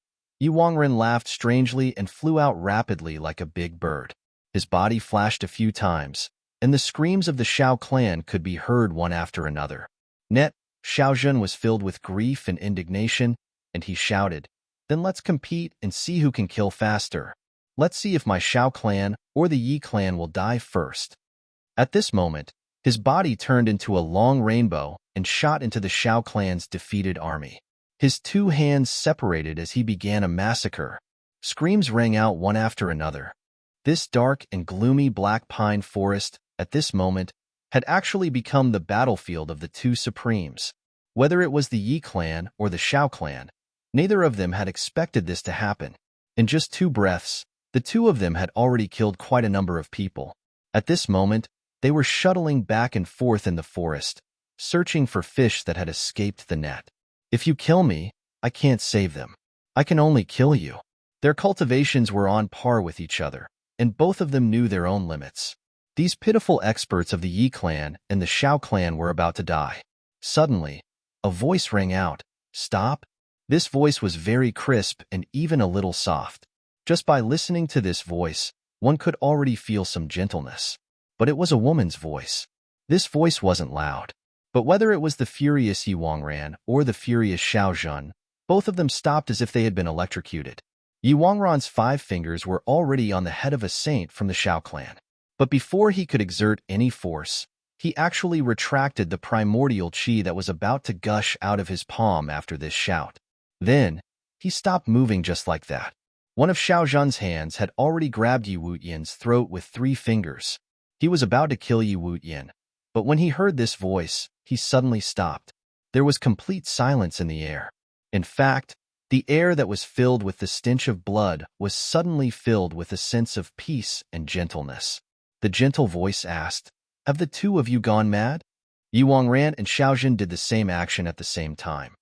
Yuang Ran laughed strangely and flew out rapidly like a big bird. His body flashed a few times, and the screams of the Xiao clan could be heard one after another. Xiaozhen was filled with grief and indignation, and he shouted, "Then let's compete and see who can kill faster. Let's see if my Xiao clan or the Yi clan will die first." At this moment, his body turned into a long rainbow and shot into the Xiao clan's defeated army. His two hands separated as he began a massacre. Screams rang out one after another. This dark and gloomy black pine forest, at this moment, had actually become the battlefield of the two supremes. Whether it was the Yi clan or the Xiao clan, neither of them had expected this to happen. In just 2 breaths, the two of them had already killed quite a number of people. At this moment, they were shuttling back and forth in the forest, searching for fish that had escaped the net. If you kill me, I can't save them. I can only kill you. Their cultivations were on par with each other, and both of them knew their own limits. These pitiful experts of the Yi clan and the Xiao clan were about to die. Suddenly, a voice rang out, "Stop!" This voice was very crisp and even a little soft. Just by listening to this voice, one could already feel some gentleness. But it was a woman's voice. This voice wasn't loud. But whether it was the furious Yuang Ran or the furious Xiaozhen, both of them stopped as if they had been electrocuted. Yuang Ran's 5 fingers were already on the head of a saint from the Xiao clan. But before he could exert any force, he actually retracted the primordial qi that was about to gush out of his palm after this shout. Then, he stopped moving just like that. One of Xiaozhen's hands had already grabbed Yi Wuyan's throat with 3 fingers. He was about to kill Yi Wuyan, but when he heard this voice, he suddenly stopped. There was complete silence in the air. In fact, the air that was filled with the stench of blood was suddenly filled with a sense of peace and gentleness. The gentle voice asked, "Have the two of you gone mad?" Yuang Ran and Xiaozhen did the same action at the same time.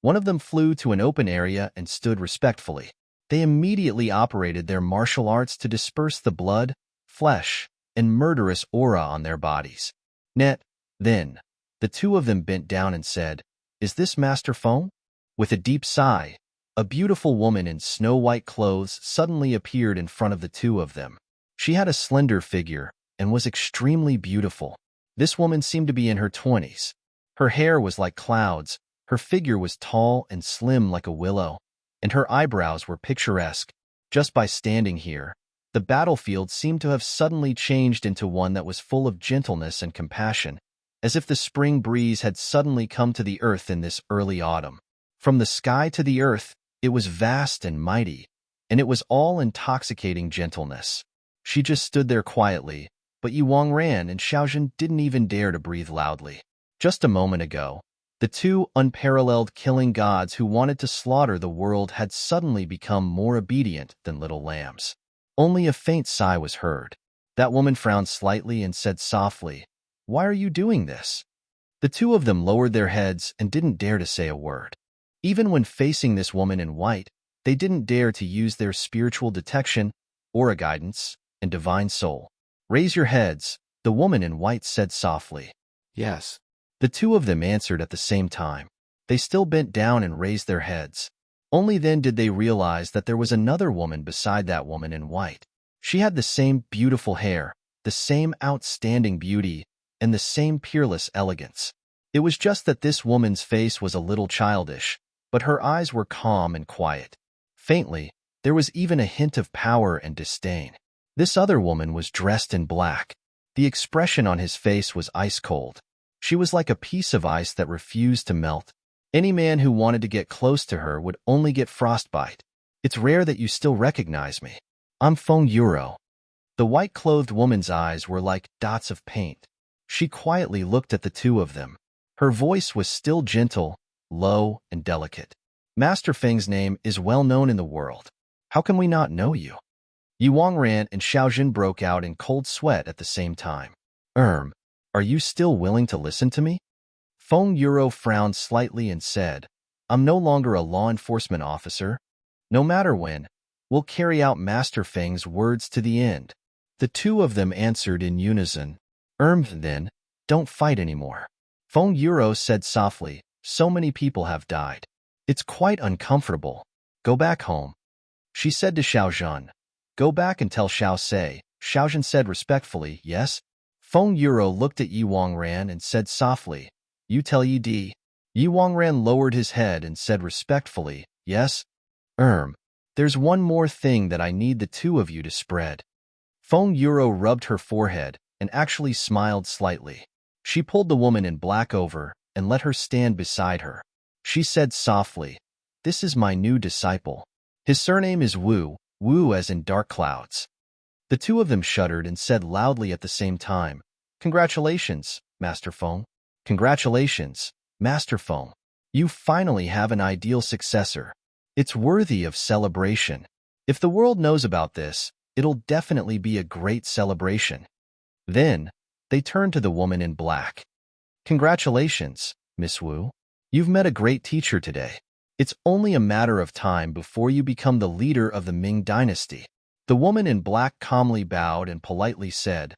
One of them flew to an open area and stood respectfully. They immediately operated their martial arts to disperse the blood, flesh, and murderous aura on their bodies. Then, the two of them bent down and said, "Is this Master Feng?" With a deep sigh, a beautiful woman in snow-white clothes suddenly appeared in front of the two of them. She had a slender figure and was extremely beautiful. This woman seemed to be in her 20s. Her hair was like clouds, her figure was tall and slim like a willow, and her eyebrows were picturesque. Just by standing here, the battlefield seemed to have suddenly changed into one that was full of gentleness and compassion, as if the spring breeze had suddenly come to the earth in this early autumn. From the sky to the earth, it was vast and mighty, and it was all intoxicating gentleness. She just stood there quietly, but Yuang Ran and Xiaozhen didn't even dare to breathe loudly. Just a moment ago, The two unparalleled killing gods who wanted to slaughter the world had suddenly become more obedient than little lambs. Only a faint sigh was heard. That woman frowned slightly and said softly, "Why are you doing this?" The two of them lowered their heads and didn't dare to say a word. Even when facing this woman in white, they didn't dare to use their spiritual detection, aura guidance, and divine soul. "Raise your heads," the woman in white said softly. Yes. The two of them answered at the same time. They still bent down and raised their heads. Only then did they realize that there was another woman beside that woman in white. She had the same beautiful hair, the same outstanding beauty, and the same peerless elegance. It was just that this woman's face was a little childish, but her eyes were calm and quiet. Faintly, there was even a hint of power and disdain. This other woman was dressed in black. The expression on his face was ice-cold. She was like a piece of ice that refused to melt. Any man who wanted to get close to her would only get frostbite. "It's rare that you still recognize me. I'm Feng Yuro." The white-clothed woman's eyes were like dots of paint. She quietly looked at the two of them. Her voice was still gentle, low, and delicate. "Master Feng's name is well known in the world. How can we not know you?" Yu Wangran and Xiaojun broke out in cold sweat at the same time. Are you still willing to listen to me?" Feng Yuro frowned slightly and said, "I'm no longer a law enforcement officer. No matter when, we'll carry out Master Feng's words to the end." The two of them answered in unison, Then, don't fight anymore." Feng Yuro said softly, "So many people have died. It's quite uncomfortable. Go back home." She said to Xiaojun, "Go back and tell Xiao Se." Xiaojun said respectfully, "Yes." Feng Yuro looked at Yi Wangran and said softly, "You tell Yi Di." Yi Wangran lowered his head and said respectfully, "Yes." There's one more thing that I need the two of you to spread." Feng Yuro rubbed her forehead and actually smiled slightly. She pulled the woman in black over and let her stand beside her. She said softly, "This is my new disciple. His surname is Wu, Wu as in dark clouds." The two of them shuddered and said loudly at the same time, "Congratulations, Master Feng. Congratulations, Master Feng. You finally have an ideal successor. It's worthy of celebration. If the world knows about this, it'll definitely be a great celebration." Then, they turned to the woman in black. "Congratulations, Miss Wu. You've met a great teacher today. It's only a matter of time before you become the leader of the Ming dynasty." The woman in black calmly bowed and politely said,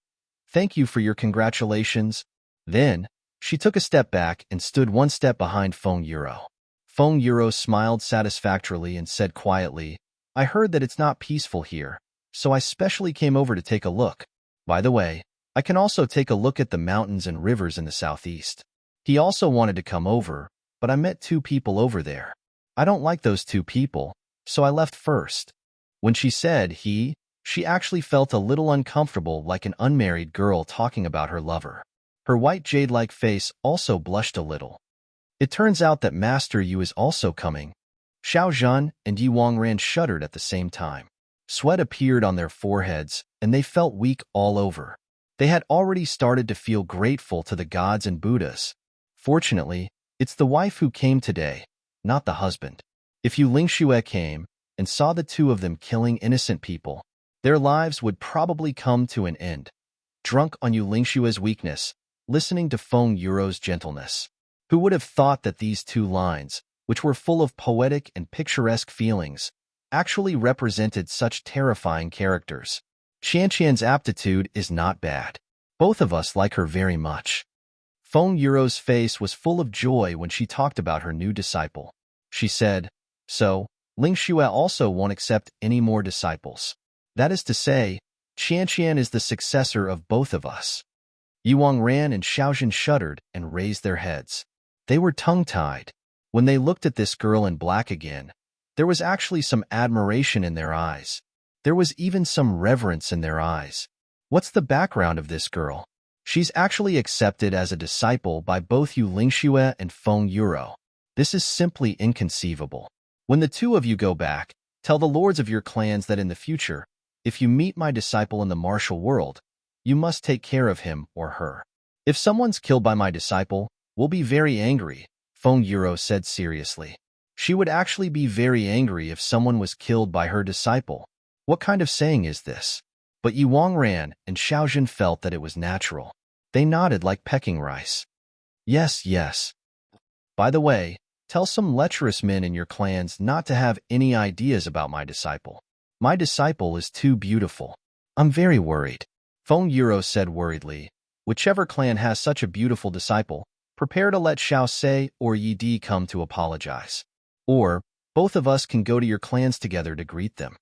"Thank you for your congratulations." Then, she took a step back and stood one step behind Feng Yuro. Feng Yuro smiled satisfactorily and said quietly, "I heard that it's not peaceful here, so I specially came over to take a look. By the way, I can also take a look at the mountains and rivers in the southeast." He also wanted to come over, but I met two people over there. I don't like those two people, so I left first. When she said he, she actually felt a little uncomfortable, like an unmarried girl talking about her lover. Her white jade-like face also blushed a little. "It turns out that Master Yu is also coming." Xiaojun and Yi Wangran shuddered at the same time. Sweat appeared on their foreheads, and they felt weak all over. They had already started to feel grateful to the gods and Buddhas. Fortunately, it's the wife who came today, not the husband. If Yu Lingxue came and saw the two of them killing innocent people, their lives would probably come to an end. Drunk on Yu Lingxue's weakness, listening to Feng Yuro's gentleness. Who would have thought that these two lines, which were full of poetic and picturesque feelings, actually represented such terrifying characters? Qianqian's aptitude is not bad. Both of us like her very much. Feng Yuro's face was full of joy when she talked about her new disciple. She said, "So, Lingxue also won't accept any more disciples. That is to say, Qianqian is the successor of both of us." Yu Wangran and Xiaojun shuddered and raised their heads. They were tongue-tied. When they looked at this girl in black again, there was actually some admiration in their eyes. There was even some reverence in their eyes. What's the background of this girl? She's actually accepted as a disciple by both Yu Lingxue and Feng Yuro. This is simply inconceivable. When the two of you go back, tell the lords of your clans that in the future, if you meet my disciple in the martial world, you must take care of him or her. If someone's killed by my disciple, we'll be very angry. Feng Yuro said seriously. She would actually be very angry if someone was killed by her disciple. What kind of saying is this? But Yi Wangran and Xiaojun felt that it was natural. They nodded like pecking rice. Yes, yes. By the way, tell some lecherous men in your clans not to have any ideas about my disciple. My disciple is too beautiful. I'm very worried. Feng Yuro said worriedly. Whichever clan has such a beautiful disciple, prepare to let Xiao Se or Yi Di come to apologize. Or, both of us can go to your clans together to greet them.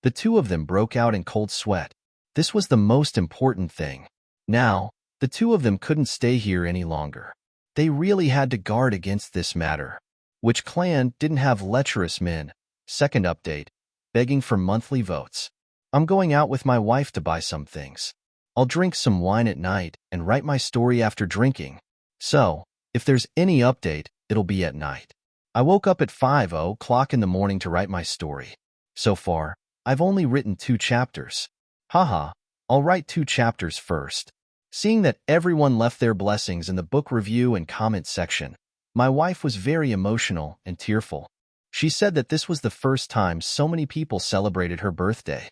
The two of them broke out in cold sweat. This was the most important thing. Now, the two of them couldn't stay here any longer. They really had to guard against this matter. Which clan didn't have lecherous men? Second update, begging for monthly votes. I'm going out with my wife to buy some things. I'll drink some wine at night and write my story after drinking. So, if there's any update, it'll be at night. I woke up at 5:00 in the morning to write my story. So far, I've only written 2 chapters. Haha, I'll write 2 chapters first. Seeing that everyone left their blessings in the book review and comment section, my wife was very emotional and tearful. She said that this was the first time so many people celebrated her birthday.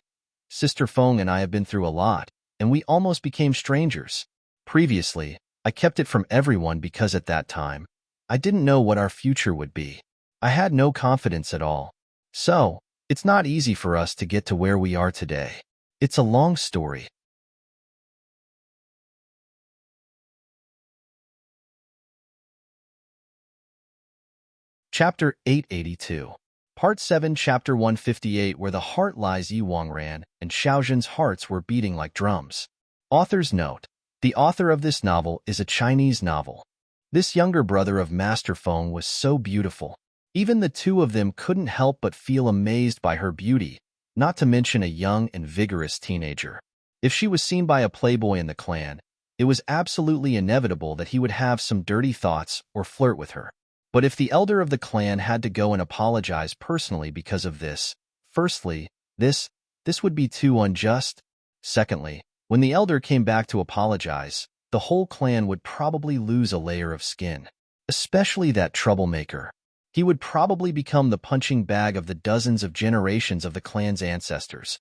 Sister Feng and I have been through a lot, and we almost became strangers. Previously, I kept it from everyone because at that time, I didn't know what our future would be. I had no confidence at all. So, it's not easy for us to get to where we are today. It's a long story. Chapter 882. Part 7, Chapter 158, where the heart lies. Yi Wangran and Xiaojun's hearts were beating like drums. Author's note. The author of this novel is a Chinese novel. This younger brother of Master Feng was so beautiful. Even the two of them couldn't help but feel amazed by her beauty, not to mention a young and vigorous teenager. If she was seen by a playboy in the clan, it was absolutely inevitable that he would have some dirty thoughts or flirt with her. But if the elder of the clan had to go and apologize personally because of this, firstly, this would be too unjust. Secondly, when the elder came back to apologize, the whole clan would probably lose a layer of skin. Especially that troublemaker. He would probably become the punching bag of the dozens of generations of the clan's ancestors.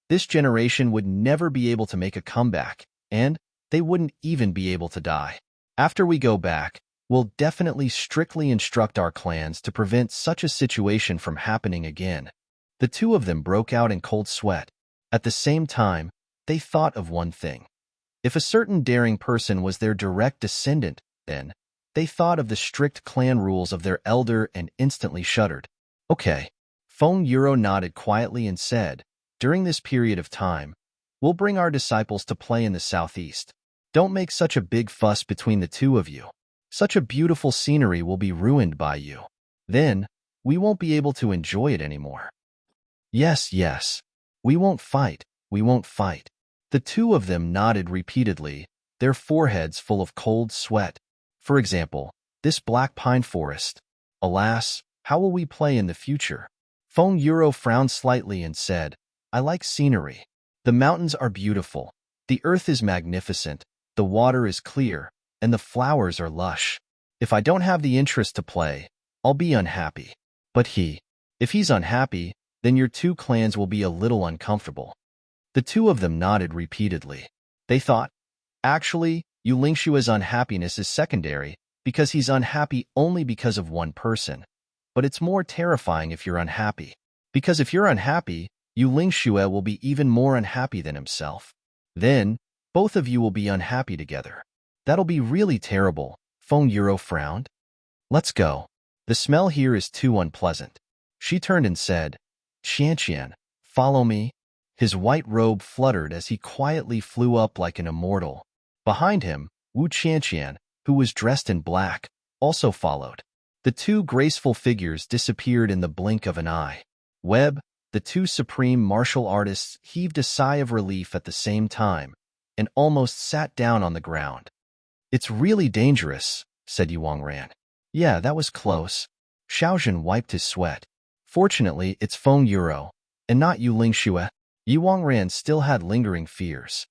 This generation would never be able to make a comeback, and they wouldn't even be able to die. After we go back, we'll definitely strictly instruct our clans to prevent such a situation from happening again. The two of them broke out in cold sweat. At the same time, they thought of one thing. If a certain daring person was their direct descendant, then they thought of the strict clan rules of their elder and instantly shuddered. Okay. Feng Yuro nodded quietly and said, during this period of time, we'll bring our disciples to play in the southeast. Don't make such a big fuss between the two of you. Such a beautiful scenery will be ruined by you. Then, we won't be able to enjoy it anymore. Yes, yes. We won't fight. We won't fight. The two of them nodded repeatedly, their foreheads full of cold sweat. For example, this black pine forest. Alas, how will we play in the future? Feng Yuro frowned slightly and said, I like scenery. The mountains are beautiful. The earth is magnificent. The water is clear. And the flowers are lush. If I don't have the interest to play, I'll be unhappy. But if he's unhappy, then your two clans will be a little uncomfortable. The two of them nodded repeatedly. They thought, actually, Yu Lingshua's unhappiness is secondary, because he's unhappy only because of one person. But it's more terrifying if you're unhappy. Because if you're unhappy, Yu Lingshua will be even more unhappy than himself. Then, both of you will be unhappy together. That'll be really terrible. Feng Yuro frowned. Let's go. The smell here is too unpleasant. She turned and said, Qianqian, follow me. His white robe fluttered as he quietly flew up like an immortal. Behind him, Wu Qianqian, who was dressed in black, also followed. The two graceful figures disappeared in the blink of an eye. Webb, the two supreme martial artists, heaved a sigh of relief at the same time, and almost sat down on the ground. It's really dangerous, said Yi Wangran. Yeah, that was close. Xiaojun wiped his sweat. Fortunately, it's Feng Yuro, and not Yu Lingshua. Yi Wangran still had lingering fears.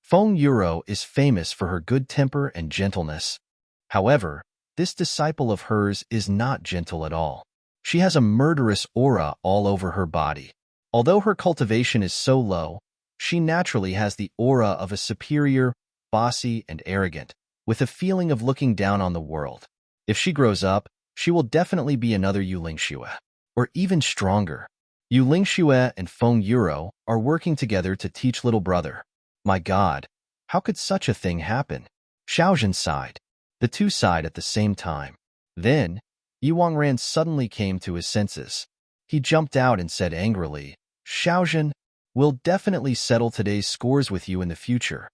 Feng Yuro is famous for her good temper and gentleness. However, this disciple of hers is not gentle at all. She has a murderous aura all over her body. Although her cultivation is so low, she naturally has the aura of a superior, bossy, and arrogant, with a feeling of looking down on the world. If she grows up, she will definitely be another Yulingxue, or even stronger. Yulingxue and Feng Yuro are working together to teach little brother. My God, how could such a thing happen? Xiaozhen sighed. The two sighed at the same time. Then, Yuangran suddenly came to his senses. He jumped out and said angrily, Xiaozhen, we'll definitely settle today's scores with you in the future.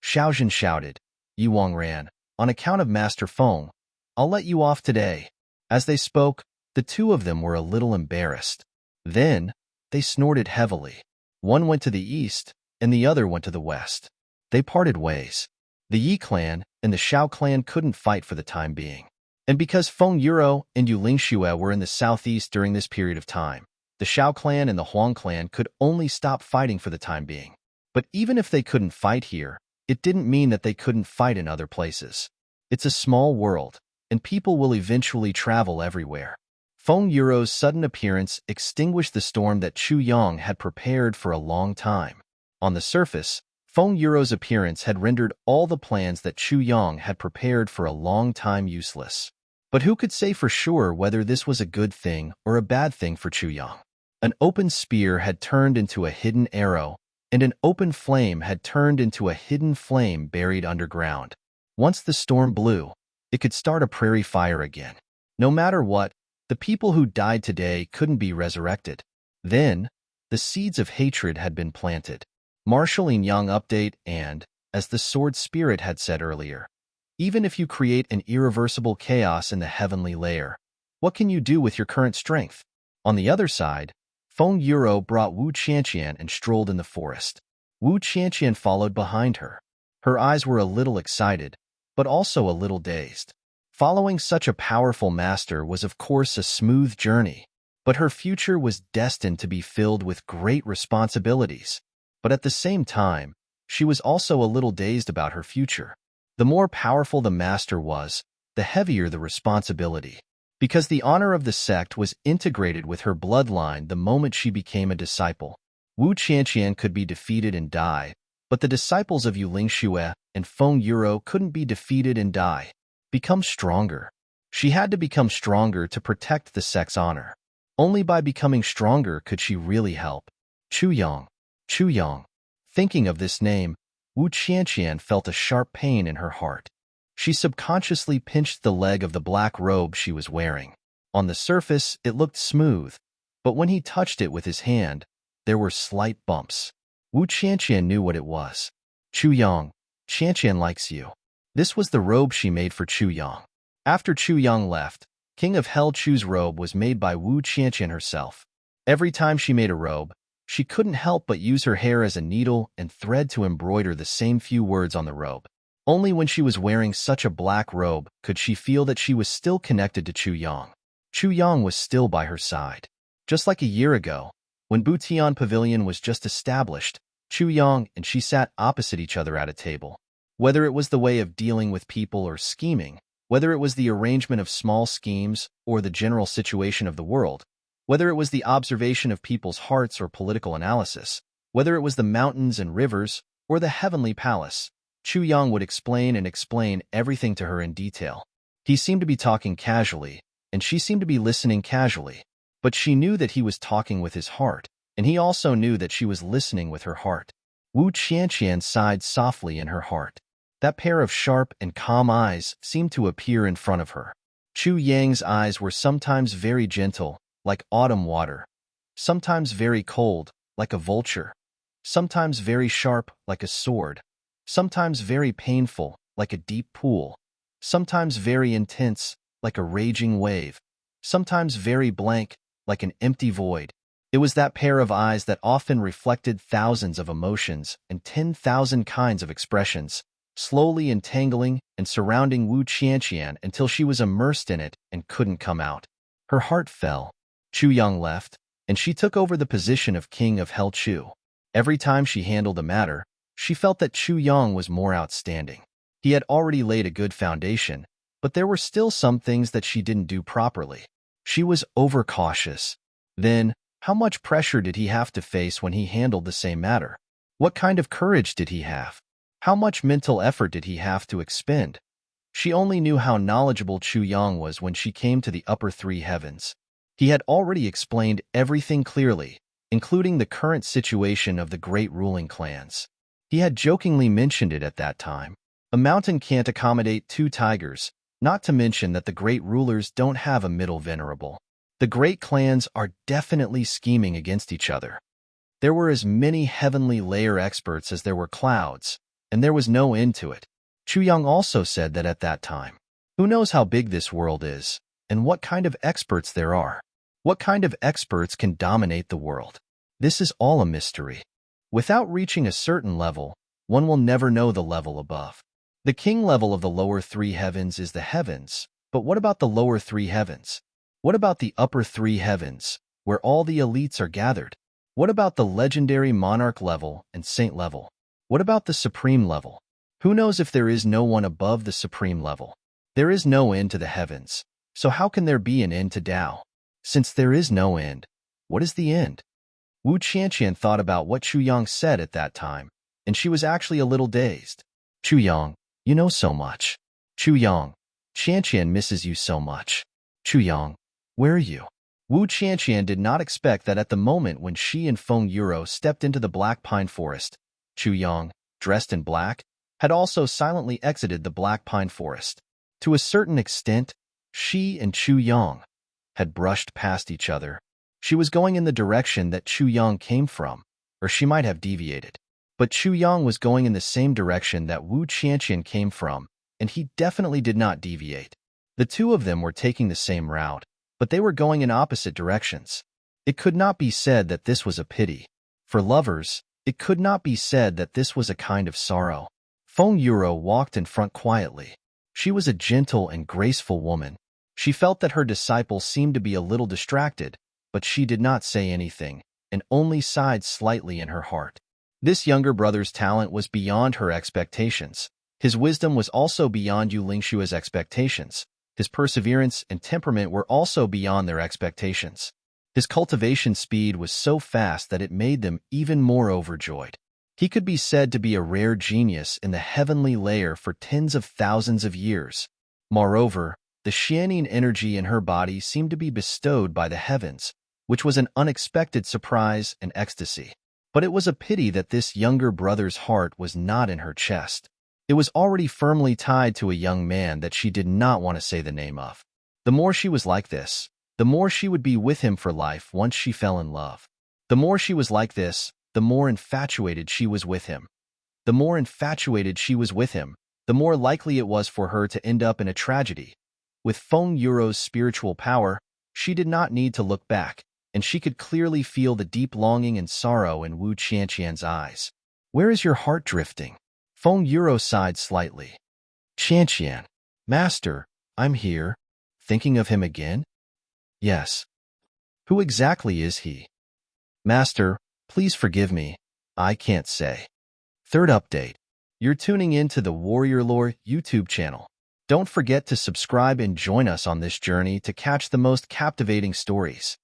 Xiaozhen shouted, Yuangran, on account of Master Feng, I'll let you off today. As they spoke, the two of them were a little embarrassed. Then, they snorted heavily. One went to the east, and the other went to the west. They parted ways. The Yi clan and the Xiao clan couldn't fight for the time being. And because Feng Yuro and Yulingxue were in the southeast during this period of time, the Xiao clan and the Huang clan could only stop fighting for the time being. But even if they couldn't fight here, it didn't mean that they couldn't fight in other places. It's a small world, and people will eventually travel everywhere. Feng Yuro's sudden appearance extinguished the storm that Chu Yang had prepared for a long time. On the surface, Feng Yuro's appearance had rendered all the plans that Chu Yang had prepared for a long time useless. But who could say for sure whether this was a good thing or a bad thing for Chu Yang? An open spear had turned into a hidden arrow, and an open flame had turned into a hidden flame buried underground. Once the storm blew, it could start a prairie fire again. No matter what, the people who died today couldn't be resurrected. Then, the seeds of hatred had been planted. Marshalling Yang update and, as the sword spirit had said earlier, even if you create an irreversible chaos in the heavenly layer, what can you do with your current strength? On the other side, Feng Yuro brought Wu Qianqian and strolled in the forest. Wu Qianqian followed behind her. Her eyes were a little excited, but also a little dazed. Following such a powerful master was of course a smooth journey, but her future was destined to be filled with great responsibilities. But at the same time, she was also a little dazed about her future. The more powerful the master was, the heavier the responsibility. Because the honor of the sect was integrated with her bloodline the moment she became a disciple. Wu Qianqian could be defeated and die, but the disciples of Yulingxue and Feng Yuro couldn't be defeated and die. Become stronger. She had to become stronger to protect the sect's honor. Only by becoming stronger could she really help. Chu Yang. Thinking of this name, Wu Qianqian felt a sharp pain in her heart. She subconsciously pinched the leg of the black robe she was wearing. On the surface, it looked smooth, but when he touched it with his hand, there were slight bumps. Wu Qianqian knew what it was. Chu Yang, Qianqian likes you. This was the robe she made for Chu Yang. After Chu Yang left, King of Hell Chu's robe was made by Wu Qianqian herself. Every time she made a robe, she couldn't help but use her hair as a needle and thread to embroider the same few words on the robe. Only when she was wearing such a black robe could she feel that she was still connected to Chu Yang. Chu Yang was still by her side. Just like a year ago, when Butian Pavilion was just established, Chu Yang and she sat opposite each other at a table. Whether it was the way of dealing with people or scheming, whether it was the arrangement of small schemes or the general situation of the world, whether it was the observation of people's hearts or political analysis, whether it was the mountains and rivers or the heavenly palace, Chu Yang would explain everything to her in detail. He seemed to be talking casually, and she seemed to be listening casually. But she knew that he was talking with his heart, and he also knew that she was listening with her heart. Wu Qianqian sighed softly in her heart. That pair of sharp and calm eyes seemed to appear in front of her. Chu Yang's eyes were sometimes very gentle, like autumn water, sometimes very cold, like a vulture, sometimes very sharp, like a sword, sometimes very painful, like a deep pool, sometimes very intense, like a raging wave, sometimes very blank, like an empty void. It was that pair of eyes that often reflected thousands of emotions and 10,000 kinds of expressions, slowly entangling and surrounding Wu Qianqian until she was immersed in it and couldn't come out. Her heart fell. Chu Yang left, and she took over the position of King of Hell Chu. Every time she handled a matter, she felt that Chu Yang was more outstanding. He had already laid a good foundation, But there were still some things that she didn't do properly. She was overcautious. Then, how much pressure did he have to face when he handled the same matter? What kind of courage did he have? How much mental effort did he have to expend? She only knew how knowledgeable Chu Yang was when she came to the upper three heavens. He had already explained everything clearly, including the current situation of the great ruling clans. He had jokingly mentioned it at that time. A mountain can't accommodate two tigers, not to mention that the great rulers don't have a middle venerable. The great clans are definitely scheming against each other. There were as many heavenly layer experts as there were clouds, and there was no end to it. Chu Yang also said that at that time. Who knows how big this world is, and what kind of experts there are? What kind of experts can dominate the world? This is all a mystery. Without reaching a certain level, one will never know the level above. The king level of the lower three heavens is the heavens, but what about the lower three heavens? What about the upper three heavens, where all the elites are gathered? What about the legendary monarch level and saint level? What about the supreme level? Who knows if there is no one above the supreme level? There is no end to the heavens, so how can there be an end to Tao? Since there is no end, what is the end? Wu Qianqian thought about what Chu Yang said at that time, and she was actually a little dazed. Chu Yang, you know so much. Chu Yang, Qianqian misses you so much. Chu Yang, where are you? Wu Qianqian did not expect that at the moment when she and Feng Yuro stepped into the black pine forest, Chu Yang, dressed in black, had also silently exited the black pine forest. To a certain extent, she and Chu Yang had brushed past each other. She was going in the direction that Chu Yang came from, or she might have deviated. But Chu Yang was going in the same direction that Wu Qianqian came from, and he definitely did not deviate. The two of them were taking the same route, but they were going in opposite directions. It could not be said that this was a pity. For lovers, it could not be said that this was a kind of sorrow. Feng Yuro walked in front quietly. She was a gentle and graceful woman. She felt that her disciple seemed to be a little distracted, but she did not say anything, and only sighed slightly in her heart. This younger brother's talent was beyond her expectations. His wisdom was also beyond Yu Lingshua's expectations. His perseverance and temperament were also beyond their expectations. His cultivation speed was so fast that it made them even more overjoyed. He could be said to be a rare genius in the heavenly layer for tens of thousands of years. Moreover, the shining energy in her body seemed to be bestowed by the heavens, which was an unexpected surprise and ecstasy. But it was a pity that this younger brother's heart was not in her chest. It was already firmly tied to a young man that she did not want to say the name of. The more she was like this, the more she would be with him for life once she fell in love. The more she was like this, the more infatuated she was with him. The more infatuated she was with him, the more likely it was for her to end up in a tragedy. With Feng Yuro's spiritual power, she did not need to look back, and she could clearly feel the deep longing and sorrow in Wu Qianqian's eyes. Where is your heart drifting? Feng Yuro sighed slightly. Qianqian, Master, I'm here. Thinking of him again? Yes. Who exactly is he? Master, please forgive me. I can't say. Third update. You're tuning in to the Warrior Lore YouTube channel. Don't forget to subscribe and join us on this journey to catch the most captivating stories.